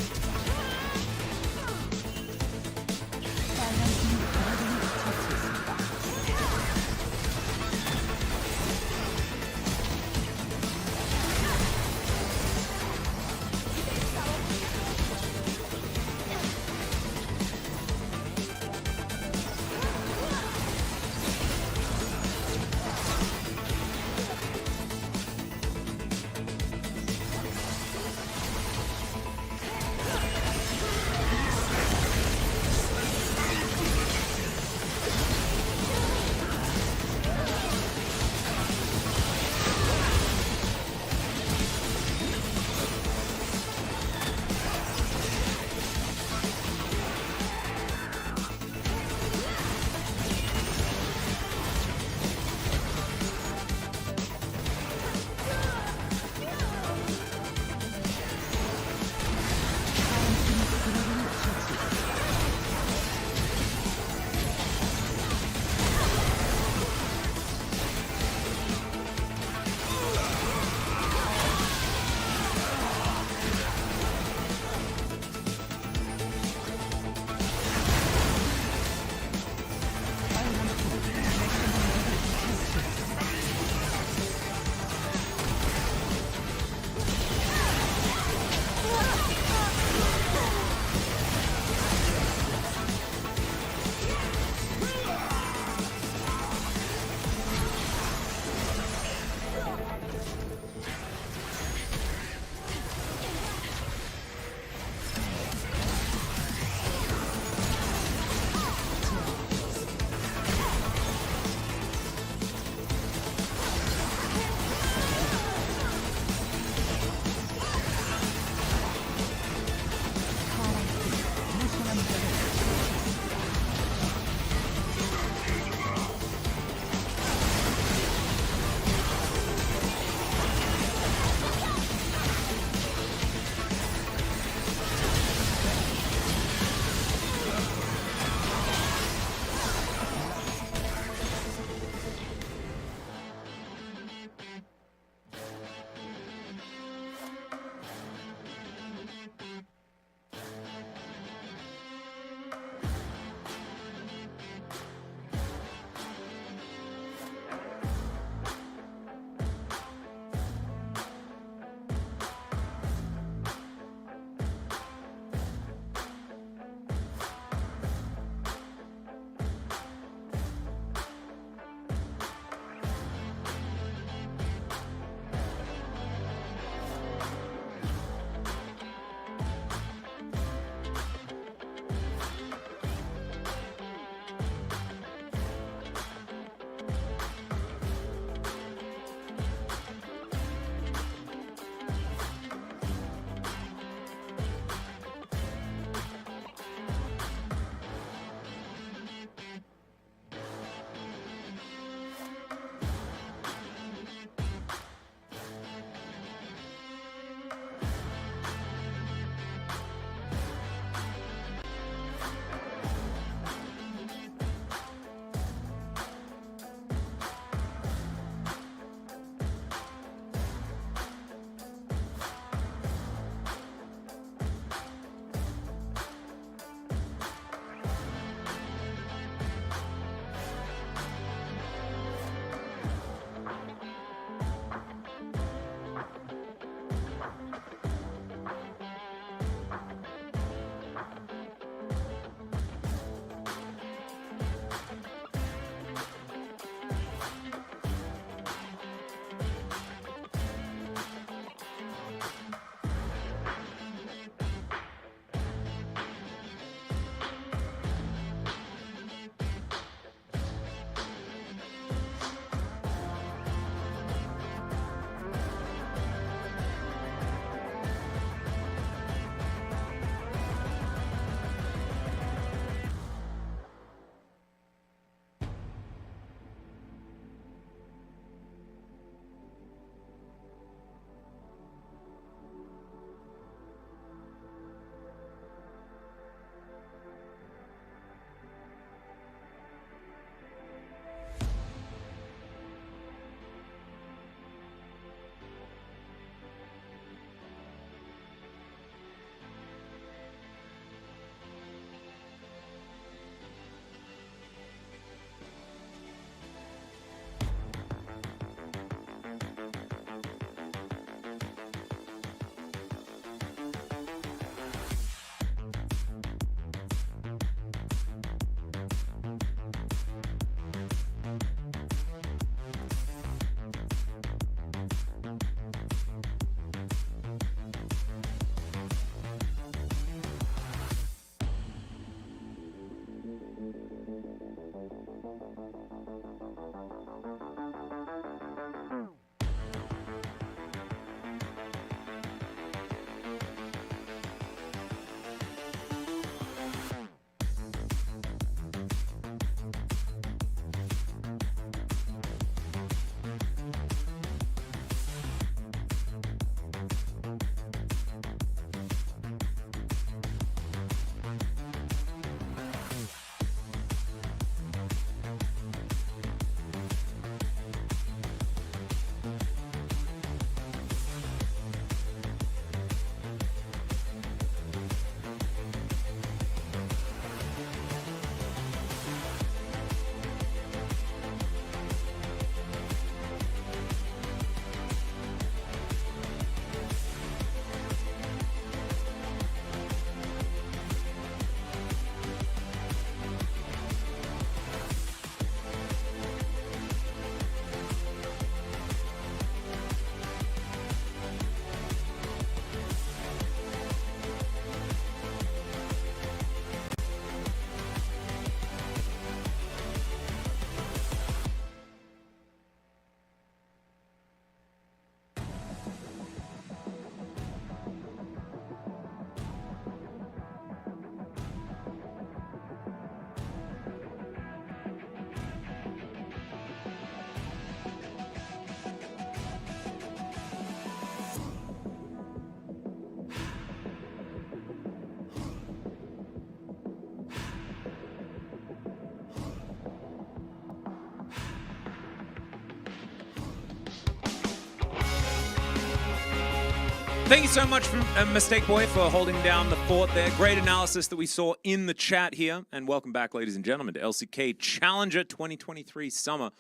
Thank you so much, Mistake Boy, for holding down the fort there. Great analysis that we saw in the chat here. And welcome back, ladies and gentlemen, to LCK Challenger 2023 Summer.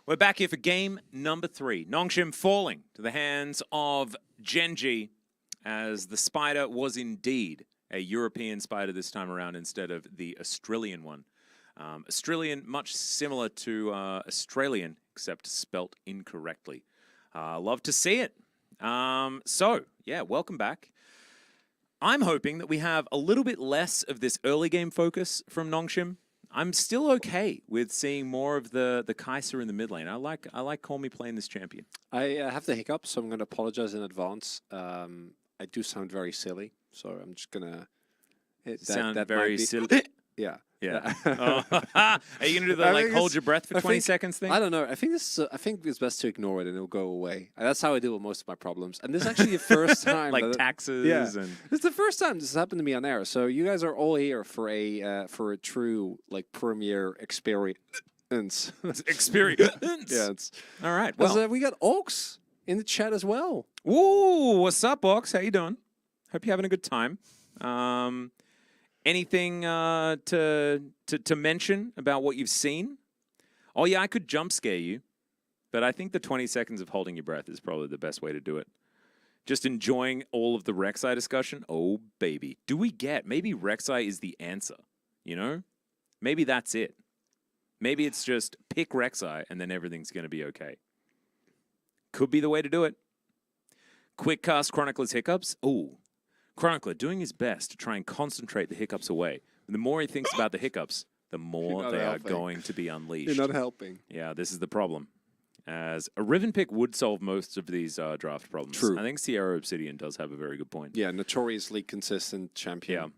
We're back here for game number 3. Nongshim falling to the hands of Gen.G, as the Spider was indeed a European Spider this time around instead of the Australian one. Australian, much similar to Australian, except spelt incorrectly. Love to see it. So, yeah, welcome back. I'm hoping that we have a little bit less of this early game focus from Nongshim. I'm still okay with seeing more of the Kai'Sa in the mid lane. I like Call Me playing this champion. I have the hiccups, so I'm going to apologize in advance. I do sound very silly, so I'm just going to... Sound very silly. Yeah. Yeah. Oh. Are you gonna do the like hold your breath for 20 seconds thing? I don't know. I think it's best to ignore it and it'll go away. And that's how I deal with most of my problems. And this is actually the first time, like taxes. Yeah, and it's the first time this has happened to me on air. So you guys are all here for a true like premiere experience. Experience. Yeah. All right. Well, we got Ox in the chat as well. Ooh, what's up, Ox? How you doing? Hope you're having a good time. Anything to mention about what you've seen? Oh, yeah, I could jump scare you, but I think the 20 seconds of holding your breath is probably the best way to do it. Just enjoying all of the Rek'Sai discussion. Oh, baby. Do we get, maybe Rek'Sai is the answer, you know? Maybe that's it. Maybe it's just pick Rek'Sai and then everything's going to be okay. Could be the way to do it. Quick cast Chronicler's hiccups. Ooh. Chronicler doing his best to try and concentrate the hiccups away. And the more he thinks about the hiccups, the more they are going to be unleashed. You're not helping. Yeah, this is the problem. As a Riven pick would solve most of these draft problems. True. I think Sierra Obsidian does have a very good point. Yeah, notoriously consistent champion.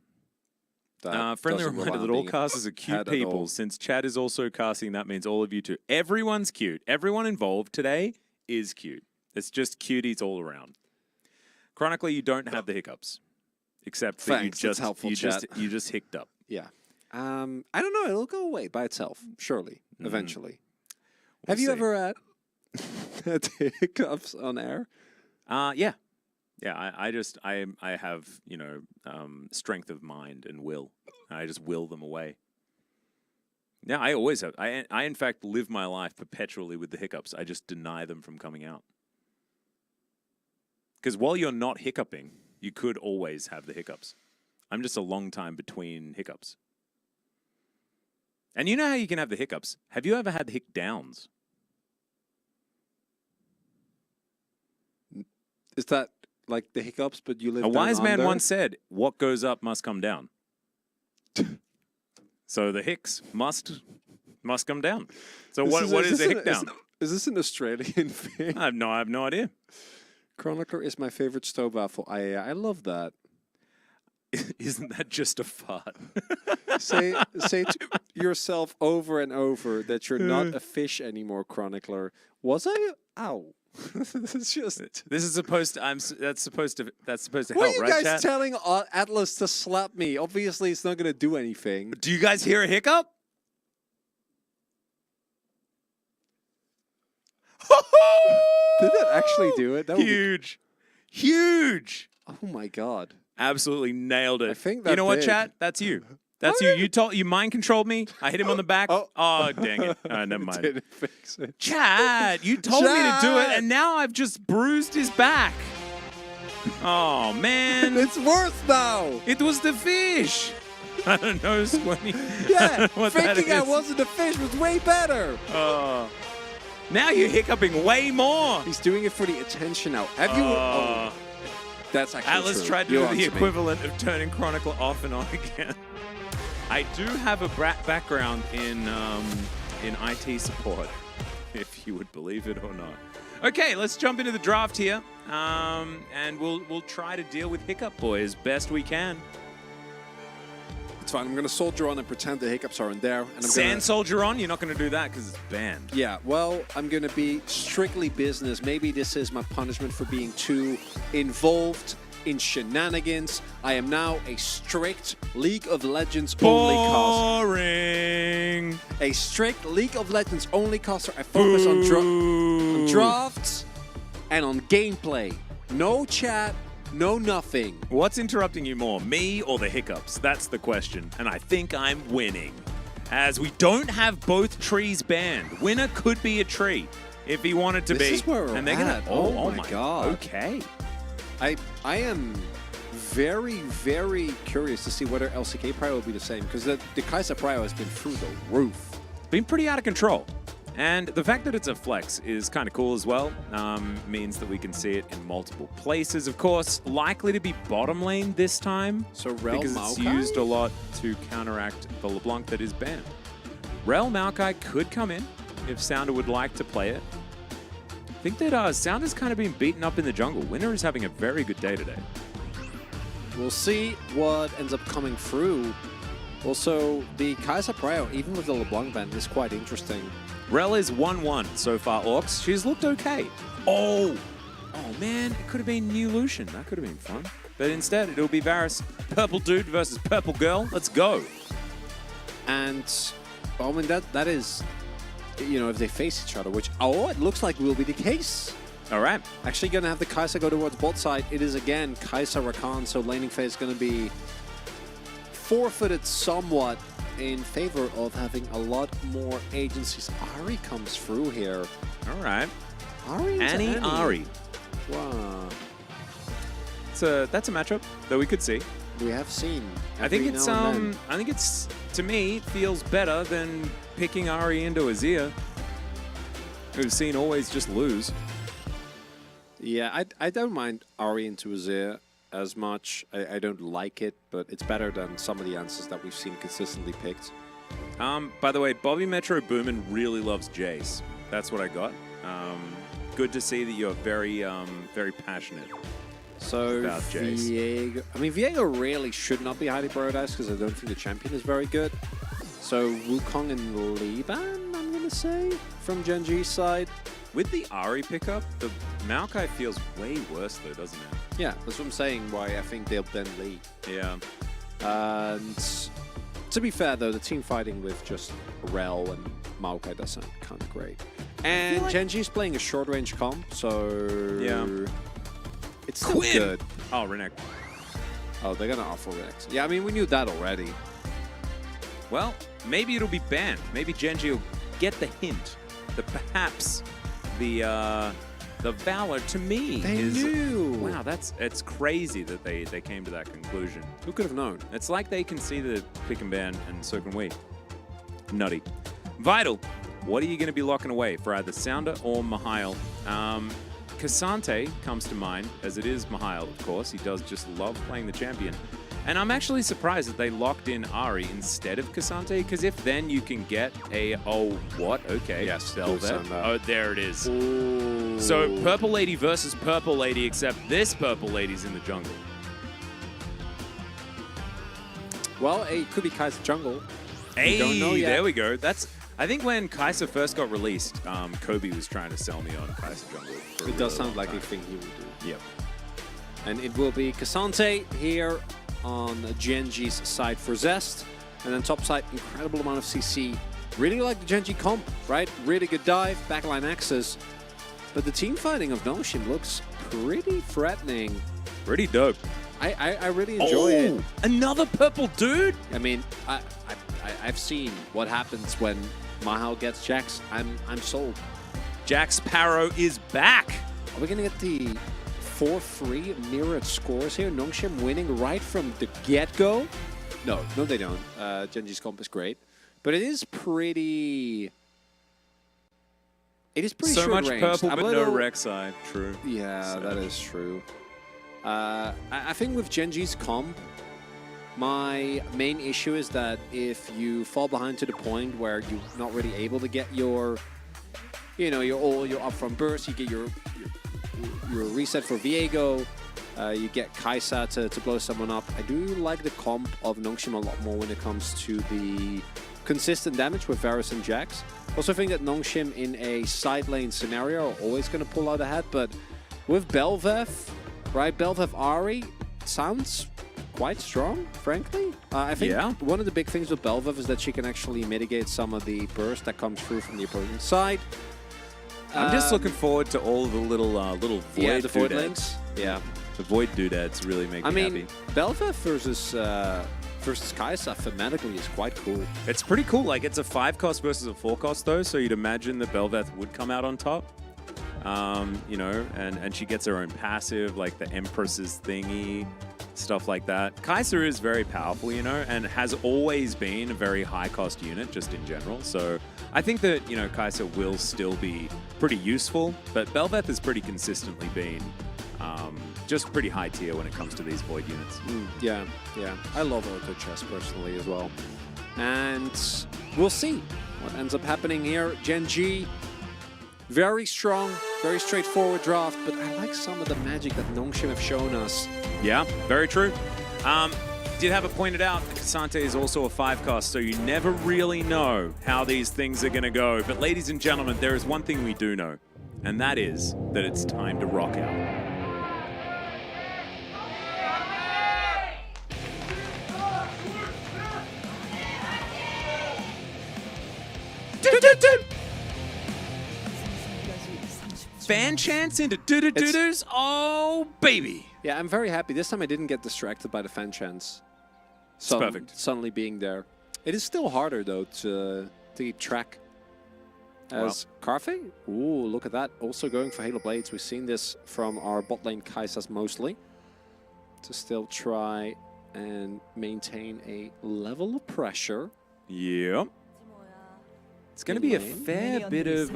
Yeah. Friendly reminder that all casters are cute people. Since Chad is also casting, that means all of you too. Everyone's cute. Everyone involved today is cute. It's just cuties all around. Chronically, you don't have the hiccups. Except that you just hicked up. Yeah. I don't know. It'll go away by itself, surely, eventually. Have you ever had hiccups on air? Yeah. Yeah, I have, you know, strength of mind and will. I just will them away. Yeah, I always have. I in fact live my life perpetually with the hiccups. I just deny them from coming out. Because while you're not hiccuping, you could always have the hiccups. I'm just a long time between hiccups. And you know how you can have the hiccups? Have you ever had the hic downs? Is that like the hiccups, but you live A wise down man under? once said, what goes up must come down. So the hicks must Must come down. So what is a hick down? Is this an Australian thing? I have no idea. Chronicler is my favorite Stroopwafel. I love that. Isn't that just a fart? Say to yourself over and over that you're not a fish anymore, Chronicler. Was I? Ow. It's just. This is supposed to. That's supposed to What help, are you right, guys chat? telling Atlas to slap me? Obviously, it's not going to do anything. Do you guys hear a hiccup? Did that actually do it? That would be- Huge. Huge. Oh my god. Absolutely nailed it. I think you that know what, did. chat? That's you. That's you. You mind controlled me. I hit him on the back. Oh dang it. Never mind. Didn't fix it. Chad, you told me to do it, and now I've just bruised his back. Oh man. It's worse now. It was the fish. I don't know, Squinty. Yeah, what that thinking I is. wasn't a fish was way better. Now you're hiccuping way more. He's doing it for the attention now. Have you? Oh, that's actually Atlas true. tried to You do answer the me. equivalent of turning Chronicle off and on again. I do have a background in IT support, if you would believe it or not. Okay, let's jump into the draft here, and we'll try to deal with Hiccup Boy as best we can. It's fine. I'm going to soldier on and pretend the hiccups aren't there. And I'm Sand gonna... Soldier on? You're not going to do that because it's banned. Yeah, well, I'm going to be strictly business. Maybe this is my punishment for being too involved in shenanigans. I am now a strict League of Legends only caster. Boring. A strict League of Legends only caster. I focus on drafts and on gameplay. No chat, no nothing. What's interrupting you more, me or the hiccups? That's the question, and I think I'm winning. As we don't have both trees banned. Winner could be a tree if he wanted to be. This is where we're and they're at. Gonna, Oh my god. Okay. I am very, very curious to see whether LCK Prio will be the same, because the Kaiser Prio has been through the roof. Been pretty out of control. And the fact that it's a flex is kind of cool as well. Means that we can see it in multiple places. Of course, likely to be bottom lane this time. So Rel because it's Maokai? used a lot to counteract the LeBlanc that is banned. Rel Maokai could come in if Sounder would like to play it. I think that Sounder's kind of been beaten up in the jungle. Winner is having a very good day today. We'll see what ends up coming through. Also, the Kaiser Prio, even with the LeBlanc ban, is quite interesting. Rel is 1-1 so far, Orcs. She's looked okay. Oh man, it could have been New Lucian. That could have been fun. But instead, it'll be Varus, Purple Dude versus Purple Girl. Let's go. And, I mean, that is, you know, if they face each other, which, it looks like will be the case. All right. Actually going to have the Kaiser go towards bot side. It is, again, Kaiser Rakan, so laning phase is going to be forfeited somewhat in favor of having a lot more agencies. Ari comes through here. All right. Ari into Annie Ari. Wow. That's a matchup that we could see. We have seen. I think every it's now and then. I think it's, to me, feels better than picking Ari into Azir, who's seen always just lose. Yeah, I don't mind Ari into Azir as much. I don't like it, but it's better than some of the answers that we've seen consistently picked. By the way, Bobby Metro Boomin really loves Jace. That's what I got. Good to see that you're very, very passionate. So About Jace. Viego, I mean, Viego really should not be highly prioritized because I don't think the champion is very good. So Wukong and Liban, I'm going to say, from Gen.G's side. With the Ari pickup, the Maokai feels way worse though, doesn't it? Yeah, that's what I'm saying, why I think they'll then lead. Yeah. And to be fair, though, the team fighting with just Rel and Maokai does sound kind of great. And like Gen.G's playing a short-range comp, so Yeah. it's still Quinn! good. Oh, Renekton. Oh, they're going to offer Rex. Yeah, I mean, we knew that already. Well, maybe it'll be banned. Maybe Gen.G will get the hint that perhaps the Valor, to me, They is... knew! Wow, it's crazy that they came to that conclusion. Who could have known? It's like they can see the pick and ban, and so can we. Nutty. Vital, what are you going to be locking away for either Sounder or Mihail? Cassante comes to mind, as it is Mihail, of course. He does just love playing the champion. And I'm actually surprised that they locked in Ari instead of Cassante, because if then you can get a, oh, what? Okay. Yes, Velvet. Oh, there it is. Ooh. So Purple Lady versus Purple Lady, except this Purple Lady's in the jungle. Well, it could be Kai's jungle. Hey, We don't know yet. there we go. That's. I think when Kai'Sa first got released, Kobe was trying to sell me on Kai'Sa jungle. for a It does really sound long like a time. thing he would do. Yep. And it will be Cassante here on Gen.G's side for Zest. And then top side, incredible amount of CC. Really like the Gen.G comp, right? Really good dive, backline access. But the team fighting of Notion looks pretty threatening. Pretty dope. I really enjoy it. Another purple dude? I mean, I've seen what happens when Mahal gets Jax. I'm sold. Jack Sparrow is back. Are we gonna get the 4-3 mirrored scores here? Nongshim winning right from the get-go? No, they don't. Gen.G's comp is great, but it is pretty. It is pretty So short much range. purple, I'm but a no little- Rek'Sai. True. Yeah, So- that is true. I think with Gen.G's comp, my main issue is that if you fall behind to the point where you're not really able to get your, your upfront burst, you get your reset for Viego, you get Kai'Sa to blow someone up. I do like the comp of Nongshim a lot more when it comes to the consistent damage with Varus and Jax. Also think that Nongshim in a side lane scenario are always going to pull out ahead, but with Bel'Veth, right, Bel'Veth Ari sounds quite strong, frankly. I think one of the big things with Bel'Veth is that she can actually mitigate some of the burst that comes through from the opponent's side. I'm just looking forward to all the little void the void doodads. links. Yeah. The void doodads really make me happy. Bel'Veth versus Kai'Sa thematically is quite cool. It's pretty cool. Like, it's a 5-cost versus a 4-cost, though, so you'd imagine that Bel'Veth would come out on top. And she gets her own passive, like the Empress's thingy, stuff like that. Kai'Sa is very powerful, and has always been a very high-cost unit, just in general. So I think that, Kai'Sa will still be pretty useful, but Bel'Veth has pretty consistently been just pretty high tier when it comes to these void units. Yeah. I love auto chess personally as well. And we'll see what ends up happening here. Gen.G, very strong, very straightforward draft, but I like some of the magic that Nongshim have shown us. Yeah, very true. Did have it pointed out, Cassante is also a 5-cost, so you never really know how these things are going to go. But ladies and gentlemen, there is one thing we do know, and that is that it's time to rock out. Fan chants into doo-doo-doo-doos? Oh, baby. Yeah, I'm very happy. This time I didn't get distracted by the fan chants. Perfect. Suddenly being there. It is still harder, though, to keep track. As Carfe? Ooh, look at that. Also going for Halo Blades. We've seen this from our bot lane Kai'Sas mostly. To still try and maintain a level of pressure. Yep. It's going to be a fair bit of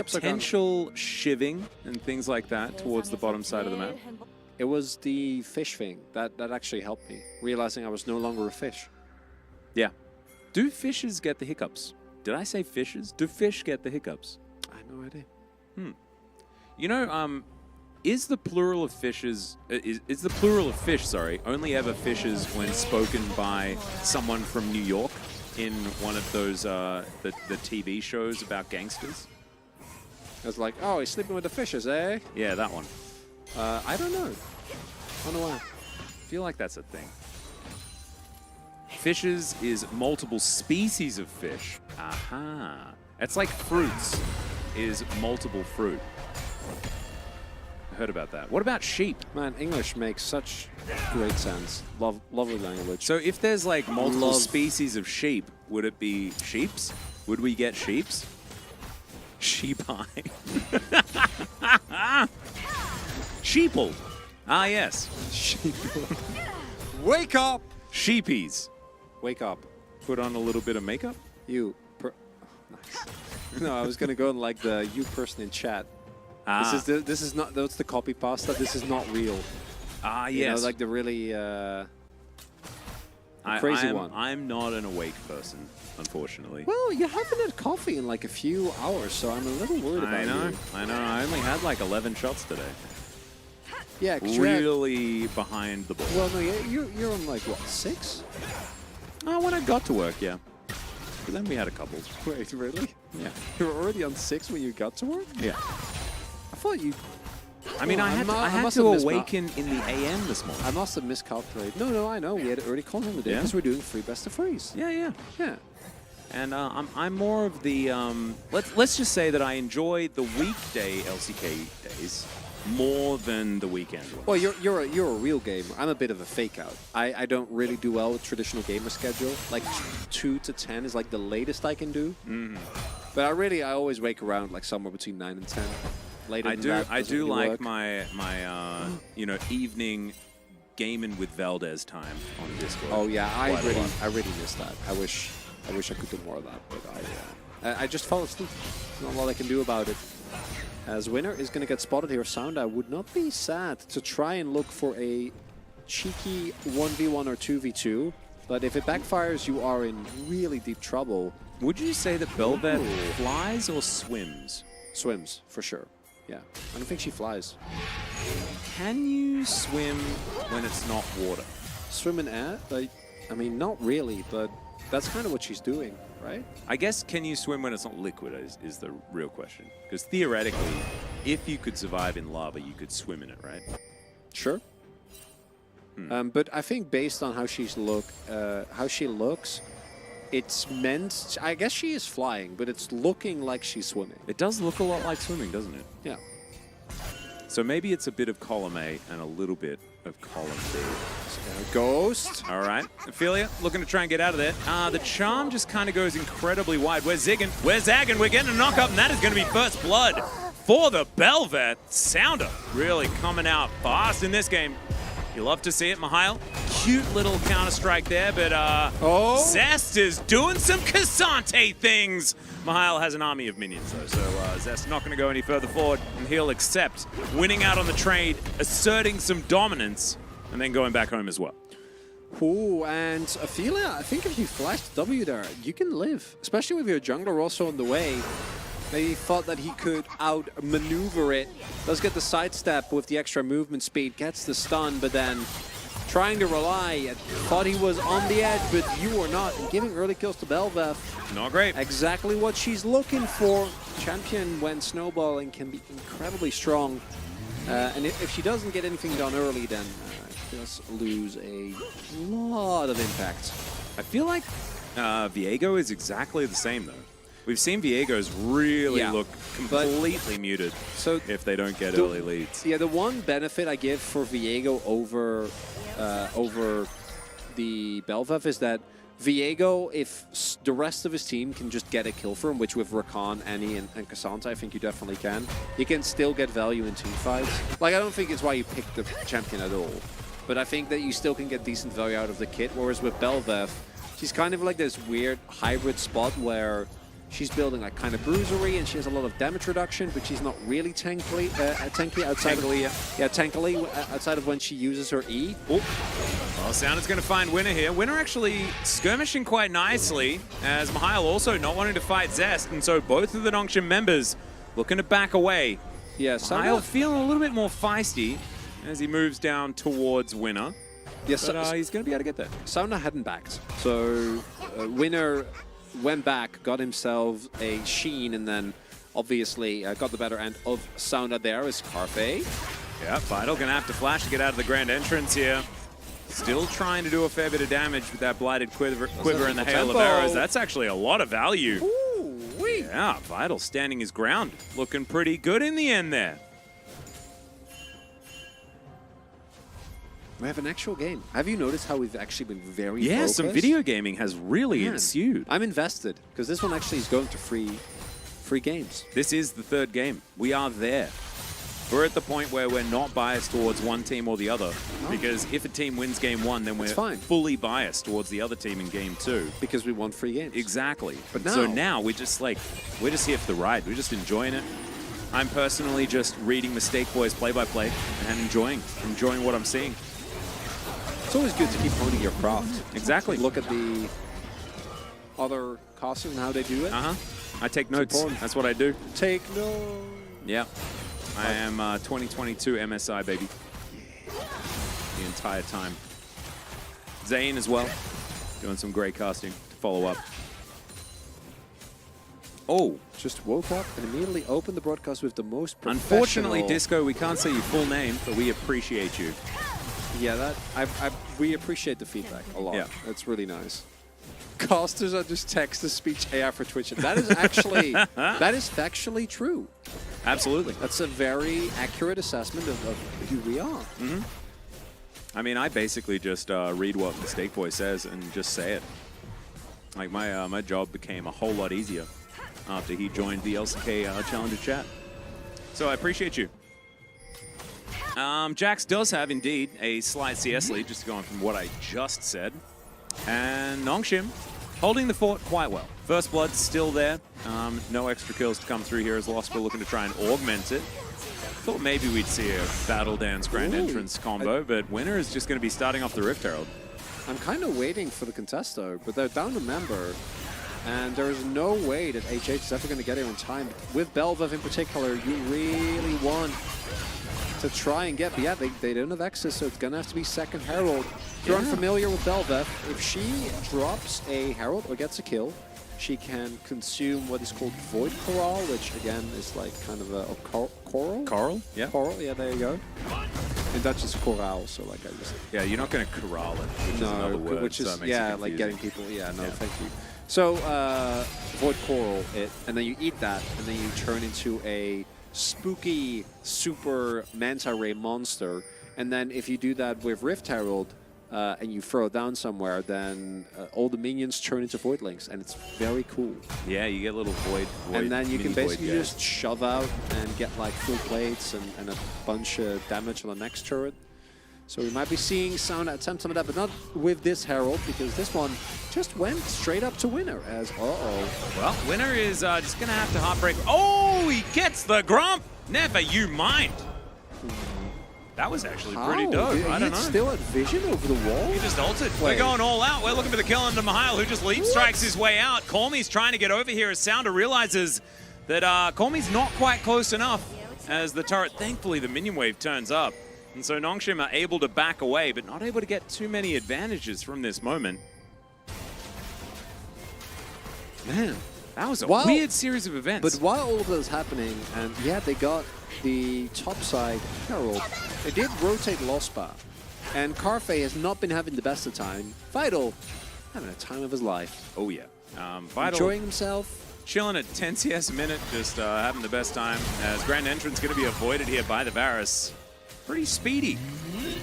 potential shiving and things like that towards the bottom side of the map. It was the fish thing that actually helped me, realizing I was no longer a fish. Yeah. Do fishes get the hiccups? Did I say fishes? Do fish get the hiccups? I have no idea. Is the plural of fishes, is the plural of fish, sorry, only ever fishes when spoken by someone from New York in one of those, the TV shows about gangsters? I was like, oh, he's sleeping with the fishes, eh? Yeah, that one. I don't know. I don't know why. I feel like that's a thing. Fishes is multiple species of fish. Aha. It's like fruits is multiple fruit. I heard about that. What about sheep? Man, English makes such great sense. Lovely language. So if there's like multiple species of sheep, would it be sheeps? Would we get sheeps? Sheep eye. Sheeple. Ah, yes. Sheeple. Wake up! Sheepies. Wake up. Put on a little bit of makeup. You. Nice. No, I was gonna go and like the you person in chat. Ah. This is not. That's the copy pasta. This is not real. Ah, You know, yes. like the really crazy one. I'm not an awake person, unfortunately. Well, you haven't had coffee in like a few hours, so I'm a little worried about you. I know. I only had like 11 shots today. Yeah, 'cause Really behind the ball. well, no, you're on like, what, 6? Oh, when I got to work, yeah. But then we had a couple. Wait, really? Yeah. You were already on 6 when you got to work? Yeah. I thought you... I mean, Oh, I had must to have awaken in the AM this morning. I must have miscalculated. No, I know. We had early calls on the day Yeah? because we're doing free best of threes. Yeah. Yeah. And I'm more of the let's just say that I enjoy the weekday LCK days more than the weekend ones. Well, you're a real gamer. I'm a bit of a fake out. I don't really do well with traditional gamer schedule. Like 2 to 10 is like the latest I can do. But I always wake around like somewhere between 9 and 10. Later than that I doesn't do really like work. my you know, evening gaming with Valdez time on Discord. Oh yeah, I Quite a lot. really miss that. I wish I could do more of that, but I just fall asleep. Not a lot I can do about it. As winner is going to get spotted here. Sound, I would not be sad to try and look for a cheeky 1v1 or 2v2, but if it backfires, you are in really deep trouble. Would you say that Belvet Ooh. flies or swims? Swims, for sure. Yeah, I don't think she flies. Can you swim when it's not water? Swim in air? Like, I mean, not really, but that's kind of what she's doing, right? I guess can you swim when it's not liquid is the real question. Because theoretically, if you could survive in lava, you could swim in it, right? Sure. But I think based on how she looks, it's meant. I guess she is flying, but it's looking like she's swimming. It does look a lot like swimming, doesn't it? Yeah. So maybe it's a bit of column A and a little bit of column B. Ghost. All right, Ophelia looking to try and get out of there. The charm just kind of goes incredibly wide. Where's Ziggin? Where's Zaggin? We're getting a knock up, and that is going to be first blood for the Belvet. Sounder really coming out fast in this game. You love to see it, Mihail. Cute little counter-strike there, but Zest is doing some Cassante things. Mihail has an army of minions, though, so Zest not going to go any further forward, and he'll accept winning out on the trade, asserting some dominance, and then going back home as well. Ooh, and Ophelia, I think if you flash W there, you can live, especially with your jungler also on the way. Maybe he thought that he could outmaneuver it. Does get the sidestep with the extra movement speed, gets the stun, but then trying to rely. Thought he was on the edge, but you are not. And giving early kills to Belveth. Not great. Exactly what she's looking for. Champion, when snowballing, can be incredibly strong. And if she doesn't get anything done early, then she does lose a lot of impact. I feel like Viego is exactly the same, though. We've seen Viego's really look completely muted if they don't get early leads. Yeah, the one benefit I give for Viego over the Belveth is that Viego, if the rest of his team can just get a kill for him, which with Rakan, Annie, and Cassante, I think you definitely can, he can still get value in teamfights. Like, I don't think it's why you picked the champion at all, but I think that you still can get decent value out of the kit, whereas with Belveth, she's kind of like this weird hybrid spot where she's building like kind of bruisery and she has a lot of damage reduction, but she's not really tankly outside of when she uses her E. Well, Sound is going to find Winner here. Winner actually skirmishing quite nicely, as Mihail also not wanting to fight Zest, and so both of the Nongshim members looking to back away. Yeah, Mihail feeling a little bit more feisty as he moves down towards Winner. Yes, but he's going to be able to get there. Sauna hadn't backed, so Winner went back, got himself a Sheen, and then obviously got the better end of Sauna there is Carfe. Yeah, Vital going to have to flash to get out of the grand entrance here. Still trying to do a fair bit of damage with that Blighted Quiver and the Hail of Arrows. That's actually a lot of value. Ooh-wee. Yeah, Vital standing his ground. Looking pretty good in the end there. We have an actual game. Have you noticed how we've actually been very Yeah, focused? some video gaming has really ensued. I'm invested, because this one actually is going to free games. This is the third game. We are there. We're at the point where we're not biased towards one team or the other. No. Because if a team wins game one, then we're fully biased towards the other team in game two. Because we want free games. Exactly. But so now we're just like, we're just here for the ride. We're just enjoying it. I'm personally just reading Mistake Boy's play-by-play and enjoying what I'm seeing. It's always good to keep honing your craft. Exactly. Look at the other casters and how they do it. I take notes. That's what I do. Take notes. Yeah. I am 2022 MSI, baby. The entire time. Zane as well. Doing some great casting to follow up. Oh. Just woke up and immediately opened the broadcast with the most professional... Unfortunately, Disco, we can't say your full name, but we appreciate you. Yeah, we appreciate the feedback a lot. Yeah. That's really nice. Casters are just text-to-speech AI for Twitch. That is actually, that is factually true. Absolutely. That's a very accurate assessment of who we are. I mean, I basically just read what Mistake Boy says and just say it. Like, my job became a whole lot easier after he joined the LCK Challenger chat. So I appreciate you. Jax does have, indeed, a slight CS lead, just going from what I just said. And Nongshim holding the fort quite well. First Blood's still there. No extra kills to come through here as Lost, looking to try and augment it. Thought maybe we'd see a Battle Dance Grand Entrance combo, but Winner is just going to be starting off the Rift Herald. I'm kind of waiting for the Contesto, but they're down a member. And there's no way that HH is ever going to get here in time. With Belvev in particular, you really want to try and get, but yeah, they don't have access, so it's going to have to be second Herald. If you're unfamiliar with Belvev, if she drops a Herald or gets a kill, she can consume what is called Void Coral, which again is like kind of a coral? Coral? Yeah. Coral, yeah, there you go. In Dutch it's coral, so like I just... Yeah, you're not going to corral it, which is another word, which is, so it makes yeah, it like getting people, Yeah. thank you. So, Void Coral it, and then you eat that, and then you turn into a spooky super manta ray monster, and then if you do that with Rift Herald, and you throw it down somewhere, then all the minions turn into Voidlings, and it's very cool. Yeah, you get little void and then you can basically void just shove out and get like full plates and a bunch of damage on the next turret. So we might be seeing Sound attempt some of that, but not with this Herald, because this one just went straight up to Winner as, Well, Winner is just going to have to heartbreak. Oh, he gets the Grump! Never you mind. That was actually pretty dope. I don't know. Still at vision over the wall? He just ulted. We're going all out. We're looking for the kill under Mihail, who just leap strikes his way out. Cormy's trying to get over here as Sounder realizes that Cormy's not quite close enough as the turret, thankfully, the minion wave turns up. And so Nongshim are able to back away, but not able to get too many advantages from this moment. Man, that was a weird series of events. But while all of that was happening, and yeah, they got the top side Herald, they did rotate Lospa. And Carfe has not been having the best of time. Vital, having a time of his life. Oh yeah. Vital enjoying himself. Chilling at 10 CS a minute, just having the best time. As Grand Entrance going to be avoided here by the Varus. Pretty speedy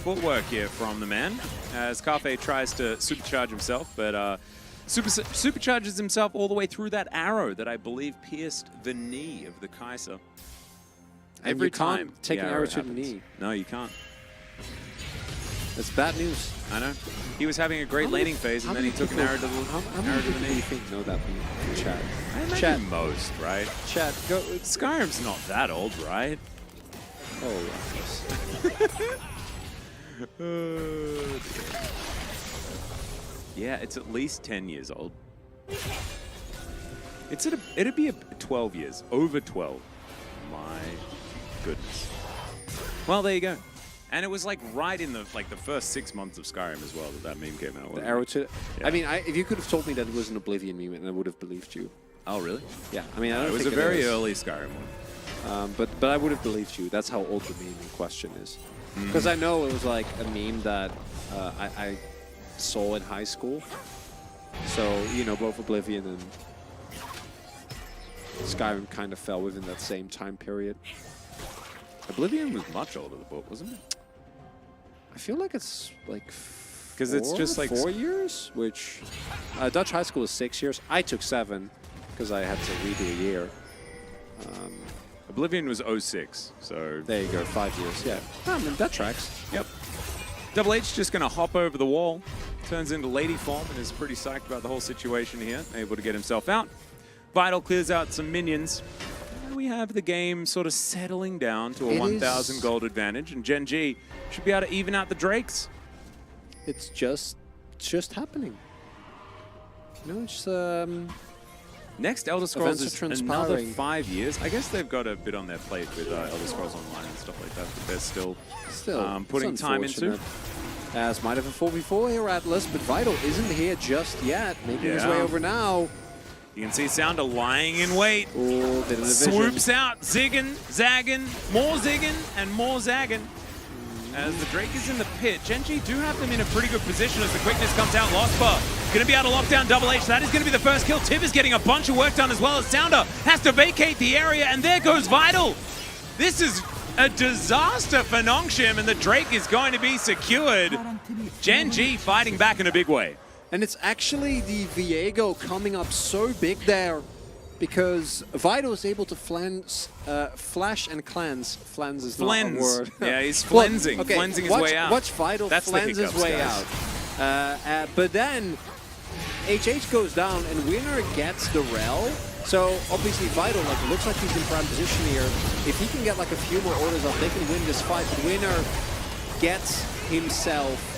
footwork here from the man, as Carfe tries to supercharge himself, but supercharges himself all the way through that arrow that I believe pierced the knee of the Kaiser. Every time take an arrow to the knee. No, you can't. That's bad news. I know. He was having a great laning phase, and then he took an arrow to the knee. How many people do you think know that in chat? I imagine most, right? Chat, go. Skyrim's not that old, right? Oh, yeah, it's at least 10 years old. It'd be 12 years, over 12. My goodness. Well, there you go. And it was like right in the first 6 months of Skyrim as well that meme came out. The arrow to. Yeah. I mean, if you could have told me that it was an Oblivion meme, then I would have believed you. Oh, really? Yeah. I mean, I don't it was think a very early Skyrim one. But I would have believed you. That's how old the meme in question is. Because I know it was like a meme that I saw in high school. So, you know, both Oblivion and Skyrim kind of fell within that same time period. Oblivion was much older, the book, wasn't it? I feel like it's like because it's just like 4 years, which Dutch high school is 6 years. I took 7 because I had to redo a year. Oblivion was 06, so... There you go, 5 years, yeah. I mean, that tracks. Yep. Double H just going to hop over the wall, turns into lady form, and is pretty psyched about the whole situation here. Able to get himself out. Vital clears out some minions. we have the game sort of settling down to a 1,000 gold advantage, and Gen.G should be able to even out the Drakes. It's just happening. You know, it's Next Elder Scrolls is another transpiring. 5 years. I guess they've got a bit on their plate with Elder Scrolls Online and stuff like that, but they're still putting it's time into. unfortunate. As might have a 4v4 here, Atlas, but Vital isn't here just yet, making his way over now. You can see Sounder lying in wait. Oh, bit of a vision. Swoops out, zigging, zagging, more zigging, and more zagging. As the Drake is in the pit, Gen.G do have them in a pretty good position as the quickness comes out. Lospa going to be able to lock down Double H. That is going to be the first kill. Tiv is getting a bunch of work done as well as Sounder has to vacate the area, and there goes Vital. This is a disaster for Nongshim, and the Drake is going to be secured. Gen.G fighting back in a big way. And it's actually the Viego coming up so big there because Vital is able to flash and cleanse. Flans is not a word. Yeah, he's flensing. Okay, flensing his way out. Watch Vital flens his way out. But then HH goes down and Winner gets the rel. So obviously Vital looks like he's in prime position here. If he can get like a few more orders off, they can win this fight. But Winner gets himself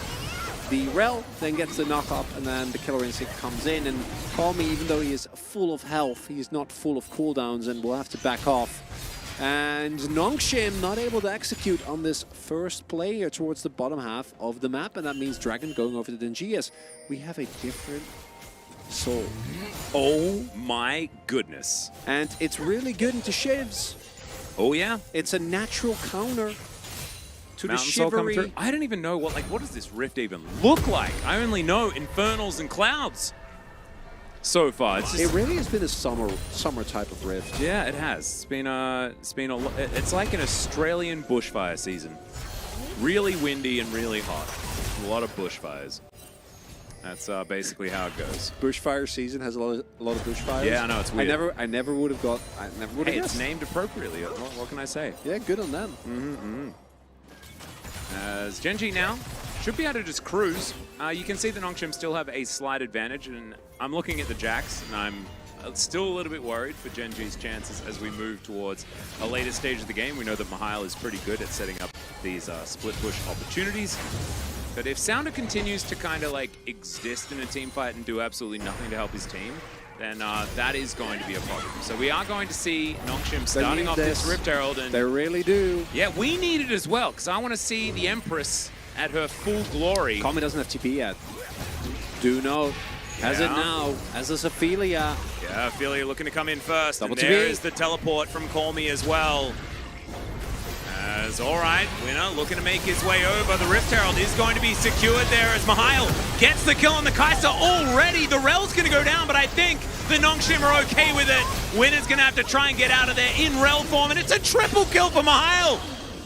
the rel, then gets the knock up, and then the killer instinct comes in. And Call Me, even though he is full of health, he's not full of cooldowns and will have to back off. And Nongshim not able to execute on this first play here towards the bottom half of the map, and that means Dragon going over to Gen.G as we have a different soul. Oh my goodness. And it's really good into Shivs. Oh yeah. It's a natural counter to Mountain the Soul coming Shivery. through. I don't even know what does this rift even look like? I only know Infernals and Clouds so far. It's just, it really has been a summer type of rift. yeah, it has. It's like an Australian bushfire season. Really windy and really hot. A lot of bushfires. That's basically how it goes. Bushfire season has a lot of bushfires. Yeah, I know, it's weird. I never would have got. Hey, it's named appropriately. What can I say? Yeah, good on them. As Gen.G now should be able to just cruise. You can see the Nongshim still have a slight advantage, and I'm looking at the Jax, and I'm still a little bit worried for Gen.G's chances as we move towards a later stage of the game. We know that Mihail is pretty good at setting up these split push opportunities. But if Sounder continues to kind of exist in a team fight and do absolutely nothing to help his team, then that is going to be a problem. So we are going to see Nongshim starting off this Rift Herald. And they really do. yeah, we need it as well, because I want to see the Empress at her full glory. Kami doesn't have TP yet. Do know. Has it now. As is Ophelia. Yeah, Ophelia looking to come in first. Double and there TP. is the teleport from Call Me as well. As all right, Winner looking to make his way over. The Rift Herald is going to be secured there as Mihail gets the kill on the Kai'Sa already. The rel's going to go down, but I think the Nongshim are okay with it. Winner's going to have to try and get out of there in rel form, and it's a triple kill for Mihail.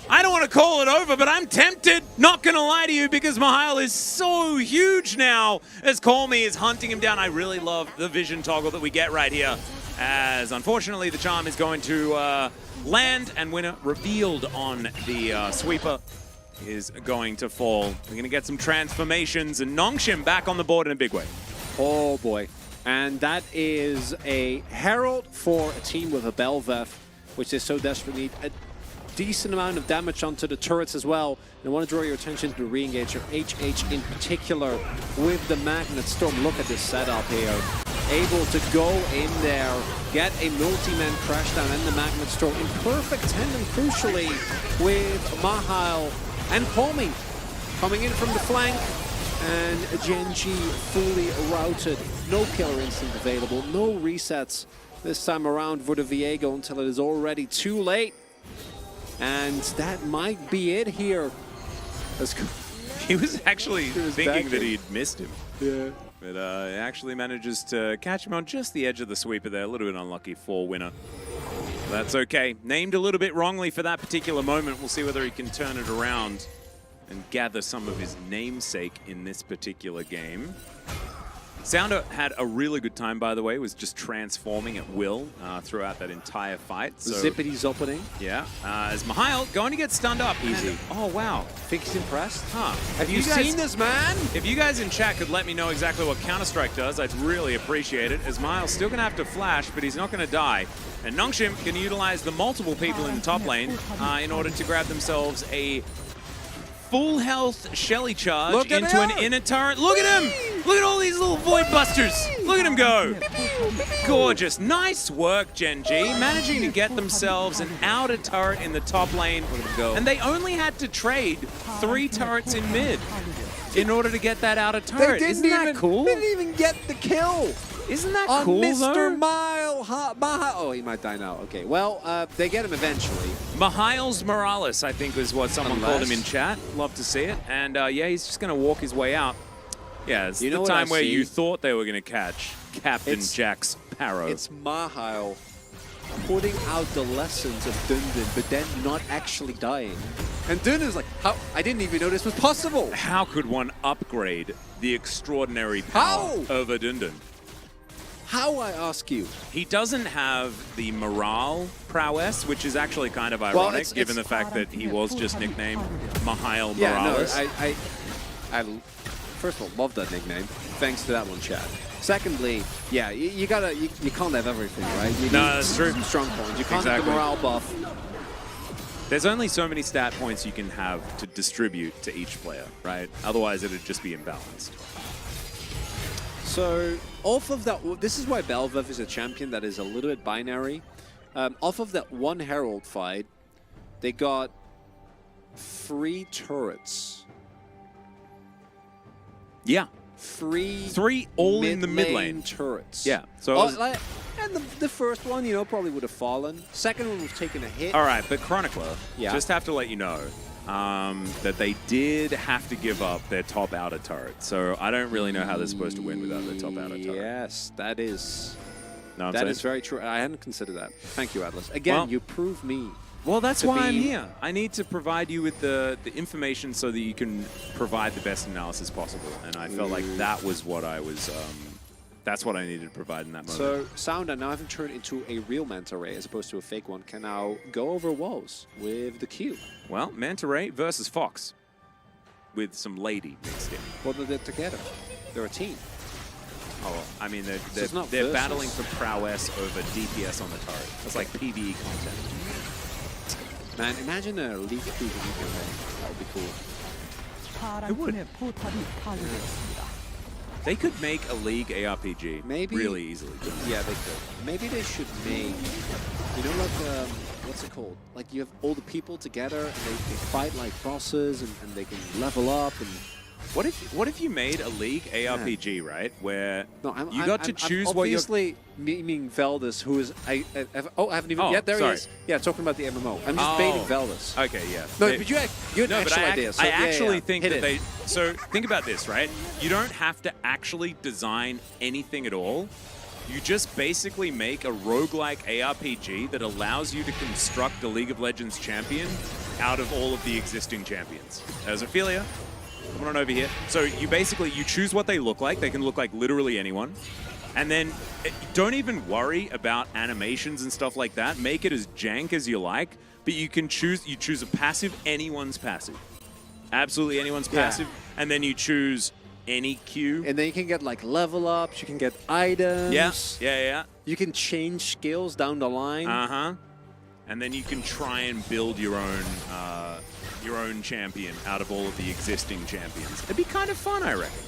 I don't want to call it over, but I'm tempted, not going to lie to you, because Mihail is so huge now as Call Me is hunting him down. I really love the vision toggle that we get right here, as unfortunately the charm is going to land, and Winner revealed on the sweeper is going to fall. We're going to get some transformations, and Nongshim back on the board in a big way. Oh boy. And that is a Herald for a team with a Bel'Veth, which they so desperately need. A decent amount of damage onto the turrets as well. And I want to draw your attention to the re-engager, HH in particular, with the Magnet Storm. Look at this setup here. Able to go in there, get a multi-man crash down and the Magnet Storm in perfect tandem, crucially, with Mihail and Call Me coming in from the flank. And Gen.G fully routed. No killer instinct available, no resets this time around for the Viego until it is already too late. And that might be it here. He was actually thinking that in. he'd missed him. Yeah. But he actually manages to catch him on just the edge of the sweeper there. A little bit unlucky for Winner. That's okay. Named a little bit wrongly for that particular moment. We'll see whether he can turn it around and gather some of his namesake in this particular game. Sounder had a really good time, by the way, was just transforming at will throughout that entire fight. So, Zippity's opening. yeah, as Mihail going to get stunned up. Easy. And, oh, wow. Think he's impressed? Huh. Have you guys seen this, man? If you guys in chat could let me know exactly what Counter-Strike does, I'd really appreciate it, as Miles still going to have to flash, but he's not going to die. And Nongshim can utilize the multiple people in the top lane in order to grab themselves a full health Shelly charge into an inner turret. Look at him! Look at all these little void busters! Look at him go! Gorgeous. Nice work, Gen.G, managing to get themselves an outer turret in the top lane. And they only had to trade 3 turrets in mid in order to get that outer turret. Isn't that cool? They didn't even get the kill. Isn't that on cool, Mr. though? Oh, he might die now. Okay, well, they get him eventually. Miles Morales, I think was what someone called him in chat. Love to see it. And yeah, he's just going to walk his way out. Yeah, it's the time where you thought they were going to catch Captain Jack Sparrow. It's Mihail putting out the lessons of Dundun, but then not actually dying. And Dundun's like, how? I didn't even know this was possible. How could one upgrade the extraordinary power of a Dundun? How, I ask you? He doesn't have the morale prowess, which is actually kind of ironic, given the fact that he was just nicknamed Mihail Morales. Yeah, no, I first of all, love that nickname. Thanks to that one, Chad. Secondly, yeah, you can't have everything, right? You no, that's true. Some strong points. You can't have the morale buff. There's only so many stat points you can have to distribute to each player, right? Otherwise, it'd just be imbalanced. So, off of that, this is why Belvev is a champion that is a little bit binary. Off of that one Herald fight, they got 3 turrets. Yeah. 3 all in the mid lane turrets. Yeah. So and the first one, you know, probably would have fallen. Second one was taking a hit. All right, but Chronicler, just have to let you know that they did have to give up their top outer turret. So I don't really know how they're supposed to win without their top outer turret. Yes, that is. No, that is very true. I hadn't considered that. Thank you, Atlas. Again, you prove me. Well, that's why I'm here. I need to provide you with the information so that you can provide the best analysis possible. And I felt like that was what I was. That's what I needed to provide in that moment. So, Sounder, now having turned into a real Manta Ray as opposed to a fake one, can now go over walls with the Q. Well, Manta Ray versus Fox with some lady mixed in. Well, they're together. They're a team. Oh, I mean, they're battling for prowess over DPS on the turret. It's like PvE content. Man, imagine a League of That would be cool. It would. They could make a League ARPG really easily. Yeah, they could. Maybe they should make, you know, like, what's it called? Like, you have all the people together and they fight like bosses and they can level up. And what if you made a League ARPG, right? Where you got to choose what you're... Obviously, meaning Veldis, who is... I haven't even... there he is. Yeah, talking about the MMO. I'm just baiting Veldis. Okay, yeah. No, but you had an actual idea. So I actually think that they... So think about this, right? You don't have to actually design anything at all. You just basically make a roguelike ARPG that allows you to construct a League of Legends champion out of all of the existing champions. There's Ophelia. Come on over here. So you choose what they look like. They can look like literally anyone. And then don't even worry about animations and stuff like that. Make it as jank as you like, but you choose a passive, anyone's passive. Absolutely anyone's passive. And then you choose any Q. And then you can get like level ups, you can get items. Yeah. You can change skills down the line. And then you can try and build your own champion out of all of the existing champions. It'd be kind of fun, I reckon.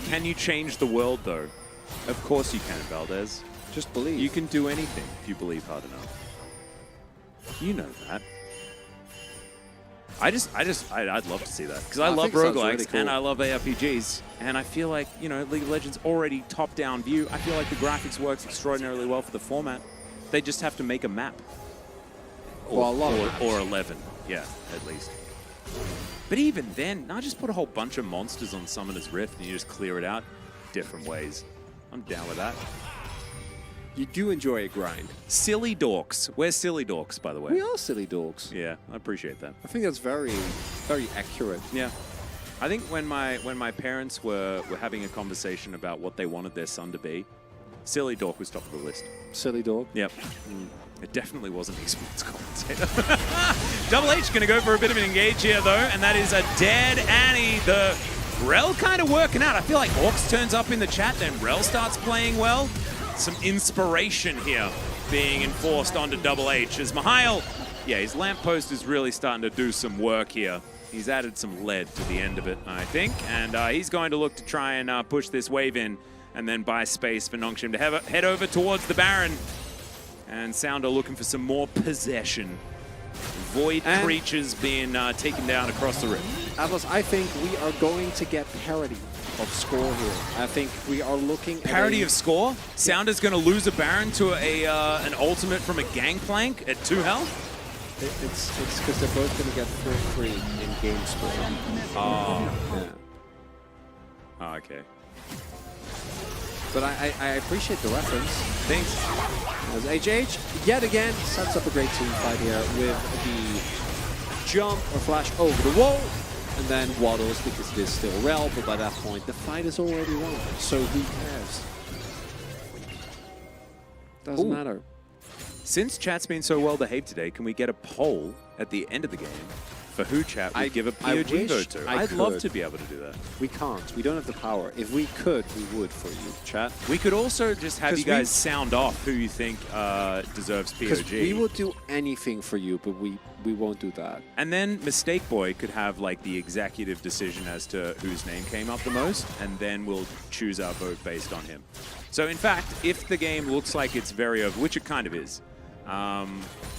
Can you change the world, though? Of course you can, Valdez. Just believe. You can do anything if you believe hard enough. You know that. I'd love to see that because I love roguelikes really cool. And I love ARPGs, and I feel like, you know, League of Legends already top-down view. I feel like the graphics works extraordinarily well for the format. They just have to make a map. Or 11, yeah, at least. But even then, now just put a whole bunch of monsters on Summoner's Rift and you just clear it out different ways. I'm down with that. You do enjoy a grind. Silly dorks. We're silly dorks, by the way. We are silly dorks. Yeah, I appreciate that. I think that's very, very accurate. Yeah. I think when my parents were having a conversation about what they wanted their son to be, Silly Dork was top of the list. Silly Dog. Yep. It definitely wasn't esports commentator. Double H going to go for a bit of an engage here, though, and that is a dead Annie. The Rel kind of working out. I feel like Orcs turns up in the chat, then Rel starts playing well. Some inspiration here being enforced onto Double H as Mihail, yeah, his lamppost is really starting to do some work here. He's added some lead to the end of it, I think, and he's going to look to try and push this wave in and then buy space for Nongshim to head over towards the Baron. And Sounder looking for some more possession. Void creatures being taken down across the rift. Atlas, I think we are going to get parity of score here. I think we are looking parity of score? Sounder's going to lose a Baron to an ultimate from a Gangplank at 2 health? It's because they're both going to get 4-3 in game score. Oh. Yeah. Oh, okay. But I appreciate the reference. Thanks. As HH, yet again, sets up a great team fight here with the jump or flash over the wall, and then waddles because it is still Rel, but by that point, the fight is already won. So who cares? Doesn't matter. Since chat's been so well behaved today, can we get a poll at the end of the game for who chat would give a POG vote to? I'd love to be able to do that. We can't. We don't have the power. If we could, we would for you, chat. We could also just have you guys sound off who you think deserves POG. Because we will do anything for you, but we won't do that. And then Mistake Boy could have like the executive decision as to whose name came up the most, and then we'll choose our vote based on him. So in fact, if the game looks like it's very over, which it kind of is,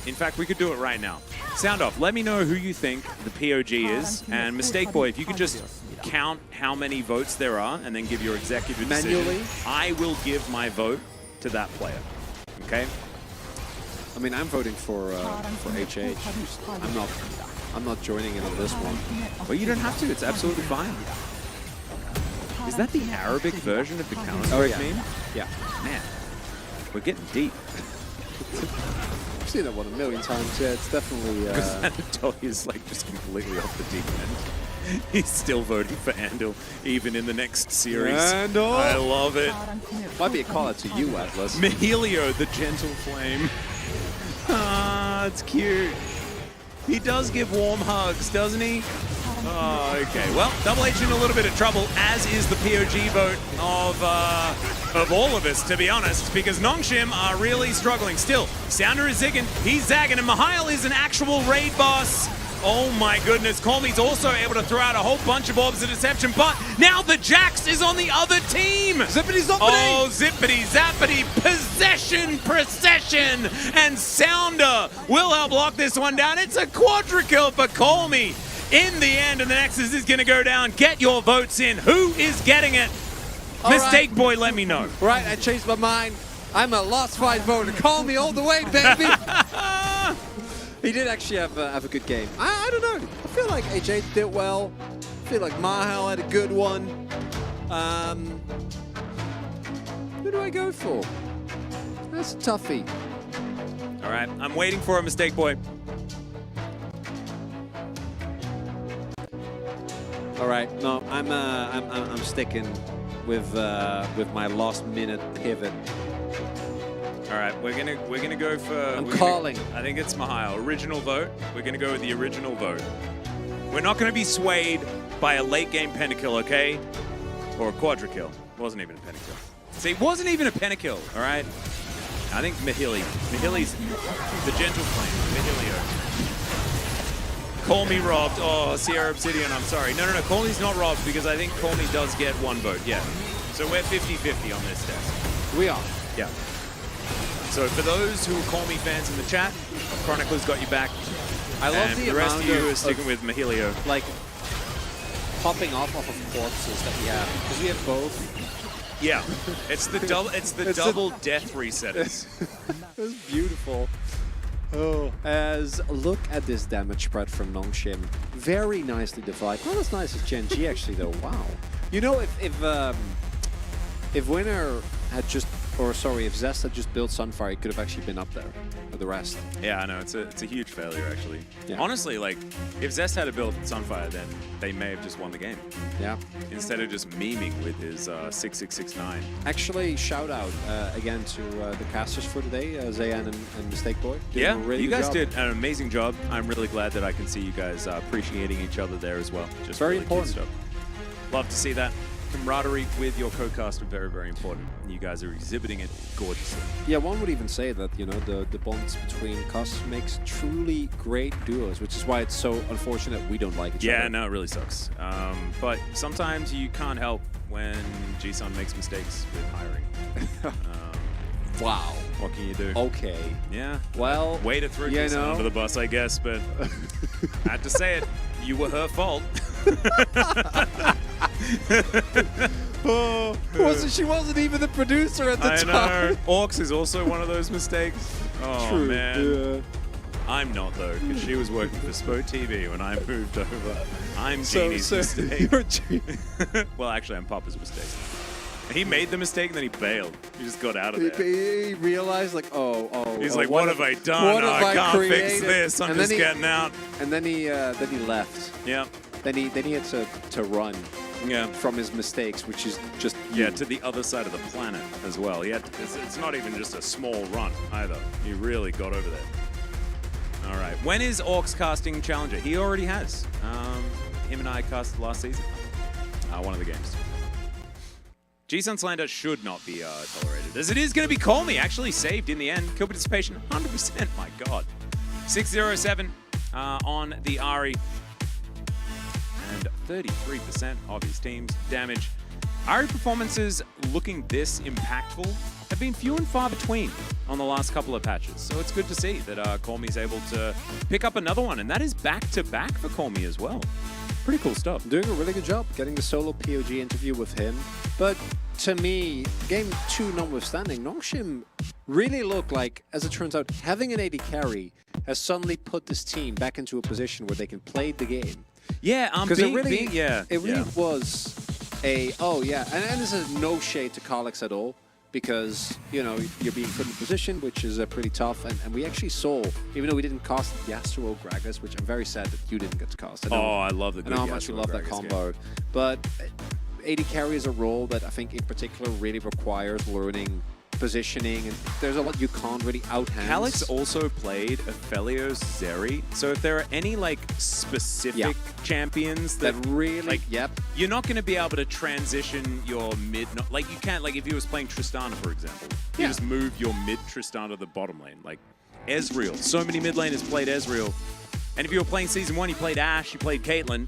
in fact, we could do it right now. Sound off. Let me know who you think the POG is. And Mistake Boy, if you could just count how many votes there are and then give your executive decision, I will give my vote to that player. Okay? I mean, I'm voting for HH. I'm not joining in on this one. Well, you don't have to. It's absolutely fine. Is that the Arabic version of the Counter-Strike meme? Yeah. Man, we're getting deep. I've seen that one a million times. Yeah, it's definitely. Because Anatoly is like just completely off the deep end. He's still voting for Andal, even in the next series. Andal! I love it. Might be a call out to you, Atlas. Mihilio, the gentle flame. Ah, it's cute. He does give warm hugs, doesn't he? Oh, okay. Well, Double H in a little bit of trouble, as is the POG vote of all of us, to be honest, because Nongshim are really struggling. Still, Sounder is zigging, he's zagging, and Mihail is an actual raid boss. Oh my goodness, Colmey's also able to throw out a whole bunch of orbs of deception, but now the Jax is on the other team! Zippity zoppity! Oh, zippity zappity, possession, procession, and Sounder will help lock this one down. It's a quadra kill for Colmey in the end, and the Nexus is gonna go down. Get your votes in. Who is getting it? Mistake Boy, let me know. Right, I changed my mind. I'm a lost fight voter. Call me all the way, baby! He did actually have a good game. I don't know. I feel like AJ did well. I feel like Mahal had a good one. Who do I go for? That's a toughie. All right, I'm waiting for a Mistake Boy. All right, no, I'm sticking with my last minute pivot. All right, we're gonna go for. I'm calling. I think it's Mihail. Original vote. We're gonna go with the original vote. We're not gonna be swayed by a late game pentakill, okay? Or a quadra kill. It wasn't even a pentakill. See, it wasn't even a pentakill. All right. I think Mihili's the gentle flame. Mihilio. Call me robbed. Oh, Sierra Obsidian. I'm sorry. No. Colmey's not robbed because I think Colmey does get one vote. Yeah. So we're 50-50 on this test. We are. Yeah. So for those who are Colmey fans in the chat, Chronicler's got you back. I love the rest of you are sticking with Mihilio. Like popping off of corpses that we have, because we have both. Yeah, it's the double. It's the double death resetters. It's beautiful. Oh, as look at this damage spread from Nongshim. Very nicely divided. Not as nice as Gen.G actually, though. Wow. You know, if Winner had just or sorry, if Zest had just built Sunfire, it could have actually been up there with the rest. Yeah, I know. It's a huge failure, actually. Yeah. Honestly, like, if Zest had built Sunfire, then they may have just won the game. Yeah. Instead of just memeing with his 6669. Actually, shout out again to the casters for today, Zayan and Mistake Boy. Doing Yeah, a really you good guys job. did an amazing job. I'm really glad that I can see you guys appreciating each other there as well. Just Very really cute important. stuff. Love to see that. Camaraderie with your co-caster, very, very important. You guys are exhibiting it gorgeously. Yeah, one would even say that, you know, the bonds between casters makes truly great duos, which is why it's so unfortunate we don't like each other. Yeah, no, it really sucks. But sometimes you can't help when G-Sun makes mistakes with hiring. Wow. What can you do? Okay. Yeah. Well, Way to throw you G-Sun know. under the bus, I guess, but I had to say it. You were her fault. She wasn't even the producer at the I time. know. Orcs is also one of those mistakes. Oh, True. man. Yeah. I'm not, though, because she was working for Spo TV when I moved over. I'm So Genie's mistake. you're Genie. Well, actually, I'm Papa's mistake. He made the mistake and then he bailed. He just got out of there. He realized, like, He's oh, like, what have I done? what Oh, have I I can't fix created? this. I'm And just then he- getting out. And then he left. Yeah. Then he had to run Yeah. from his mistakes, which is just Yeah, to the other side of the planet as well. He had it's not even just a small run either. He really got over there. All right. When is Orcs casting Challenger? He already has. Him and I casted last season. One of the games. G-Sun slander should not be tolerated, as it is going to be Call Me actually saved in the end. Kill participation, 100%. My God. 607 on the Ari. And 33% of his team's damage. Ari performances looking this impactful have been few and far between on the last couple of patches. So it's good to see that Call Me is able to pick up another one. And that is back-to-back for Call Me as well. Pretty cool stuff. doing a really good job getting the solo POG interview with him. But to me, game 2 notwithstanding, Nongshim really looked like, as it turns out, having an AD carry has suddenly put this team back into a position where they can play the game. Yeah, Because it really yeah. was a, and this is no shade to Kalex at all, because, you know, you're being put in a position which is pretty tough, and we actually saw, even though we didn't cast Yasuo Gragas, which I'm very sad that you didn't get to cast. I know, Oh, I love the I good know how much you Yasuo love that Gragas combo, game. but AD carry is a role that I think in particular really requires learning positioning, and there's a lot you can't really outhand. Alex also played Aphelios Zeri, so if there are any like specific champions that really, like, yep. you're not going to be able to transition your mid, like you can't, like if he was playing Tristana, for example, you just move your mid Tristana to the bottom lane, like Ezreal. So many mid laners played Ezreal, and if you were playing Season 1, you played Ashe, you played Caitlyn,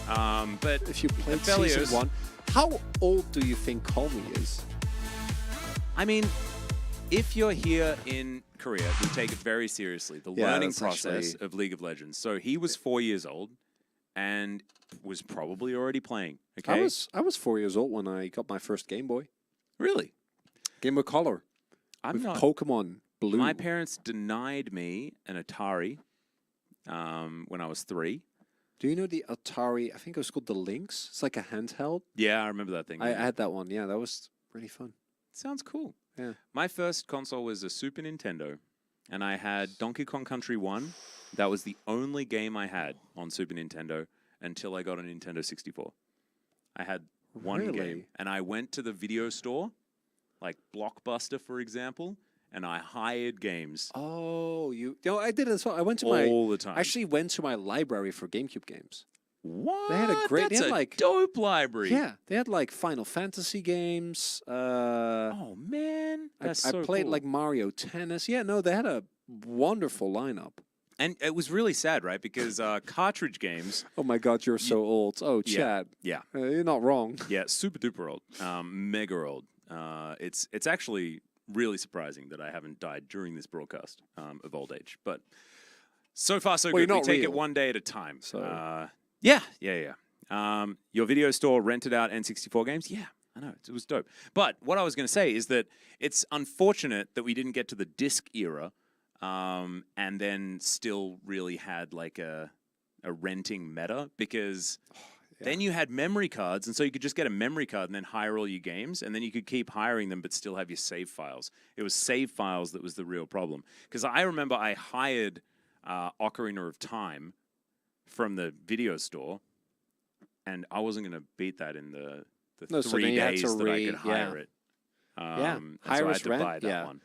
but If you played Aphelios, Season 1, how old do you think Call Me is? I mean, if you're here in Korea, we take it very seriously, the learning that's process actually- of League of Legends. So he was 4 years old and was probably already playing, okay? I was 4 years old when I got my first Game Boy. Really? Game Boy Color. I'm with not. Pokemon Blue. My parents denied me an Atari when I was 3. Do you know the Atari? I think it was called the Lynx. It's like a handheld. Yeah, I remember that thing. I had that one. Yeah, that was really fun. Sounds cool. Yeah. My first console was a Super Nintendo, and I had Donkey Kong Country 1. That was the only game I had on Super Nintendo until I got a Nintendo 64. I had one Really? game, and I went to the video store, like Blockbuster, for example, and I hired games Oh, you know, I did it as well. I went to all the time. I actually went to my library for GameCube games. What? They had a great- they That's had, a like- dope library. Yeah, they had like Final Fantasy games. Oh man, that's I so played cool. like Mario Tennis. Yeah, no, they had a wonderful lineup. And it was really sad, right? Because cartridge games. Oh my God, you're so old. Oh, Yeah. Chad, Yeah. you're not wrong. Yeah, super duper old, mega old. It's actually really surprising that I haven't died during this broadcast of old age. But so far, so Well, good. you're We not take it real. one day at a time. So- Yeah. Your video store rented out N64 games. Yeah, I know it was dope. But what I was going to say is that it's unfortunate that we didn't get to the disc era, and then still really had like a renting meta, because Then you had memory cards, and so you could just get a memory card and then hire all your games, and then you could keep hiring them but still have your save files. It was save files that was the real problem. Because I remember I hired Ocarina of Time from the video store, and I wasn't going to beat that in the 3 days that I could hire it. Hire so I had to buy that one.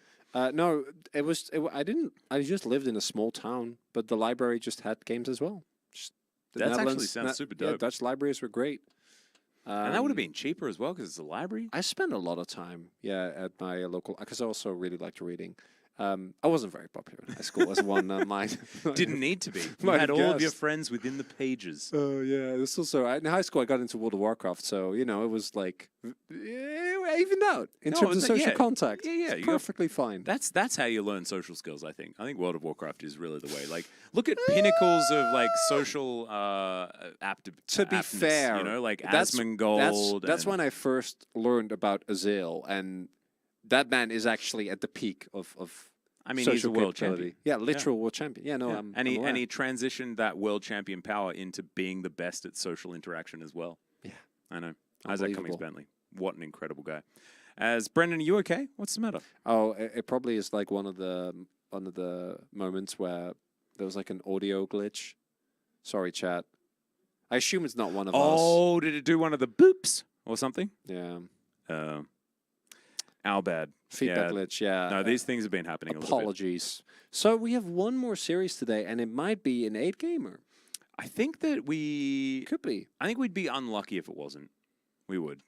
No, I didn't. I just lived in a small town, but the library just had games as well. That actually sounds super dope. Yeah, Dutch libraries were great. And that would have been cheaper as well because it's a library. I spent a lot of time, at my local, because I also really liked reading. I wasn't very popular in high school as one. Didn't need to be. You had all of your friends within the pages. Oh, yeah. This also, in high school, I got into World of Warcraft, so, it was like, evened out in terms of social contact. Yeah, it's perfectly fine. That's how you learn social skills, I think. I think World of Warcraft is really the way. Like, look at pinnacles of, like, social aptness. To be fair, like Asmongold. That's when I first learned about Azil, and that man is actually at the peak of he's a world champion. Yeah, literal world champion. Yeah, no, and he transitioned that world champion power into being the best at social interaction as well. Yeah, I know. Isaac Cummings Bentley, what an incredible guy. As Brendan, are you okay? What's the matter? Oh, it probably is like one of the moments where there was like an audio glitch. Sorry, chat. I assume it's not one of us. Oh, did it do one of the boops or something? Yeah. Our bad. Feedback glitch, yeah. No, these things have been happening a little bit. Apologies. So we have one more series today, and it might be an 8-gamer. I think that we... Could be. I think we'd be unlucky if it wasn't. We would.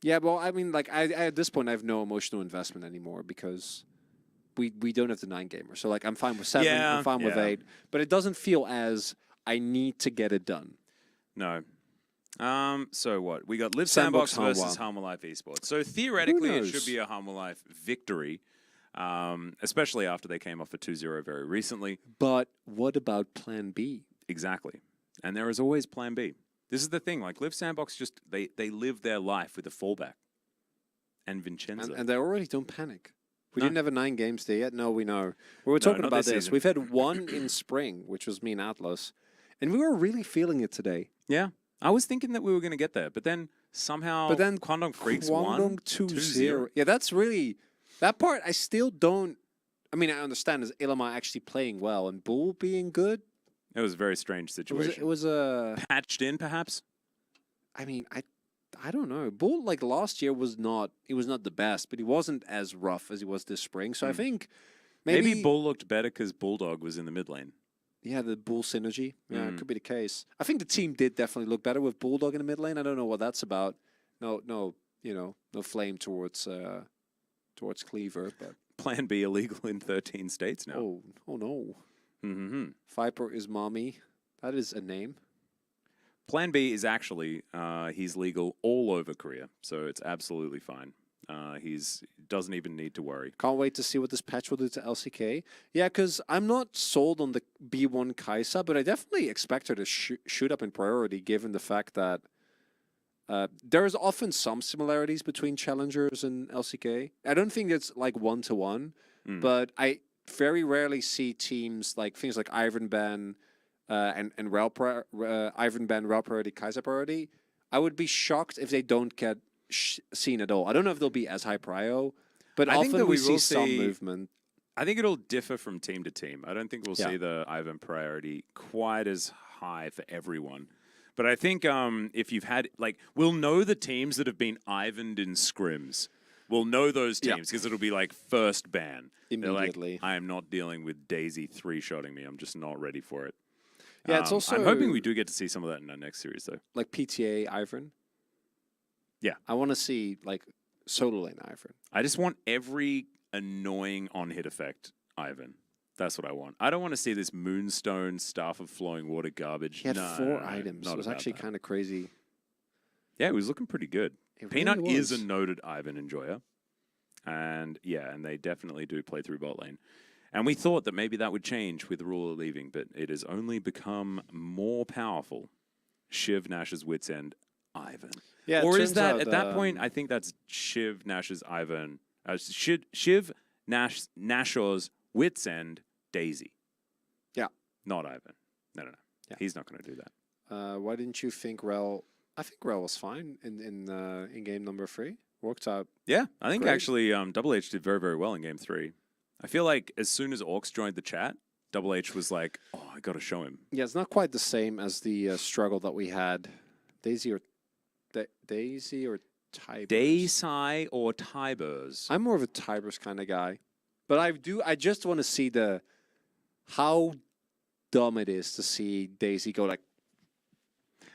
Yeah, well, I mean, like, I at this point, I have no emotional investment anymore because we don't have the 9-gamer. So, like, I'm fine with 7, I'm fine with 8. But it doesn't feel as I need to get it done. No. So what? We got Live Sandbox versus Halma Life Esports. So theoretically, it should be a Halma Life victory, especially after they came off a 2-0 very recently. But what about Plan B? Exactly. And there is always Plan B. This is the thing. Like, Live Sandbox just, they live their life with a fallback. And Vincenzo. And they already don't panic. We didn't have a 9 games day yet. No, we know. We were talking about this. We've had one in spring, which was me and Atlas. And we were really feeling it today. Yeah. I was thinking that we were going to get there, but then somehow Kwangdong Freaks won 2-0. Yeah, that's really... That part, I still don't... I mean, I understand is Ilima actually playing well and Bull being good. It was a very strange situation. It was a... Patched in, perhaps? I mean, I don't know. Bull, like, last year was not... He was not the best, but he wasn't as rough as he was this spring. So I think maybe Bull looked better because Bulldog was in the mid lane. Yeah, the Bull synergy. Yeah, it could be the case. I think the team did definitely look better with Bulldog in the mid lane. I don't know what that's about. No flame towards Cleaver, but Plan B illegal in 13 states now. Oh no. Viper is mommy. That is a name. Plan B is actually he's legal all over Korea, so it's absolutely fine. He's doesn't even need to worry. Can't wait to see what this patch will do to LCK. Yeah, because I'm not sold on the B1 Kaisa, but I definitely expect her to shoot up in priority given the fact that there's often some similarities between challengers and LCK. I don't think it's like 1-to-1, but I very rarely see teams like things like Ivan Ban and Ivan Ban, Rel priority, Kaisa priority. I would be shocked if they don't get seen at all. I don't know if they'll be as high prio, but I often we see some movement. I think it'll differ from team to team. I don't think we'll see the Ivan priority quite as high for everyone. But I think if you've had, like, we'll know the teams that have been Ivaned in scrims. We'll know those teams because it'll be like first ban. Immediately. Like, I am not dealing with Daisy 3-shotting me. I'm just not ready for it. Yeah, it's also... I'm hoping we do get to see some of that in our next series, though. Like PTA Ivan. Yeah. I want to see, like, solo lane Ivan. I just want every annoying on-hit effect Ivan. That's what I want. I don't want to see this Moonstone, Staff of Flowing Water garbage. He had 4 items. It was actually kind of crazy. Yeah, it was looking pretty good. It Peanut really is a noted Ivan enjoyer. And, yeah, and they definitely do play through bot lane. And we thought that maybe that would change with Ruler leaving, but it has only become more powerful. Shiv, Nash's Wits End, Ivan. Yeah, or is that, at that point, I think that's Shiv, Nash's Ivan. Shiv, Nashor's Wits End, Daisy. Yeah. Not Ivan. No. Yeah. He's not going to do that. Why didn't you think Rel? I think Rel was fine in game number 3. Worked out. Yeah, I think great. actually Double H did very, very well in game 3. I feel like as soon as Orcs joined the chat, Double H was like, oh, I got to show him. Yeah, it's not quite the same as the struggle that we had. Daisy or Tybers? Daisy or Tybers? I'm more of a Tybers kind of guy. But I just want to see how dumb it is to see Daisy go like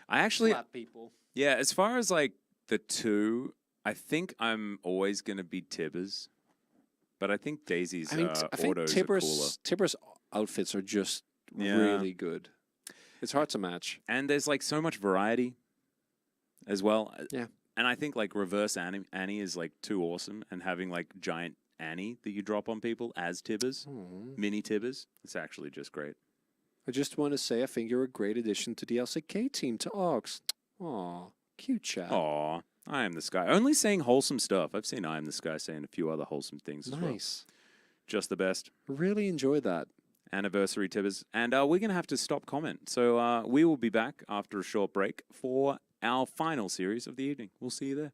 I actually, slap people. yeah, as far as like the two, I think I'm always going to be Tibbers. But I think Daisy's I think autos are cooler. Tibbers' outfits are just really good. It's hard to match. And there's like so much variety as well. Yeah. And I think like reverse Annie is like too awesome. And having like giant Annie that you drop on people as Tibbers, mini Tibbers, it's actually just great. I just want to say I think you're a great addition to the LCK team, to Ox. Aw, cute chat. Aw, I Am the Sky. Only saying wholesome stuff. I've seen I Am the Sky saying a few other wholesome things as well. Nice. Just the best. Really enjoyed that. Anniversary Tibbers. And we're going to have to stop comment. So we will be back after a short break for our final series of the evening. We'll see you there.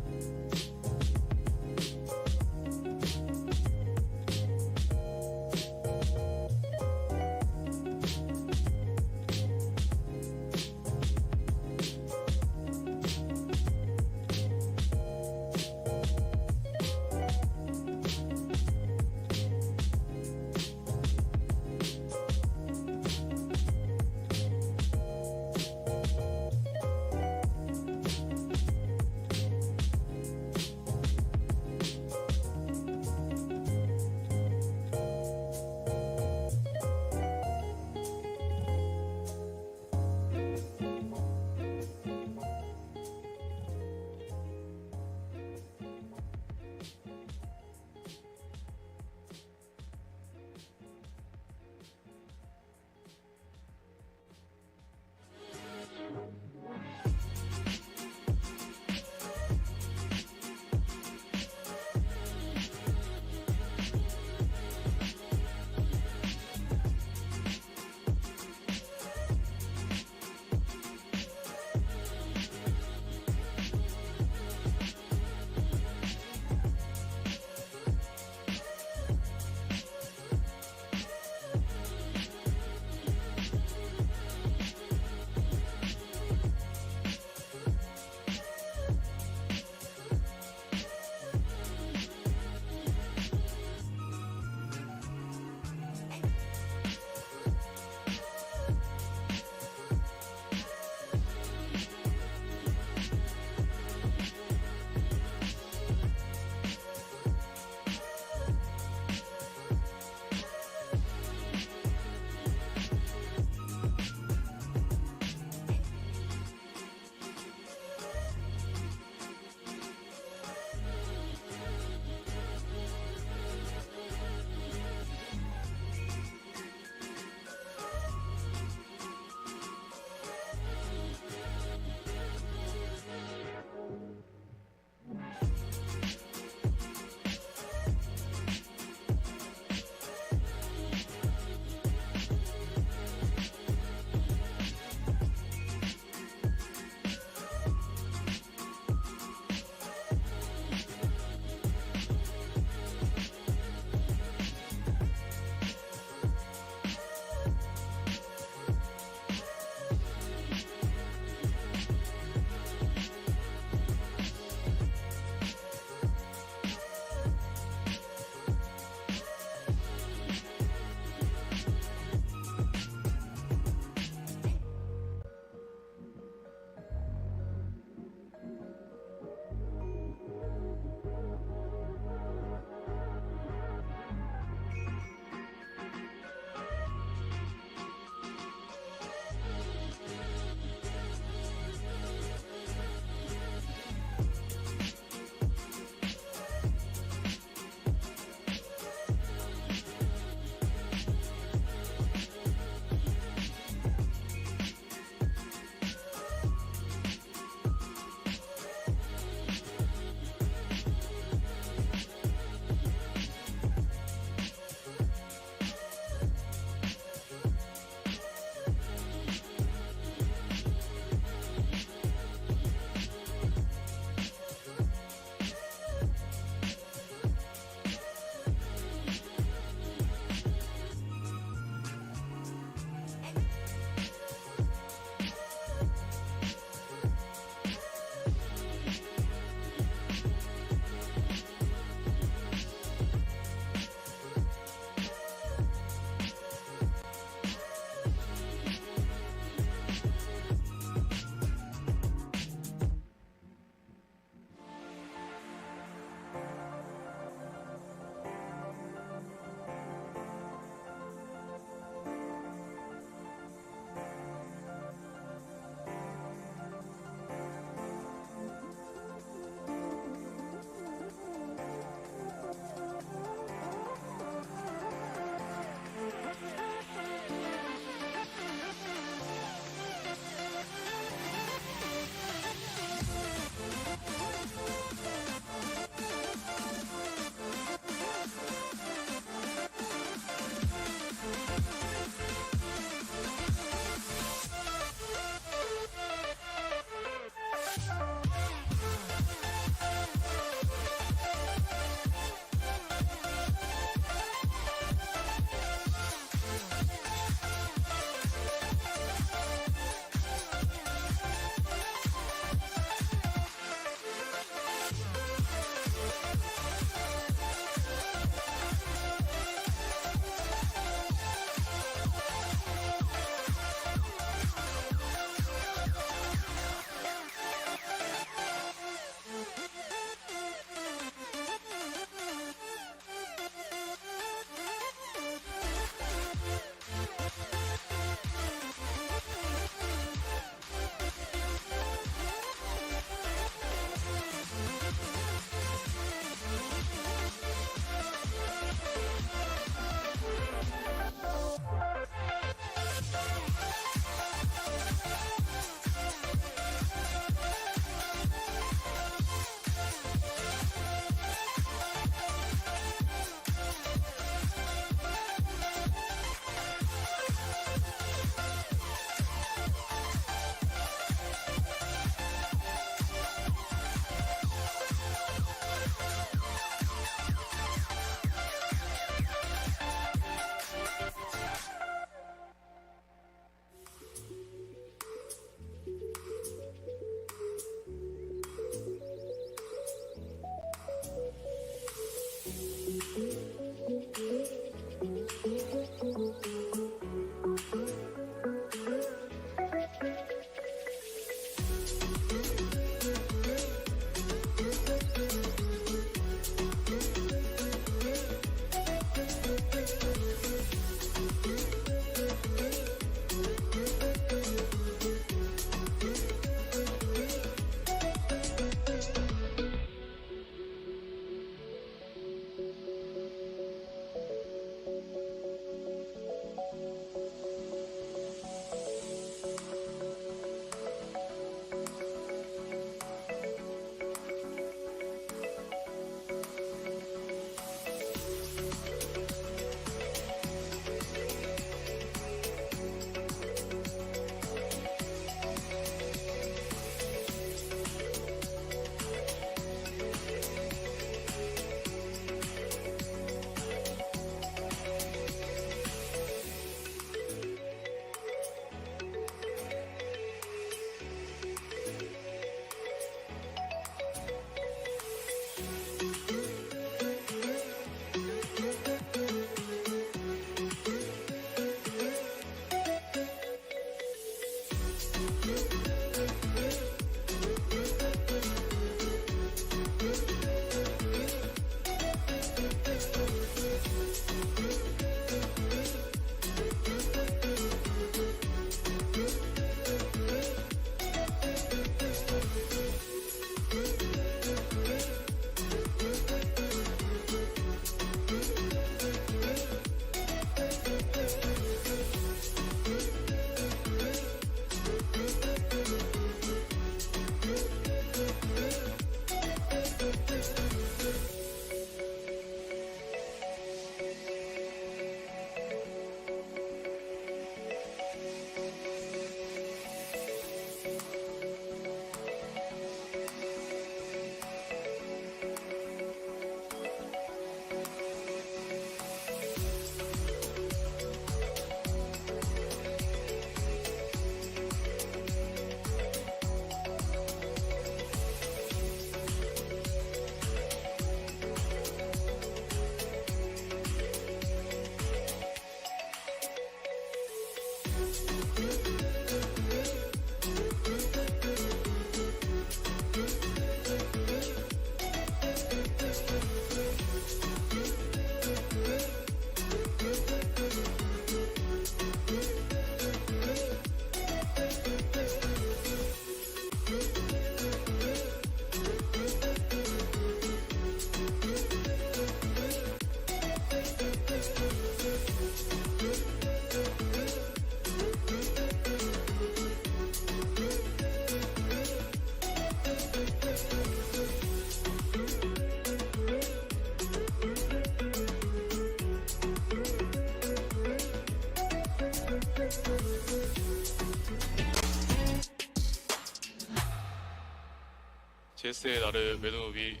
제스의 나를 매듭이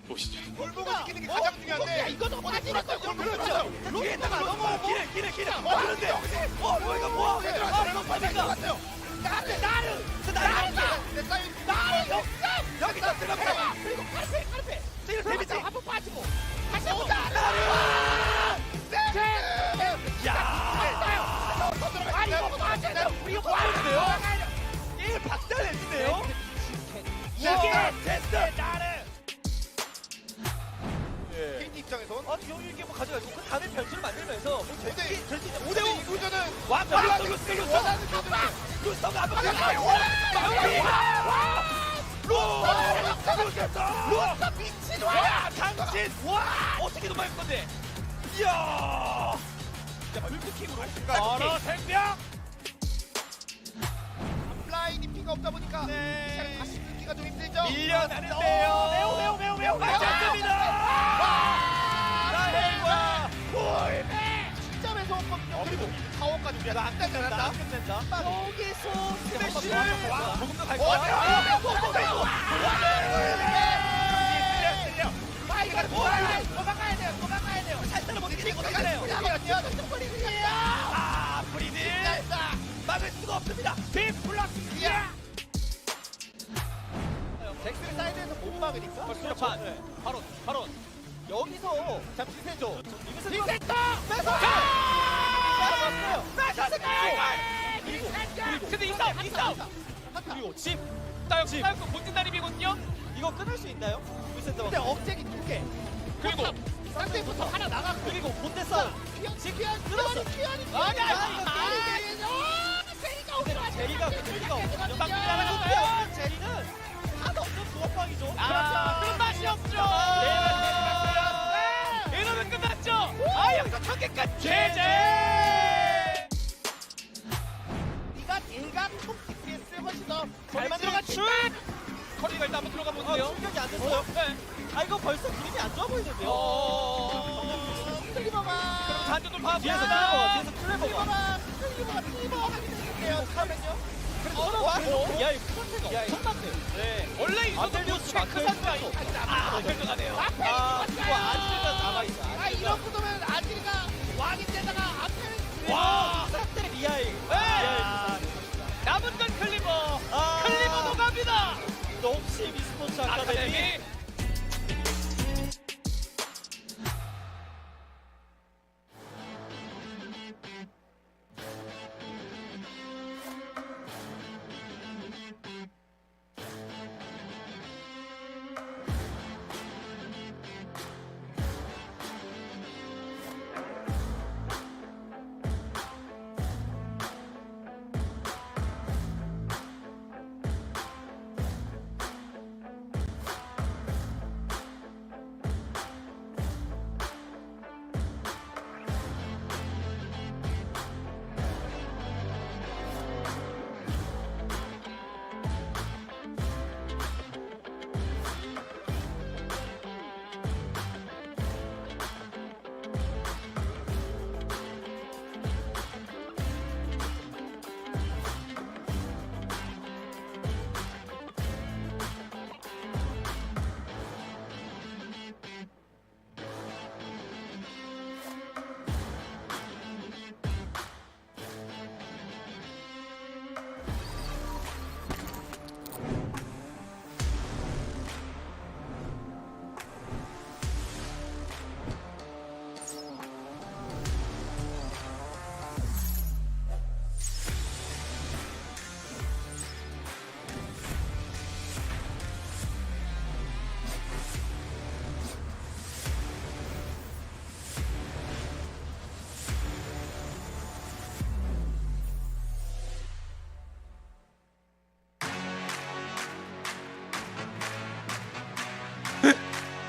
보시죠. 골목을 지키는 게 가장 중요한데. 야, 이거 너무 빠지니까 그렇죠. 위에다가 넘어. 길에. 그런데. 이거 뭐? 이거 빠진다. 나를 역습. 여기서 들어가. 그리고 카르페. 지금 데미지 한번 빠지고. 다시 한번 나를. 야. 아 이거 빠져요. 이거 빠져요. 게임 박살냈는데요. 이게 됐어. 나를. KD 입장에선 기영이 이게 뭐 가져가지고 그 다음에 변수를 만들면서 5대5 이구전은 완벽히 루스터가 한번 루스터 미친 와 당신 와 어떻게 도망갈 건데 이야 불크킥으로 바로 생명 라인이 피가 없다 보니까 다시 끊기가 좀 힘들죠 밀려나는데요 매우 맞았습니다 시점에서 왔거든요. 그리고 타워까지 우리가 안 끝낸다. 여기서 스매시를 조금 더 갈 것 같아요. 도망가야 돼요. 살살로 못 이기고 있잖아요. 프리딜 막을 수가 없습니다. 빅플러스야. 잭스를 사이드에서 못 막으니까. 바로. 여기서 잠시 세죠. 빅센터! 그리고 근데 이 싸움! 그리고 집! 싸움도 본진다림이거든요? 이거 끊을 수 있나요? 빅센터 근데 억제기 2개 그리고 쌍대부터 하나 나갔고 그리고 본대 싸움 지키한 들어가는 퀴안이 제리가 없거든요 막 나가는 제리는 하도 없는 부업방이죠 그렇죠 끝맛이 없죠 이러면 끝났죠 여기서 경기까지 제제 네가 일각 총 DPS에 훨씬 더 잘 만들어갔지 커리가 일단 한번 들어가 보는데요 충격이 안 됐어요 이거 벌써 그림이 안 좋아 보이는데요 클리버가 그럼 잔존을 파고 뒤에서 클리버가 하면요 그래서 야 이거 크산테가 엄청난데요 원래 이 정도 크산테가 들어가네요 이거 아지르가 남아있다 이런 구도면 아지르가 왕인데다가 앞에 와 크산테 리아이 남은 건 클리버 클리버도 갑니다 역시 미스포츠 아카데미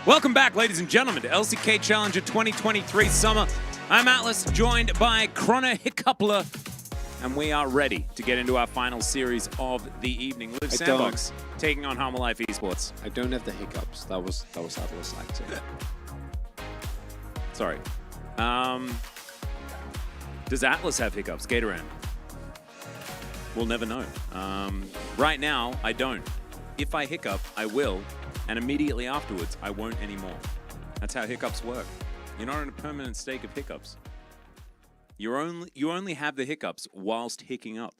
Welcome back, ladies and gentlemen, to LCK Challenger 2023 Summer. I'm Atlas, joined by Krona Hickupler, and we are ready to get into our final series of the evening. Live Sandbox taking on Harma Life Esports. I don't have the hiccups. That was Atlas acting. Sorry. Does Atlas have hiccups? Gatoran. We'll never know. Right now, I don't. If I hiccup, I will, and immediately afterwards, I won't anymore. That's how hiccups work. You're not in a permanent state of hiccups. You only have the hiccups whilst hicking up.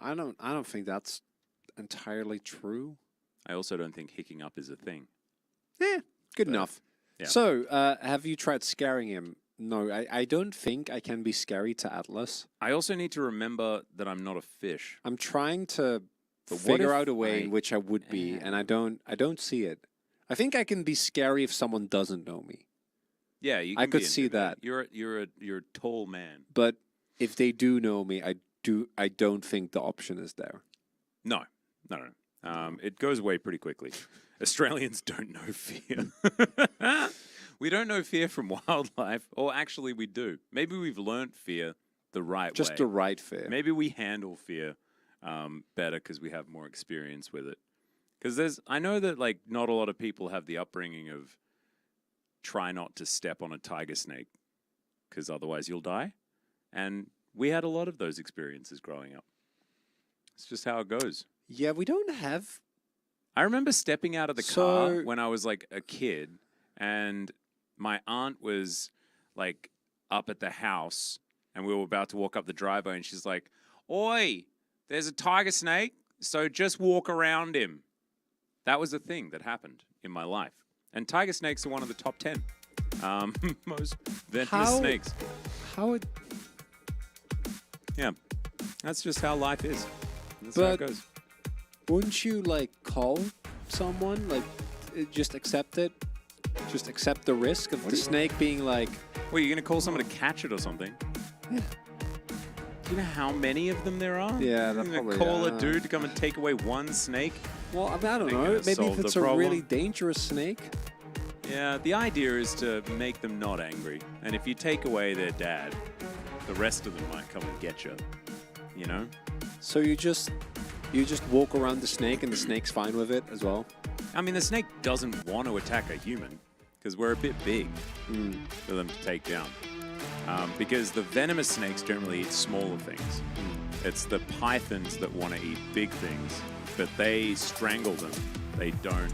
I don't think that's entirely true. I also don't think hicking up is a thing. Yeah, good enough. Yeah. So, have you tried scaring him? No, I don't think I can be scary to Atlas. I also need to remember that I'm not a fish. I'm trying to But what figure if out a way in which I would be, and I don't see it. I think I can be scary if someone doesn't know me. Yeah, you can I could be see that. You're a tall man. But if they do know me, I don't think the option is there. No. It goes away pretty quickly. Australians don't know fear. We don't know fear from wildlife, or actually we do. Maybe we've learnt fear the right way. Just the right fear. Maybe we handle fear better because we have more experience with it. Because I know that like not a lot of people have the upbringing of try not to step on a tiger snake because otherwise you'll die. And we had a lot of those experiences growing up. It's just how it goes. Yeah, we don't have... I remember stepping out of the car when I was like a kid, and my aunt was like up at the house, and we were about to walk up the driveway, and she's like, "Oi, there's a tiger snake, so just walk around him." That was a thing that happened in my life. And tiger snakes are one of the top 10 most venomous snakes. Yeah, that's just how life is. That's how it goes. Wouldn't you, like, call someone? Like, just accept it? Just accept the risk of the snake being like... Well, you're going to call someone to catch it or something? Yeah. Do you know how many of them there are? Yeah, you're going to call a dude to come and take away one snake? Well, I don't know. Maybe if it's a really dangerous snake. Yeah, the idea is to make them not angry. And if you take away their dad, the rest of them might come and get you. You know? So you just walk around the snake and the snake's fine with it as well? I mean, the snake doesn't want to attack a human because we're a bit big for them to take down. Because the venomous snakes generally eat smaller things. It's the pythons that want to eat big things, but they strangle them. They don't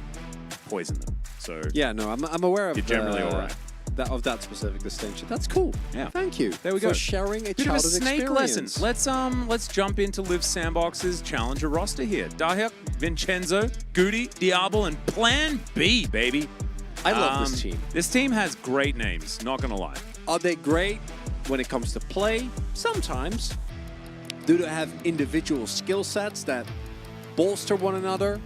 poison them. So yeah, no, I'm aware of you're generally all right. That specific distinction. That's cool. Yeah. Thank you. There we go. For sharing a bit of a childhood snake experience. lesson. Let's jump into Live Sandbox's challenger roster here. Dahyuk, Vincenzo, Goody, Diablo, and Plan B, baby. I love this team. This team has great names, not gonna lie. Are they great when it comes to play? Sometimes. Do they have individual skill sets that bolster one another?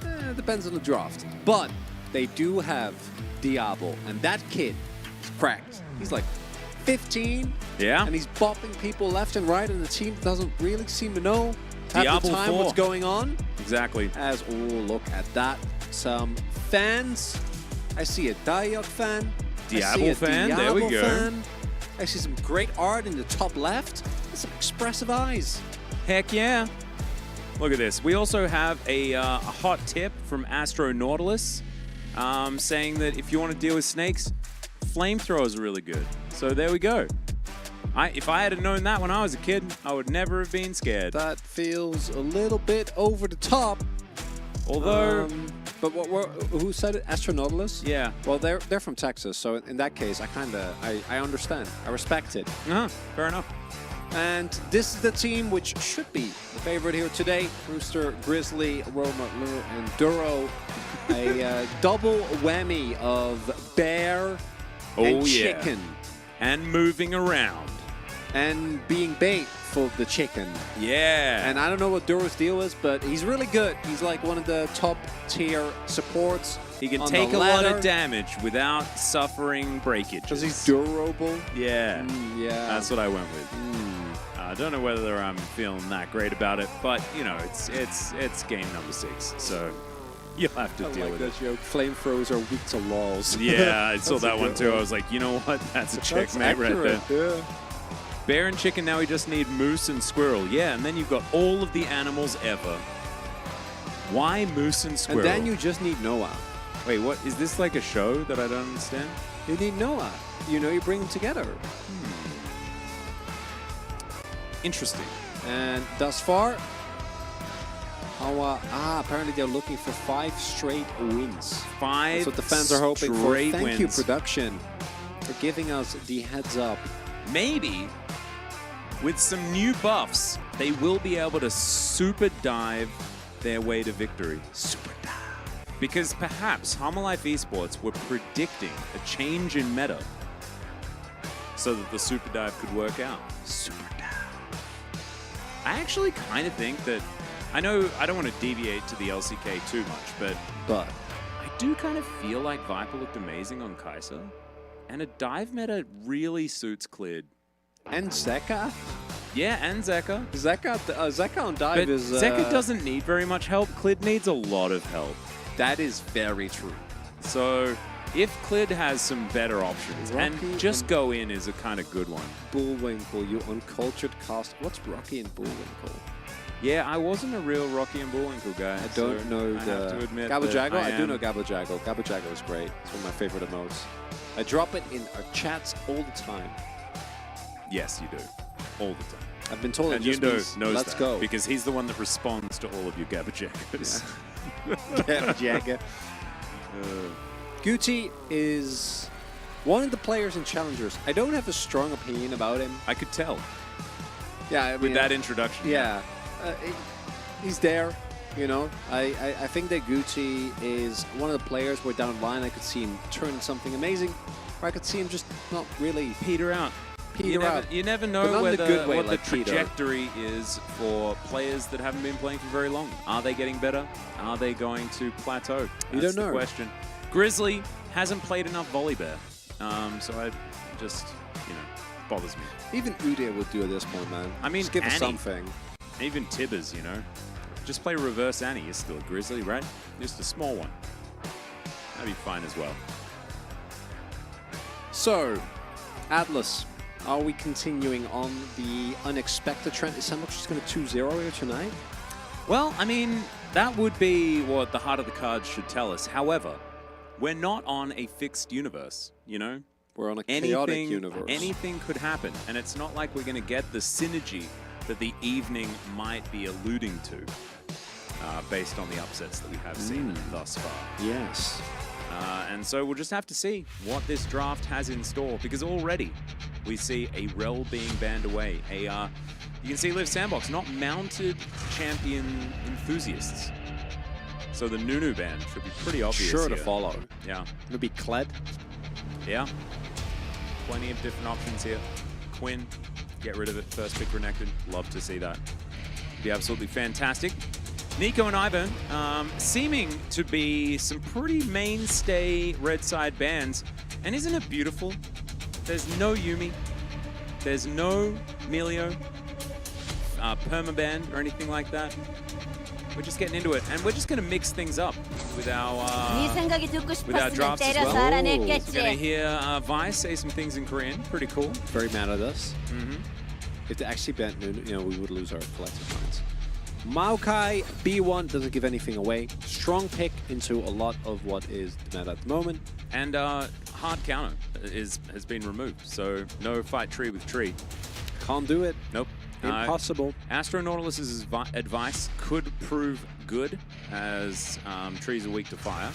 It depends on the draft. But they do have Diablo, and that kid is cracked. He's like 15, Yeah. and he's bopping people left and right, and the team doesn't really seem to know at Diablo the time 4. what's going on. Exactly. Oh, look at that. Some fans. I see a Dahyuk fan. Diablo fan. There we go. Fan. I see some great art in the top left. And some expressive eyes. Heck yeah. Look at this. We also have a hot tip from Astro Nautilus saying that if you want to deal with snakes, flamethrowers are really good. So there we go. If I had known that when I was a kid, I would never have been scared. That feels a little bit over the top. Although... but who said it? Astro Nautilus? Yeah. Well, they're from Texas, so in that case, I understand. I respect it. Fair enough. And this is the team which should be the favorite here today. Rooster, Grizzly, Roma, Lure, and Duro. A double whammy of bear and chicken. And moving around. And being bait for the chicken. Yeah. And I don't know what Duro's deal is, but he's really good. He's like one of the top tier supports. He can take a lot of damage without suffering breakage. Because he's durable. Yeah. Yeah. That's what I went with. I don't know whether I'm feeling that great about it, but you know, it's game number 6, so you'll have to deal with it. that joke. Flamethrowers are weak to laws. Yeah, I saw that one too. I was like, you know what? That's a checkmate right there. Yeah. Bear and chicken, now we just need moose and squirrel. Yeah, and then you've got all of the animals ever. Why moose and squirrel? And then you just need Noah. Wait, what? Is this like a show that I don't understand? You need Noah. You know, you bring them together. Interesting. And thus far, apparently they're looking for 5 straight wins. 5 That's what the fans are hoping for. straight Thank wins. you, production, for giving us the heads up. Maybe with some new buffs, they will be able to super dive their way to victory. Super dive. Because perhaps Life Esports were predicting a change in meta so that the super dive could work out. Super dive. I actually kind of think that, I know I don't want to deviate to the LCK too much, but I do kind of feel like Viper looked amazing on Kai'Sa, and a dive meta really suits Clid. And Zeka? Yeah, and Zeka. Zeka on dive But is... Zeka doesn't need very much help. Clid needs a lot of help. That is very true. So if Clid has some better options, Rocky and just go in is a kind of good one. Bullwinkle, you uncultured cast. What's Rocky and Bullwinkle? Yeah, I wasn't a real Rocky and Bullwinkle guy. I don't know I have to admit Gabo that Jago? I do am. know Gabo Jago. Gabo Jago is great. It's one of my favorite emotes. I drop it in our chats all the time. Yes, you do. All the time. I've been told it And just Yundo means, knows let's that, go. because he's the one that responds to all of your Gabajagos. Gabo Jago. Guti is one of the players in Challengers. I don't have a strong opinion about him. I could tell Yeah, I mean, with that introduction. Yeah, he's there. You know, I think that Guti is one of the players where down the line I could see him turn something amazing, or I could see him just not really Peter out. You never But know not in a good way what like the Peter. trajectory is for players that haven't been playing for very long. Are they getting better? Are they going to plateau? You That's don't the know. question. Grizzly hasn't played enough Volibear, so I just, bothers me. Even Udyr would do at this point, man. I mean, just give us Annie. something. Even Tibbers, just play reverse Annie. You're still a Grizzly, right? Just a small one. That'd be fine as well. So, Atlas, are we continuing on the unexpected trend? Is Sandbox just going to 2-0 here tonight? Well, I mean, that would be what the heart of the cards should tell us. However, we're not on a fixed universe, We're on a chaotic universe. Anything could happen, and it's not like we're going to get the synergy that the evening might be alluding to, based on the upsets that we have seen thus far. Yes. And so we'll just have to see what this draft has in store, because already we see a Rel being banned away. You can see Live Sandbox, not mounted champion enthusiasts. So the Nunu ban should be pretty obvious Sure to here. follow. Yeah. It'll be Kled. Yeah. Plenty of different options here. Quinn, get rid of it. First pick Renekton. Love to see that. Be absolutely fantastic. Nico and Ivan, seeming to be some pretty mainstay red side bans. And isn't it beautiful? There's no Yuumi. There's no Melio, permaban or anything like that. We're just getting into it, and we're just going to mix things up with our drafts as well. We're going to hear Vi say some things in Korean. Pretty cool. Very mad at us. If they actually banned Nunu, we would lose our collective minds. Maokai B1 doesn't give anything away. Strong pick into a lot of what is the meta at the moment. And hard counter has been removed, so no fight tree with tree. Can't do it. Nope. Impossible. Astro Nautilus's advice could prove good, as trees are weak to fire.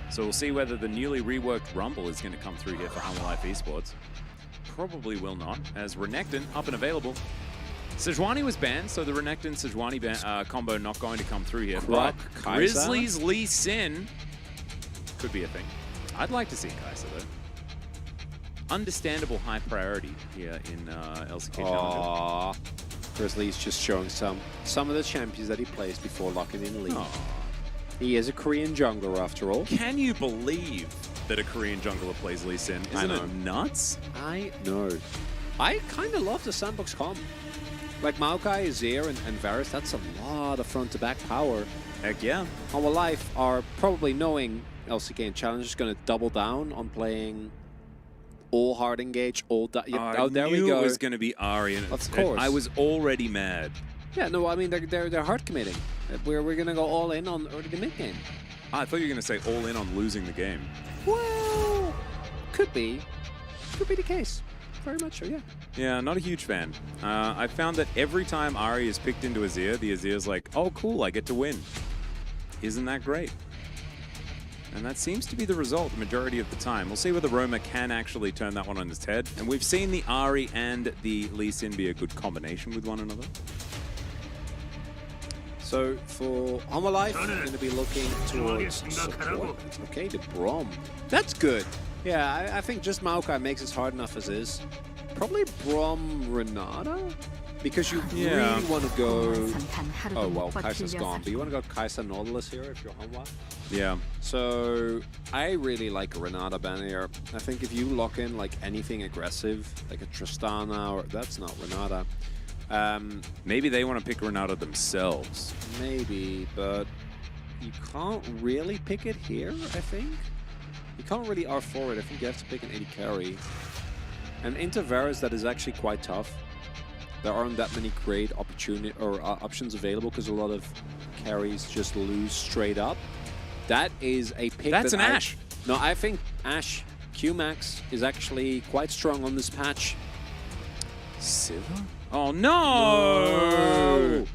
So we'll see whether the newly reworked Rumble is going to come through here for Life Esports. Probably will not, as Renekton up and available. Sejuani was banned, so the Renekton-Sejuani combo not going to come through here. But Kai'Sa? Grizzlies Lee Sin could be a thing. I'd like to see Kai'Sa, though. Understandable high priority here in LCK Challenger. Grizzly's just showing some of the champions that he plays before locking in lead. Aww. He is a Korean jungler after all. Can you believe that a Korean jungler plays Lee Sin? Isn't it nuts? I know. I kind of love the Sandbox comp. Like Maokai, Azir, and Varus, that's a lot of front-to-back power. Heck yeah. Our Life are probably knowing LCK and Challenge is going to double down on playing all hard engage, all... I there we knew go. it was going to be Ari. And Of course. I was already mad. Yeah, no, I mean, they're hard committing. We're going to go all in on early to mid game. I thought you were going to say all in on losing the game. Well, could be. Could be the case. very much so, yeah. Yeah, not a huge fan. I found that every time Ari is picked into Azir, the Azir's like, oh, cool, I get to win. Isn't that great? And that seems to be the result the majority of the time. We'll see whether Roma can actually turn that one on its head. And we've seen the Ari and the Lee Sin be a good combination with one another. So for Hanwha Life, we're going to be looking towards support. Okay, the Brom. That's good. Yeah, I think just Maokai makes it hard enough as is. Probably Brom Renata? Because you really want to go... Oh, well, Kai'Sa's gone. But you want to go Kai'Sa Nautilus here if you're Hanwha? Yeah. So I really like a Renata ban here. I think if you lock in like anything aggressive, like a Tristana, or that's not Renata. Maybe they want to pick Renata themselves. Maybe, but you can't really pick it here, I think. You can't really R4 it. I think you have to pick an AD carry. And into Varus, that is actually quite tough. There aren't that many great opportunity or options available because a lot of carries just lose straight up. That is a pick. That's an Ashe. No, I think Ashe Qmax is actually quite strong on this patch. Sivir? Oh no!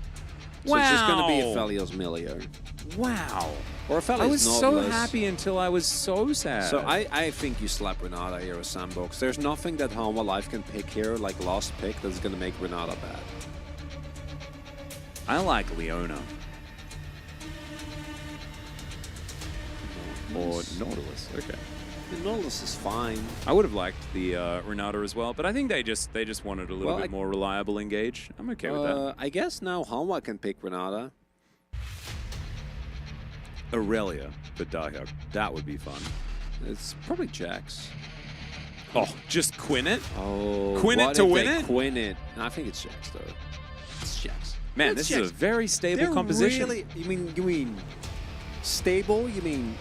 So it's just going to be Aphelios Milio. Wow. Or Aphelios I was Nautilus. so happy until I was so sad. So I think you slap Renata here with Sandbox. There's nothing that Hanwha Life can pick here, like last pick, that's going to make Renata bad. I like Leona. Or Nautilus, okay. The Nautilus is fine. I would have liked the Renata as well, but I think they just wanted a little bit more reliable engage. I'm okay with that. I guess now Hanwha can pick Renata. Aurelia for Dahyuk. That would be fun. It's probably Jax. Oh, just Quinn it? Oh, Quinn it to win it? Quinn it. No, I think it's Jax though. It's Jax. Man, this is a very stable composition. Really, you mean stable? You mean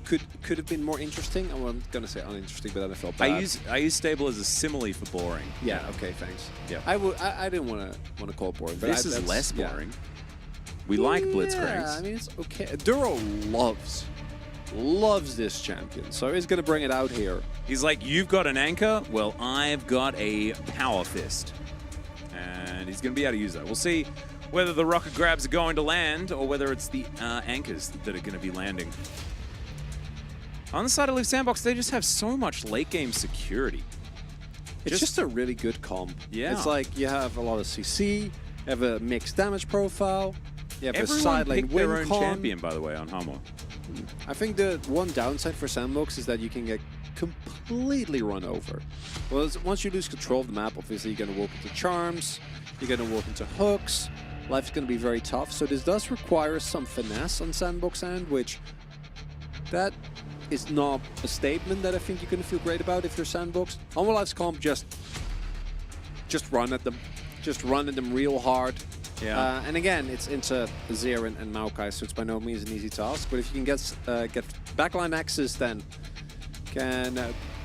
could have been more interesting? I'm gonna say uninteresting, but then I felt bad. I use stable as a simile for boring. Yeah. Okay. Thanks. Yeah. I didn't want to call it boring. But this is less boring. We like Blitzcranks. Yeah, I mean, it's okay. Duro loves this champion, so he's going to bring it out here. He's like, you've got an anchor? Well, I've got a power fist. And he's going to be able to use that. We'll see whether the rocket grabs are going to land or whether it's the anchors that are going to be landing. On the side of Live Sandbox, they just have so much late game security. It's just a really good comp. Yeah. It's like you have a lot of CC, you have a mixed damage profile. Yeah, everyone picked their own champion, by the way, on Hanwha. I think the one downside for Sandbox is that you can get completely run over. Well, once you lose control of the map, obviously you're going to walk into charms, you're going to walk into hooks, life's going to be very tough. So this does require some finesse on Sandbox end, which that is not a statement that I think you're going to feel great about if you're Sandbox. Hanwha Life's comp, just run at them. Just run at them real hard. Yeah. And again, it's into Azir and Maokai, so it's by no means an easy task. But if you can get backline access, then can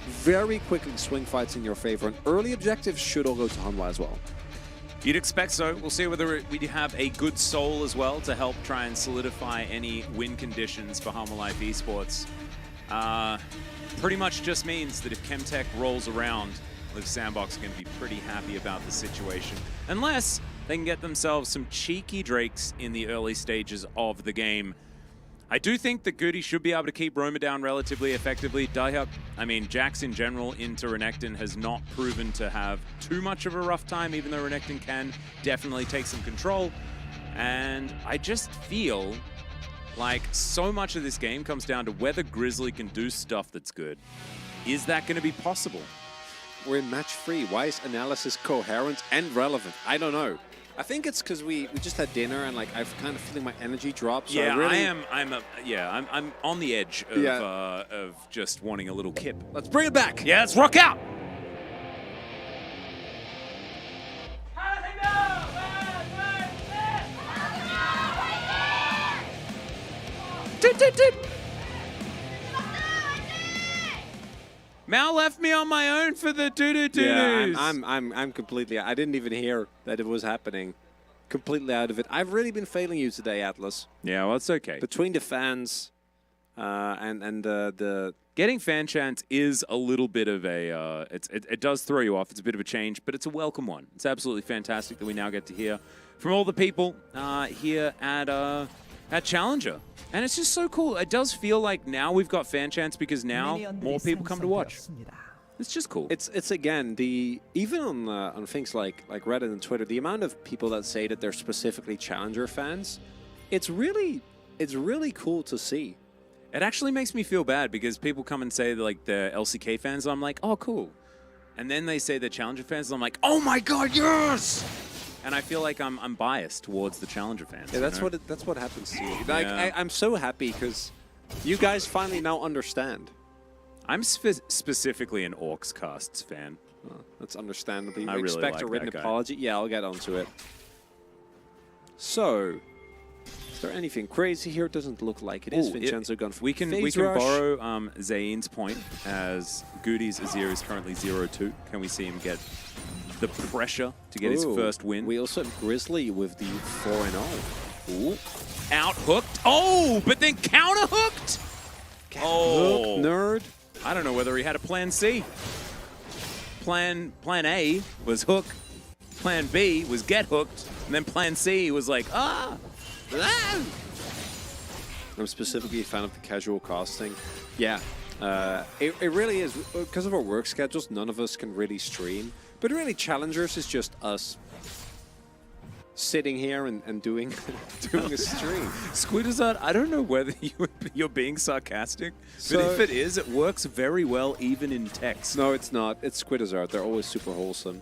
very quickly swing fights in your favor. And early objectives should all go to Hanwha as well. You'd expect so. We'll see whether we have a good soul as well to help try and solidify any win conditions for Hanwha Life Esports. Pretty much just means that if Chemtech rolls around, Live Sandbox are going to be pretty happy about the situation. Unless they can get themselves some cheeky Drakes in the early stages of the game. I do think that Goody should be able to keep Roma down relatively effectively. Dahyuk, I mean, Jax in general into Renekton has not proven to have too much of a rough time, even though Renekton can definitely take some control. And I just feel like so much of this game comes down to whether Grizzly can do stuff that's good. Is that going to be possible? We're in match 3. Why is analysis coherent and relevant? I don't know. I think it's because we just had dinner and like I'm kind of feeling my energy drop. So yeah, really... I'm on the edge of, of just wanting a little kip. Let's bring it back. Yeah, let's rock out. Mal left me on my own for the doo-doo-doos. Yeah, I'm completely. I didn't even hear that it was happening. Completely out of it. I've really been failing you today, Atlas. Yeah, well, it's okay. Between the fans, and the Getting fan chants is a little bit of a, it does throw you off. It's a bit of a change, but it's a welcome one. It's absolutely fantastic that we now get to hear from all the people here at Challenger. And it's just so cool. It does feel like now we've got fan chants because now more people come to watch. It's just cool. It's again even on things like Reddit and Twitter, the amount of people that say that they're specifically Challenger fans, it's really cool to see. It actually makes me feel bad because people come and say like they're LCK fans, and I'm like, oh, cool. And then they say they're Challenger fans, and I'm like, oh my god, yes! And I feel like I'm biased towards the Challenger fans. Yeah, that's what happens to you. Like I'm so happy because you guys finally now understand. I'm specifically an Orcs Casts fan. Oh, that's understandable. You I really expect like a written that guy. apology. Yeah, I'll get onto it. So, is there anything crazy here? It doesn't look like it is. Vincenzo gone for we can borrow Zayn's point as Goody's Azir is currently 0-2. Can we see him get the pressure to get his first win? We also have Grizzly with the 4-0. Ooh. Out hooked. Oh, but then counter hooked. Hook, nerd. I don't know whether he had a plan C. Plan A was hook. Plan B was get hooked. And then plan C was like, ah. I'm specifically a fan of the casual casting. Yeah, it really is. Because of our work schedules, none of us can really stream. But really, Challengers is just us sitting here and doing a stream. Squidazard, I don't know whether you're being sarcastic, So, but if it is, it works very well even in text. No, it's not. It's Squidazard. They're always super wholesome.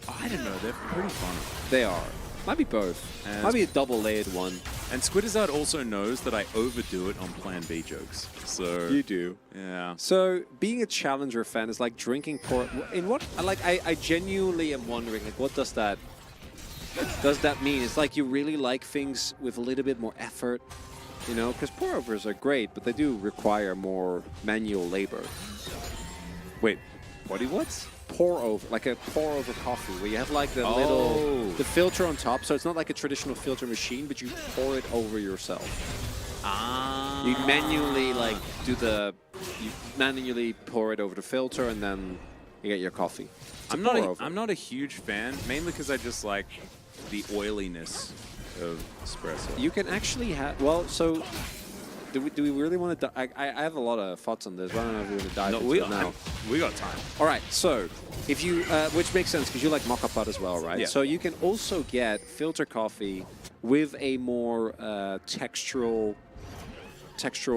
Oh, I don't know. They're pretty fun. They are. Might be both. Might be a double-layered one. And Squidazard also knows that I overdo it on Plan B jokes. So You do. Yeah. So being a Challenger fan is like drinking port. In what? Like I genuinely am wondering, like, what does that mean? It's like you really like things with a little bit more effort, you know? Because pour-overs are great, but they do require more manual labor. Wait, what? Pour-over, like a pour-over coffee, where you have like the the filter on top, so it's not like a traditional filter machine, but you pour it over yourself. Ah. You manually you manually pour it over the filter, and then you get your coffee. I'm not a huge fan, mainly because I just like the oiliness of espresso. You can actually have, well, so do we really want to? I have a lot of thoughts on this. But I don't know if we want to dive into it now. We got time. All right, so if you, which makes sense because you like mocha pot as well, right? Yeah. So you can also get filter coffee with a more textural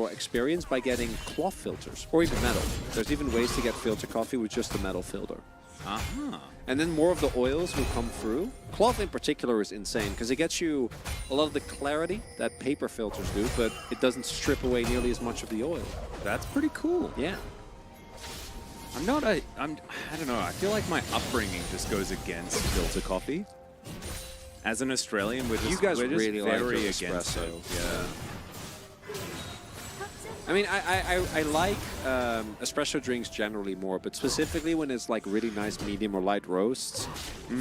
experience by getting cloth filters or even metal. There's even ways to get filter coffee with just a metal filter. Uh-huh. And then more of the oils will come through. Cloth in particular is insane because it gets you a lot of the clarity that paper filters do, but it doesn't strip away nearly as much of the oil. That's pretty cool. Yeah. I don't know. I feel like my upbringing just goes against filter coffee. As an Australian, we're just really like very your against it. espresso. Yeah. I mean, I like espresso drinks generally more, but specifically when it's like really nice medium or light roasts,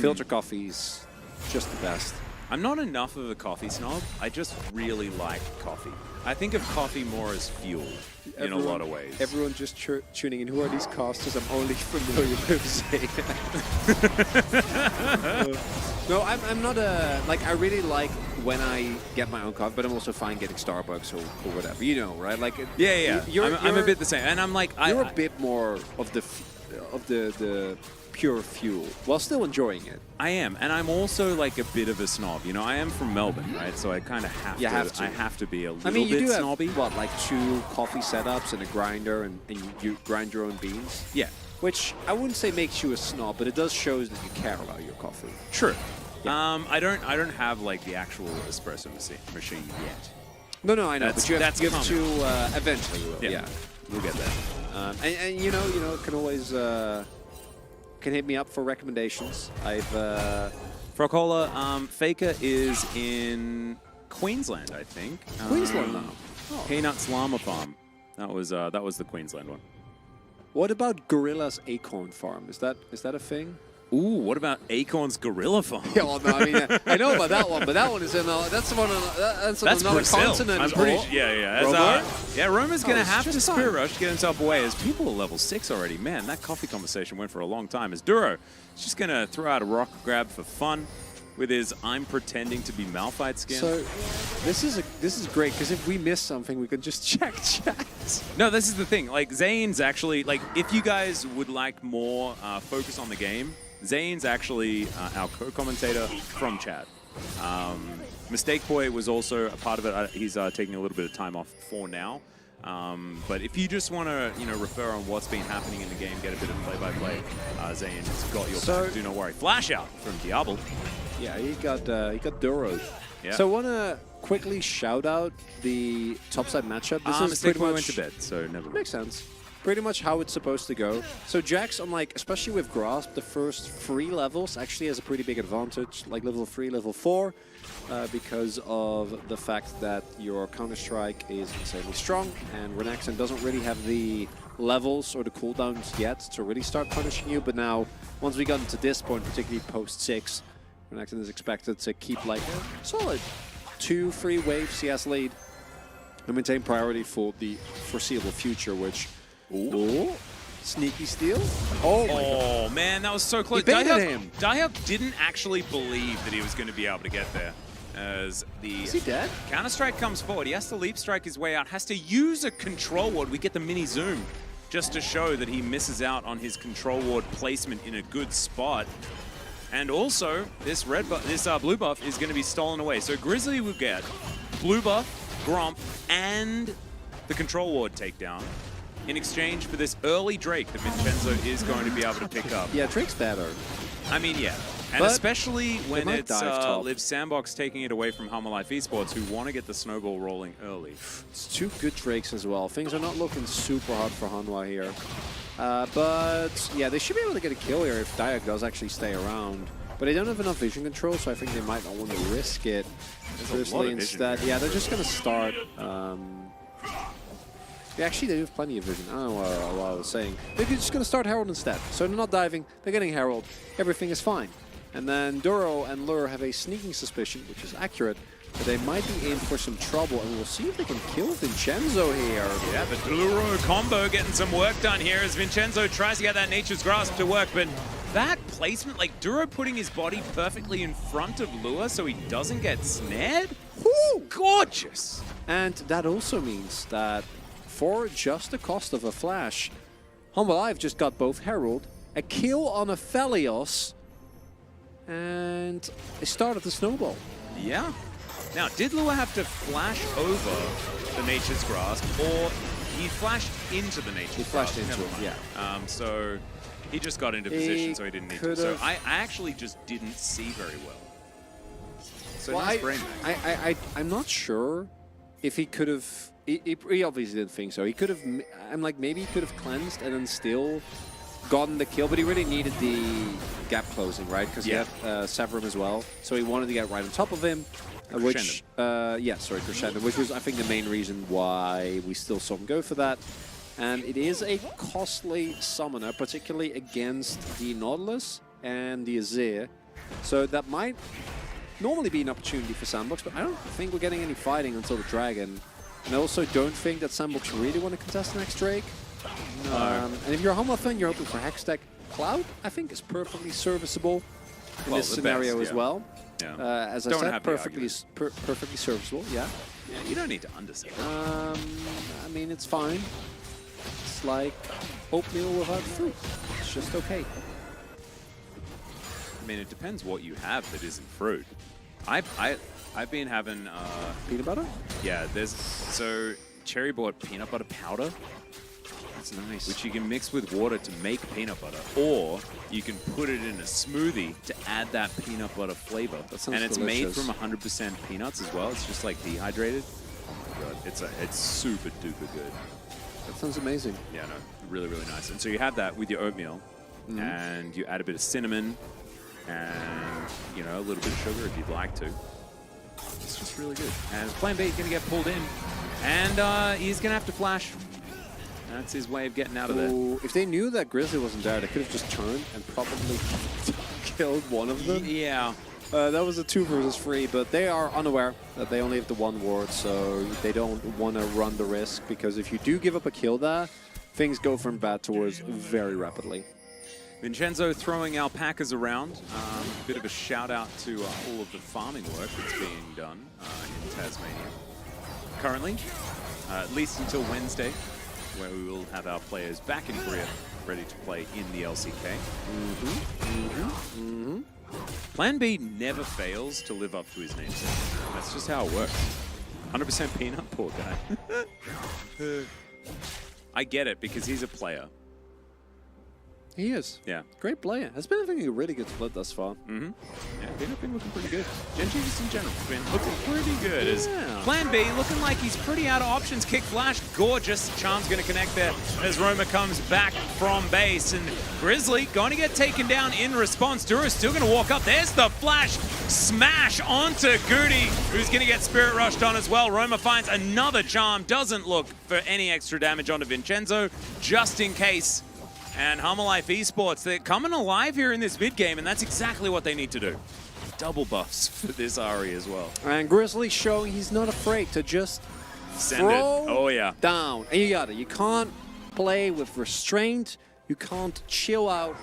filter coffee's just the best. I'm not enough of a coffee snob. I just really like coffee. I think of coffee more as fuel in a lot of ways. Everyone just tuning in. Who are these casters? I'm only familiar with saying. No, I'm not a, like, I really like when I get my own coffee, but I'm also fine getting Starbucks or whatever, you know, right? Like, yeah. I'm a bit the same, and I'm like, you're a bit more of the pure fuel while still enjoying it. I am, and I'm also like a bit of a snob. You know, I am from Melbourne, right? So I kind of have to. I have to be a little bit you do snobby. have, what, like 2 coffee setups and a grinder, and you grind your own beans? Yeah. Which I wouldn't say makes you a snob, but it does show that you care about your coffee. True. Yeah. I don't have like the actual espresso machine yet. No, I know. That's- but you have that's to give coming. to eventually. You will. Yeah. We'll get there. And you know, can always can hit me up for recommendations. I've Frocola, Faker is in Queensland, I think. Queensland now. Oh. Peanuts Llama Farm. That was the Queensland one. What about Gorilla's Acorn Farm? Is that a thing? Ooh, what about Acorn's Gorilla Farm? Yeah, well, no, I mean, I know about that one, but that one is in that's one on another Brazil. continent. I'm pretty sure. Yeah. Roma? Yeah, Roma's going to have to just Spirit fine. Rush to get himself away as people are level 6 already. Man, that coffee conversation went for a long time. As Duro is just going to throw out a rock grab for fun with his I'm pretending to be Malphite skin. So this is great because if we miss something, we can just check chat. No, this is the thing. Like, Zane's actually, like, if you guys would like more focus on the game, Zane's actually our co-commentator from chat. Mistake Boy was also a part of it. He's taking a little bit of time off for now. But if you just want to, refer on what's been happening in the game, get a bit of play-by-play, Zane's got your back. Do not worry. Flash out from Diablo. Yeah, he got Duro. Yeah. So I want to quickly shout out the topside matchup. This is Mistake pretty Boy much went to bed, so never mind. makes sense. Pretty much how it's supposed to go. So Jax, especially with Grasp, the first 3 levels actually has a pretty big advantage, like level 3, level 4, because of the fact that your Counter-Strike is insanely strong, and Renaxen doesn't really have the levels or the cooldowns yet to really start punishing you, but now, once we got into this point, particularly post-6, Renaxen is expected to keep like a solid 2-3 wave CS lead and maintain priority for the foreseeable future, which... Ooh. Sneaky steal. Oh, my God. Man, that was so close. He baited him. Dayuk didn't actually believe that he was going to be able to get there. As the Is he dead? Counter-Strike comes forward. He has to leap strike his way out. Has to use a control ward. We get the mini zoom just to show that he misses out on his control ward placement in a good spot. And also, this blue buff is going to be stolen away. So Grizzly will get blue buff, Gromp, and the control ward takedown in exchange for this early Drake that Vincenzo is going to be able to pick up. Yeah, Drake's better. I mean, yeah. And But especially when might it's dive top. Live Sandbox taking it away from Hummer Life Esports, who want to get the snowball rolling early. It's 2 good Drakes as well. Things are not looking super hot for Hanwha here. But yeah, they should be able to get a kill here if Dayuk does actually stay around. But they don't have enough vision control, so I think they might not want to risk it. Firstly, instead, yeah, they're just going to start... Yeah, actually, they do have plenty of vision. I don't know what I was saying. They're just going to start Herald instead. So they're not diving, they're getting Herald. Everything is fine. And then Duro and Lure have a sneaking suspicion, which is accurate, that they might be in for some trouble. And we'll see if they can kill Vincenzo here. Yeah, the Duro combo getting some work done here as Vincenzo tries to get that Nature's Grasp to work. But that placement, like Duro putting his body perfectly in front of Lure so he doesn't get snared? Woo! Gorgeous! And that also means that for just the cost of a flash, Humble Live just got both Herald, a kill on a Phelios, and a start of the snowball. Yeah. Now, did Lua have to flash over the Nature's Grasp, or he flashed into the Nature's Grasp? He flashed into it, yeah. So he just got into position, so he didn't need to. So I actually just didn't see very well. So well, nice brain max. I'm not sure if he could have... He obviously didn't think so. He could have... I'm like, maybe he could have cleansed and then still gotten the kill, but he really needed the gap closing, right? Because he had Severum as well. So he wanted to get right on top of him. Crescendo, which was, I think, the main reason why we still saw him go for that. And it is a costly summoner, particularly against the Nautilus and the Azir. So that might normally be an opportunity for Sandbox, but I don't think we're getting any fighting until the Dragon. And I also don't think that Sandbox really want to contest the next Drake. No. And if you're a Humble fan, you're hoping for Hextech. Cloud, I think, is perfectly serviceable in this scenario as well. Yeah. As I said, perfectly serviceable, yeah. Yeah, you don't need to undersell it. I mean, it's fine. It's like oatmeal without fruit. It's just okay. I mean, it depends what you have that isn't fruit. I've been having... peanut butter? Yeah, so Cherry bought peanut butter powder. That's nice. Which you can mix with water to make peanut butter. Or you can put it in a smoothie to add that peanut butter flavor. That sounds and it's delicious. made from 100% peanuts as well. It's just like dehydrated. Oh my God, it's super duper good. That sounds amazing. Yeah, no, really, really nice. And so you have that with your oatmeal, and you add a bit of cinnamon, and a little bit of sugar if you'd like to. It's just really good. And Plan B is going to get pulled in, and he's going to have to flash. That's his way of getting out of there. If they knew that Grizzly wasn't there, they could have just turned and probably killed one of them. Yeah. That was a 2 versus 3, but they are unaware that they only have the 1 ward, so they don't want to run the risk, because if you do give up a kill there, things go from bad to worse very rapidly. Vincenzo throwing alpacas around. Bit of a shout out to all of the farming work that's being done in Tasmania. Currently, at least until Wednesday, where we will have our players back in Korea ready to play in the LCK. Plan B never fails to live up to his namesake. That's just how it works. 100% Peanut, poor guy. I get it, because he's a player. He is. Yeah. Great player. Has been having a really good split thus far. Yeah, Peanut been looking pretty good. Gen.G just in general has been looking pretty good. As Plan B looking like he's pretty out of options. Kick flash, gorgeous. Charm's going to connect there as Roma comes back from base. And Grizzly going to get taken down in response. Dura's still going to walk up. There's the flash smash onto Goody, who's going to get Spirit Rushed on as well. Roma finds another Charm. Doesn't look for any extra damage onto Vincenzo, just in case. And Hummer Life Esports, they're coming alive here in this mid game, and that's exactly what they need to do. Double buffs for this Ari as well. And Grizzly showing he's not afraid to just Send it. Oh, yeah. down. And you got it. You can't play with restraint. You can't chill out.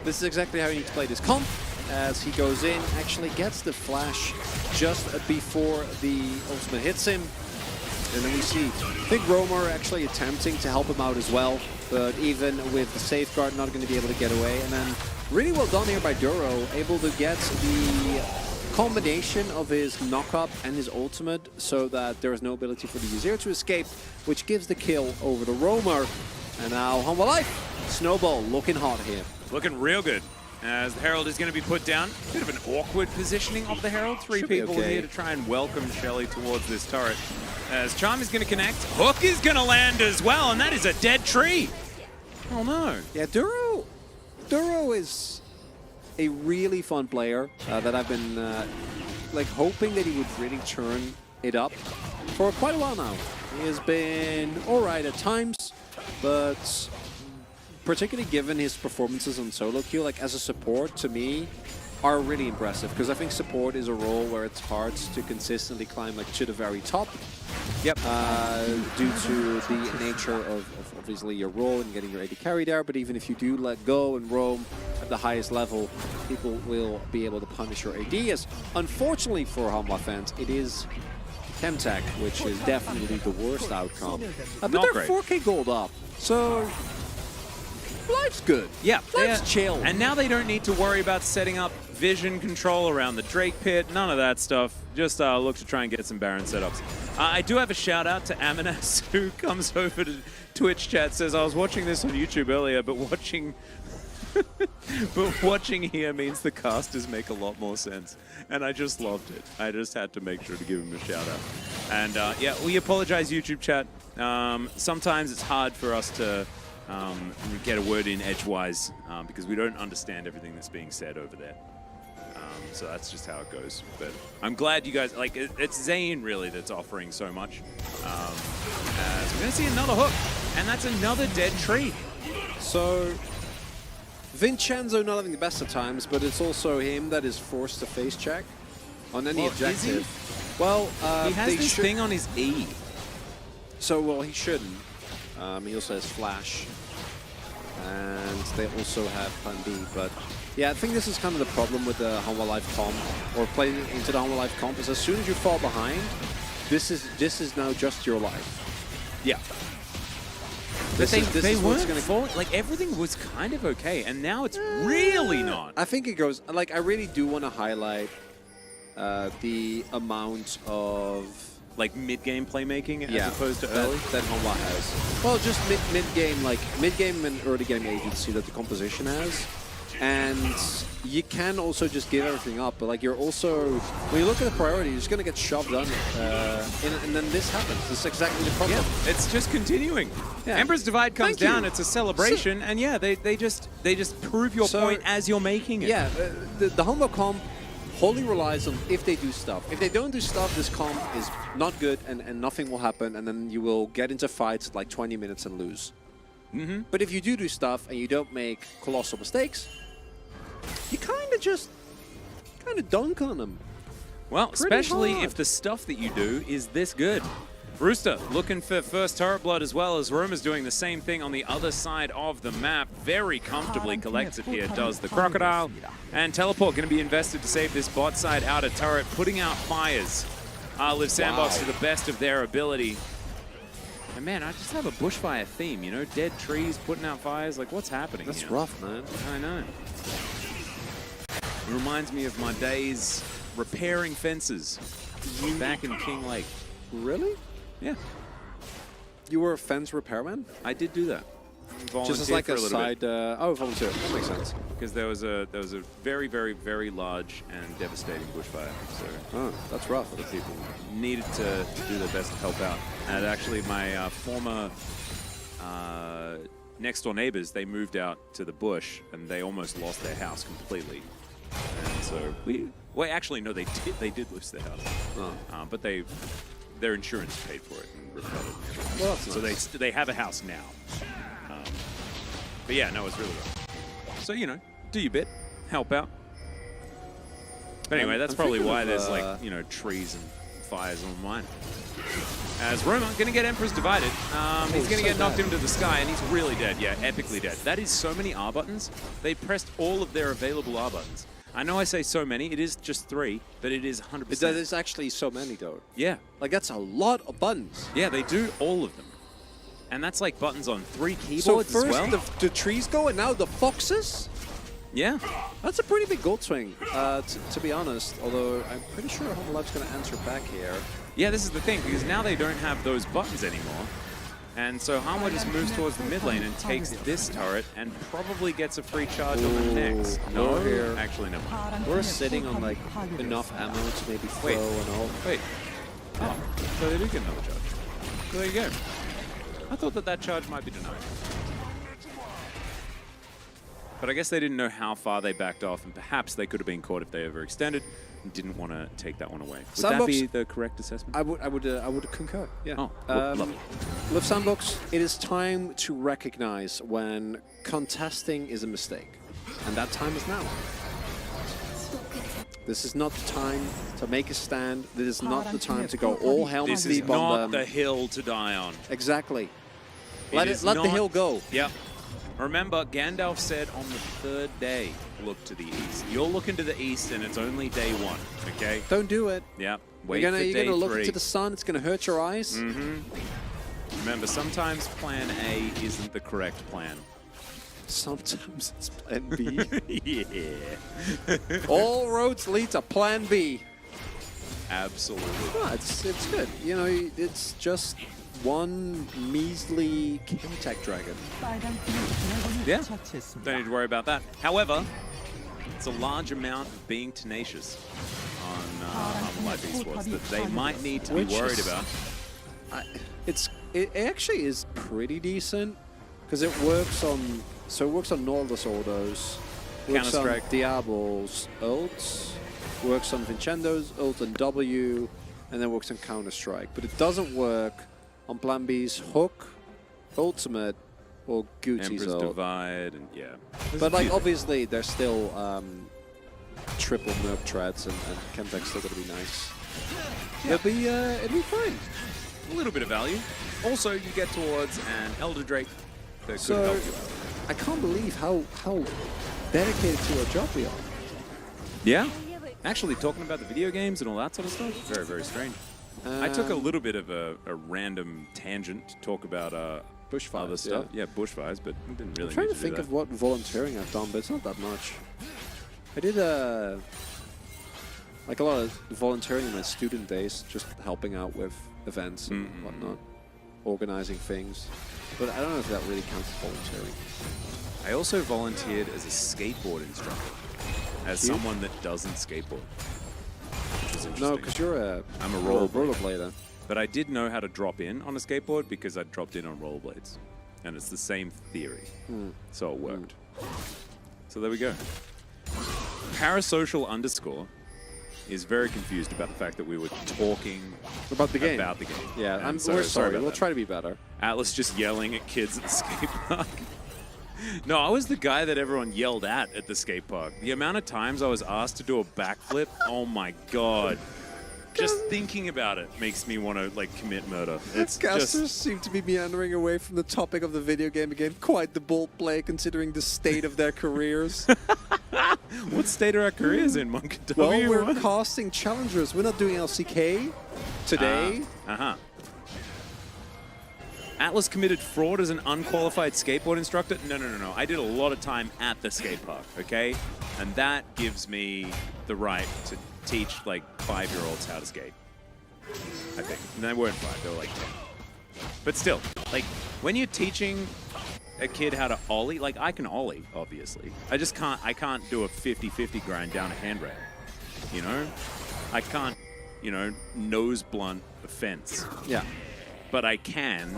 This is exactly how you need to play this comp. As he goes in, actually gets the flash just before the ultimate hits him. And then we see Big Roamer actually attempting to help him out as well, but even with the safeguard, not going to be able to get away. And then really well done here by Duro, able to get the combination of his knock-up and his ultimate so that there is no ability for the Uzir to escape, which gives the kill over the Roamer. And now Humble Life, Snowball looking hot here. Looking real good. As the Herald is going to be put down. Bit of an awkward positioning of the Herald. Three people here to try and welcome Shelly towards this turret. As Charm is going to connect. Hook is going to land as well, and that is a dead tree. Oh no. Yeah, Duro is a really fun player that I've been like hoping that he would really turn it up for quite a while now. He has been alright at times, but particularly given his performances on solo queue, like as a support, to me, are really impressive, because I think support is a role where it's hard to consistently climb like to the very top. Yep. Due to the nature of obviously your role and getting your AD carry there, but even if you do let go and roam at the highest level, people will be able to punish your AD. As unfortunately for Hanwha fans, it is Chemtech, which is definitely the worst outcome. But they're great. 4K gold up, so life's good. Yeah, life's chill. And now they don't need to worry about setting up vision control around the Drake pit, none of that stuff. Just look to try and get some Baron setups. I do have a shout out to Amanas, who comes over to Twitch chat, says, I was watching this on YouTube earlier, but watching here means the casters make a lot more sense. And I just loved it. I just had to make sure to give him a shout out. And yeah, we apologize, YouTube chat. Sometimes it's hard for us to get a word in edgewise because we don't understand everything that's being said over there. So that's just how it goes. But I'm glad you guys, like, it's Zane really that's offering so much. So we're going to see another hook, and that's another dead tree. So Vincenzo not having the best of times, but it's also him that is forced to face check on any objective. Is he? Well, he has this thing on his E. So, well, he shouldn't. He also has Flash. And they also have Plan B, but yeah, I think this is kind of the problem with the Hanwha Life comp, or playing into the Hanwha Life comp, is as soon as you fall behind, this is now just your life. Yeah. But they weren't falling, like everything was kind of okay, and now it's really not. I think it goes, like, I really do want to highlight the amount of like mid-game playmaking as opposed to early? That Hanwha has. Well, just mid-game, like mid-game and early game agency that the composition has. And you can also just give everything up, but like you're also, when you look at the priority, you're just going to get shoved on and then this happens. This is exactly the problem. Yeah, it's just continuing. Yeah. Emperor's Divide comes down, it's a celebration, and yeah, they just prove your point as you're making it. Yeah, the Hanwha comp wholly relies on if they do stuff. If they don't do stuff, this comp is not good and nothing will happen, and then you will get into fights like 20 minutes and lose. But if you do stuff and you don't make colossal mistakes, you kind just dunk on them. Well, Pretty especially hard. if the stuff that you do is this good. Rooster looking for first turret blood as well as Roma's doing the same thing on the other side of the map. Very comfortably collects it here, does the Crocodile. And Teleport going to be invested to save this bot side outer turret, putting out fires. Live Sandbox to the best of their ability. And man, I just have a bushfire theme, you know? Dead trees, putting out fires. Like, what's happening That's here? rough, man. I know. It reminds me of my days repairing fences back in King Lake. Really? Yeah, You were a fence repairman? I did do that. Just as like a side... oh, volunteer. That makes sense. Because there was a very, very, very large and devastating bushfire. So Oh, that's rough. other people needed to do their best to help out. And actually, my former next door neighbors, they moved out to the bush and they almost lost their house completely. And so well, actually, no, they did lose their house. Oh. But their insurance paid for it and repaired it. Well, that's So nice. they have a house now. But yeah, no, it's really rough. So, you know, do your bit, help out. But anyway, that's I'm probably thinking why of, there's like, you know, trees and fires on mine. As Roma gonna get Emperor's Divided. He's gonna so get knocked dead. into the sky and he's really dead. Yeah, epically dead. That is so many R buttons. They pressed all of their available R buttons. I know I say so many, it is just 3, but it is 100%. That is actually so many, though. Yeah. Like, that's a lot of buttons. Yeah, they do all of them. And that's like buttons on 3 keyboards So as first well. the trees go, and now the foxes? Yeah. That's a pretty big gold swing, to be honest. Although I'm pretty sure Homelab's going to answer back here. Yeah, this is the thing, because now they don't have those buttons anymore. And so Harmo just moves towards the mid lane and takes this turret and probably gets a free charge on the next. No, we're here. actually never mind. We're sitting on like enough ammo to maybe throw Wait. and all. Wait. Oh, so they do get another charge. So there you go. I thought that charge might be denied. But I guess they didn't know how far they backed off, and perhaps they could have been caught if they overextended and didn't want to take that one away. Would that be the correct assessment? I would concur. Yeah. Oh, love it. Live Sandbox, it is time to recognize when contesting is a mistake, and that time is now. This is not the time to make a stand. This is not the time to go all helm This is deep on not them. the hill to die on. Exactly. Let Let the hill go. Yep. Remember, Gandalf said on the 3rd day, look to the east. You're looking to the east, and it's only day 1, okay? Don't do it. Yep. Wait You're for day gonna look 3. into the sun. It's gonna hurt your eyes. Remember, sometimes plan A isn't the correct plan. Sometimes it's plan B. Yeah. All roads lead to plan B. Absolutely. No, it's good. You know, it's just one measly Kimtech dragon. Yeah. Don't need to worry about that. However, it's a large amount of being tenacious on Live Esports that they might need to be Which worried is- about. It actually is pretty decent because it works on Nordless autos, works on Counter-Strike. Diablo's ults, works on Vincenzo's ult and W, and then works on Counter-Strike. But it doesn't work on Plan B's Hook, Ultimate, or Gucci's Emperor's ult. Divide, and yeah. But like obviously they're still triple nerf threats, and Chemtech's still gonna be nice. It'll be fine. A little bit of value. Also, you get towards an Elder Drake that could So help you. I can't believe how dedicated to our job we are. Yeah. Actually, talking about the video games and all that sort of stuff, very, very strange. I took a little bit of a random tangent to talk about Bushfires, other stuff. Yeah, bushfires, but I didn't really I'm trying need to to think do of what volunteering I've done, but it's not that much. I did like a lot of volunteering in my student days, just helping out with events and whatnot, organizing things. But I don't know if that really counts as volunteering. I also volunteered as a skateboard instructor, as Cute. someone that doesn't skateboard. Which is interesting. No, because you're I'm a rollerblader. rollerblader. But I did know how to drop in on a skateboard because I dropped in on rollerblades. And it's the same theory. So it worked. So there we go. Parasocial _ is very confused about the fact that we were talking About the game. about the game. Yeah, And we're sorry. about We'll that. try to be better. Atlas just yelling at kids at the skate park. No, I was the guy that everyone yelled at the skate park. The amount of times I was asked to do a backflip, oh my god. Just thinking about it makes me want to like commit murder. It's Casters just seem to be meandering away from the topic of the video game again. Quite the bold play considering the state of their careers. what state are our careers in, Monk? Well, we're casting challengers. We're not doing LCK today. Atlas committed fraud as an unqualified skateboard instructor? No. I did a lot of time at the skate park, okay? And that gives me the right to teach like 5-year-olds how to skate. I think. And they weren't 5, they were like 10. But still, like when you're teaching a kid how to ollie, like I can ollie, obviously. I can't do a 50-50 grind down a handrail. You know? I can't, nose blunt a fence. Yeah. But I can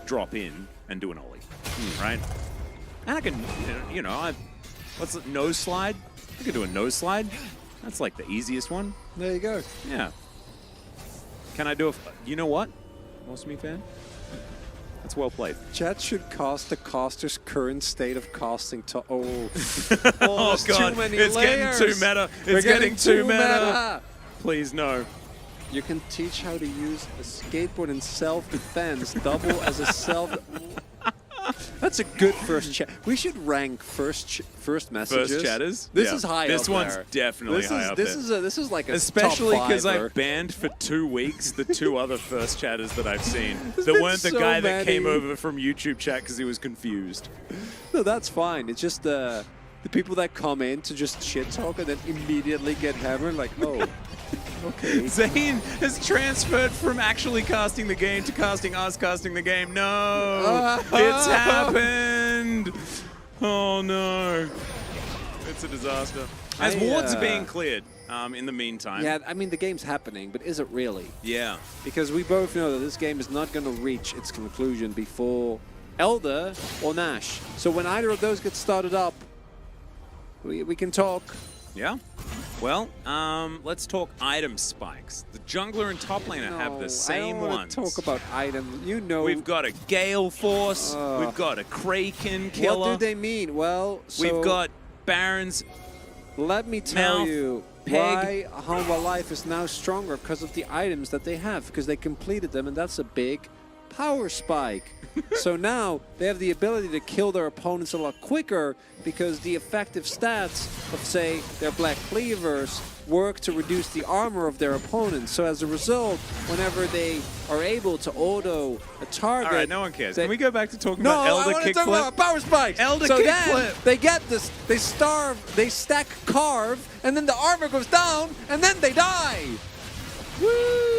drop in and do an ollie, right? And I can, what's it, nose slide? I can do a nose slide. That's like the easiest one. There you go. Yeah. Can I do you know what? Most me fan? That's well played. Chat should cast the caster's current state of casting to. Oh God, too many it's layers. getting too meta. It's getting too meta. Please, no. You can teach how to use a skateboard in self-defense, double as a self. That's a good first chat. We should rank first messages. First chatters. This is high This up one's there. definitely high up there. This is like a especially because I banned for 2 weeks the 2 other first chatters that I've seen. There There weren't the guy that came over from YouTube chat because he was confused. No, that's fine. It's just the people that come in to just shit talk and then immediately get hammered. Like, oh. Okay. Zane has transferred from actually casting the game to casting us casting the game. No! It's happened! Oh no. It's a disaster. As wards are being cleared in the meantime. Yeah, I mean, the game's happening, but is it really? Yeah. Because we both know that this game is not going to reach its conclusion before Elder or Nash. So when either of those get started up, we can talk. Yeah. Well, let's talk item spikes. The jungler and top laner have the same I don't ones. Talk about items. You know, we've got a Gale Force. We've got a Kraken killer. What do they mean? Well, so we've got Barons. Let me tell you Peg. why Humble Life is now stronger because of the items that they have, because they completed them, and that's a big power spike. So now they have the ability to kill their opponents a lot quicker because the effective stats of, say, their Black Cleavers work to reduce the armor of their opponents. So as a result, whenever they are able to auto a target... All right, no one cares. Can we go back to talking about Elder Kickflip? No, I want to talk about power spikes. Elder so Kickflip. Then they get this, they stack Carve, and then the armor goes down, and then they die. Woo!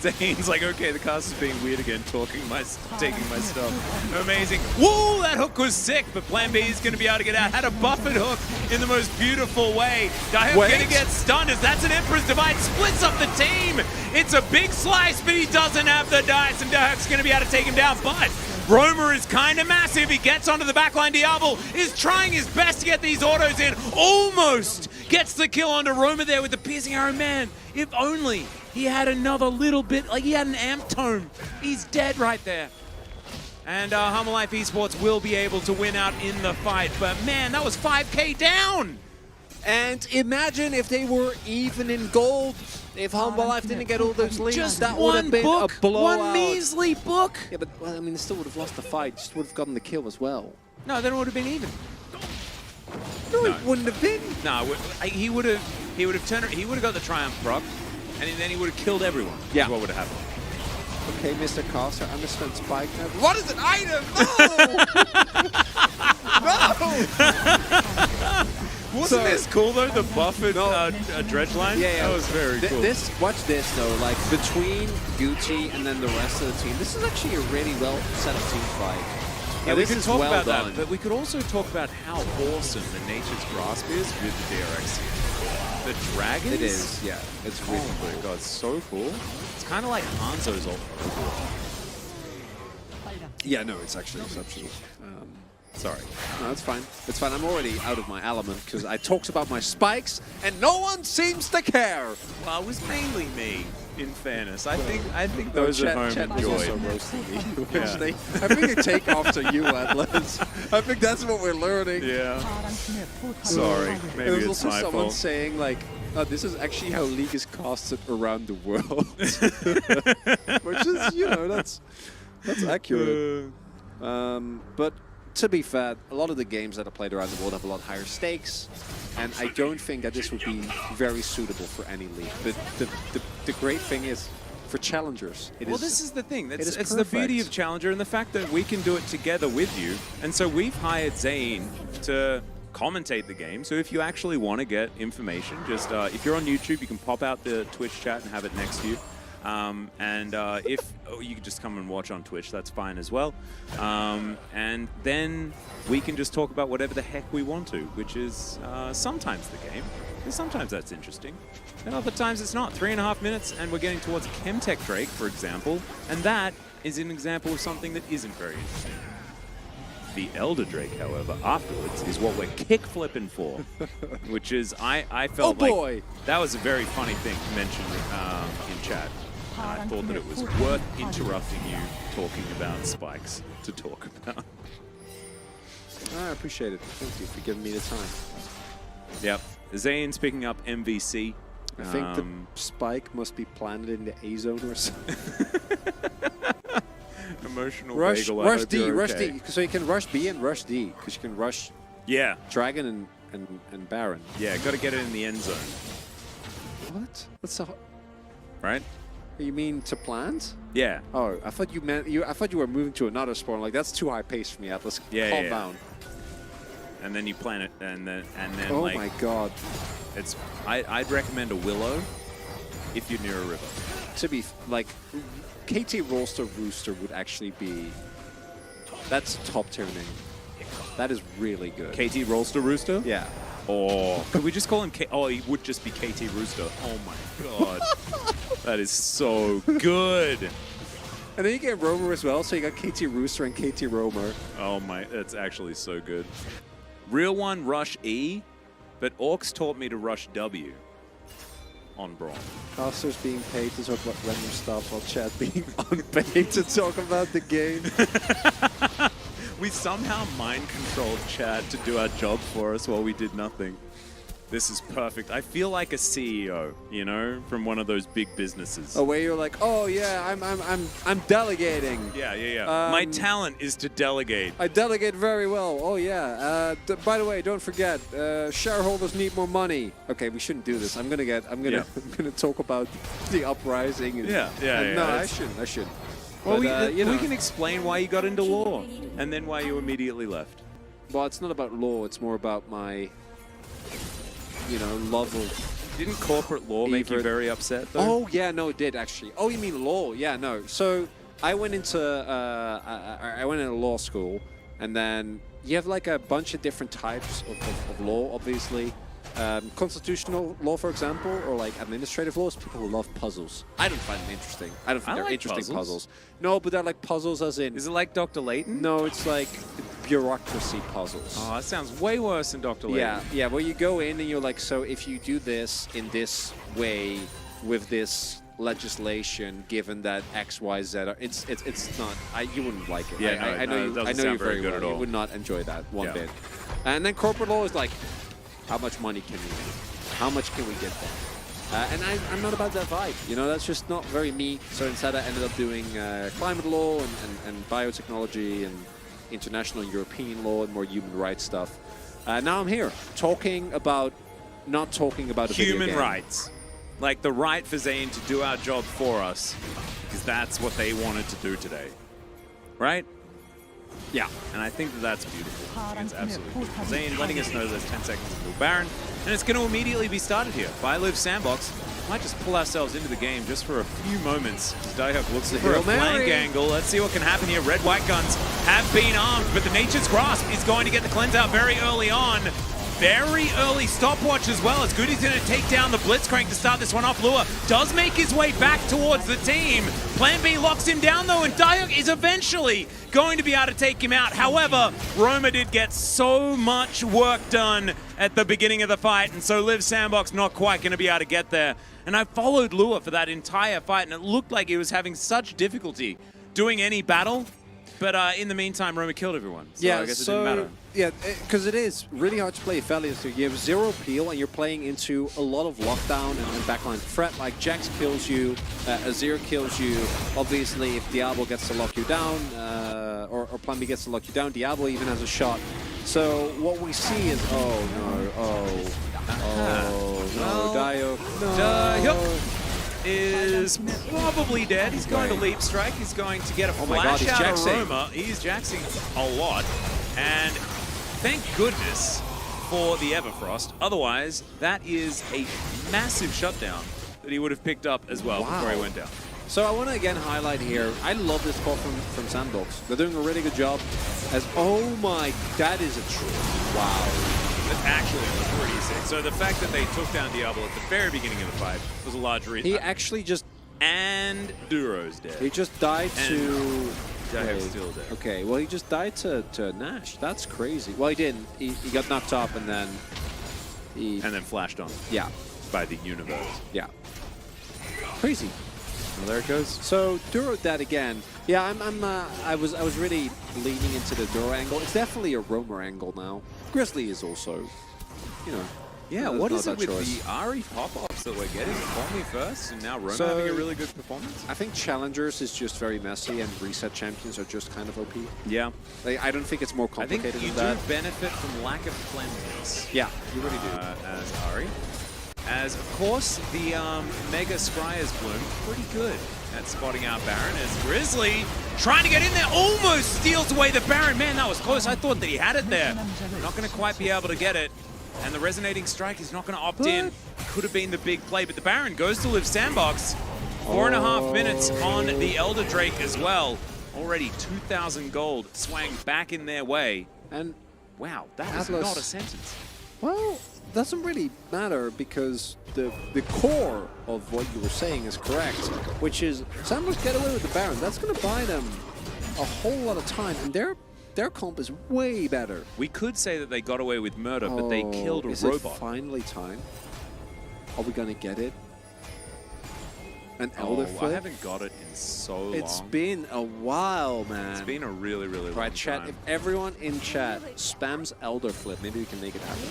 Zane's like, okay, the cast is being weird again, taking my stuff. Amazing. Whoa, that hook was sick, but Plan B is going to be able to get out. Had a buffered hook in the most beautiful way. Dahep going to get stunned as that's an Emperor's Divide. Splits up the team. It's a big slice, but he doesn't have the dice, and Dahep's going to be able to take him down. But Romer is kind of massive. He gets onto the backline. Diablo is trying his best to get these autos in. Almost gets the kill onto Romer there with the piercing arrow. Man, if only he had another little bit, like he had an amp tome. He's dead right there. And Humble Life Esports will be able to win out in the fight. But man, that was 5K down. And imagine if they were even in gold. If Humble Life didn't get all those leads, just that would have been a blowout. One measly book. Yeah, but well, I mean, they still would have lost the fight. Just would have gotten the kill as well. No, then it would have been even. No, it wouldn't have been. No, he would have turned. He would have got the Triumph proc, and then he would have killed everyone. Yeah. Is what would have happened. Okay, Mr. Caster, understand Spike now. What is an item? No! No! Wasn't this cool though? The buffered dredge line. Yeah, that was very cool. Watch this though. Like between Gucci and then the rest of the team, this is actually a really well set up team fight. Yeah, we could talk about done. that, but we could also talk about how awesome the Nature's Grasp is with the DRX. The dragons? It is, yeah. It's really cool. Oh my god, so cool. It's kind of like Hanzo's ult. Yeah, no, it's actually exceptional. Sorry. No, it's fine. It's fine. I'm already out of my element because I talked about my spikes and no one seems to care. Well, it was mainly me, in fairness. I think those at home Chat was also enjoyed. roasting me. Yeah. I think they take after you, Atlas. I think that's what we're learning. Yeah. Sorry. Maybe There was it's also my someone fault. saying like, oh, this is actually how League is casted around the world. Which is, you know, that's accurate. But to be fair, a lot of the games that are played around the world have a lot higher stakes, and I don't think that this would be very suitable for any league. But the great thing is, for challengers, it Well, is. this is the thing. is It's the beauty perfect. of Challenger and the fact that we can do it together with you. And so we've hired Zane to commentate the game. So if you actually want to get information, just if you're on YouTube, you can pop out the Twitch chat and have it next to you. If you can just come and watch on Twitch, that's fine as well. And then we can just talk about whatever the heck we want to, which is sometimes the game. And sometimes that's interesting. And other times it's not. 3.5 minutes and we're getting towards Chemtech Drake, for example. And that is an example of something that isn't very interesting. The Elder Drake, however, afterwards is what we're kick flipping for, which is I felt Oh, boy. like that was a very funny thing mentioned in chat. And I thought that it was worth interrupting you talking about spikes to talk about. I appreciate it. Thank you for giving me the time. Yep. Zane's picking up MVC. I think the spike must be planted in the A zone or something. Emotional Rush bagel, I hope D, you're rush okay. D. So you can rush B and rush D, because you can rush Yeah, Dragon and Baron. yeah, got to get it in the end zone, What? What's the? right? You mean to plant? Yeah. Oh, I thought you meant I thought you were moving to another spawn. Like that's too high pace for me. Atlas, Yeah, calm yeah. down. And then you plant it, and then Oh like my god. it's. I'd recommend a willow if you're near a river. To be like, KT Roaster Rooster would actually be. That's top tier name. That is really good. KT Roaster Rooster? Yeah. Or could we just call him Oh, he would just be KT Rooster. Oh my god. That is so good. And then you get Roamer as well, so you got KT Rooster and KT Roamer. Oh my, that's actually so good. Real one, rush E, but Orcs taught me to rush W on Brawl. Casters being paid to talk about random stuff while chat being unpaid to talk about the game. We somehow mind-controlled chat to do our job for us while we did nothing. This is perfect. I feel like a CEO, you know, from one of those big businesses. Oh, where you're like, oh yeah, I'm delegating. Yeah. My talent is to delegate. I delegate very well. Oh yeah. By the way, don't forget, shareholders need more money. Okay, we shouldn't do this. I'm gonna talk about the uprising. And, Yeah. No, I it's- shouldn't. Well, But, you know. we can explain why you got into law, and then why you immediately left. Well, it's not about law. It's more about my, love of. Didn't corporate law make you Either- very upset, though? Oh yeah, no, it did actually. Oh, you mean law? Yeah, no. So I went into I went into law school, and then you have like a bunch of different types of law, obviously. Constitutional law, for example, or like administrative laws. People who love puzzles. I don't find them interesting. I don't think they're like interesting puzzles. No, but they're like puzzles as in. Is it like Dr. Layton? No, it's like bureaucracy puzzles. Oh, that sounds way worse than Dr. Layton. Yeah, where you go in and you're like, so if you do this in this way with this legislation, given that X, Y, Z, it's not. You wouldn't like it. Yeah, I know it doesn't you sound very very good well. at all. You would not enjoy that one Yeah. bit. And then corporate law is like, how much money can we make? How much can we get there? And I'm not about that vibe. That's just not very me. So instead, I ended up doing climate law and biotechnology and international and European law and more human rights stuff. Now I'm here not talking about a video Human game. rights. Like the right for Zane to do our job for us, because that's what they wanted to do today. Right? Yeah, and I think that's beautiful. I think it's absolutely beautiful. Zane letting us know there's 10 seconds until Baron, and it's going to immediately be started here by Live Sandbox. Might just pull ourselves into the game just for a few moments. Diehook looks for a Hail Mary. flank angle. Let's see what can happen here. Red-white guns have been armed, but the Nature's Grasp is going to get the cleanse out very early on. very early stopwatch as well, as Goody's going to take down the Blitzcrank to start this one off. Lua does make his way back towards the team. Plan B locks him down though, and Diok is eventually going to be able to take him out. However, Roma did get so much work done at the beginning of the fight, and so Liv Sandbox not quite going to be able to get there. And I followed Lua for that entire fight, and it looked like he was having such difficulty doing any battle. But in the meantime, Roma killed everyone. So yeah, I guess it didn't matter. Yeah, because it is really hard to play Aphelios. You have zero peel, and you're playing into a lot of lockdown and backline threat. Like Jax kills you, Azir kills you. Obviously, if Diablo gets to lock you down, or Plan B gets to lock you down, Diablo even has a shot. So what we see is, oh no, Diok, no. Diok is probably dead. He's going to leap strike. He's going to get a flash out of Roma. He's jaxing a lot. And thank goodness for the Everfrost. Otherwise, that is a massive shutdown that he would have picked up as well before he went down. So I want to again highlight here, I love this call from Sandbox. They're doing a really good job. Oh my, that is a true, wow. That's actually pretty sick. So the fact that they took down Diablo at the very beginning of the fight was a large reason. He actually just... And Duro's dead. He just died to... Diok's still dead. Okay, well he just died to Nash. That's crazy. Well, he didn't. He got knocked up and then... And then flashed on. Yeah. By the universe. Yeah. Crazy. Well, there it goes. So Duro dead again. Yeah, I was really leaning into the Duro angle. It's definitely a Roma angle now. Grizzly is also, you know. Yeah, what is it with the Ahri pop-ups that we're getting? Bombi first, and now Roma having a really good performance? I think Challengers is just very messy, and Reset Champions are just kind of OP. Yeah. Like, I don't think it's more complicated than that. I think you do benefit from lack of cleanliness. Yeah, you really do. As Ahri. As, of course, the Mega Scryer's Bloom, pretty good at spotting out Baron, as Grizzly trying to get in there, almost steals away the Baron. Man, that was close. I thought that he had it there. Not going to quite be able to get it. And the Resonating Strike is not going to opt in. Could have been the big play, but the Baron goes to Liv Sandbox. 4.5 minutes on the Elder Drake as well. Already 2,000 gold swang back in their way. And wow, that was not a sentence. Well, doesn't really matter because the core of what you were saying is correct, which is Sandbox get away with the Baron. That's going to buy them a whole lot of time, and their comp is way better. We could say that they got away with murder, but they killed a is robot. It finally time? Are we going to get it? An Elder Flip? I haven't got it in so long. It's been a while, man. It's been a really, really long right, chat, time. if everyone in chat spams Elder Flip, maybe we can make it happen.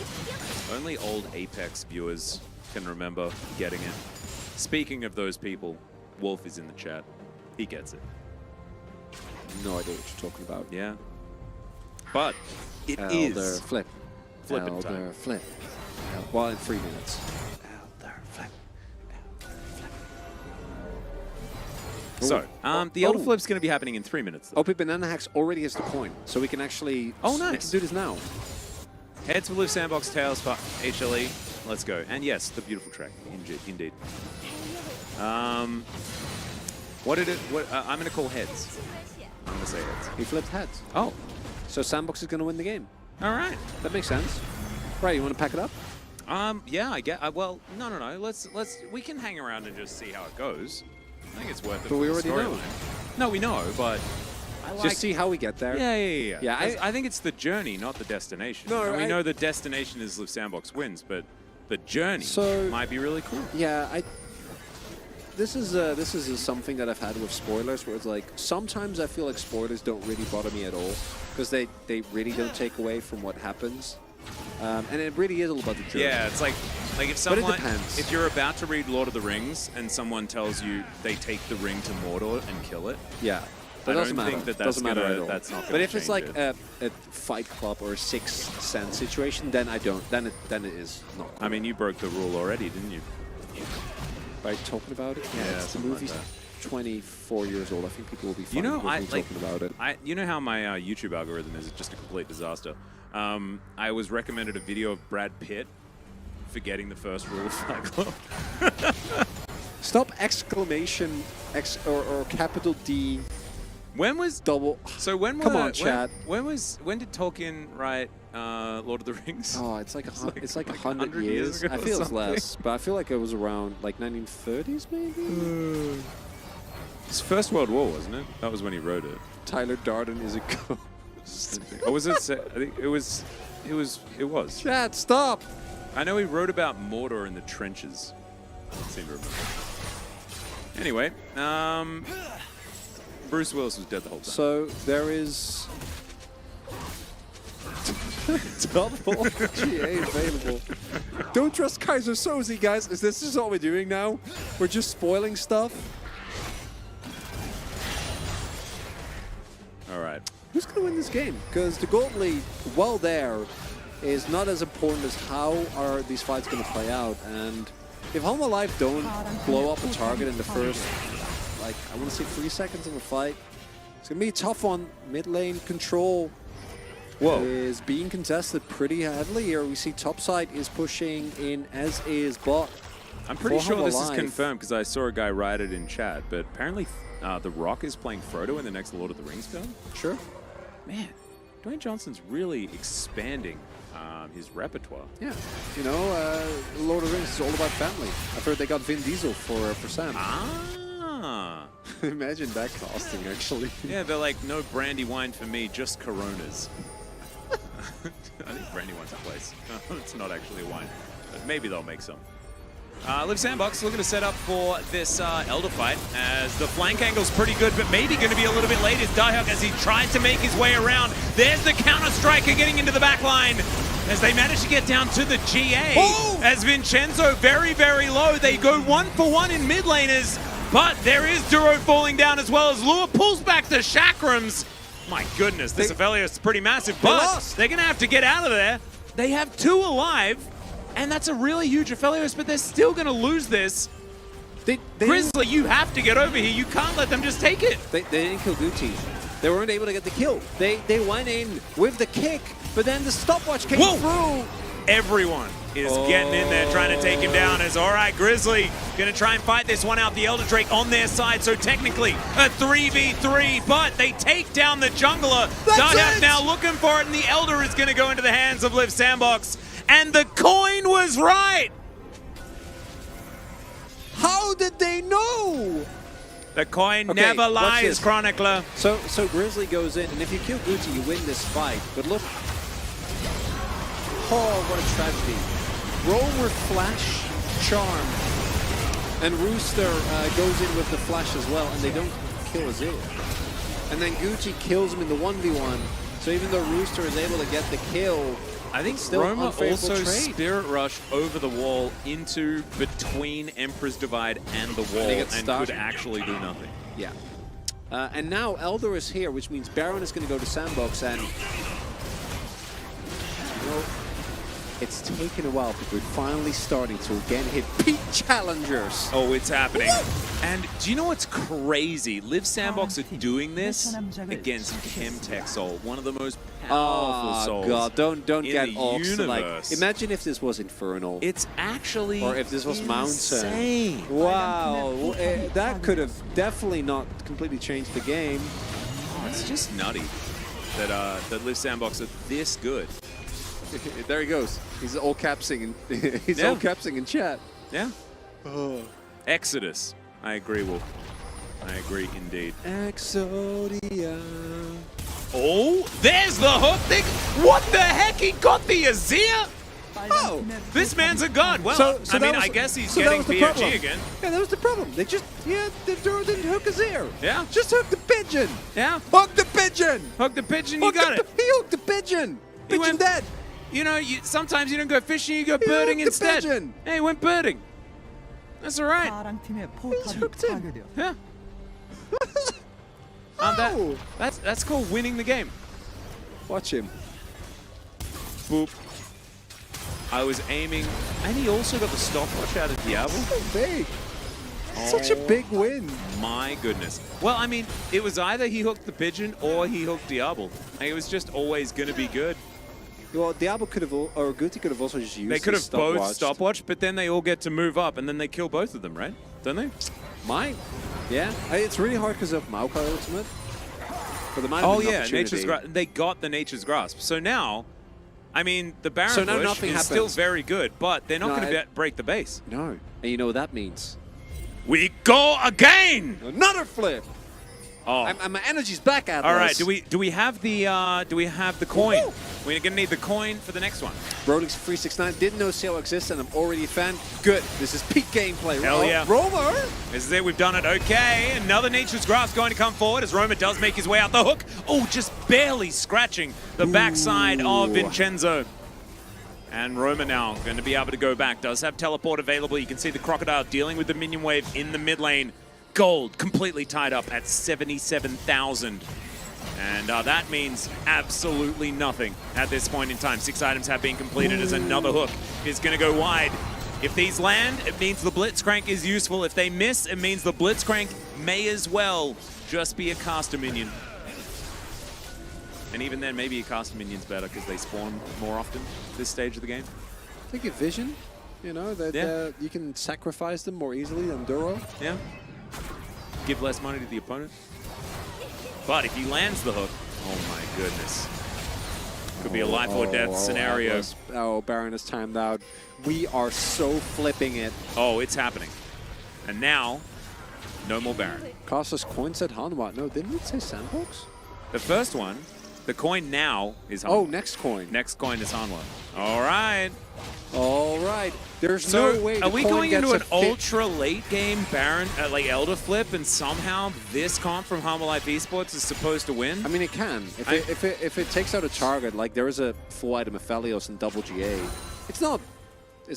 Only old Apex viewers can remember getting it. Speaking of those people, Wolf is in the chat. He gets it. No idea what you're talking about. Yeah. But it Elder is Flip. flipping Elder time. Flip. Well, in 3 minutes. Elder Flip. So, the Elder Flip's going to be happening in 3 minutes. Though. OP Banana Hacks already has the coin, so we can actually nice. We can do this now. Head to Liv Sandbox Tails for HLE. Let's go. And yes, the beautiful track, indeed. What did it? I'm going to call heads. I'm going to say heads. He flipped heads. Oh, so Sandbox is going to win the game. all right. That makes sense. Right, you want to pack it up? Yeah, I get. Well, no. We can hang around and just see how it goes. I think it's worth it. But we already know. No, we know, but I like. Just see how we get there. Yeah. Yeah, I think it's the journey, not the destination. No, and we know the destination is Liv Sandbox wins, but the journey might be really cool. Yeah, This is something that I've had with spoilers, where it's like sometimes I feel like spoilers don't really bother me at all because they really don't take away from what happens, and it really is all about the journey. Yeah, it's like if someone, but it depends. If you're about to read Lord of the Rings and someone tells you they take the ring to Mordor and kill it, yeah. I doesn't don't matter. think that's doesn't matter at all. That's not. But if it's like it. a Fight Club or a Sixth Sense situation, then I don't. Then it is not cool. I mean, you broke the rule already, didn't you? By talking about it? Yeah, it's the something movie's like 24 years old. I think people will be fine with me talking about it. You know how my YouTube algorithm is just a complete disaster. I was recommended a video of Brad Pitt forgetting the first rule of Fight Club. Stop exclamation or capital D. When was double? So when Come on, chat. When did Tolkien write Lord of the Rings? Oh, it's like it's like 100 100 years. ago I or feel it's something. less, but I feel like it was around like 1930s maybe. It's First World War, wasn't it? That was when he wrote it. Tyler Darden is a ghost. Or was it? I think it was. It was. Chat, stop! I know he wrote about Mordor in the trenches. I seem to remember. Anyway, Bruce Willis was dead the whole time. So there is double GA available. Don't trust Kaiser Soze, guys. This is what we're doing now. We're just spoiling stuff. All right. Who's going to win this game? Because the gold lead, while there, is not as important as how are these fights going to play out. And if Home Alive don't blow up a target in the first, like, I want to say 3 seconds of the fight, it's going to be a tough one. Mid lane control is being contested pretty heavily here. We see topside is pushing in, as is bot. I'm pretty For sure Home this is Alive. confirmed because I saw a guy write it in chat, but apparently The Rock is playing Frodo in the next Lord of the Rings film. Sure. Man, Dwayne Johnson's really expanding his repertoire. Yeah. You know, Lord of the Rings is all about family. I've heard they got Vin Diesel for Sam. Ah. Imagine that casting, actually. Yeah, they're like, no brandy wine for me, just Coronas. I think brandy wine's a place. It's not actually a wine, but maybe they'll make some. Liv Sandbox looking to set up for this Elder fight as the flank angle's pretty good, but maybe going to be a little bit late as Dihawk as he tries to make his way around. There's the counter-striker getting into the back line as they manage to get down to the GA. Oh! As Vincenzo very, very low. They go 1-for-1 in mid laners, but there is Duro falling down as well as Lua pulls back the Chakrams. My goodness, this Aphelios is pretty massive, but they're going to have to get out of there. They have 2 alive. And that's a really huge Aphelios, but they're still going to lose this. Grizzly, you have to get over here. You can't let them just take it. They didn't kill Gucci. They weren't able to get the kill. They went in with the kick, but then the stopwatch came through. Everyone is getting in there trying to take him down. As all right, Grizzly going to try and fight this one out. The Elder Drake on their side, so technically a 3v3, but they take down the jungler. Dihawk now looking for it, and the Elder is going to go into the hands of Liv Sandbox. And the coin was right. How did they know? The coin never lies, Chronicler. So Grizzly goes in, and if you kill Gucci, you win this fight. But look, oh, what a tragedy. Roamer Flash, Charm, and Rooster goes in with the Flash as well, and they don't kill Azir. And then Gucci kills him in the 1v1. So even though Rooster is able to get the kill, I think still Roma also trade. Spirit Rush over the wall into between Emperor's Divide and the wall and could actually do nothing. Yeah. And now Elder is here, which means Baron is going to go to Sandbox, and you know, it's taken a while, but we're finally starting to again hit peak challengers. Oh, it's happening. And do you know what's crazy? Liv Sandbox are doing this against Chemtech Soul, one of the most powerful souls. Oh god, don't get off. Universe. Like, imagine if this was Infernal. It's actually or if this was insane. Mountain. Wow, that could have definitely not completely changed the game. Oh, it's just nutty that that Liv Sandbox are this good. There he goes. He's all capsing in he's all capsing in chat. Yeah. Exodus. I agree, Wolf. I agree indeed. Exodia. Oh, there's the hook thing. What the heck? He got the Azir? Oh, this man's a god. Well, I mean, I guess he's getting POG again. Yeah, that was the problem. They just, the Duro didn't hook Azir. Yeah. Just hook the pigeon. Yeah. Hook the pigeon. Hook the pigeon, you got it. He hooked the pigeon. Pigeon dead. You know, sometimes you don't go fishing, you go birding instead. Pigeon. Hey, he went birding. That's all right. Hooked him. Yeah. That's called winning the game. Watch him. Boop. I was aiming, and he also got the stopwatch out of Diablo. So big. Such a big win. My goodness. Well, I mean, it was either he hooked the pigeon or he hooked Diablo. It was just always going to be good. Well, Diablo could have, or Guti could have also just used. They could have both stopwatch, but then they all get to move up, and then they kill both of them, right? Don't they? Might. Yeah. It's really hard because of Maokai Ultimate. But there might have been an opportunity. Nature's Grasp. They got the Nature's Grasp. So now, I mean, the Baron So now push nothing is still happens. very good, but they're not No, going to break the base. No. And you know what that means? We go again! Another flip! Oh. My energy's back, Atlas. All right, do we have the coin? Woo! We're gonna need the coin for the next one. Brolix 369 didn't know CL exists, and I'm already a fan. Good. This is peak gameplay. Hell yeah. Romer! This is it, we've done it. Okay, another Nature's Grasp going to come forward as Roma does make his way out the hook. Oh, just barely scratching the backside of Vincenzo. And Roma now going to be able to go back. Does have teleport available. You can see the Crocodile dealing with the minion wave in the mid lane. Gold completely tied up at 77,000. And that means absolutely nothing at this point in time. 6 items have been completed as another hook is going to go wide. If these land, it means the Blitzcrank is useful. If they miss, it means the Blitzcrank may as well just be a caster minion. And even then, maybe a caster minion's better because they spawn more often this stage of the game. I think a vision, you know, that you can sacrifice them more easily than Duro. Yeah. Give less money to the opponent. But if he lands the hook, oh my goodness. Could be a life or death scenario. Atlas. Oh, Baron is timed out. We are so flipping it. Oh, it's happening. And now, no more Baron. Cost us coins at Hanwha. No, didn't it say Sandbox? The first one, the coin now is Hanwha. Oh, next coin. Next coin is Hanwha. All right. All right. There's So no way are we coin going gets into a an fit. ultra late game Baron, like Elder Flip, and somehow this comp from Humble Life Esports is supposed to win? I mean, it can. If it takes out a target, like there is a full item of Aphelios and double GA. It's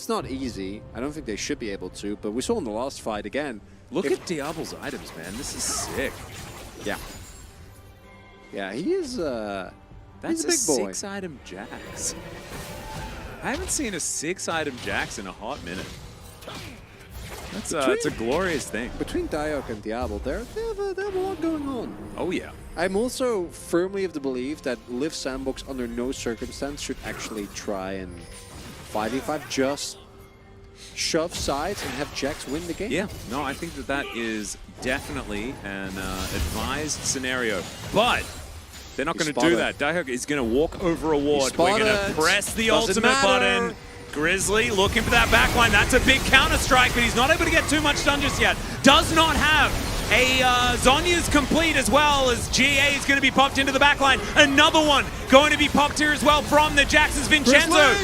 not easy. I don't think they should be able to, but we saw in the last fight again. Look at Diablo's items, man. This is sick. Yeah. Yeah, he is That's he's a big boy. 6-item Jax. I haven't seen a 6-item Jax in a hot minute. That's it's a glorious thing. Between Diok and Diablo, they have a lot going on. Oh yeah. I'm also firmly of the belief that Liv Sandbox under no circumstance should actually try and 5v5, just shove sides and have Jax win the game. Yeah, no, I think that is definitely an advised scenario. But they're not going to do that. Diok is going to walk over a ward. We're going to press the ultimate button. Grizzly looking for that backline. That's a big counter-strike, but he's not able to get too much done just yet. Does not have a Zhonya's complete as well as GA is going to be popped into the backline. Another one going to be popped here as well from the Jax's Vincenzo.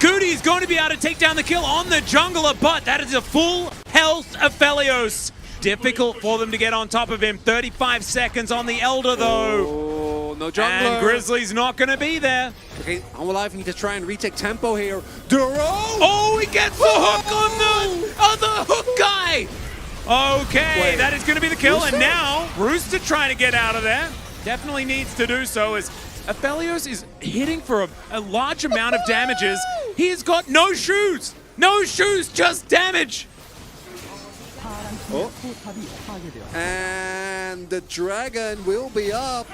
Goody's going to be able to take down the kill on the jungler, but that is a full health Aphelios. Difficult for them to get on top of him. 35 seconds on the Elder, though. Oh, no jungler. And Grizzly's not going to be there. Okay, Humble Life need to try and retake tempo here. Duro! Oh, he gets the hook on the other hook guy. Okay, Wait. that is going to be the kill. Rooster? And now, Rooster trying to get out of there. Definitely needs to do so as Aphelios is hitting for a large amount of damages. He's got no shoes. No shoes, just damage. Oh. And the dragon will be up.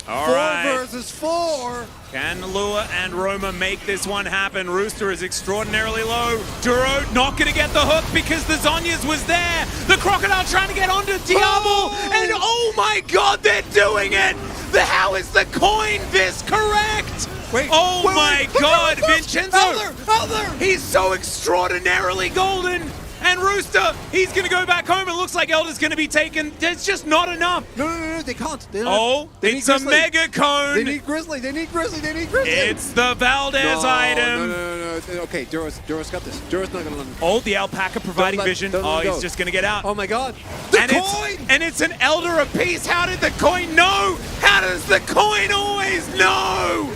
All 4 right. versus 4. Can Lua and Roma make this one happen? Rooster is extraordinarily low. Duro not going to get the hook because the Zhonya's was there. The Crocodile trying to get onto Diablo. And oh my god, they're doing it. How is the coin this correct? Wait, oh wait, my wait. god, Look, Vincenzo. Elder! He's so extraordinarily golden. And Rooster, he's going to go back home. It looks like Elder's going to be taken. It's just not enough. No, they can't. It's a mega cone. They need Grizzly. It's the Valdez item. No. Okay, Duro's got this. Duro's not gonna let him. Oh, the alpaca providing vision. Oh, he's just gonna get out. Oh my god. The coin! It's an Elder apiece. How did the coin know? How does the coin always know?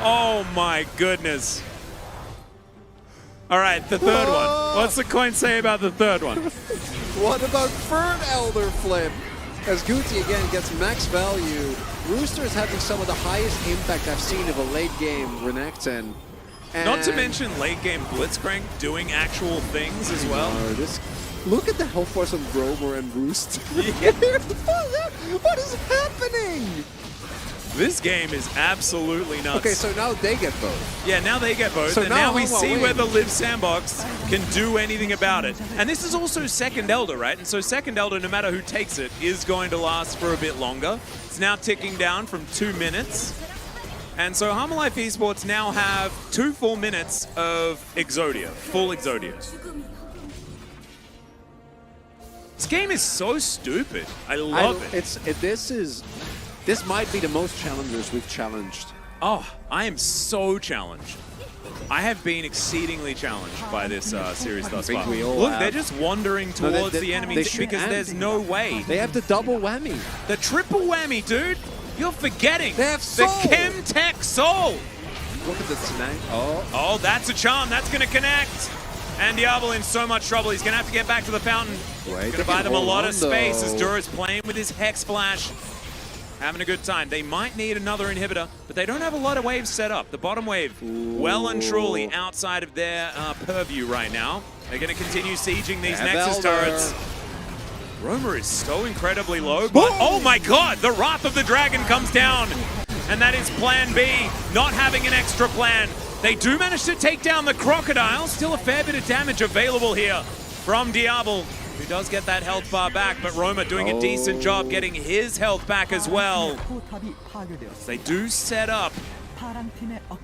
Oh my goodness. All right, the third one. What's the coin say about the third one? What about third Elder Flip? As Guti again gets max value, Rooster is having some of the highest impact I've seen of a late game Renekton. Not to mention late game Blitzcrank doing actual things as well. Look at the health force on Romer and Rooster. What is happening? This game is absolutely nuts. Okay, so now they get both. Yeah, now they get both, So and now now we Hanwha see wins. whether Liv Sandbox can do anything about it. And this is also second Elder, right? And so second Elder, no matter who takes it, is going to last for a bit longer. It's now ticking down from 2 minutes. And so Harmalife Esports now have 2 full minutes of Exodia, full Exodia. This game is so stupid. I love it. This might be the most challengers we've challenged. Oh, I am so challenged. I have been exceedingly challenged by this series thus far. Look, they're just wandering towards the enemy because there's no way. They have the double whammy. The triple whammy, dude. You're forgetting. They have the soul. Chemtech Soul. Look at the snag. Oh, that's a charm. That's going to connect. And Diablo in so much trouble. He's going to have to get back to the fountain. Going to buy them a lot of space as Duro's playing with his Hex Splash. Having a good time. They might need another inhibitor, but they don't have a lot of waves set up. The bottom wave, well and truly outside of their purview right now. They're going to continue sieging these Nexus turrets. Roma is so incredibly low, but oh my god, the Wrath of the Dragon comes down. And that is plan B, not having an extra plan. They do manage to take down the Crocodile. Still a fair bit of damage available here from Diablo, who does get that health bar back, but Roma doing a decent job getting his health back as well. They do set up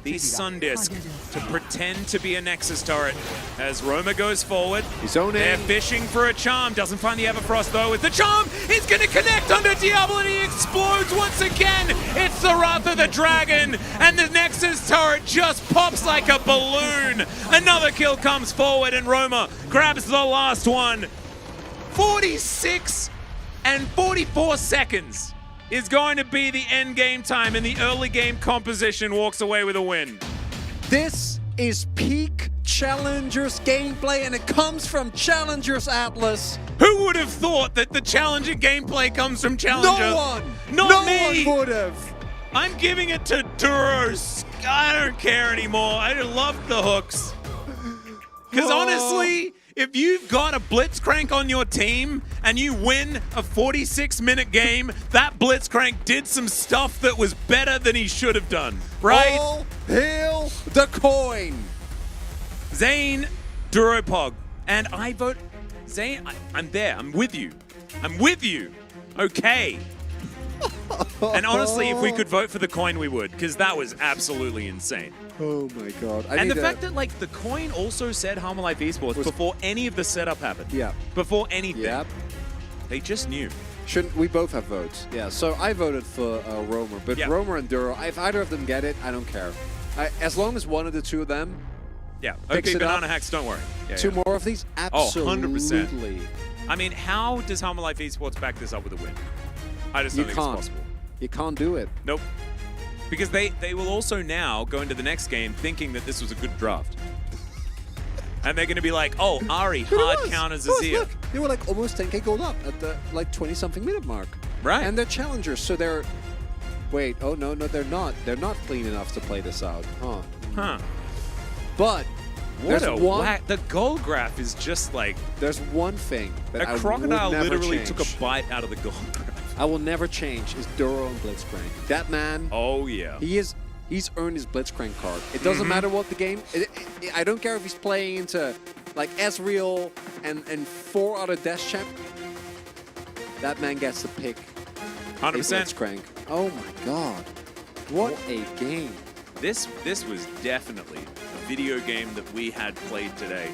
the Sundisk to pretend to be a Nexus turret as Roma goes forward. They're fishing for a charm. Doesn't find the Everfrost though. With the charm, he's going to connect under Diablo and he explodes once again. It's the Wrath of the Dragon and the Nexus turret just pops like a balloon. Another kill comes forward and Roma grabs the last one. 46 and 44 seconds is going to be the end game time, and the early game composition walks away with a win. This is peak Challengers gameplay, and it comes from Challengers Atlas. Who would have thought that the Challenger gameplay comes from Challenger? No one! Not me! No one would have! I'm giving it to Duros. I don't care anymore. I love the hooks. Because honestly, if you've got a Blitzcrank on your team and you win a 46-minute game, that Blitzcrank did some stuff that was better than he should have done, right? All hail the coin! Zane, Duropog, and I vote Zane. I'm there. I'm with you. I'm with you. Okay. And honestly, if we could vote for the coin, we would, because that was absolutely insane. Oh my god. And the fact that like the coin also said Harmalife Esports before any of the setup happened. Yeah. Before anything. Yep. They just knew. Shouldn't we both have votes? Yeah, so I voted for Romer, but Romer and Duro, if either of them get it, I don't care. As long as one of the two of them picks it Banana up, Hacks, don't worry. Yeah, two more of these? Absolutely. 100%. I mean, how does Harmalife Esports back this up with a win? I just don't think it's possible. You can't do it. Nope. Because they will also now go into the next game thinking that this was a good draft. And they're going to be like, oh, Ari, hard counters is here. Look, they were like almost 10k gold up at the like 20-something minute mark. Right. And they're challengers, so they're... Wait, oh no, they're not. They're not clean enough to play this out. Huh. But what a whack. The goal graph is just like... There's one thing that a crocodile literally took a bite out of the goal graph. I will never change is Duro and Blitzcrank. That man... Oh, yeah. He's earned his Blitzcrank card. It doesn't matter what the game... I don't care if he's playing into like Ezreal and 4 other Death Champ. That man gets to pick 100%. Blitzcrank. Oh my god. What a game. This was definitely a video game that we had played today.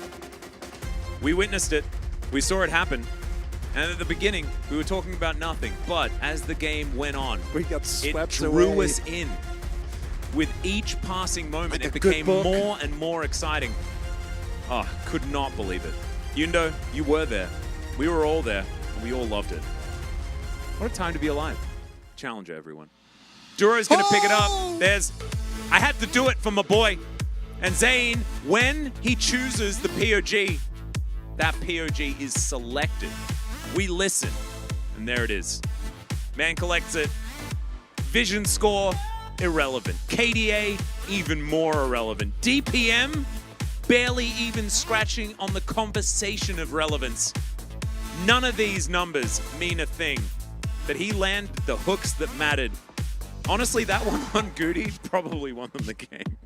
We witnessed it. We saw it happen. And at the beginning, we were talking about nothing. But as the game went on, we got swept it drew away. us in. With each passing moment, it became more and more exciting. Oh, could not believe it. Yundo, you were there. We were all there. And we all loved it. What a time to be alive. Challenger, everyone. Duro's going to pick it up. I had to do it for my boy. And Zane, when he chooses the POG, that POG is selected. We listen, and there it is. Man collects it. Vision score, irrelevant. KDA, even more irrelevant. DPM, barely even scratching on the conversation of relevance. None of these numbers mean a thing. But he landed the hooks that mattered. Honestly, that one on Goody probably won them the game.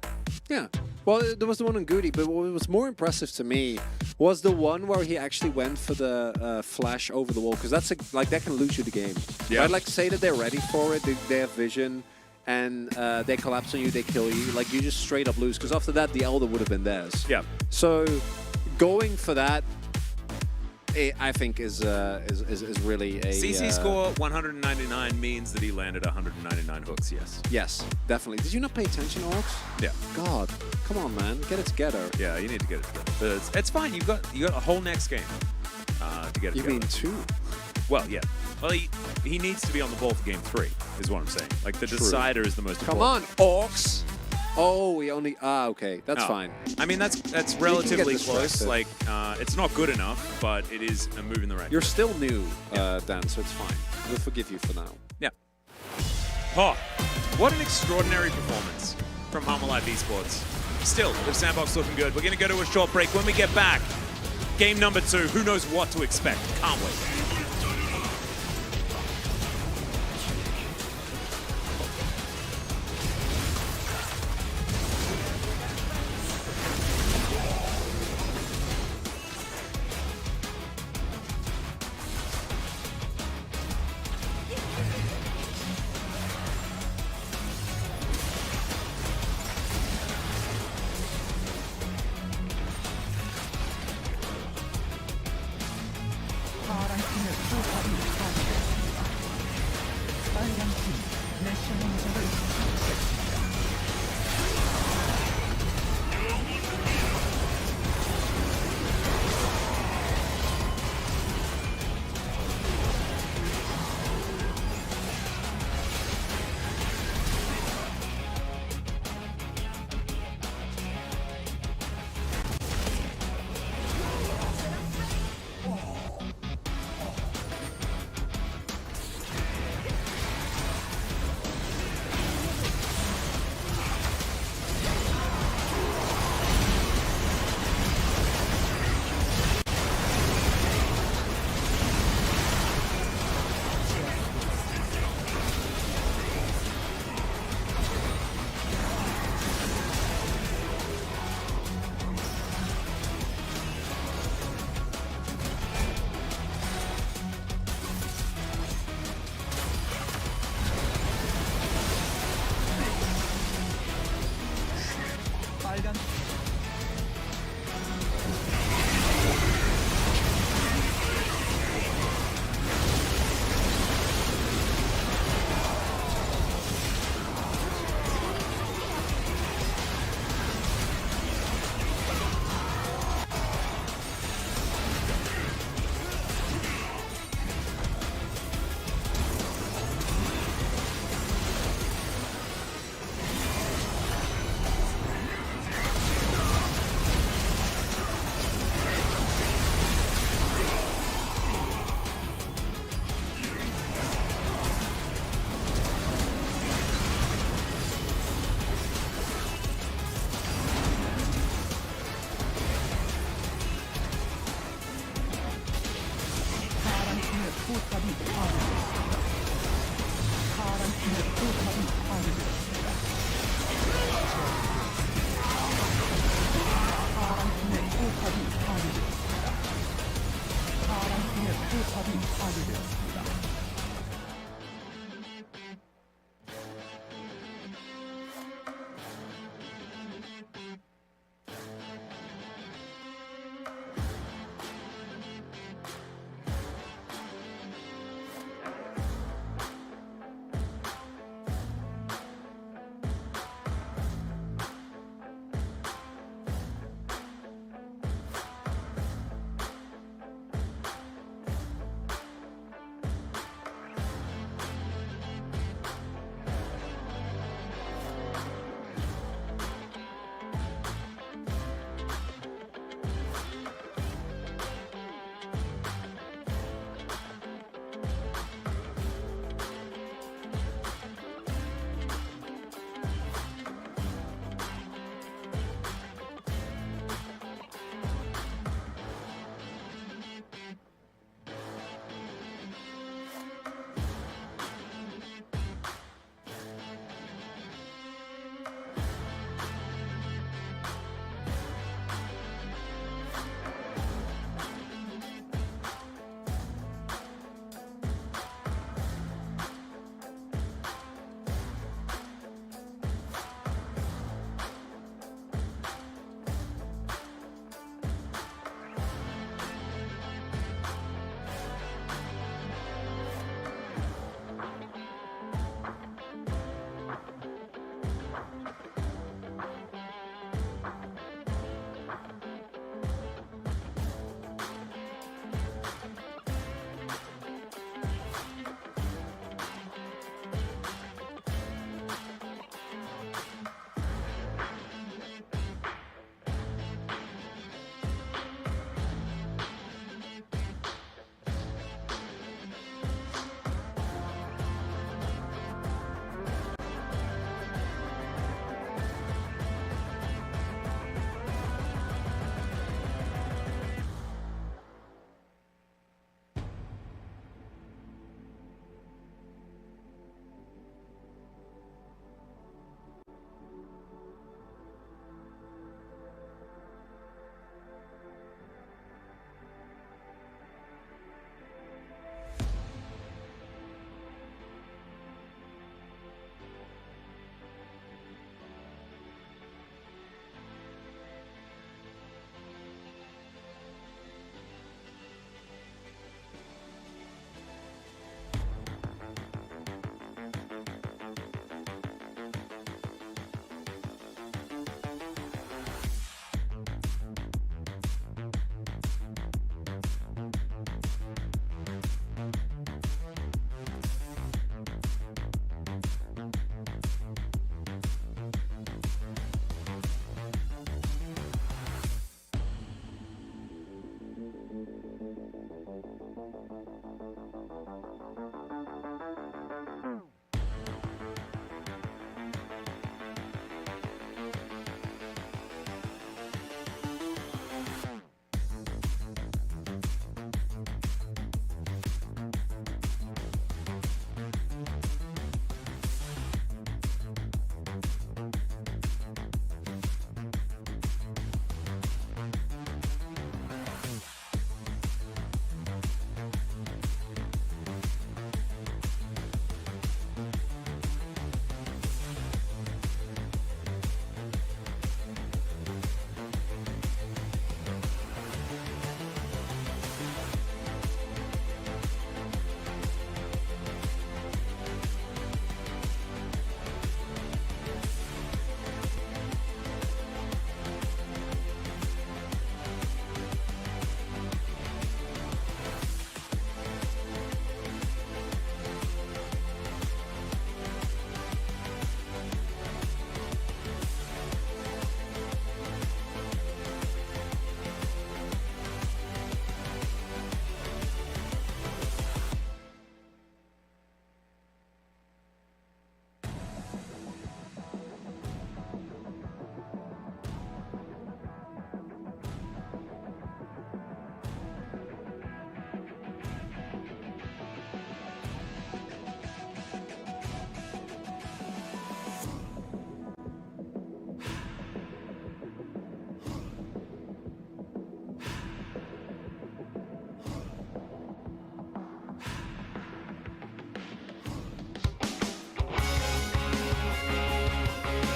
Yeah. Well, there was the one on Goody, but what was more impressive to me was the one where he actually went for the flash over the wall, because that's like that can lose you the game. Yeah. I'd like to say that they're ready for it. They have vision, and they collapse on you, they kill you, like you just straight up lose. Because after that, the Elder would have been theirs. Yeah. So going for that, I think is really a CC score 199 means that he landed 199 hooks. Yes. Yes, definitely. Did you not pay attention, Orcs? Yeah. God, come on, man, get it together. Yeah, you need to get it together. But it's fine. You got a whole next game to get it You together. mean 2? Well, yeah. Well, he needs to be on the ball for game 3, is what I'm saying. Like, the decider is the most Come important. on, Orcs! Oh, we only... okay, that's No. fine. I mean, that's relatively close. distracted. Like, it's not good enough, but it is a move in the right You're direction. still new, Dan, so it's fine. We'll forgive you for now. Yeah. Oh, what an extraordinary performance from Humble Life Esports. Still, the sandbox looking good. We're going to go to a short break. When we get back, game number 2. Who knows what to expect? Can't wait.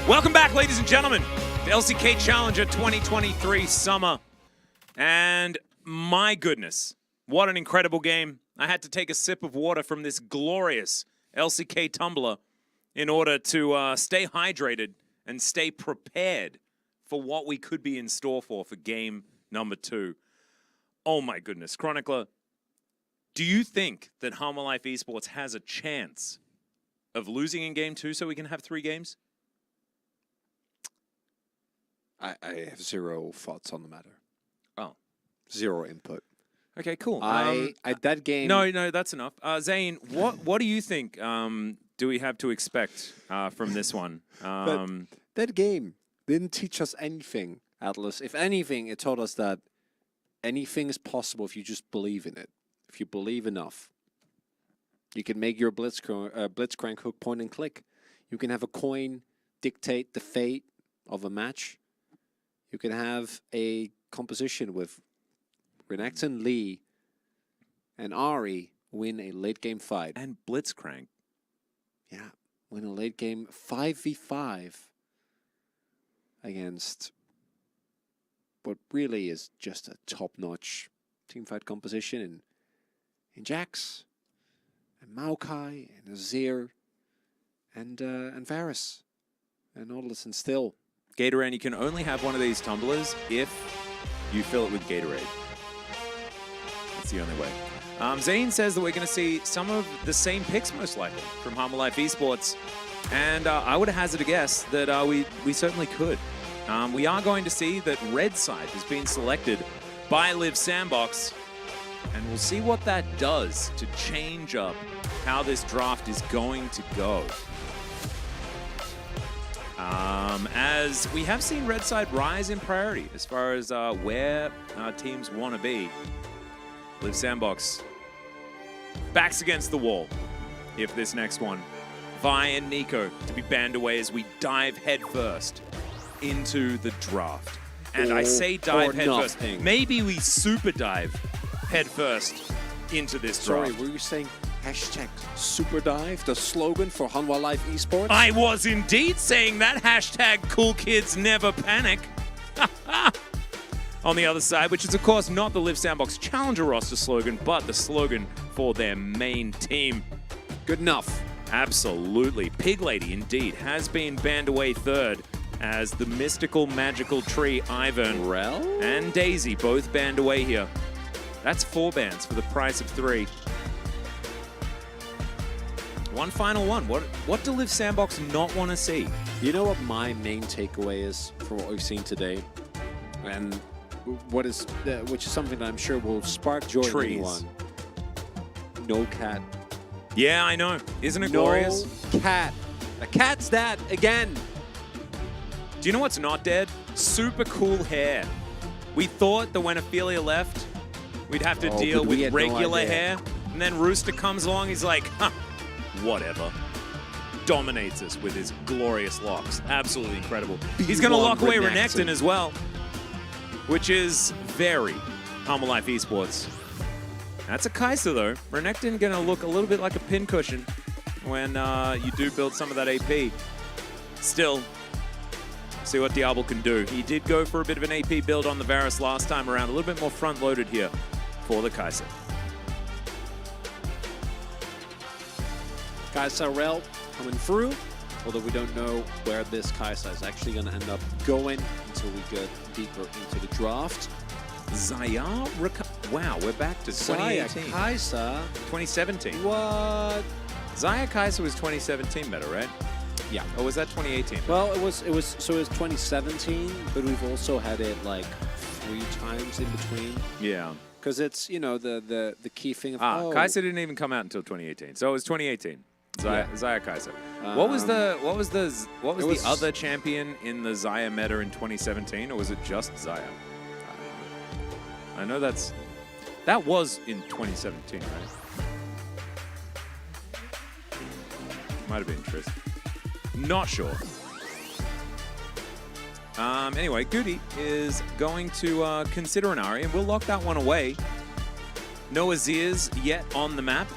Welcome back, ladies and gentlemen, to LCK Challenger 2023 Summer. And my goodness, what an incredible game. I had to take a sip of water from this glorious LCK tumbler in order to stay hydrated and stay prepared for what we could be in store for game number 2. Oh my goodness. Chronicler, do you think that Halma Life Esports has a chance of losing in game 2 so we can have 3 games? I have zero thoughts on the matter. Oh. Zero input. Okay, cool. That game... No, that's enough. Zane, what do you think do we have to expect from this one? That game didn't teach us anything, Atlas. If anything, it taught us that anything is possible if you just believe in it. If you believe enough. You can make your Blitzcrank hook point and click. You can have a coin dictate the fate of a match. You can have a composition with Renekton, Lee, and Ari win a late game fight. And Blitzcrank. Yeah, win a late game 5v5 against what really is just a top-notch teamfight composition in Jax, and Maokai, and Azir, and Varus, and Nautilus, and Still. Gatorade, you can only have one of these tumblers if you fill it with Gatorade. That's the only way. Zane says that we're going to see some of the same picks, most likely, from Halma Life Esports. And I would hazard a guess that we certainly could. We are going to see that Red Side has been selected by Live Sandbox. And we'll see what that does to change up how this draft is going to go. As we have seen Red Side rise in priority as far as where teams want to be. Live Sandbox backs against the wall if this next one. Vi and Nico to be banned away as we dive headfirst into the draft. And I say dive headfirst. Maybe we super dive headfirst into this draft. Sorry, were you saying hashtag super dive, the slogan for Halma Life Esports? I was indeed saying that. Hashtag cool kids never panic. On the other side, which is of course not the Live Sandbox Challenger roster slogan, but the slogan for their main team. Good enough. Absolutely. Pig Lady, indeed, has been banned away third as the mystical magical tree Ivan and Daisy both banned away here. That's 4 bans for the price of 3. One final one. What do Live Sandbox not want to see? You know what my main takeaway is from what we've seen today? And which is something that I'm sure will spark joy in anyone. no cat. Yeah, I know. Isn't it No glorious? cat. A cat's dead again. Do you know what's not dead? Super cool hair. We thought that when Ophelia left, we'd have to deal but we with had no regular idea. hair. And then Rooster comes along, he's like, huh, whatever. Dominates us with his glorious locks. Absolutely incredible. He's going to B1 lock away Renekton. Renekton as well, which is very Humble Life Esports. That's a Kai'Sa though. Renekton going to look a little bit like a pincushion when you do build some of that AP. Still, see what Diablo can do. He did go for a bit of an AP build on the Varus last time around. A little bit more front-loaded here for the Kai'Sa. Kai'Sa Rel coming through, although we don't know where this Kai'Sa is actually going to end up going until we get deeper into the draft. Xayah? Wow, we're back to 2018. Xayah Kai'Sa? 2017. What? Xayah Kai'Sa was 2017 meta, right? Yeah. Or was that 2018? Well, it was 2017, but we've also had it like 3 times in between. Yeah. Because it's, you know, the key thing of Kai'Sa didn't even come out until 2018. So it was 2018. Xayah Kai'Sa. What was the other champion in the Xayah meta in 2017, or was it just Xayah? I know that was in 2017, right? Might have been Triss. Not sure. Anyway, Goody is going to consider an Ahri, and we'll lock that one away. No Azirs yet on the map,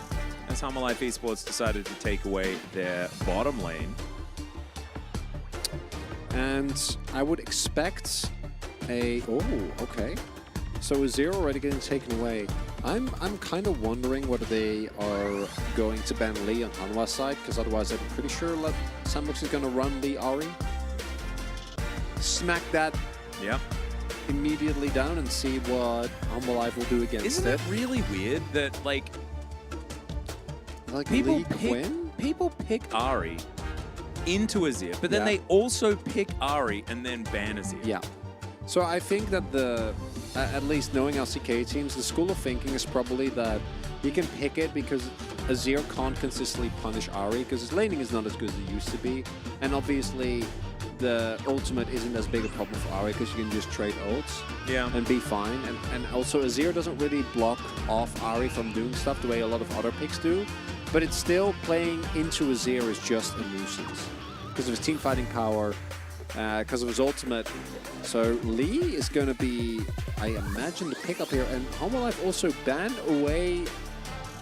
as Humble Life Esports decided to take away their bottom lane. And I would expect a... Oh, okay. So Azir already getting taken away. I'm kind of wondering whether they are going to ban Lee on Hanwha's side, because otherwise I'm pretty sure Sandbox is going to run the Ahri. Smack that Yep. immediately down and see what Humble Life will do against Isn't it really weird that, like people Lee Quinn? people pick Ahri into Azir, but then Yeah. they also pick Ahri and then ban Azir. Yeah. So I think that at least knowing LCK teams, the school of thinking is probably that you can pick it because Azir can't consistently punish Ahri because his laning is not as good as it used to be. And obviously, the ultimate isn't as big a problem for Ahri because you can just trade ults and be fine. And also, Azir doesn't really block off Ahri from doing stuff the way a lot of other picks do. But it's still playing into Azir is just a nuisance because of his team fighting power, because of his ultimate. So Lee is going to be, I imagine, the pick up here. And Humble Life also banned away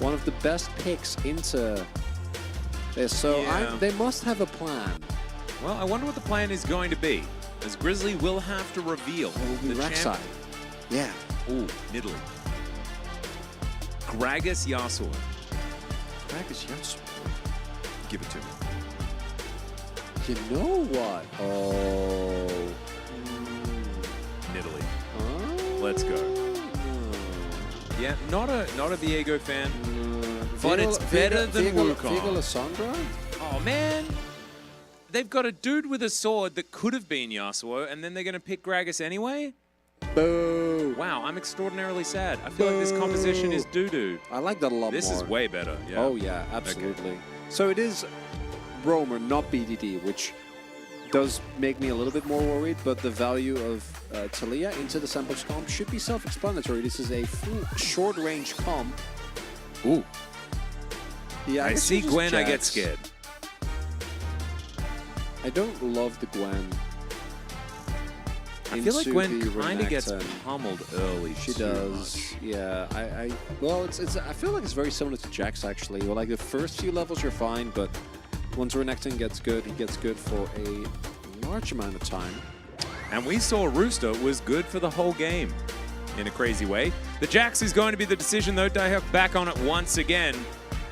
one of the best picks into this. So Yeah. they must have a plan. Well, I wonder what the plan is going to be, as Grizzly will have to reveal The Rek'Sai. Yeah. Ooh, Nidalee. Gragas Yasuo. Gragas Yasuo. Give it to me. You know what? Oh. Nidalee. Oh. Let's go. Yeah, not a Viego fan, but it's better than Wukong. Alessandra? Oh man, they've got a dude with a sword that could have been Yasuo, and then they're gonna pick Gragas anyway? Boo. Wow, I'm extraordinarily sad. I feel like this composition is doo-doo. I like that a lot This more. is way better. Yeah. Oh yeah, absolutely. So it is Roamer, not BDD, which does make me a little bit more worried, but the value of Taliyah into the Sandbox comp should be self-explanatory. This is a full short-range comp. Ooh. Yeah, I guess see you just Gwen, I get Jax. scared. I don't love the Gwen. I feel like into Gwen the kind of gets Renekton. pummeled early. She too does, much. yeah. Well, I feel like it's very similar to Jax actually. Well, like the first few levels you're fine, but once Renekton gets good, he gets good for a large amount of time. And we saw Rooster was good for the whole game in a crazy way. The Jax is going to be the decision though. Diehook back on it once again.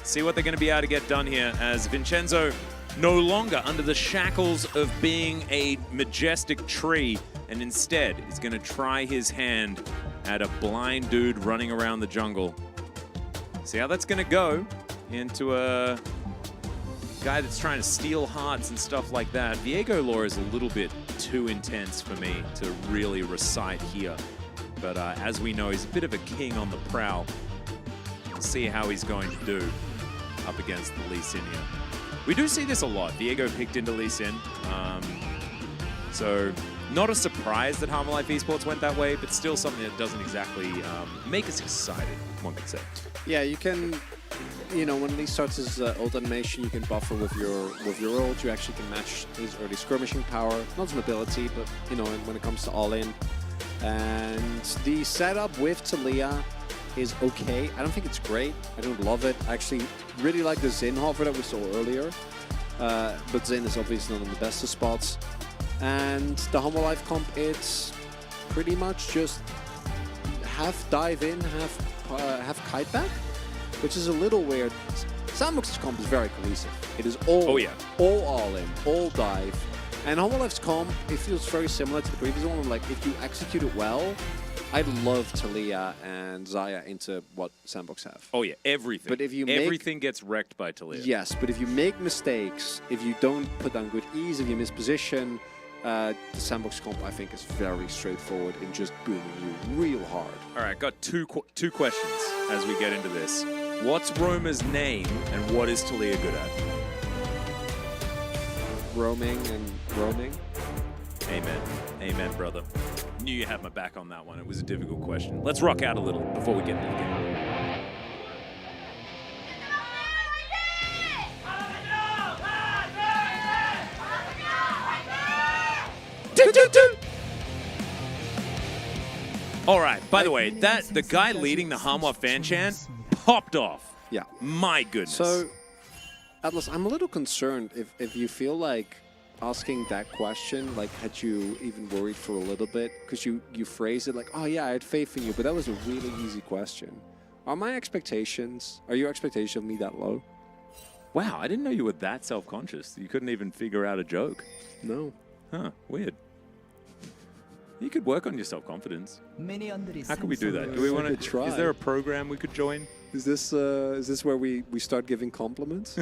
See what they're going to be able to get done here as Vincenzo no longer under the shackles of being a majestic tree, and instead is going to try his hand at a blind dude running around the jungle. See how that's going to go into a guy that's trying to steal hearts and stuff like that. Viego lore is a little bit too intense for me to really recite here. But as we know, he's a bit of a king on the prowl. see how he's going to do up against the Lee Sin here. We do see this a lot. Diego picked into Lee Sin. So not a surprise that Harmalife Esports went that way, but still something that doesn't exactly make us excited, one could say. Yeah, you can, you know, when Lee starts his ult animation, you can buffer with your ult. You actually can match his early skirmishing power. Not an ability, but, you know, when it comes to all-in. And the setup with Taliyah is okay. I don't think it's great. I don't love it. I actually really like the Xin hover that we saw earlier. But Xin is obviously not in the best of spots. And the Harmalife comp, it's pretty much just half dive in, half kite back, which is a little weird. Sandbox's comp is very cohesive. It is all all in, all dive. And Harmalife's comp, it feels very similar to the previous one. Like, if you execute it well, I'd love Taliyah and Xayah into what Sandbox have. Oh yeah, everything. But if you everything gets wrecked by Taliyah. Yes, but if you make mistakes, if you don't put down good E's, if you miss position, the Sandbox comp, I think, is very straightforward in just booming you real hard. All right, got two questions as we get into this. What's Roma's name, and what is Taliyah good at? Roaming and roaming. Amen. Amen, brother. Knew you had my back on that one. It was a difficult question. Let's rock out a little before we get into the game. All right, by the way, the guy leading the Harmwa fan chant popped off. Yeah. My goodness. So, Atlas, I'm a little concerned if you feel like asking that question, like, had you even worried for a little bit? Because you phrased it like, oh yeah, I had faith in you, but that was a really easy question. Are your expectations of me that low? Wow, I didn't know you were that self-conscious. You couldn't even figure out a joke. No. Huh, weird. You could work on your self-confidence. How can we do that? Do we want to try? Is there a program we could join? Is this where we start giving compliments?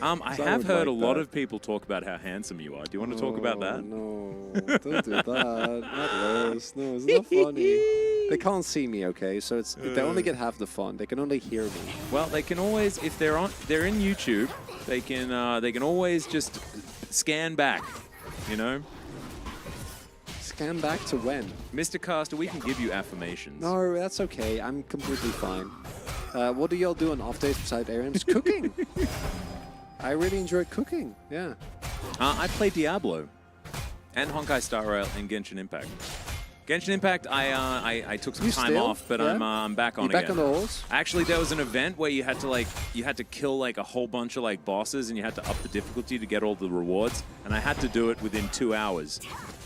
I have heard a lot of people talk about how handsome you are. Do you want to talk about that? No, don't do that. Not worse. No, it's not funny. They can't see me, okay? So they only get half the fun. They can only hear me. Well, they can always, if they're in YouTube, they can always just scan back, you know. Scan back to when? Mr. Caster, we can give you affirmations. No, that's okay. I'm completely fine. What do y'all do on off days besides ARMs? Cooking. I really enjoy cooking. Yeah. I play Diablo, and Honkai Star Rail, and Genshin Impact. Genshin Impact, I took some time off, but I'm back on again. Back on the horse? Actually, there was an event where you had to kill like a whole bunch of like bosses, and you had to up the difficulty to get all the rewards. And I had to do it within 2 hours,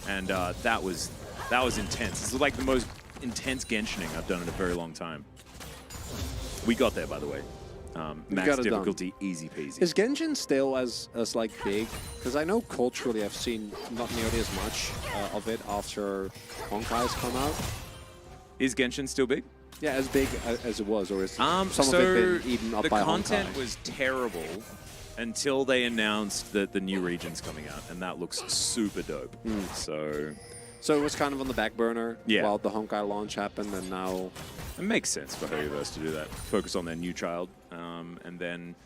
and that was intense. This is like the most intense Genshining I've done in a very long time. We got there, by the way. Max difficulty, easy peasy. Is Genshin still as like big? Because I know culturally I've seen not nearly as much of it after Honkai's come out. Is Genshin still big? Yeah, as big as it was, or is some of it been eaten up by Honkai? The content was terrible until they announced that the new region's coming out, and that looks super dope. So it was kind of on the back burner while the Honkai launch happened, and now... It makes sense for Hoyoverse to do that. Focus on their new child, and then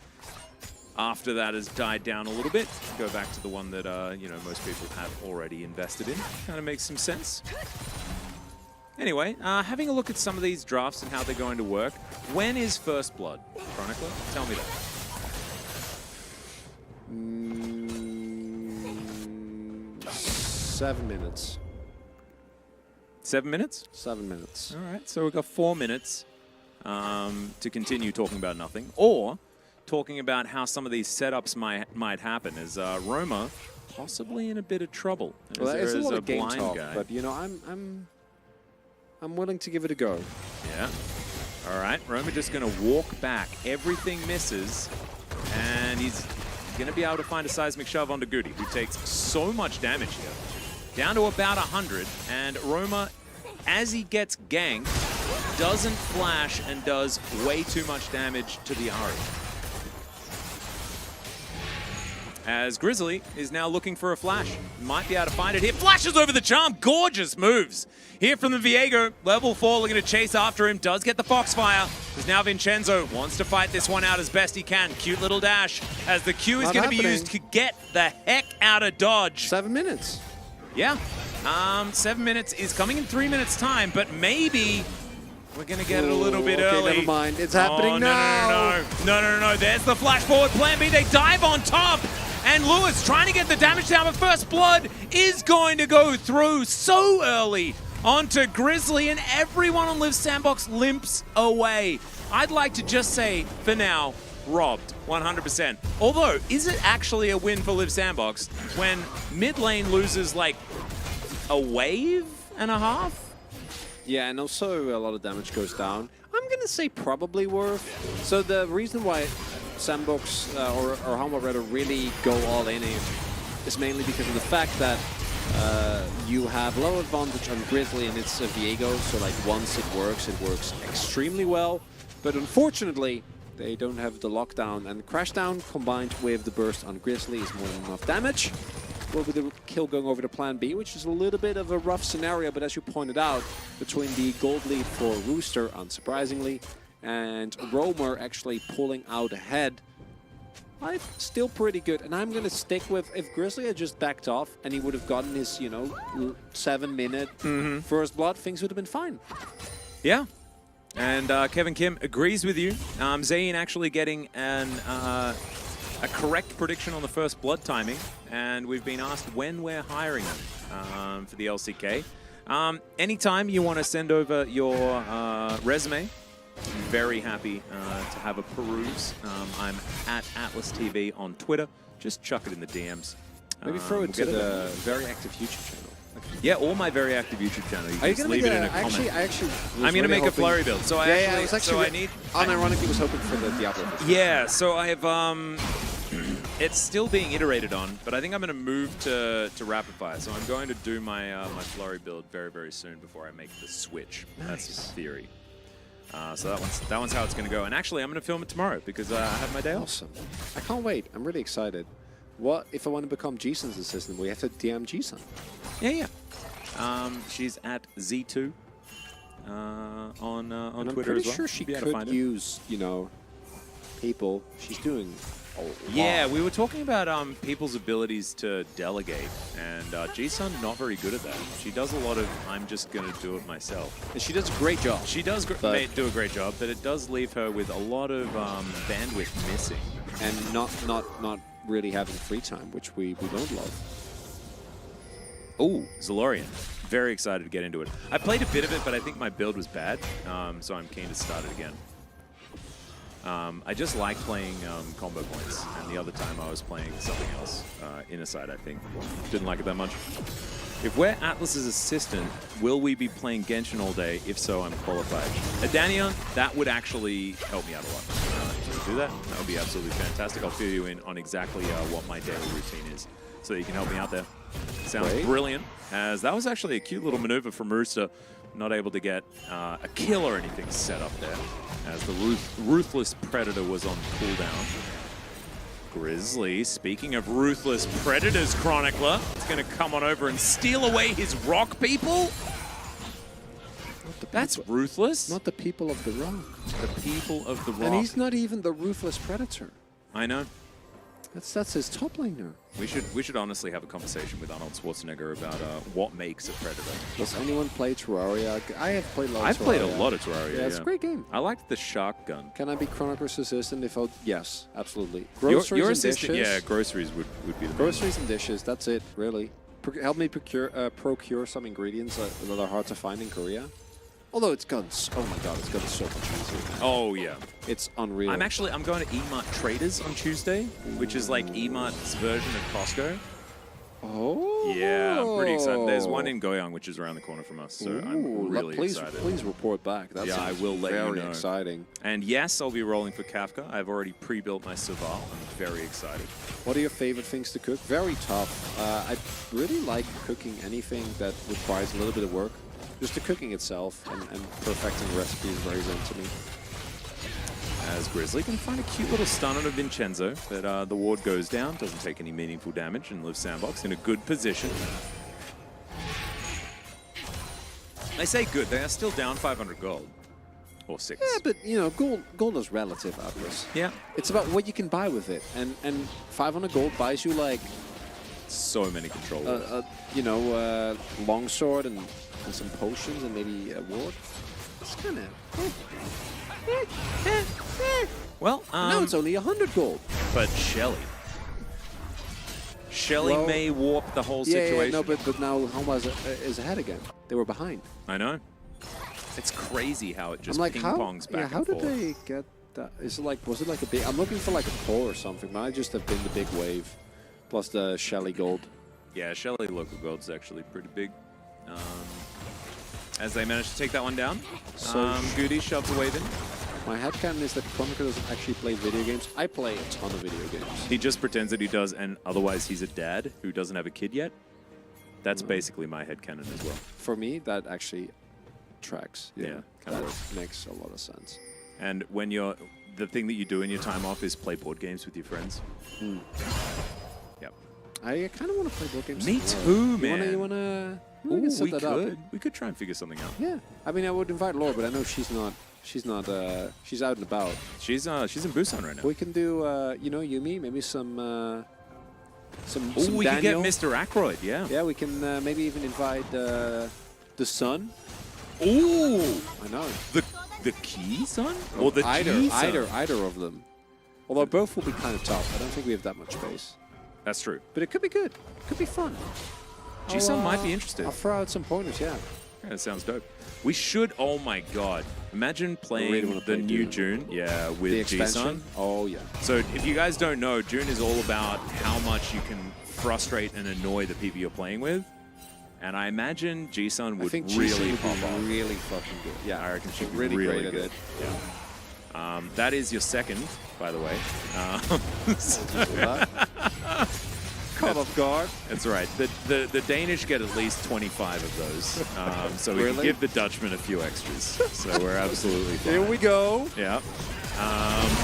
after that has died down a little bit, go back to the one that you know, most people have already invested in. Kind of makes some sense. Anyway, having a look at some of these drafts and how they're going to work. When is First Blood, Chronicler? Tell me that. 7 minutes. 7 minutes? 7 minutes. All right, so we've got 4 minutes to continue talking about nothing, or talking about how some of these setups might happen. As Roma possibly in a bit of trouble. Well, it's a lot of game talk, but you know, I'm willing to give it a go. Yeah. All right, Roma just going to walk back. Everything misses, and he's going to be able to find a seismic shove onto Goody, who takes so much damage here. Down to about 100, and Roma, as he gets ganked, doesn't flash and does way too much damage to the Ahri. as Grizzly is now looking for a flash. Might be able to find it here. Flashes over the charm. Gorgeous moves. Here from the Viego, level 4, looking to chase after him. Does get the Foxfire. Because now Vincenzo wants to fight this one out as best he can. Cute little dash as the Q is going to be used to get the heck out of dodge. 7 minutes. Yeah. 7 minutes is coming in 3 minutes time, but maybe we're going to get it a little bit early. Never mind. It's happening now. No. There's the flash forward plan B. They dive on top. And Lewis trying to get the damage down, but First Blood is going to go through so early onto Grizzly, and everyone on Liv Sandbox limps away. I'd like to just say, for now, robbed, 100%. Although, is it actually a win for Liv Sandbox when mid lane loses like a wave and a half? Yeah, and also a lot of damage goes down. I'm going to say probably worth. So the reason why Sandbox or Humble Redder really go all in is mainly because of the fact that you have low advantage on Grizzly and it's a Viego, so like once it works extremely well. But unfortunately, they don't have the lockdown, and Crashdown combined with the burst on Grizzly is more than enough damage. Will be the kill going over to plan B, which is a little bit of a rough scenario, but as you pointed out, between the gold lead for Rooster, unsurprisingly, and Roamer actually pulling out ahead, still pretty good. And I'm going to stick with, if Grizzly had just backed off and he would have gotten his, 7-minute first blood, things would have been fine. Yeah. And Kevin Kim agrees with you. Zayn actually getting a correct prediction on the first blood timing, and we've been asked when we're hiring him for the LCK. Anytime you want to send over your resume, very happy to have a peruse. I'm at Atlas TV on Twitter. Just chuck it in the DMs. Maybe throw it to the very active YouTube channel. Yeah, or my very active YouTube channel. You can just leave it in a comment. I'm going to make a flurry build. So unironically was hoping for the Diablo. Yeah, so I have it's still being iterated on, but I think I'm going to move to rapid fire. So I'm going to do my my flurry build very, very soon before I make the switch. Nice. That's the theory. So that one's how it's going to go. And actually, I'm going to film it tomorrow because I have my day off. Awesome. I can't wait. I'm really excited. What if I want to become G-Sun's assistant? We have to DM G-Sun. Yeah. She's at Z2 on Twitter as well. I'm pretty sure she could use, people. She's doing a lot. Yeah, we were talking about people's abilities to delegate, and G-Sun not very good at that. She does a lot of, I'm just going to do it myself. And she does a great job. She does do a great job, but it does leave her with a lot of bandwidth missing. And not really having free time, which we don't love. Oh, Zalorian. Very excited to get into it. I played a bit of it, but I think my build was bad, so I'm keen to start it again. I just like playing combo points, and the other time I was playing something else, Inner Side, I think. Didn't like it that much. If we're Atlas's assistant, will we be playing Genshin all day? If so, I'm qualified. Daniel, that would actually help me out a lot. If you do that, that would be absolutely fantastic. I'll fill you in on exactly what my daily routine is, so that you can help me out there. Sounds brilliant, as that was actually a cute little maneuver from Rooster. Not able to get a kill or anything set up there, as the Ruthless Predator was on cooldown. Grizzly, speaking of Ruthless Predators, Chronicler, is going to come on over and steal away his rock people. That's ruthless. Not the people of the rock. The people of the rock. And he's not even the Ruthless Predator. I know. That's his top laner. We should honestly have a conversation with Arnold Schwarzenegger about what makes a Predator. Does anyone play Terraria? I have played a lot of Terraria. I've played a lot of Terraria, yeah. It's a great game. I liked the shark gun. Can I be Chronicler's assistant if Yes, absolutely. Groceries your assistant, dishes. Yeah, groceries would be the groceries and dishes, that's it, really. Help me procure some ingredients that are hard to find in Korea. Although it's gotten, oh my god, it's gotten so much easier. Oh yeah. It's unreal. I'm going to Emart Traders on Tuesday, which is like Emart's version of Costco. Oh. Yeah, I'm pretty excited. There's one in Goyang, which is around the corner from us, so I'm really excited. Please report back. That's I will let you know. Very exciting. And yes, I'll be rolling for Kafka. I've already pre-built my Saval. I'm very excited. What are your favorite things to cook? Very tough. I really like cooking anything that requires a little bit of work. Just the cooking itself and perfecting recipes is very good to me. as Grizzly. Can find a cute little stun on a Vincenzo, but the ward goes down, doesn't take any meaningful damage, and lives Sandbox in a good position. I say good, they are still down 500 gold. Or 6. Yeah, but you know, gold is relative, Atlas. Yeah. It's about what you can buy with it, and 500 gold buys you like so many controllers. You know, longsword and some potions and maybe a ward. It's kind of. Well, now it's only 100 gold. But Shelly well, may warp the whole situation. Yeah, no, but now Homa is ahead again. They were behind. I know. It's crazy how it just like, ping-pongs back how and forth. How did they get that? Is it like, was it like a big... I'm looking for like a core or something, but I just have been the big wave. Plus the Shelly gold. Yeah, Shelly local gold's actually pretty big. As they managed to take that one down. So Goody shoves a wave in. My headcanon is that Chronicler doesn't actually play video games. I play a ton of video games. He just pretends that he does, and otherwise he's a dad who doesn't have a kid yet. That's basically my headcanon as well. For me, that actually tracks. Yeah, that makes a lot of sense. And when the thing that you do in your time off is play board games with your friends. Yep. I kind of want to play board games. Me too, man. You wanna? We could. We could try and figure something out. Yeah. I mean, I would invite Laura, but I know she's not. She's out and about. She's in Busan right now. We can do, you know, Yumi, maybe some we Daniel. can get Mr. Aykroyd, yeah. Yeah, we can maybe even invite the Sun. Ooh! I know. The Key Sun? Or the G Sun? Either of them. Although both will be kind of tough. I don't think we have that much space. That's true. But it could be good. It could be fun. G-Sun might be interested. I'll throw out some pointers, yeah. Yeah, that sounds dope. We should, oh my god. Imagine playing the new June, yeah, with G-Sun. Oh, yeah. So if you guys don't know, June is all about how much you can frustrate and annoy the people you're playing with. And I imagine G-Sun would really pop off. Really fucking good. Yeah, I reckon she'd be really really great good. at it. Yeah. That is your second, by the way. Caught off guard. That's right. The Danish get at least 25 of those. So we can give the Dutchman a few extras. So we're absolutely fine. Here we go. Yeah.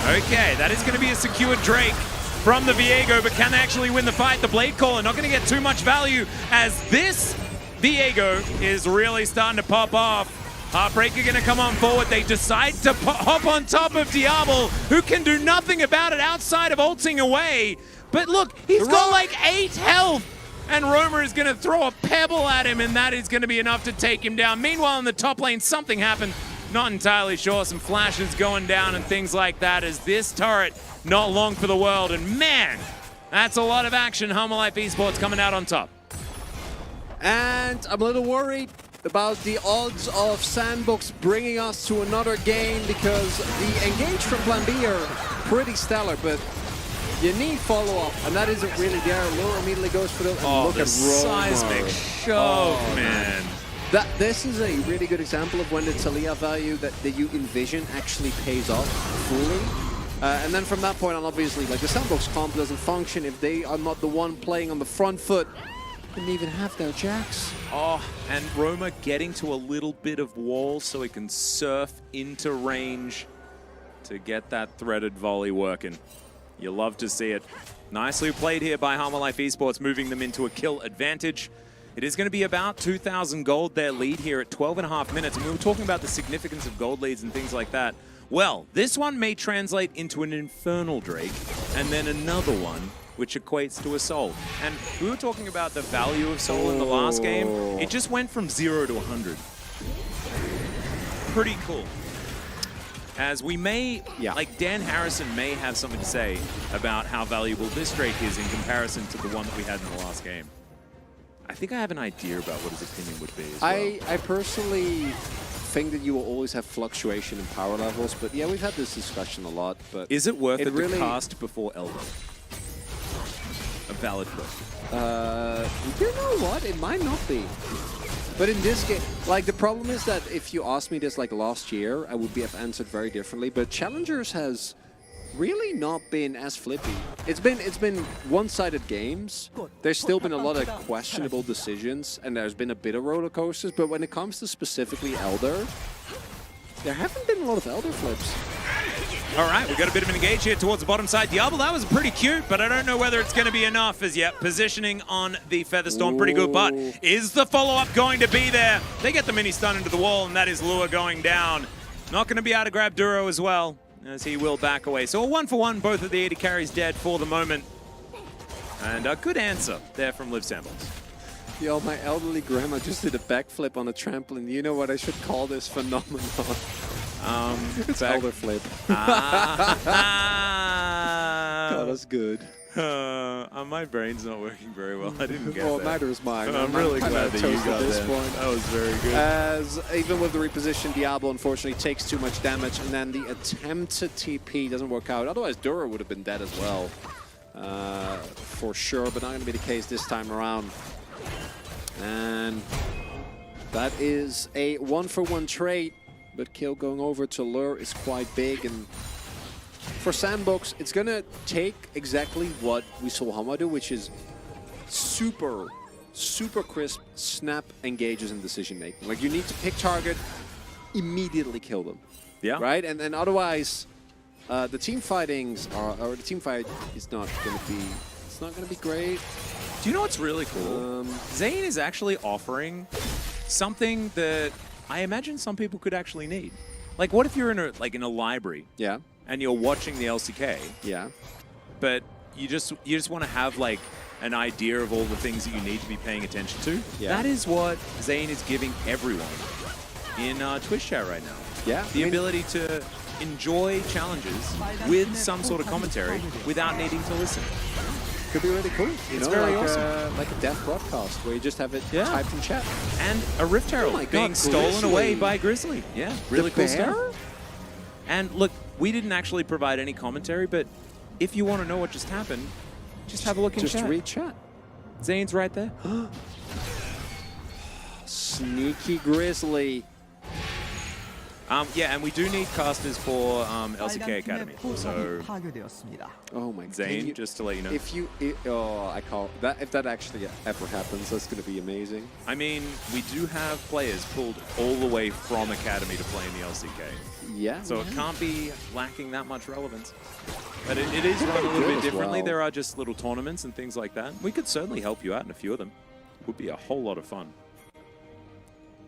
Okay, that is going to be a secured Drake from the Viego, but can they actually win the fight? The Blade Caller not going to get too much value as this Viego is really starting to pop off. Heartbreaker going to come on forward. They decide to hop on top of Diablo, who can do nothing about it outside of ulting away. But look, he's got like 8 health. And Roma is going to throw a pebble at him, and that is going to be enough to take him down. Meanwhile, in the top lane, something happened. Not entirely sure. Some flashes going down and things like that as this turret not long for the world. And man, that's a lot of action. Life Esports coming out on top. And I'm a little worried about the odds of Sandbox bringing us to another game because the engage from Plan B are pretty stellar, but you need follow-up, and that isn't really there. Laura immediately goes for the look the at seismic shove, man. This is a really good example of when the Talia value that you envision actually pays off fully. And then from that point on, obviously, like the Sandbox comp doesn't function if they are not the one playing on the front foot. Didn't even have their jacks. Oh, and Roma getting to a little bit of wall so he can surf into range to get that threaded volley working. You love to see it. Nicely played here by Life Esports, moving them into a kill advantage. It is going to be about 2,000 gold, their lead here at 12.5 minutes. And we were talking about the significance of gold leads and things like that. Well, this one may translate into an Infernal Drake, and then another one, which equates to a Soul. And we were talking about the value of Soul in the last game. It just went from 0 to 100. Pretty cool. As we may, like Dan Harrison may have something to say about how valuable this Drake is in comparison to the one that we had in the last game. I think I have an idea about what his opinion would be as well. I personally think that you will always have fluctuation in power levels, but yeah, we've had this discussion a lot. But is it worth it really to cast before Elbow? A valid question. You know what? It might not be. But in this game, like the problem is that if you asked me this like last year, I would have answered very differently. But Challengers has really not been as flippy. It's been one-sided games. There's still been a lot of questionable decisions, and there's been a bit of roller coasters. But when it comes to specifically Elder, there haven't been a lot of Elder flips. All right, we got a bit of an engage here towards the bottom side. Diablo, that was pretty cute, but I don't know whether it's going to be enough as yet. Positioning on the Featherstorm, pretty good, but is the follow-up going to be there? They get the mini stun into the wall, and that is Lua going down. Not going to be able to grab Duro as well, as he will back away. So a 1-for-1, both of the AD carries dead for the moment. And a good answer there from Liv Sandbox. Yo, my elderly grandma just did a backflip on a trampoline. You know what I should call this phenomenon? It's elder flip. God, that's good. My brain's not working very well. I didn't get well, that. neither is mine. I'm really glad that you got this that. point. That was very good. As even with the reposition, Diablo unfortunately takes too much damage, and then the attempted TP doesn't work out. Otherwise, Duro would have been dead as well, for sure. But not going to be the case this time around. And that is a 1-for-1 trade. But kill going over to Lure is quite big, and for Sandbox, it's gonna take exactly what we saw Hama do, which is super crisp snap engages and decision making. Like, you need to pick target, immediately kill them. Yeah. Right? And then otherwise, the team fightings are, or the team fight is not gonna be, it's not gonna be great. Do you know what's really cool? Zayn is actually offering something that I imagine some people could actually need. Like, what if you're in a library? Yeah. And you're watching the LCK. Yeah. But you just want to have like an idea of all the things that you need to be paying attention to. Yeah. That is what Zayn is giving everyone in Twitch chat right now. Yeah. The ability to enjoy challenges with some sort of commentary without needing to listen. Could be really cool. It's very awesome. Like a death broadcast where you just have it Yeah. typed in chat. And a Rift Herald being stolen Grizzly. away by Grizzly. Yeah, really cool bear? stuff. And look, we didn't actually provide any commentary, but if you want to know what just happened, just have a look in Just chat. read chat. Zayn's right there. Sneaky Grizzly. Yeah, and we do need casters for LCK Academy. So Oh my god. Zayn, just to let you know. If I call that, if that actually ever happens, that's going to be amazing. I mean, we do have players pulled all the way from Academy to play in the LCK. Yeah. So it can't be lacking that much relevance. But it is run a little bit differently. well. There are just little tournaments and things like that. We could certainly help you out in a few of them. Would be a whole lot of fun.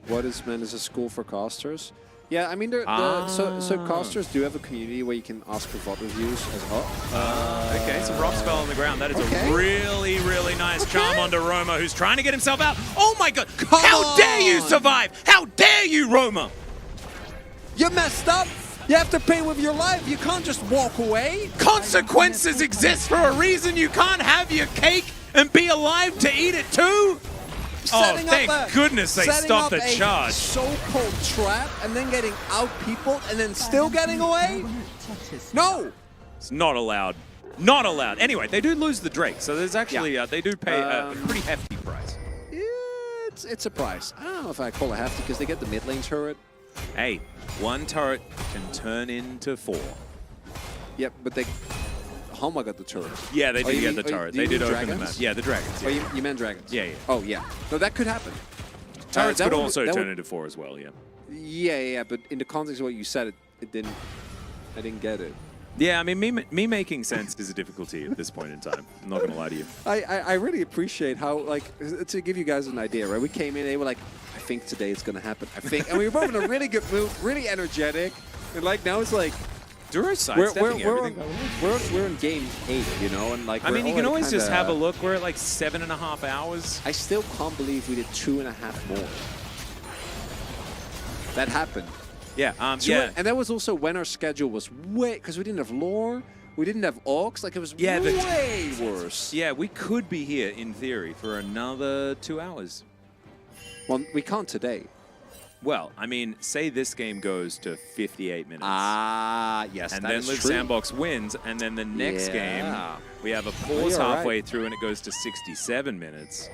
What is meant as a school for casters? Yeah, I mean, so casters do have a community where you can ask for VOD reviews as well. Okay, some rock spell on the ground. That is Okay. a really, really nice charm onto Roma, who's trying to get himself out. Oh my god! Come How dare you on! survive? How dare you, Roma? You messed up. You have to pay with your life. You can't just walk away. Consequences exist for a reason. You can't have your cake and be alive to eat it too. Setting thank up goodness they setting stopped up the a charge. So-called trap and then getting out people and then still getting away? No. It's not allowed. Not allowed. Anyway, they do lose the Drake, so there's actually they do pay a pretty hefty price. Yeah, it's a price. I don't know if I call it hefty because they get the mid lane turret. Hey, one turret can turn into 4. Yep, but they. Homa got the turret. Yeah, they Oh, did you get mean- the oh, turret. do you They did mean open the map. dragons? Yeah, the dragons. Oh, Yeah. you meant dragons? Yeah, yeah. Oh, yeah. No, that could happen. Turrets that could would- also that turn would- into 4 as well, yeah. Yeah, but in the context of what you said, it didn't. I didn't get it. Yeah, I mean, me making sense is a difficulty at this point in time. I'm not going to lie to you. I really appreciate how, like, to give you guys an idea, right? We came in, they were like, I think today it's going to happen. I think. And we were both in a really good mood, really energetic. And, like, now it's like, Duro's sidestepping we're everything. in game 8, you know? And, like, I mean, you can always just have a look. look. We're at like 7.5 hours. I still can't believe we did 2.5 more. That happened. Yeah, And that was also when our schedule was way, because we didn't have lore, we didn't have Orcs, like it was way worse. Yeah, we could be here in theory for another 2 hours. Well, we can't today. Well, I mean, say this game goes to 58 minutes. Ah, yes, and that then is Liv true. Sandbox wins, and then the next game, Yeah. we have a pause you're halfway right. through and it goes to 67 minutes.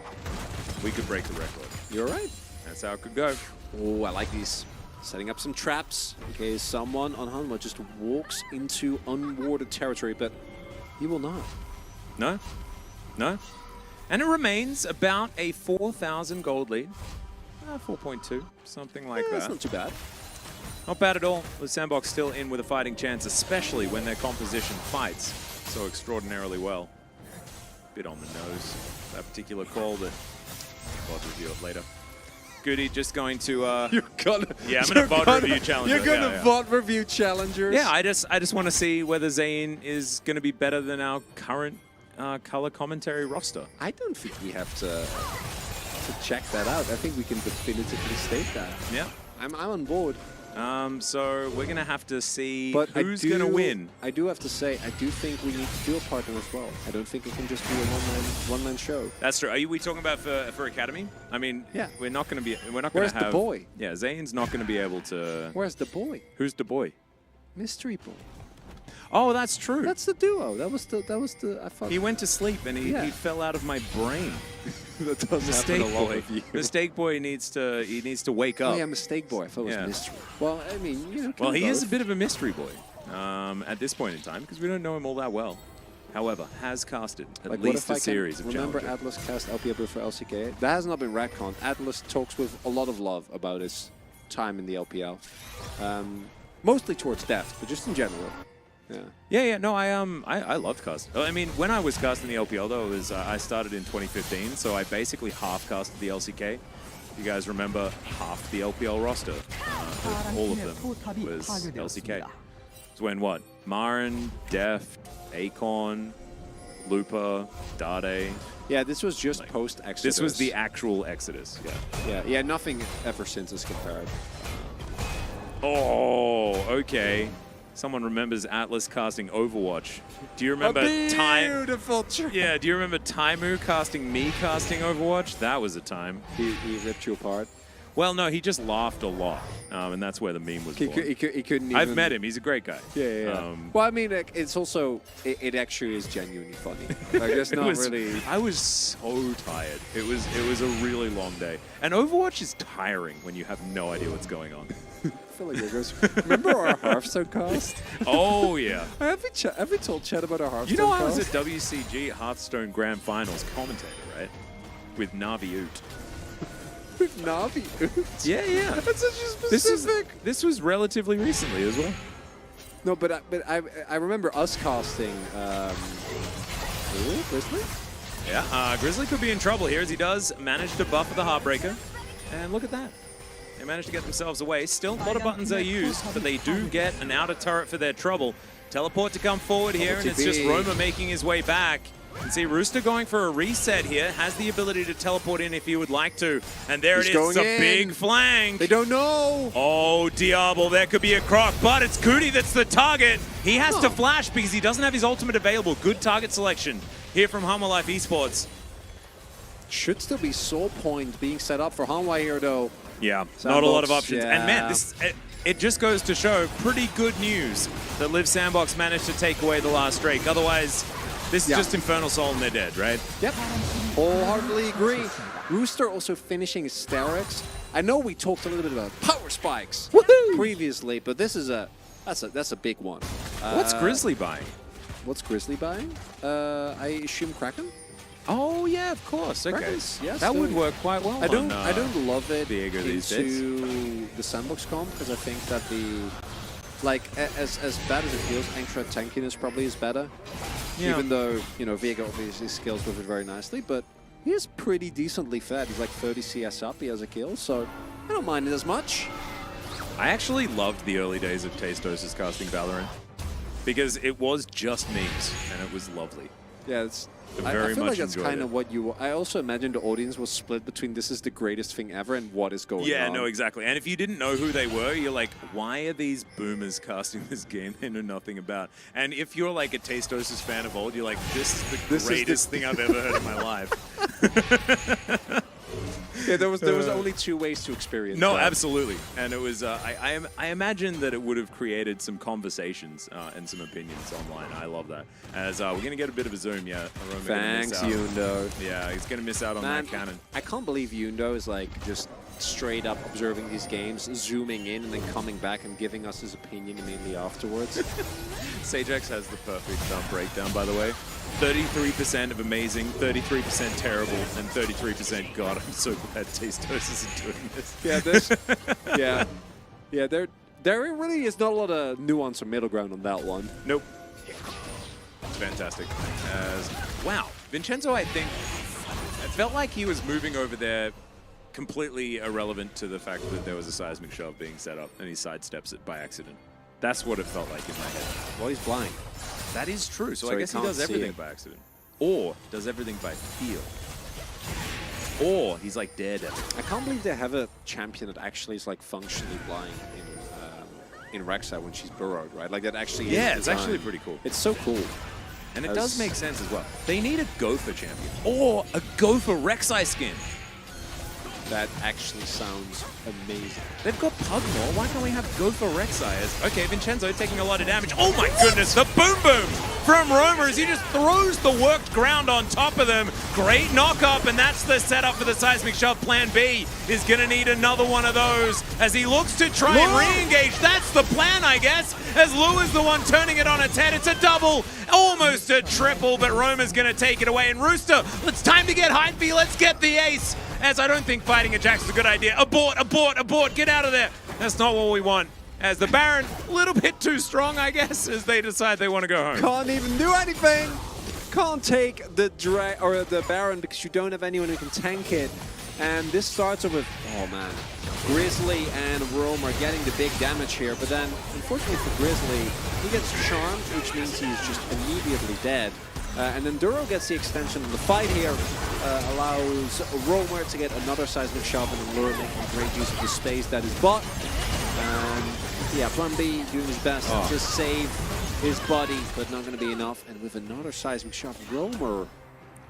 We could break the record. You're right. That's how it could go. Oh, I like these. Setting up some traps in case someone on Hanwha just walks into unwarded territory, but he will not. No? No? And it remains about a 4,000 gold lead. 4.2, something like That's that. not too bad. Not bad at all. The Sandbox still in with a fighting chance, especially when their composition fights so extraordinarily well. Bit on the nose, that particular call, but I'll review it later. Goody just going to... You're gonna... Yeah, I'm going to VOD review Challenger. You're going to VOD review Challengers? Yeah, I just want to see whether Zayn is going to be better than our current color commentary roster. I don't think we have to check that out. I think we can definitively state that. Yeah. I'm on board. So we're going to have to see But who's going to win. I do have to say, I do think we need to do a partner as well. I don't think it can just be a one-man show. That's true. Are we talking about for Academy? I mean, yeah. We're not going to be. We're not going Where's to have. the boy? Yeah, Zayn's not going to be able to. Where's the boy? Who's the boy? Mystery boy. Oh, that's true. That's the duo. That was the. I thought he went to sleep and he fell out of my brain. That does Mistake happen a lot boy. with you. Mistake boy needs to wake up. Oh yeah, Mistake boy. I thought it was mystery. Well, I mean, you know. Well, he is a bit of a mystery boy at this point in time because we don't know him all that well. However, has casted at least a series of Remember Challenger. Atlas cast LPL for LCK? That has not been retconned. Atlas talks with a lot of love about his time in the LPL. Mostly towards death, but just in general. Yeah. No, I loved cast. I mean, when I was casting the LPL though, it was I started in 2015, so I basically half casted the LCK. You guys remember half the LPL roster? All of them was LCK. It's when what? Marin, Deft, Acorn, Lupa, Dade. Yeah, this was just post-Exodus. This was the actual Exodus. Yeah. Nothing ever since is compared. Oh, okay. Someone remembers Atlas casting Overwatch. Do you remember Beautiful Yeah, do you remember Taimu casting me casting Overwatch? That was a time. He ripped you apart. Well, no, he just laughed a lot, and that's where the meme was born. He couldn't even... I've met him. He's a great guy. Yeah. Well, I mean, it's also... It actually is genuinely funny. Like, it's not really... I was so tired. It was a really long day. And Overwatch is tiring when you have no idea what's going on. I feel like it goes... Remember our Hearthstone cast? Oh, yeah. Have we told Chad about our Hearthstone cast? You know, I was at WCG Hearthstone Grand Finals commentator, right? With Navi Oot. With Navi Oot? Yeah. That's such a specific... This was relatively recently as well. No, but I remember us casting... Grizzly? Yeah, Grizzly could be in trouble here as he does manage to buff the Heartbreaker. And look at that. They managed to get themselves away. Still, a lot of buttons are used, but they do get an outer turret for their trouble. Teleport to come forward here, and it's just Roma making his way back. You can see Rooster going for a reset here. Has the ability to teleport in if he would like to. And there it is. It's a big flank. They don't know. Oh, Diablo, there could be a croc, but it's Cootie that's the target. He has to flash because he doesn't have his ultimate available. Good target selection here from Hummer Life Esports. Should still be Soul Point being set up for Hanwha here, though. Yeah, Sandbox, not a lot of options. yeah. And man, it just goes to show pretty good news that Live Sandbox managed to take away the last streak. Otherwise, this is just Infernal Soul and they're dead, right? Yep, wholeheartedly agree. Rooster also finishing his Sterix. I know we talked a little bit about power spikes previously, but this is that's a big one. What's Grizzly buying? What's Grizzly buying? I assume Kraken. Oh yeah, of course. Okay, yes, that would work quite well. I don't love it Diego these days. into the Sandbox comp because I think that as bad as it feels, Anktra tankiness probably is better. Yeah. Even though Vega obviously scales with it very nicely, but he is pretty decently fed. He's like 30 CS up. He has a kill, so I don't mind it as much. I actually loved the early days of Tastosis casting Valorant because it was just memes and it was lovely. Yeah, I feel much like that's enjoyed kind it. of what you... I also imagine the audience was split between this is the greatest thing ever and what is going on. Yeah, no, exactly. And if you didn't know who they were, you're like, why are these boomers casting this game they know nothing about? And if you're like a Tastosis fan of old, you're like, this is the greatest thing I've ever heard in my life. Yeah, there was only two ways to experience No, that. absolutely. And it was, I imagine that it would have created some conversations and some opinions online. I love that. As we're going to get a bit of a zoom, yeah. Thanks, Yundo. Yeah, he's going to miss out on that cannon. I can't believe Yundo is like just straight up observing these games, zooming in, and then coming back and giving us his opinion immediately afterwards. Sagex has the perfect breakdown, by the way. 33% of amazing, 33% terrible, and 33% God, I'm so glad Tastosis isn't doing this. Yeah, yeah, There really is not a lot of nuance or middle ground on that one. Nope. It's fantastic. Wow. Vincenzo, I think, it felt like he was moving over there completely irrelevant to the fact that there was a seismic shove being set up and he sidesteps it by accident. That's what it felt like in my head. Well, he's blind. That is true. So I he guess he can't does see everything it. by accident. Or does everything by feel. Or he's like Daredevil. I can't believe they have a champion that actually is like functionally blind in Rek'Sai when she's burrowed, right? Like that actually Yeah, is it's designed. actually pretty cool. It's so cool. And it does make sense as well. They need a Gopher champion. Or a Gopher Rek'Sai skin. That actually sounds amazing. They've got Pugmore. Why can't we have Gopher Rek'Sai? Okay, Vincenzo taking a lot of damage. Oh my goodness, the boom boom from Romer as he just throws the worked ground on top of them. Great knock up, and that's the setup for the seismic shove. Plan B is going to need another one of those as he looks to try and re-engage. That's the plan, I guess, as Lou is the one turning it on its head. It's a double, almost a triple, but Romer's going to take it away. And Rooster, it's time to get hypey. Let's get the ace. As I don't think fighting a Jax is a good idea. Abort, abort, abort, get out of there. That's not what we want. As the Baron, a little bit too strong, I guess, as they decide they want to go home. Can't even do anything. Can't take the the Baron because you don't have anyone who can tank it. And this starts off with, oh man, Grizzly and Rome are getting the big damage here. But then, unfortunately for Grizzly, he gets charmed, which means he's just immediately dead. And then Duro gets the extension of the fight here, allows Romer to get another seismic shove, and then Lure making great use of the space that is bought. Yeah, Plan B doing his best to save his buddy, but not going to be enough. And with another seismic shove, Romer...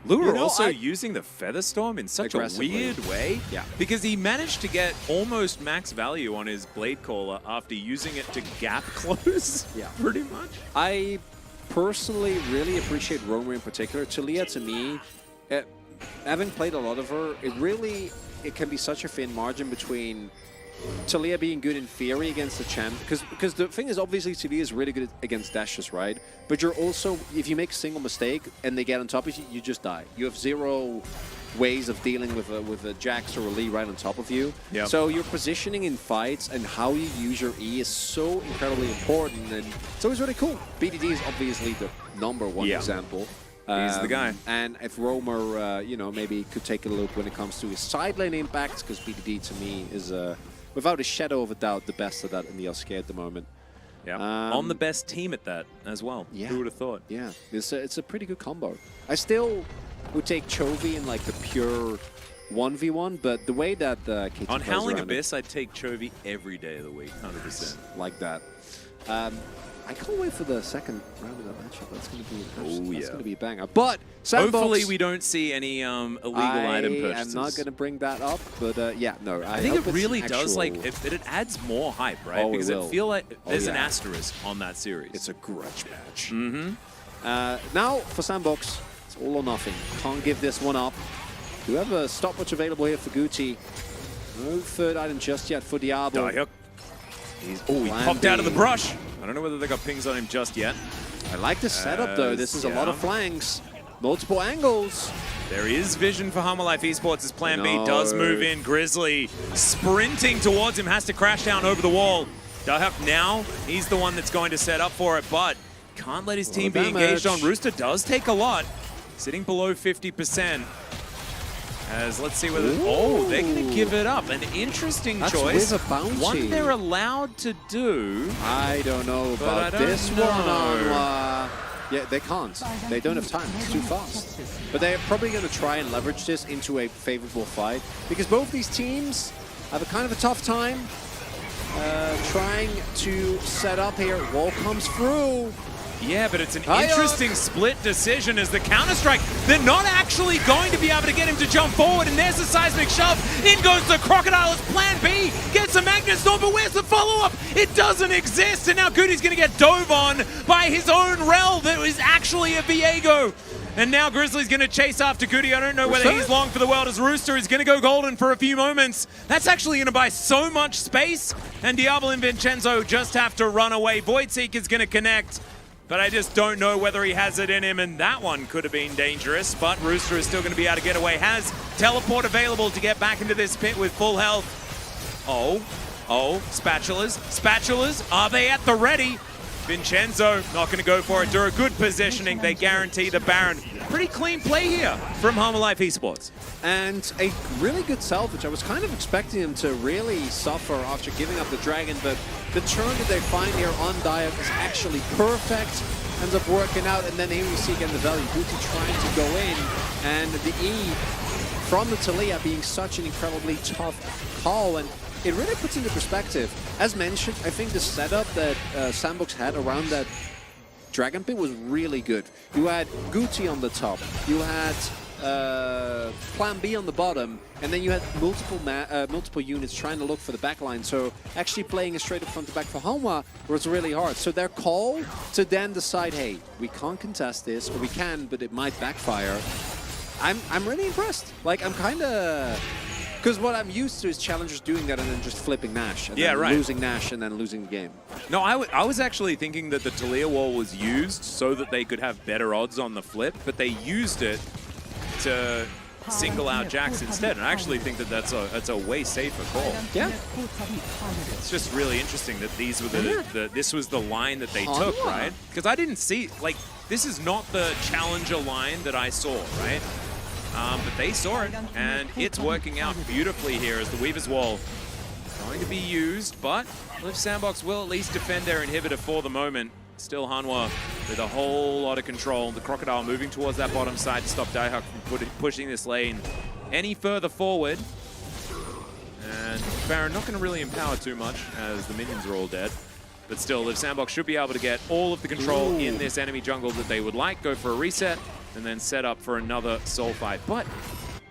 Lure also using the Feather Storm in such a weird way. Yeah. Because he managed to get almost max value on his Blade Caller after using it to gap close. Yeah. Pretty much. I personally really appreciate Romer in particular. Talia, to me, having played a lot of her, it can be such a thin margin between Talia being good in theory against the champ, because the thing is, obviously Talia is really good against dashes, right? But you're also, if you make a single mistake and they get on top of you, you just die. You have zero ways of dealing with a Jax or a Lee right on top of you. Yep. So your positioning in fights and how you use your E is so incredibly important, and it's always really cool. BDD is obviously the #1 example. He's the guy. And if Romer, you know, maybe could take a look when it comes to his side lane impacts, because BDD to me is, without a shadow of a doubt, the best of that in the LCK at the moment. Yeah, on the best team at that as well. Yeah. Who would have thought? Yeah, it's a pretty good combo. I still would take Chovy in like the pure 1v1, but the way that KT On plays Howling around Abyss, I'd take Chovy every day of the week, 100%. like that. I can't wait for the second round of that matchup. That's going to be that's going to be a banger. But Sandbox, hopefully we don't see any illegal item purchases. I'm not going to bring that up, but yeah, no. I think it really does, like, it adds more hype, right? Oh, because it it will. feel like there's an yeah. asterisk on that series. It's a grudge match. Now for Sandbox, it's all or nothing. Can't give this one up. Do we have a stopwatch available here for Gucci? No third item just yet for Diablo. Diak. He popped out of the brush. I don't know whether they got pings on him just yet. I like the setup though. This is a lot of flanks, multiple angles. There is vision for Hummer Life Esports as Plan B does move in. Grizzly sprinting towards him, has to crash down over the wall. Diak now, he's the one that's going to set up for it, but can't let his team be engaged on. Rooster does take a lot, sitting below 50%. As let's see whether they're going to give it up. An interesting choice. With a bounty. One they're allowed to do. I don't know about this one. Yeah, they can't. They don't have time. It's too fast. But they're probably going to try and leverage this into a favorable fight, because both these teams have a kind of a tough time trying to set up here. Wall comes through. Yeah, but it's an interesting split decision as the counter-strike. They're not actually going to be able to get him to jump forward, and there's a seismic shove. In goes the Crocodile as Plan B gets a Magnet Storm, but where's the follow-up? It doesn't exist, and now Goody's going to get dove on by his own Rel that was actually a Viego. And now Grizzly's going to chase after Goody. I don't know whether he's long for the world, as Rooster is going to go golden for a few moments. That's actually going to buy so much space, and Diablo and Vincenzo just have to run away. Voidseeker's going to connect, but I just don't know whether he has it in him, and that one could have been dangerous, but Rooster is still going to be able to get away. Has teleport available to get back into this pit with full health. Oh, Oh, spatulas. Spatulas, are they at the ready? Vincenzo not going to go for it. Dura, good positioning. They guarantee the Baron. Pretty clean play here from Home Life Esports. And a really good salvage. I was kind of expecting him to really suffer after giving up the Dragon, but the turn that they find here on Dive is actually perfect. Ends up working out, and then here we see again the value. Guti trying to go in, and the E from the Taliyah being such an incredibly tough call, and it really puts into perspective. As mentioned, I think the setup that Sandbox had around that Dragon Pit was really good. You had Guti on the top, you had Plan B on the bottom, and then you had multiple units trying to look for the backline. So actually playing a straight up front to back for Hanwha was really hard. So their call to then decide, hey, we can't contest this, or we can, but it might backfire. I'm really impressed. Like, I'm kind of... Because what I'm used to is challengers doing that and then just flipping Nash. And then losing Nash and then losing the game. No, I was actually thinking that the Taliyah wall was used so that they could have better odds on the flip, but they used it to single out Jax instead. And I actually think that that's a way safer call. Yeah. It's just really interesting that these were this was the line that they took, right? Because I didn't see, like, this is not the challenger line that I saw, right? But they saw it, and it's working out beautifully here as the Weaver's Wall going to be used, but Liv Sandbox will at least defend their inhibitor for the moment. Still Hanwha with a whole lot of control. The Crocodile moving towards that bottom side to stop Daihak from pushing this lane any further forward. And Baron not going to really empower too much as the minions are all dead. But still, Liv Sandbox should be able to get all of the control in this enemy jungle that they would like, go for a reset, and then set up for another soul fight. But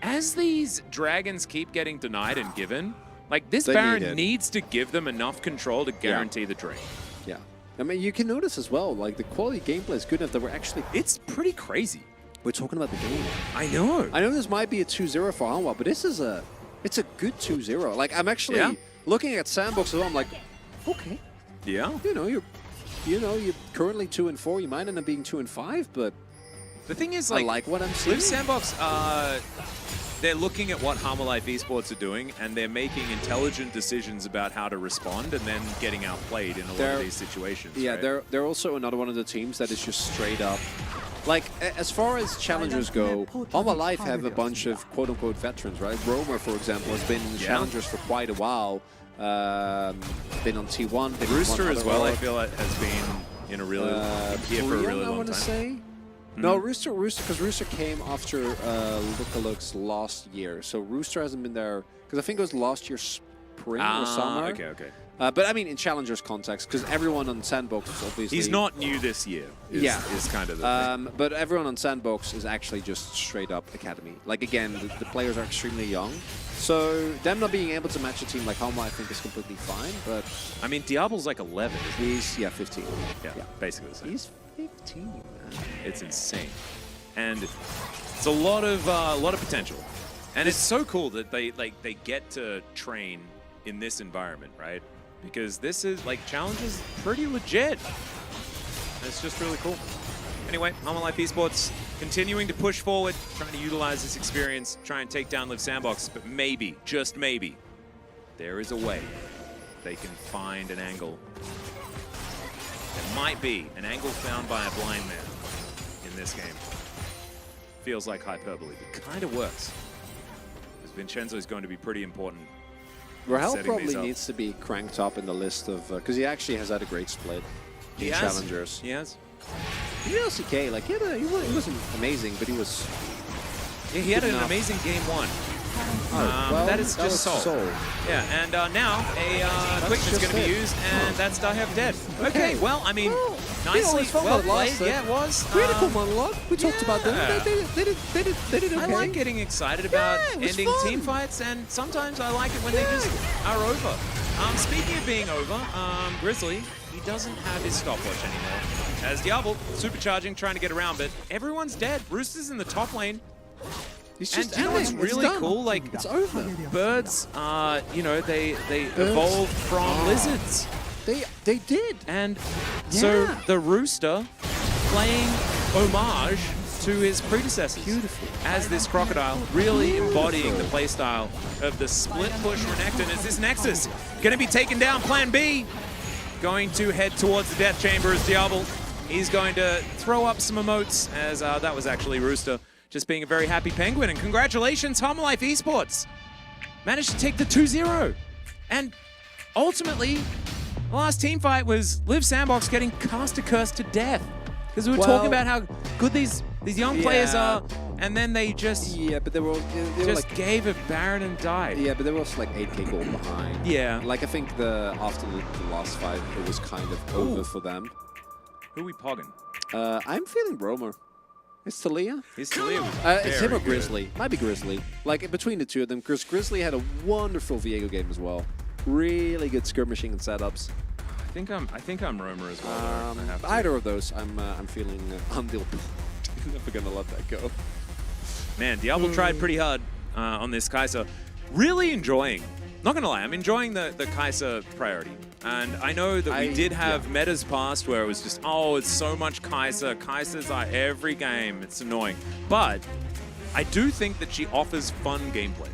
as these dragons keep getting denied and given, like, this Baron needs to give them enough control to guarantee the drain. Yeah. I mean, you can notice as well, like, the quality gameplay is good enough that we're actually... It's pretty crazy. We're talking about the game. I know. I know this might be a 2-0 for Hanwha, but this is it's a good 2-0. Like, I'm actually looking at Sandbox as well, I'm like, okay. Yeah. You're currently 2-4. You might end up being 2-5, but the thing is, I like what I'm seeing. Liv Sandbox, they're looking at what Home Life Esports are doing, and they're making intelligent decisions about how to respond, and then getting outplayed in a lot of these situations. Yeah, right? they're also another one of the teams that is just straight up. Like, as far as challengers go, Home Life have a bunch of quote-unquote veterans, right? Romer, for example, has been in the challengers for quite a while. Been on T1. Been Rooster as well, I feel like, has been in a really here for a really long time. I want to say. No, Rooster, because Rooster came after Lookalooks last year. So Rooster hasn't been there, because I think it was last year spring or summer. Okay. But I mean, in challengers context, because everyone on Sandbox is obviously... He's not new this year, is kind of the thing. But everyone on Sandbox is actually just straight up academy. Like, again, the players are extremely young. So them not being able to match a team like Hanwha, I think, is completely fine. But I mean, Diablo's like 11, isn't he? He's, 15. Yeah, basically the same. He's 15, man. It's insane. And it's a lot of potential. And it's so cool that they get to train in this environment, right? Because this is, like, challenge is pretty legit. It's just really cool. Anyway, Home Life Esports continuing to push forward, trying to utilize this experience, try and take down Liv Sandbox, but maybe, just maybe, there is a way they can find an angle. It might be an angle found by a blind man in this game. Feels like hyperbole, but kind of works. Because Vincenzo is going to be pretty important. Rahel probably needs to be cranked up in the list of... Because he actually has had a great split in challengers. He has. In LCK, like, he wasn't amazing, but he was... Yeah, he had an amazing game one. Well, that is just Soul. Yeah, and now a quickness is going to be used, and that's Daihak dead. Okay, well, I mean, nicely well played. Yeah, it was. We had a cool monologue. We talked about them. They did okay. I like getting excited about ending team fights, and sometimes I like it when they just are over. Speaking of being over, Grizzly, he doesn't have his stopwatch anymore. As Diablo, supercharging, trying to get around, but everyone's dead. Rooster's in the top lane. He's just and what's really cool, like, it's over. Birds, they evolved from lizards. They did. And so the Rooster playing homage to his predecessors. Beautiful. As this Crocodile, really embodying the playstyle of the split push Renekton. As this Nexus going to be taken down, plan B, going to head towards the death chamber as Diablo. He's going to throw up some emotes, as that was actually Rooster, just being a very happy penguin. And congratulations, Homelife Esports. Managed to take the 2-0. And ultimately, the last team fight was Liv Sandbox getting caster cursed to death. Because we were talking about how good these young players are, and then they just but they were just like, gave a Baron and died. Yeah, but they were also like 8k gold behind. Yeah. Like I think after the last fight, it was kind of over for them. Who we pogging? I'm feeling Romer. It's Talia. It's Talia. It's him or Grizzly. Might be Grizzly. Like between the two of them, because Grizzly had a wonderful Viego game as well. Really good skirmishing and setups. I think I'm Romer as well. Either of those, I'm feeling undeal. Never gonna let that go. Man, Diablo tried pretty hard on this Kai'Sa. Really enjoying. Not gonna lie, I'm enjoying the Kai'Sa priority. And I know that we did have metas past where it was just, oh, it's so much Kai'Sa. Kai'Sa's are every game. It's annoying. But I do think that she offers fun gameplay.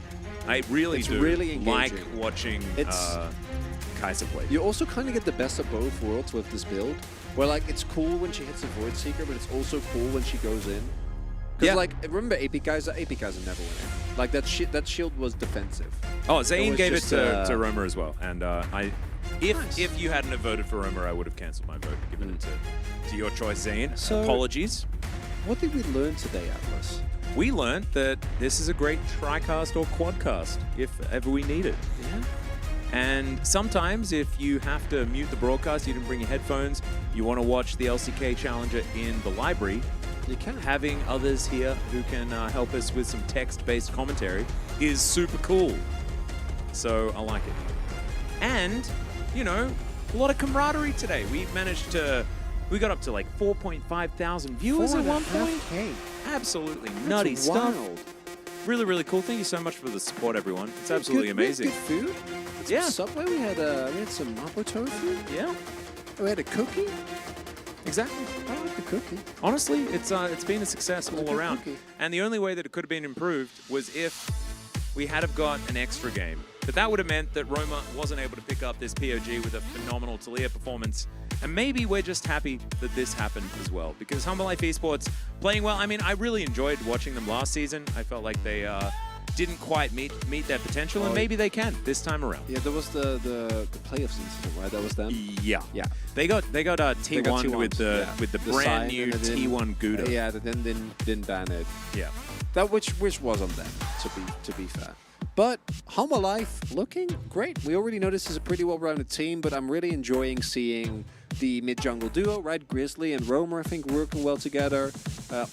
I really do really like watching Kai'Sa play. You also kind of get the best of both worlds with this build, where like it's cool when she hits a Void Seeker, but it's also cool when she goes in. Because like remember AP Kai'Sa never went in. Like that shield was defensive. Oh, Zayn gave it to Romer as well, and if you hadn't have voted for Romer, I would have cancelled my vote, given it to your choice, Zayn. So, apologies. What did we learn today, Atlas? We learned that this is a great tricast or quadcast if ever we need it. Yeah. And sometimes if you have to mute the broadcast, you didn't bring your headphones, you want to watch the LCK Challenger in the library, you can. Having others here who can help us with some text-based commentary is super cool. So I like it. And, you know, a lot of camaraderie today. We got up to like 4.5 thousand viewers at one point. Absolutely nutty stuff. Really, really cool. Thank you so much for the support, everyone. It's absolutely amazing. Good food. Yeah. Subway. We had some mapo tofu. Yeah. We had a cookie. Exactly. I like the cookie. Honestly, it's been a success all around. Cookie. And the only way that it could have been improved was if we had have got an extra game. But that would have meant that Roma wasn't able to pick up this POG with a phenomenal Talia performance. And maybe we're just happy that this happened as well. Because Humble Life Esports playing well. I mean, I really enjoyed watching them last season. I felt like they didn't quite meet their potential, and maybe they can this time around. Yeah, there was the playoffs incident, right? That was them. Yeah. They got T1 with the brand new T1 Gouda. Yeah, they didn't ban it. Yeah. That which was on them, to be fair. But Humble Life looking great. We already know this is a pretty well-rounded team, but I'm really enjoying seeing the mid-jungle duo, right? Grizzly and Romer, I think, working well together.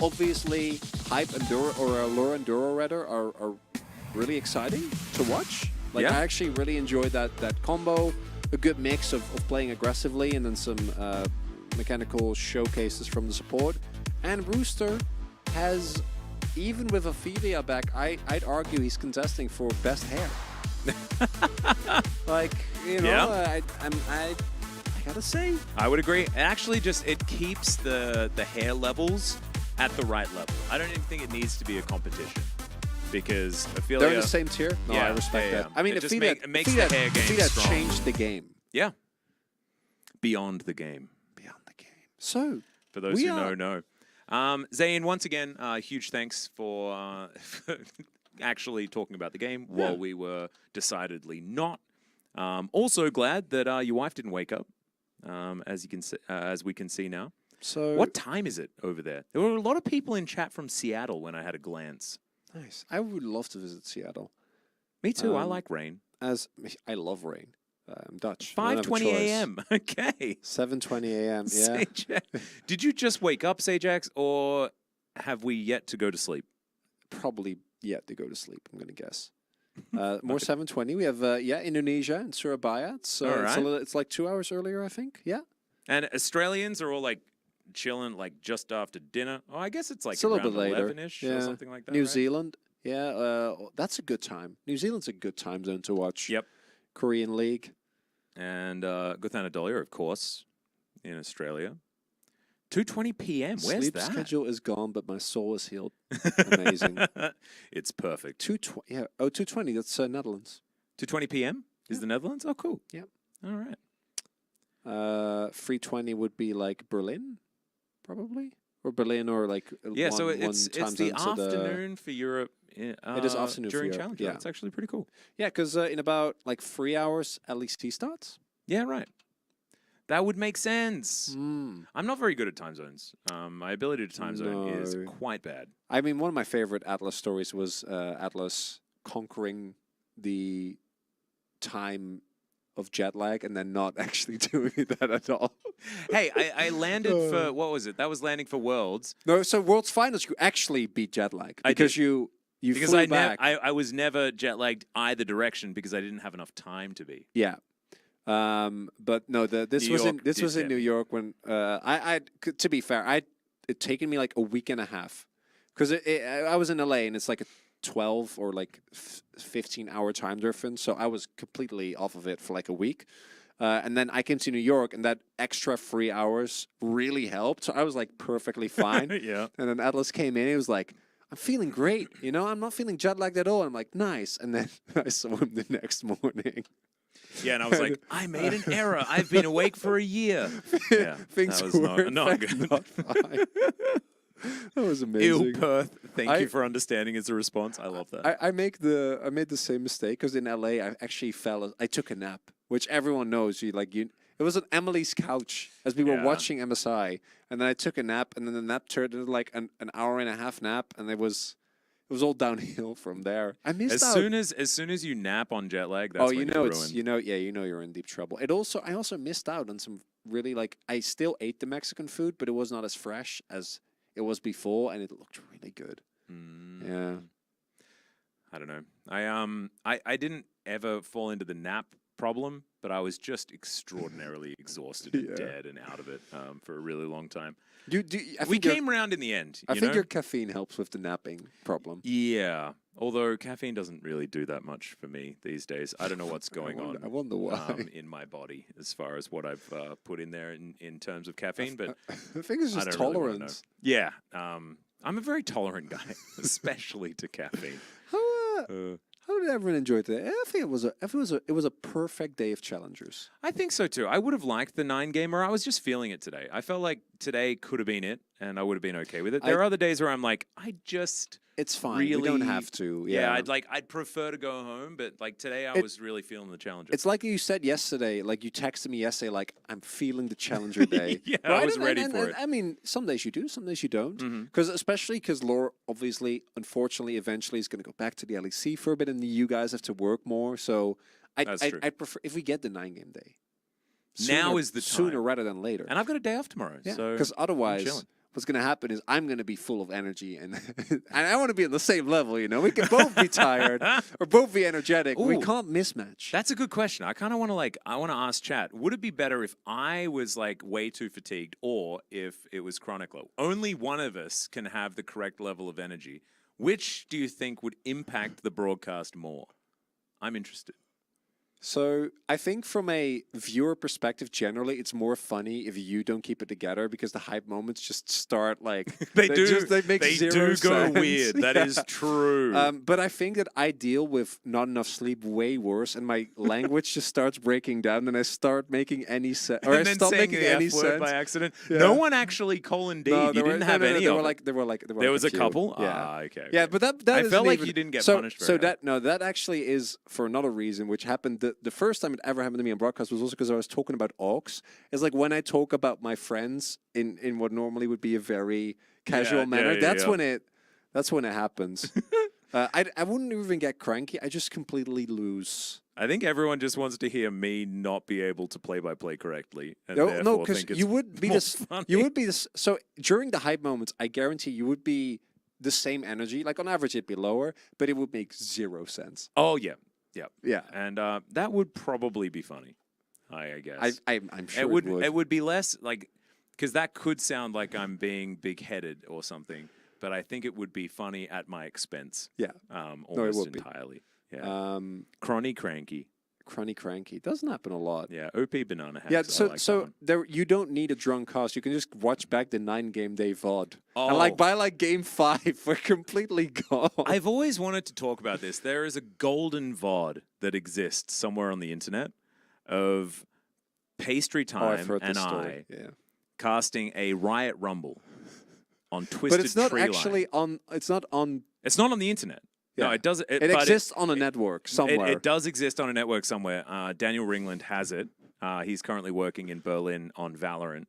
Obviously, Hype and Duro, or Laura and Duro, rather, are really exciting to watch. Like, I actually really enjoyed that combo. A good mix of playing aggressively and then some mechanical showcases from the support. And Rooster has, even with Ophelia back, I'd argue he's contesting for best hair. Like, you know, I gotta say. I would agree. It actually it keeps the hair levels at the right level. I don't even think it needs to be a competition. Because Ophelia... They're in the same tier? No, I respect that. I mean, it makes the hair game strong. Changed the game. Yeah. Beyond the game. Beyond the game. So, for those who know. Zayn, once again, huge thanks for actually talking about the game while we were decidedly not. Also glad that your wife didn't wake up, as we can see now. So, what time is it over there? There were a lot of people in chat from Seattle when I had a glance. Nice. I would love to visit Seattle. Me too. I like rain. I love rain. I'm Dutch. 5:20 a.m. Okay. 7:20 a.m. Yeah. Did you just wake up, Sajax, or have we yet to go to sleep? Probably yet to go to sleep, I'm going to guess. More 7:20. We have Indonesia and Surabaya. It's like 2 hours earlier, I think. Yeah. And Australians are all like chilling like just after dinner. Oh, I guess it's like a little bit later, 11-ish or something like that. New Zealand. Yeah, that's a good time. New Zealand's a good time zone to watch. Yep. Korean League. And Guthana Dolia, of course, in Australia. 2:20 p.m. Where's Sleep that? schedule is gone, but my soul is healed. Amazing. It's perfect. 2:20. Yeah. Oh, 2:20. That's Netherlands. 2:20 p.m. is the Netherlands? Oh, cool. Yeah. All right. 3:20 would be like Berlin, probably, or Berlin, or like Yeah, so one it's time the zone, so afternoon for Europe. It is afternoon during for Europe, Challenger. yeah. That's actually pretty cool. Yeah, because in about like 3 hours, LCK starts. Yeah, right. That would make sense. Mm. I'm not very good at time zones. My ability to time zone is quite bad. I mean, one of my favorite Atlas stories was Atlas conquering the time of jet lag and then not actually doing that at all. Hey, I landed for, what was it? That was landing for Worlds. No, so World's Finals, you actually beat jet lag. I Because did. you Because flew back. I was never jet lagged either direction because I didn't have enough time to be. Yeah. But no, this New was York in did New get me. York when to be fair, it taken me like a week and a half because I was in LA and it's like a 12 or like 15-hour time difference, so I was completely off of it for like a week. And then I came to New York, and that extra 3 hours really helped. So I was like perfectly fine. Yeah. And then Atlas came in. He was like, "I'm feeling great. You know, I'm not feeling jet lagged at all." I'm like, "Nice." And then I saw him the next morning. Yeah, and I was like, I made an error. I've been awake for a year. Yeah, Things that was were in not fact good. not fine. That was amazing. Ew, Perth. Thank I- you for understanding as a response. I love that. I made the same mistake because in LA I actually I took a nap, which everyone knows. It was on Emily's couch as we were Yeah. watching MSI, and then I took a nap, and then the nap turned into like an hour and a half nap, and it was all downhill from there. I missed as out. soon as you nap on jet lag, that's when you're ruined. You're in deep trouble. I also missed out on some really I still ate the Mexican food, but it was not as fresh as it was before, and it looked really good. Yeah. I don't know. I didn't ever fall into the nap problem, but I was just extraordinarily exhausted and Yeah. dead and out of it for a really long time. I We think your- came around in the end. I you think know? your caffeine helps with the napping problem. Yeah. Although caffeine doesn't really do that much for me these days. I don't know what's going on. I wonder why. In my body as far as what I've put in there in terms of caffeine, but I think it's I just don't really wanna know. tolerance. Yeah. I'm a very tolerant guy, especially to caffeine. How did everyone enjoy today? I think it was a perfect day of challengers. I think so too. I would have liked the 9-gamer. I was just feeling it today. I felt like today could have been it, and I would have been okay with it. There are other days where I'm like, It's fine. really We don't have to. yeah, Yeah. I'd prefer to go home, but like today I was really feeling the challenge. It's like you said yesterday. Like you texted me yesterday. Like I'm feeling the challenger day. Yeah, I was ready for it. I mean, some days you do, some days you don't. Mm-hmm. Because Laura obviously, unfortunately, eventually is going to go back to the LEC for a bit, and you guys have to work more. So That's true. I prefer if we get the 9-game day. Now is the sooner time. rather than later. And I've got a day off tomorrow. Yeah, so because I'm otherwise, chilling. what's going to happen is I'm going to be full of energy, and and I want to be on the same level. You know, we can both be tired or both be energetic. We Ooh. can't mismatch. That's a good question. I kind of want to I want to ask chat, would it be better if I was like way too fatigued or if it was Chronicler? Only one of us can have the correct level of energy. Which do you think would impact the broadcast more? I'm interested. So I think from a viewer perspective, generally, it's more funny if you don't keep it together because the hype moments just start like They make do zero go sense. weird. That Yeah. is true. But I think that I deal with not enough sleep way worse, and my language just starts breaking down, and I start making any sense, or and I then stop saying making the any F word sense. by accident. Yeah. No one actually colon D. You didn't have any there of were it. like there There was a few. couple? Yeah. Ah, okay. Yeah, but that I isn't felt like even- you didn't get so, punished So very that actually is for another reason, which happened the first time it ever happened to me on broadcast was also because I was talking about Augs. It's like when I talk about my friends in what normally would be a very casual manner. That's when it happens. I wouldn't even get cranky. I just completely lose. I think everyone just wants to hear me not be able to play-by-play correctly. And No, therefore because think it's you would be more this. funny. You would be this. So during the hype moments, I guarantee you would be the same energy. Like on average, it'd be lower, but it would make zero sense. Oh, yeah. Yeah. Yeah, And that would probably be funny, I guess. I'm sure It would be less, like, because that could sound like I'm being big-headed or something, but I think it would be funny at my expense. Yeah. Almost would be. entirely. Yeah. Cronny cranky. Crunny Cranky. Doesn't happen a lot. Yeah, OP Banana Hacks. Yeah, I like that one. there you don't need a drunk cast. You can just watch back the 9-game day VOD. Oh. And like by like game 5, we're completely gone. I've always wanted to talk about this. There is a golden VOD that exists somewhere on the internet of Pastry Time I've heard and this I story. Yeah. casting a Riot Rumble on Twisted But it's not Tree actually Line. on. It's not on. It's not on the internet. No, Yeah. it does. It but exists on a network somewhere. It does exist on a network somewhere. Daniel Ringland has it. He's currently working in Berlin on Valorant,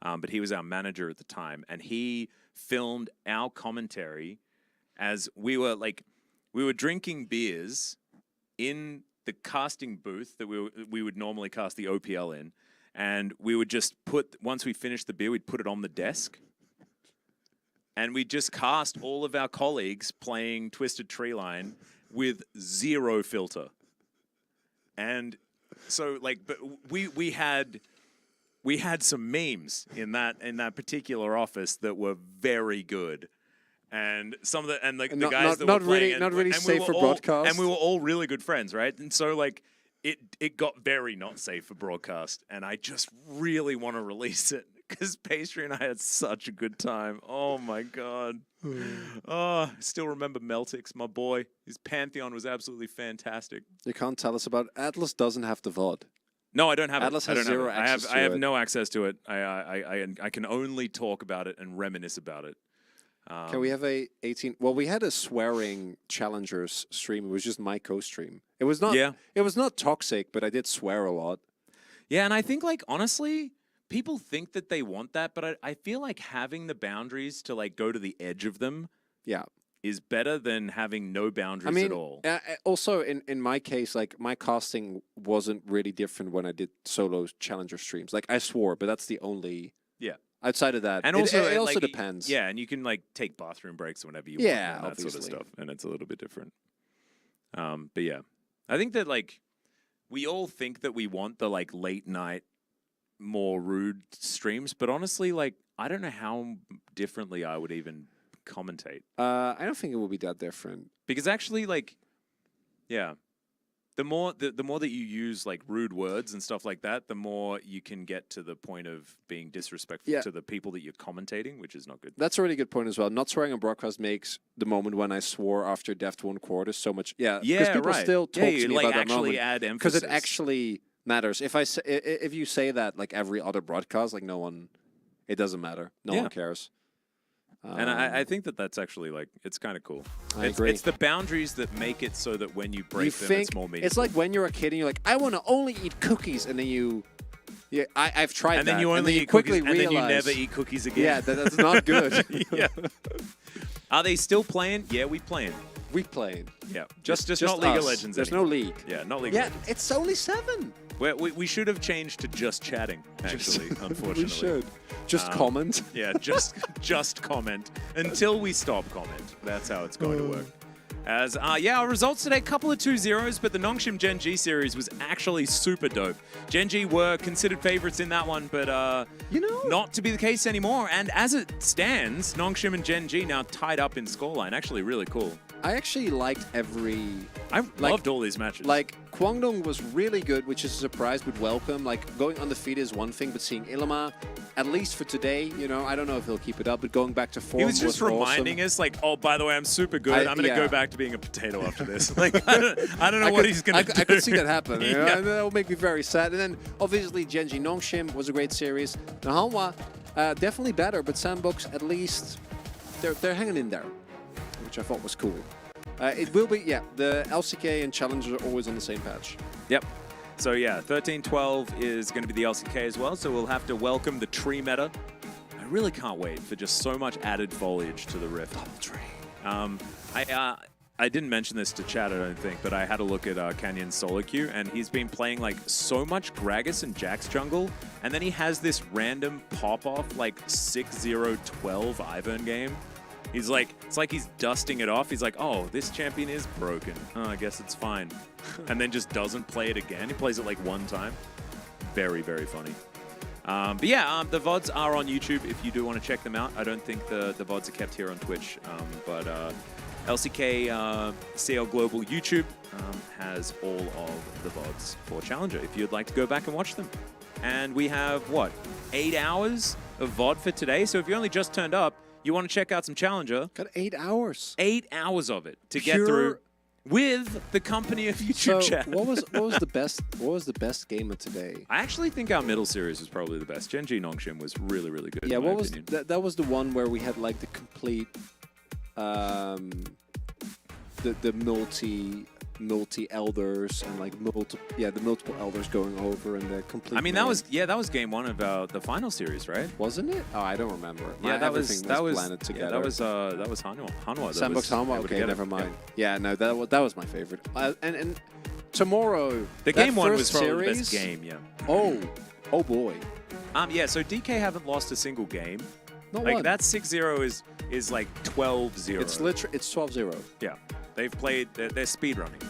but he was our manager at the time, and he filmed our commentary as we were drinking beers in the casting booth that we would normally cast the OPL in, and we would just once we finished the beer, we'd put it on the desk. And we just cast all of our colleagues playing Twisted Tree Line with 0 filter. And so but we had some memes in that particular office that were very good. And some of the guys that were playing not really and safe for broadcast. And we were all really good friends, right? And so it got very not safe for broadcast, and I just really want to release it because Pastry and I had such a good time. Oh my god! I still remember Meltix, my boy. His Pantheon was absolutely fantastic. You can't tell us about Atlas. Doesn't have the VOD. No, I don't have Atlas it. has zero access to I have it. no access to it. I can only talk about it and reminisce about it. Can we have a 18? Well, we had a swearing challengers stream. It was just my co-stream. It was not. Yeah. It was not toxic, but I did swear a lot. Yeah, and I think honestly, people think that they want that, but I feel like having the boundaries to go to the edge of them, Yeah. is better than having no boundaries at all. Also, in my case, my casting wasn't really different when I did solo challenger streams. I swore, but that's the only. Yeah. Outside of that, And it also, also depends. Yeah, and you can take bathroom breaks whenever you Yeah, want, and that sort of obviously. stuff, and it's a little bit different. But yeah, I think that we all think that we want the late night, more rude streams, but honestly, I don't know how differently I would even commentate. I don't think it will be that different. Because actually, yeah, the more that you use rude words and stuff like that, the more you can get to the point of being disrespectful to the people that you're commentating, which is not good. That's a really good point as well. Not swearing on broadcast makes the moment when I swore after Deft 1 quarter so much. Yeah, because people still talk to me about that moment. Add emphasis. Because it actually matters. If you say that every other broadcast, no one, it doesn't matter. No one cares. And I think that's actually it's kind of cool. I agree. It's the boundaries that make it so that when you break them, it's more meaningful. It's like when you're a kid and you're I want to only eat cookies, and then I've tried and that. then you only eat quickly cookies, realize, and then you never eat cookies again. Yeah, that's not good. Yeah. Are they still playing? Yeah, we playing. We playing. Yeah, just not League of us. Legends. There's anymore. no league. Yeah, not League of Legends. Yeah, it's only 7. We should have changed to just chatting, actually, unfortunately. We should. Just comment. Yeah, just comment until we stop comment. That's how it's going to work. As our results today, couple of 2-0s, but the Nongshim Gen.G series was actually super dope. Gen.G were considered favorites in that one, but not to be the case anymore. And as it stands, Nongshim and Gen.G now tied up in scoreline. Actually, really cool. I actually liked I loved all these matches. Kwangdong was really good, which is a surprise but welcome. Going undefeated is one thing, but seeing Ilima, at least for today, I don't know if he'll keep it up, but going back to form he was just reminding awesome. us, oh, by the way, I'm super good. I'm going to go back to being a potato after this. I don't know what he's going to do. I could see that happen. Yeah. And that will make me very sad. And then, obviously, Gen.G Nongshim was a great series. Nahanwa, definitely better, but Sandbox, at least, they're hanging in there, which I thought was cool. It will be, the LCK and Challengers are always on the same patch. Yep. So, 13-12 is going to be the LCK as well, so we'll have to welcome the tree meta. I really can't wait for just so much added foliage to the Rift. Double tree. I didn't mention this to chat, I don't think, but I had a look at Canyon's solo queue, and he's been playing so much Gragas and Jax jungle, and then he has this random pop-off 6-0-12 Ivern game. He's it's like he's dusting it off. He's oh, this champion is broken. Oh, I guess it's fine. And then just doesn't play it again. He plays it one time. Very, very funny. But the VODs are on YouTube if you do want to check them out. I don't think the VODs are kept here on Twitch. But LCK CL Global YouTube has all of the VODs for Challenger if you'd like to go back and watch them. And we have, what, 8 hours of VOD for today? So if you only just turned up, you want to check out some Challenger. Got 8 hours. 8 hours of it to get through with the company of YouTube chat. What was the best game of today? I actually think our middle series was probably the best. Gen.G Nongshim was really, really good. Yeah, in my what was opinion. that was the one where we had like the complete the multi elders and like the multiple elders going over and the complete. I mean, that was game one of the final series, right? Wasn't it? Oh, I don't remember. Yeah, that was blended together. Yeah, that was Hanwha. Sandbox Hanwha. Okay, never mind. Yeah, no, that was my favorite. And tomorrow, the game one was probably series, the best game. Yeah. Oh boy. Yeah. So DK haven't lost a single game. Not like one. that 6-0 is like 12-0. It's literally 12-0. Yeah. They've played. They're speed running.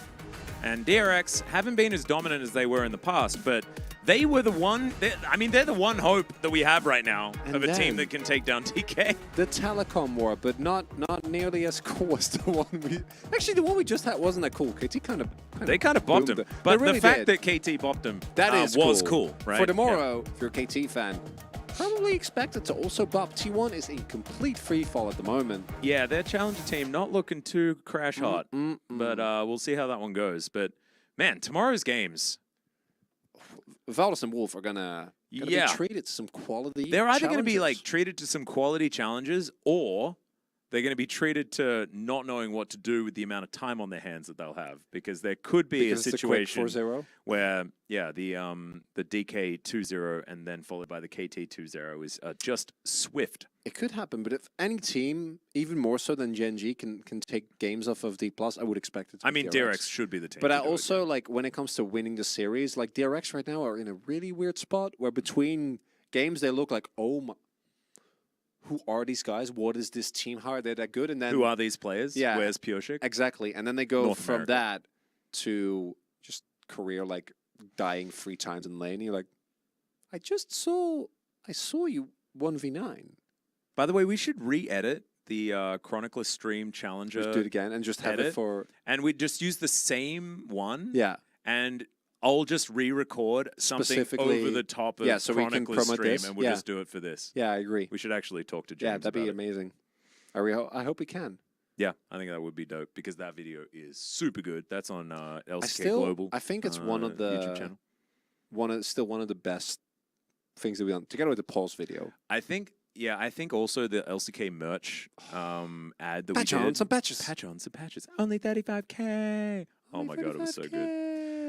And DRX haven't been as dominant as they were in the past, but they were the one. They're the one hope that we have right now of a team that can take down DK. The Telecom war, but not nearly as cool as the one we. Actually, the one we just had wasn't that cool. KT kind of bopped him, but really the fact that KT bopped him was cool. Right? For tomorrow, if you're a KT fan, probably expected to also bop. T1 is in complete free fall at the moment. Yeah, their challenger team not looking too crash hot, but we'll see how that one goes. But man, tomorrow's games, Valdez and Wolf are gonna be treated to some quality. They're either gonna be like treated to some quality challenges, or they're going to be treated to not knowing what to do with the amount of time on their hands that they'll have, because there could be a situation where, the DK 2-0 and then followed by the KT 2-0 is just swift. It could happen, but if any team, even more so than Gen.G, can take games off of D+, I would expect it to be DRX should be the team. But I also, like, when it comes to winning the series, like, DRX right now are in a really weird spot where between games they look like, oh my... Who are these guys? What is this team? How are they that good? And then who are these players? Yeah, where's Pioshik? Exactly. And then they go from that to just career like dying 3 times in lane. You're like, I saw you 1v9. By the way, we should re-edit the Chronicler Stream Challenger. Just do it again and just have it for. And we just use the same one. Yeah. And I'll just re-record something over the top of so we can promote Stream, this. and we'll just do it for this. Yeah, I agree. We should actually talk to James. Yeah, that'd be amazing. I hope we can. Yeah, I think that would be dope, because that video is super good. That's on LCK Global. I think it's one of the YouTube channel. Still one of the best things that we done together with the Pulse video. I think also the LCK merch ad that we did. Patch on some patches. Patch on some patches. Only 35K. Oh my god, it was so good.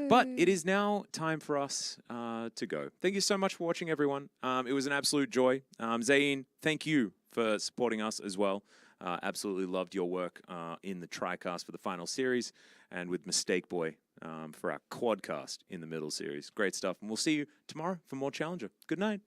But it is now time for us to go. Thank you so much for watching, everyone. It was an absolute joy. Zayn, thank you for supporting us as well. Absolutely loved your work in the TriCast for the final series, and with Mistake Boy for our Quadcast in the middle series. Great stuff. And we'll see you tomorrow for more Challenger. Good night.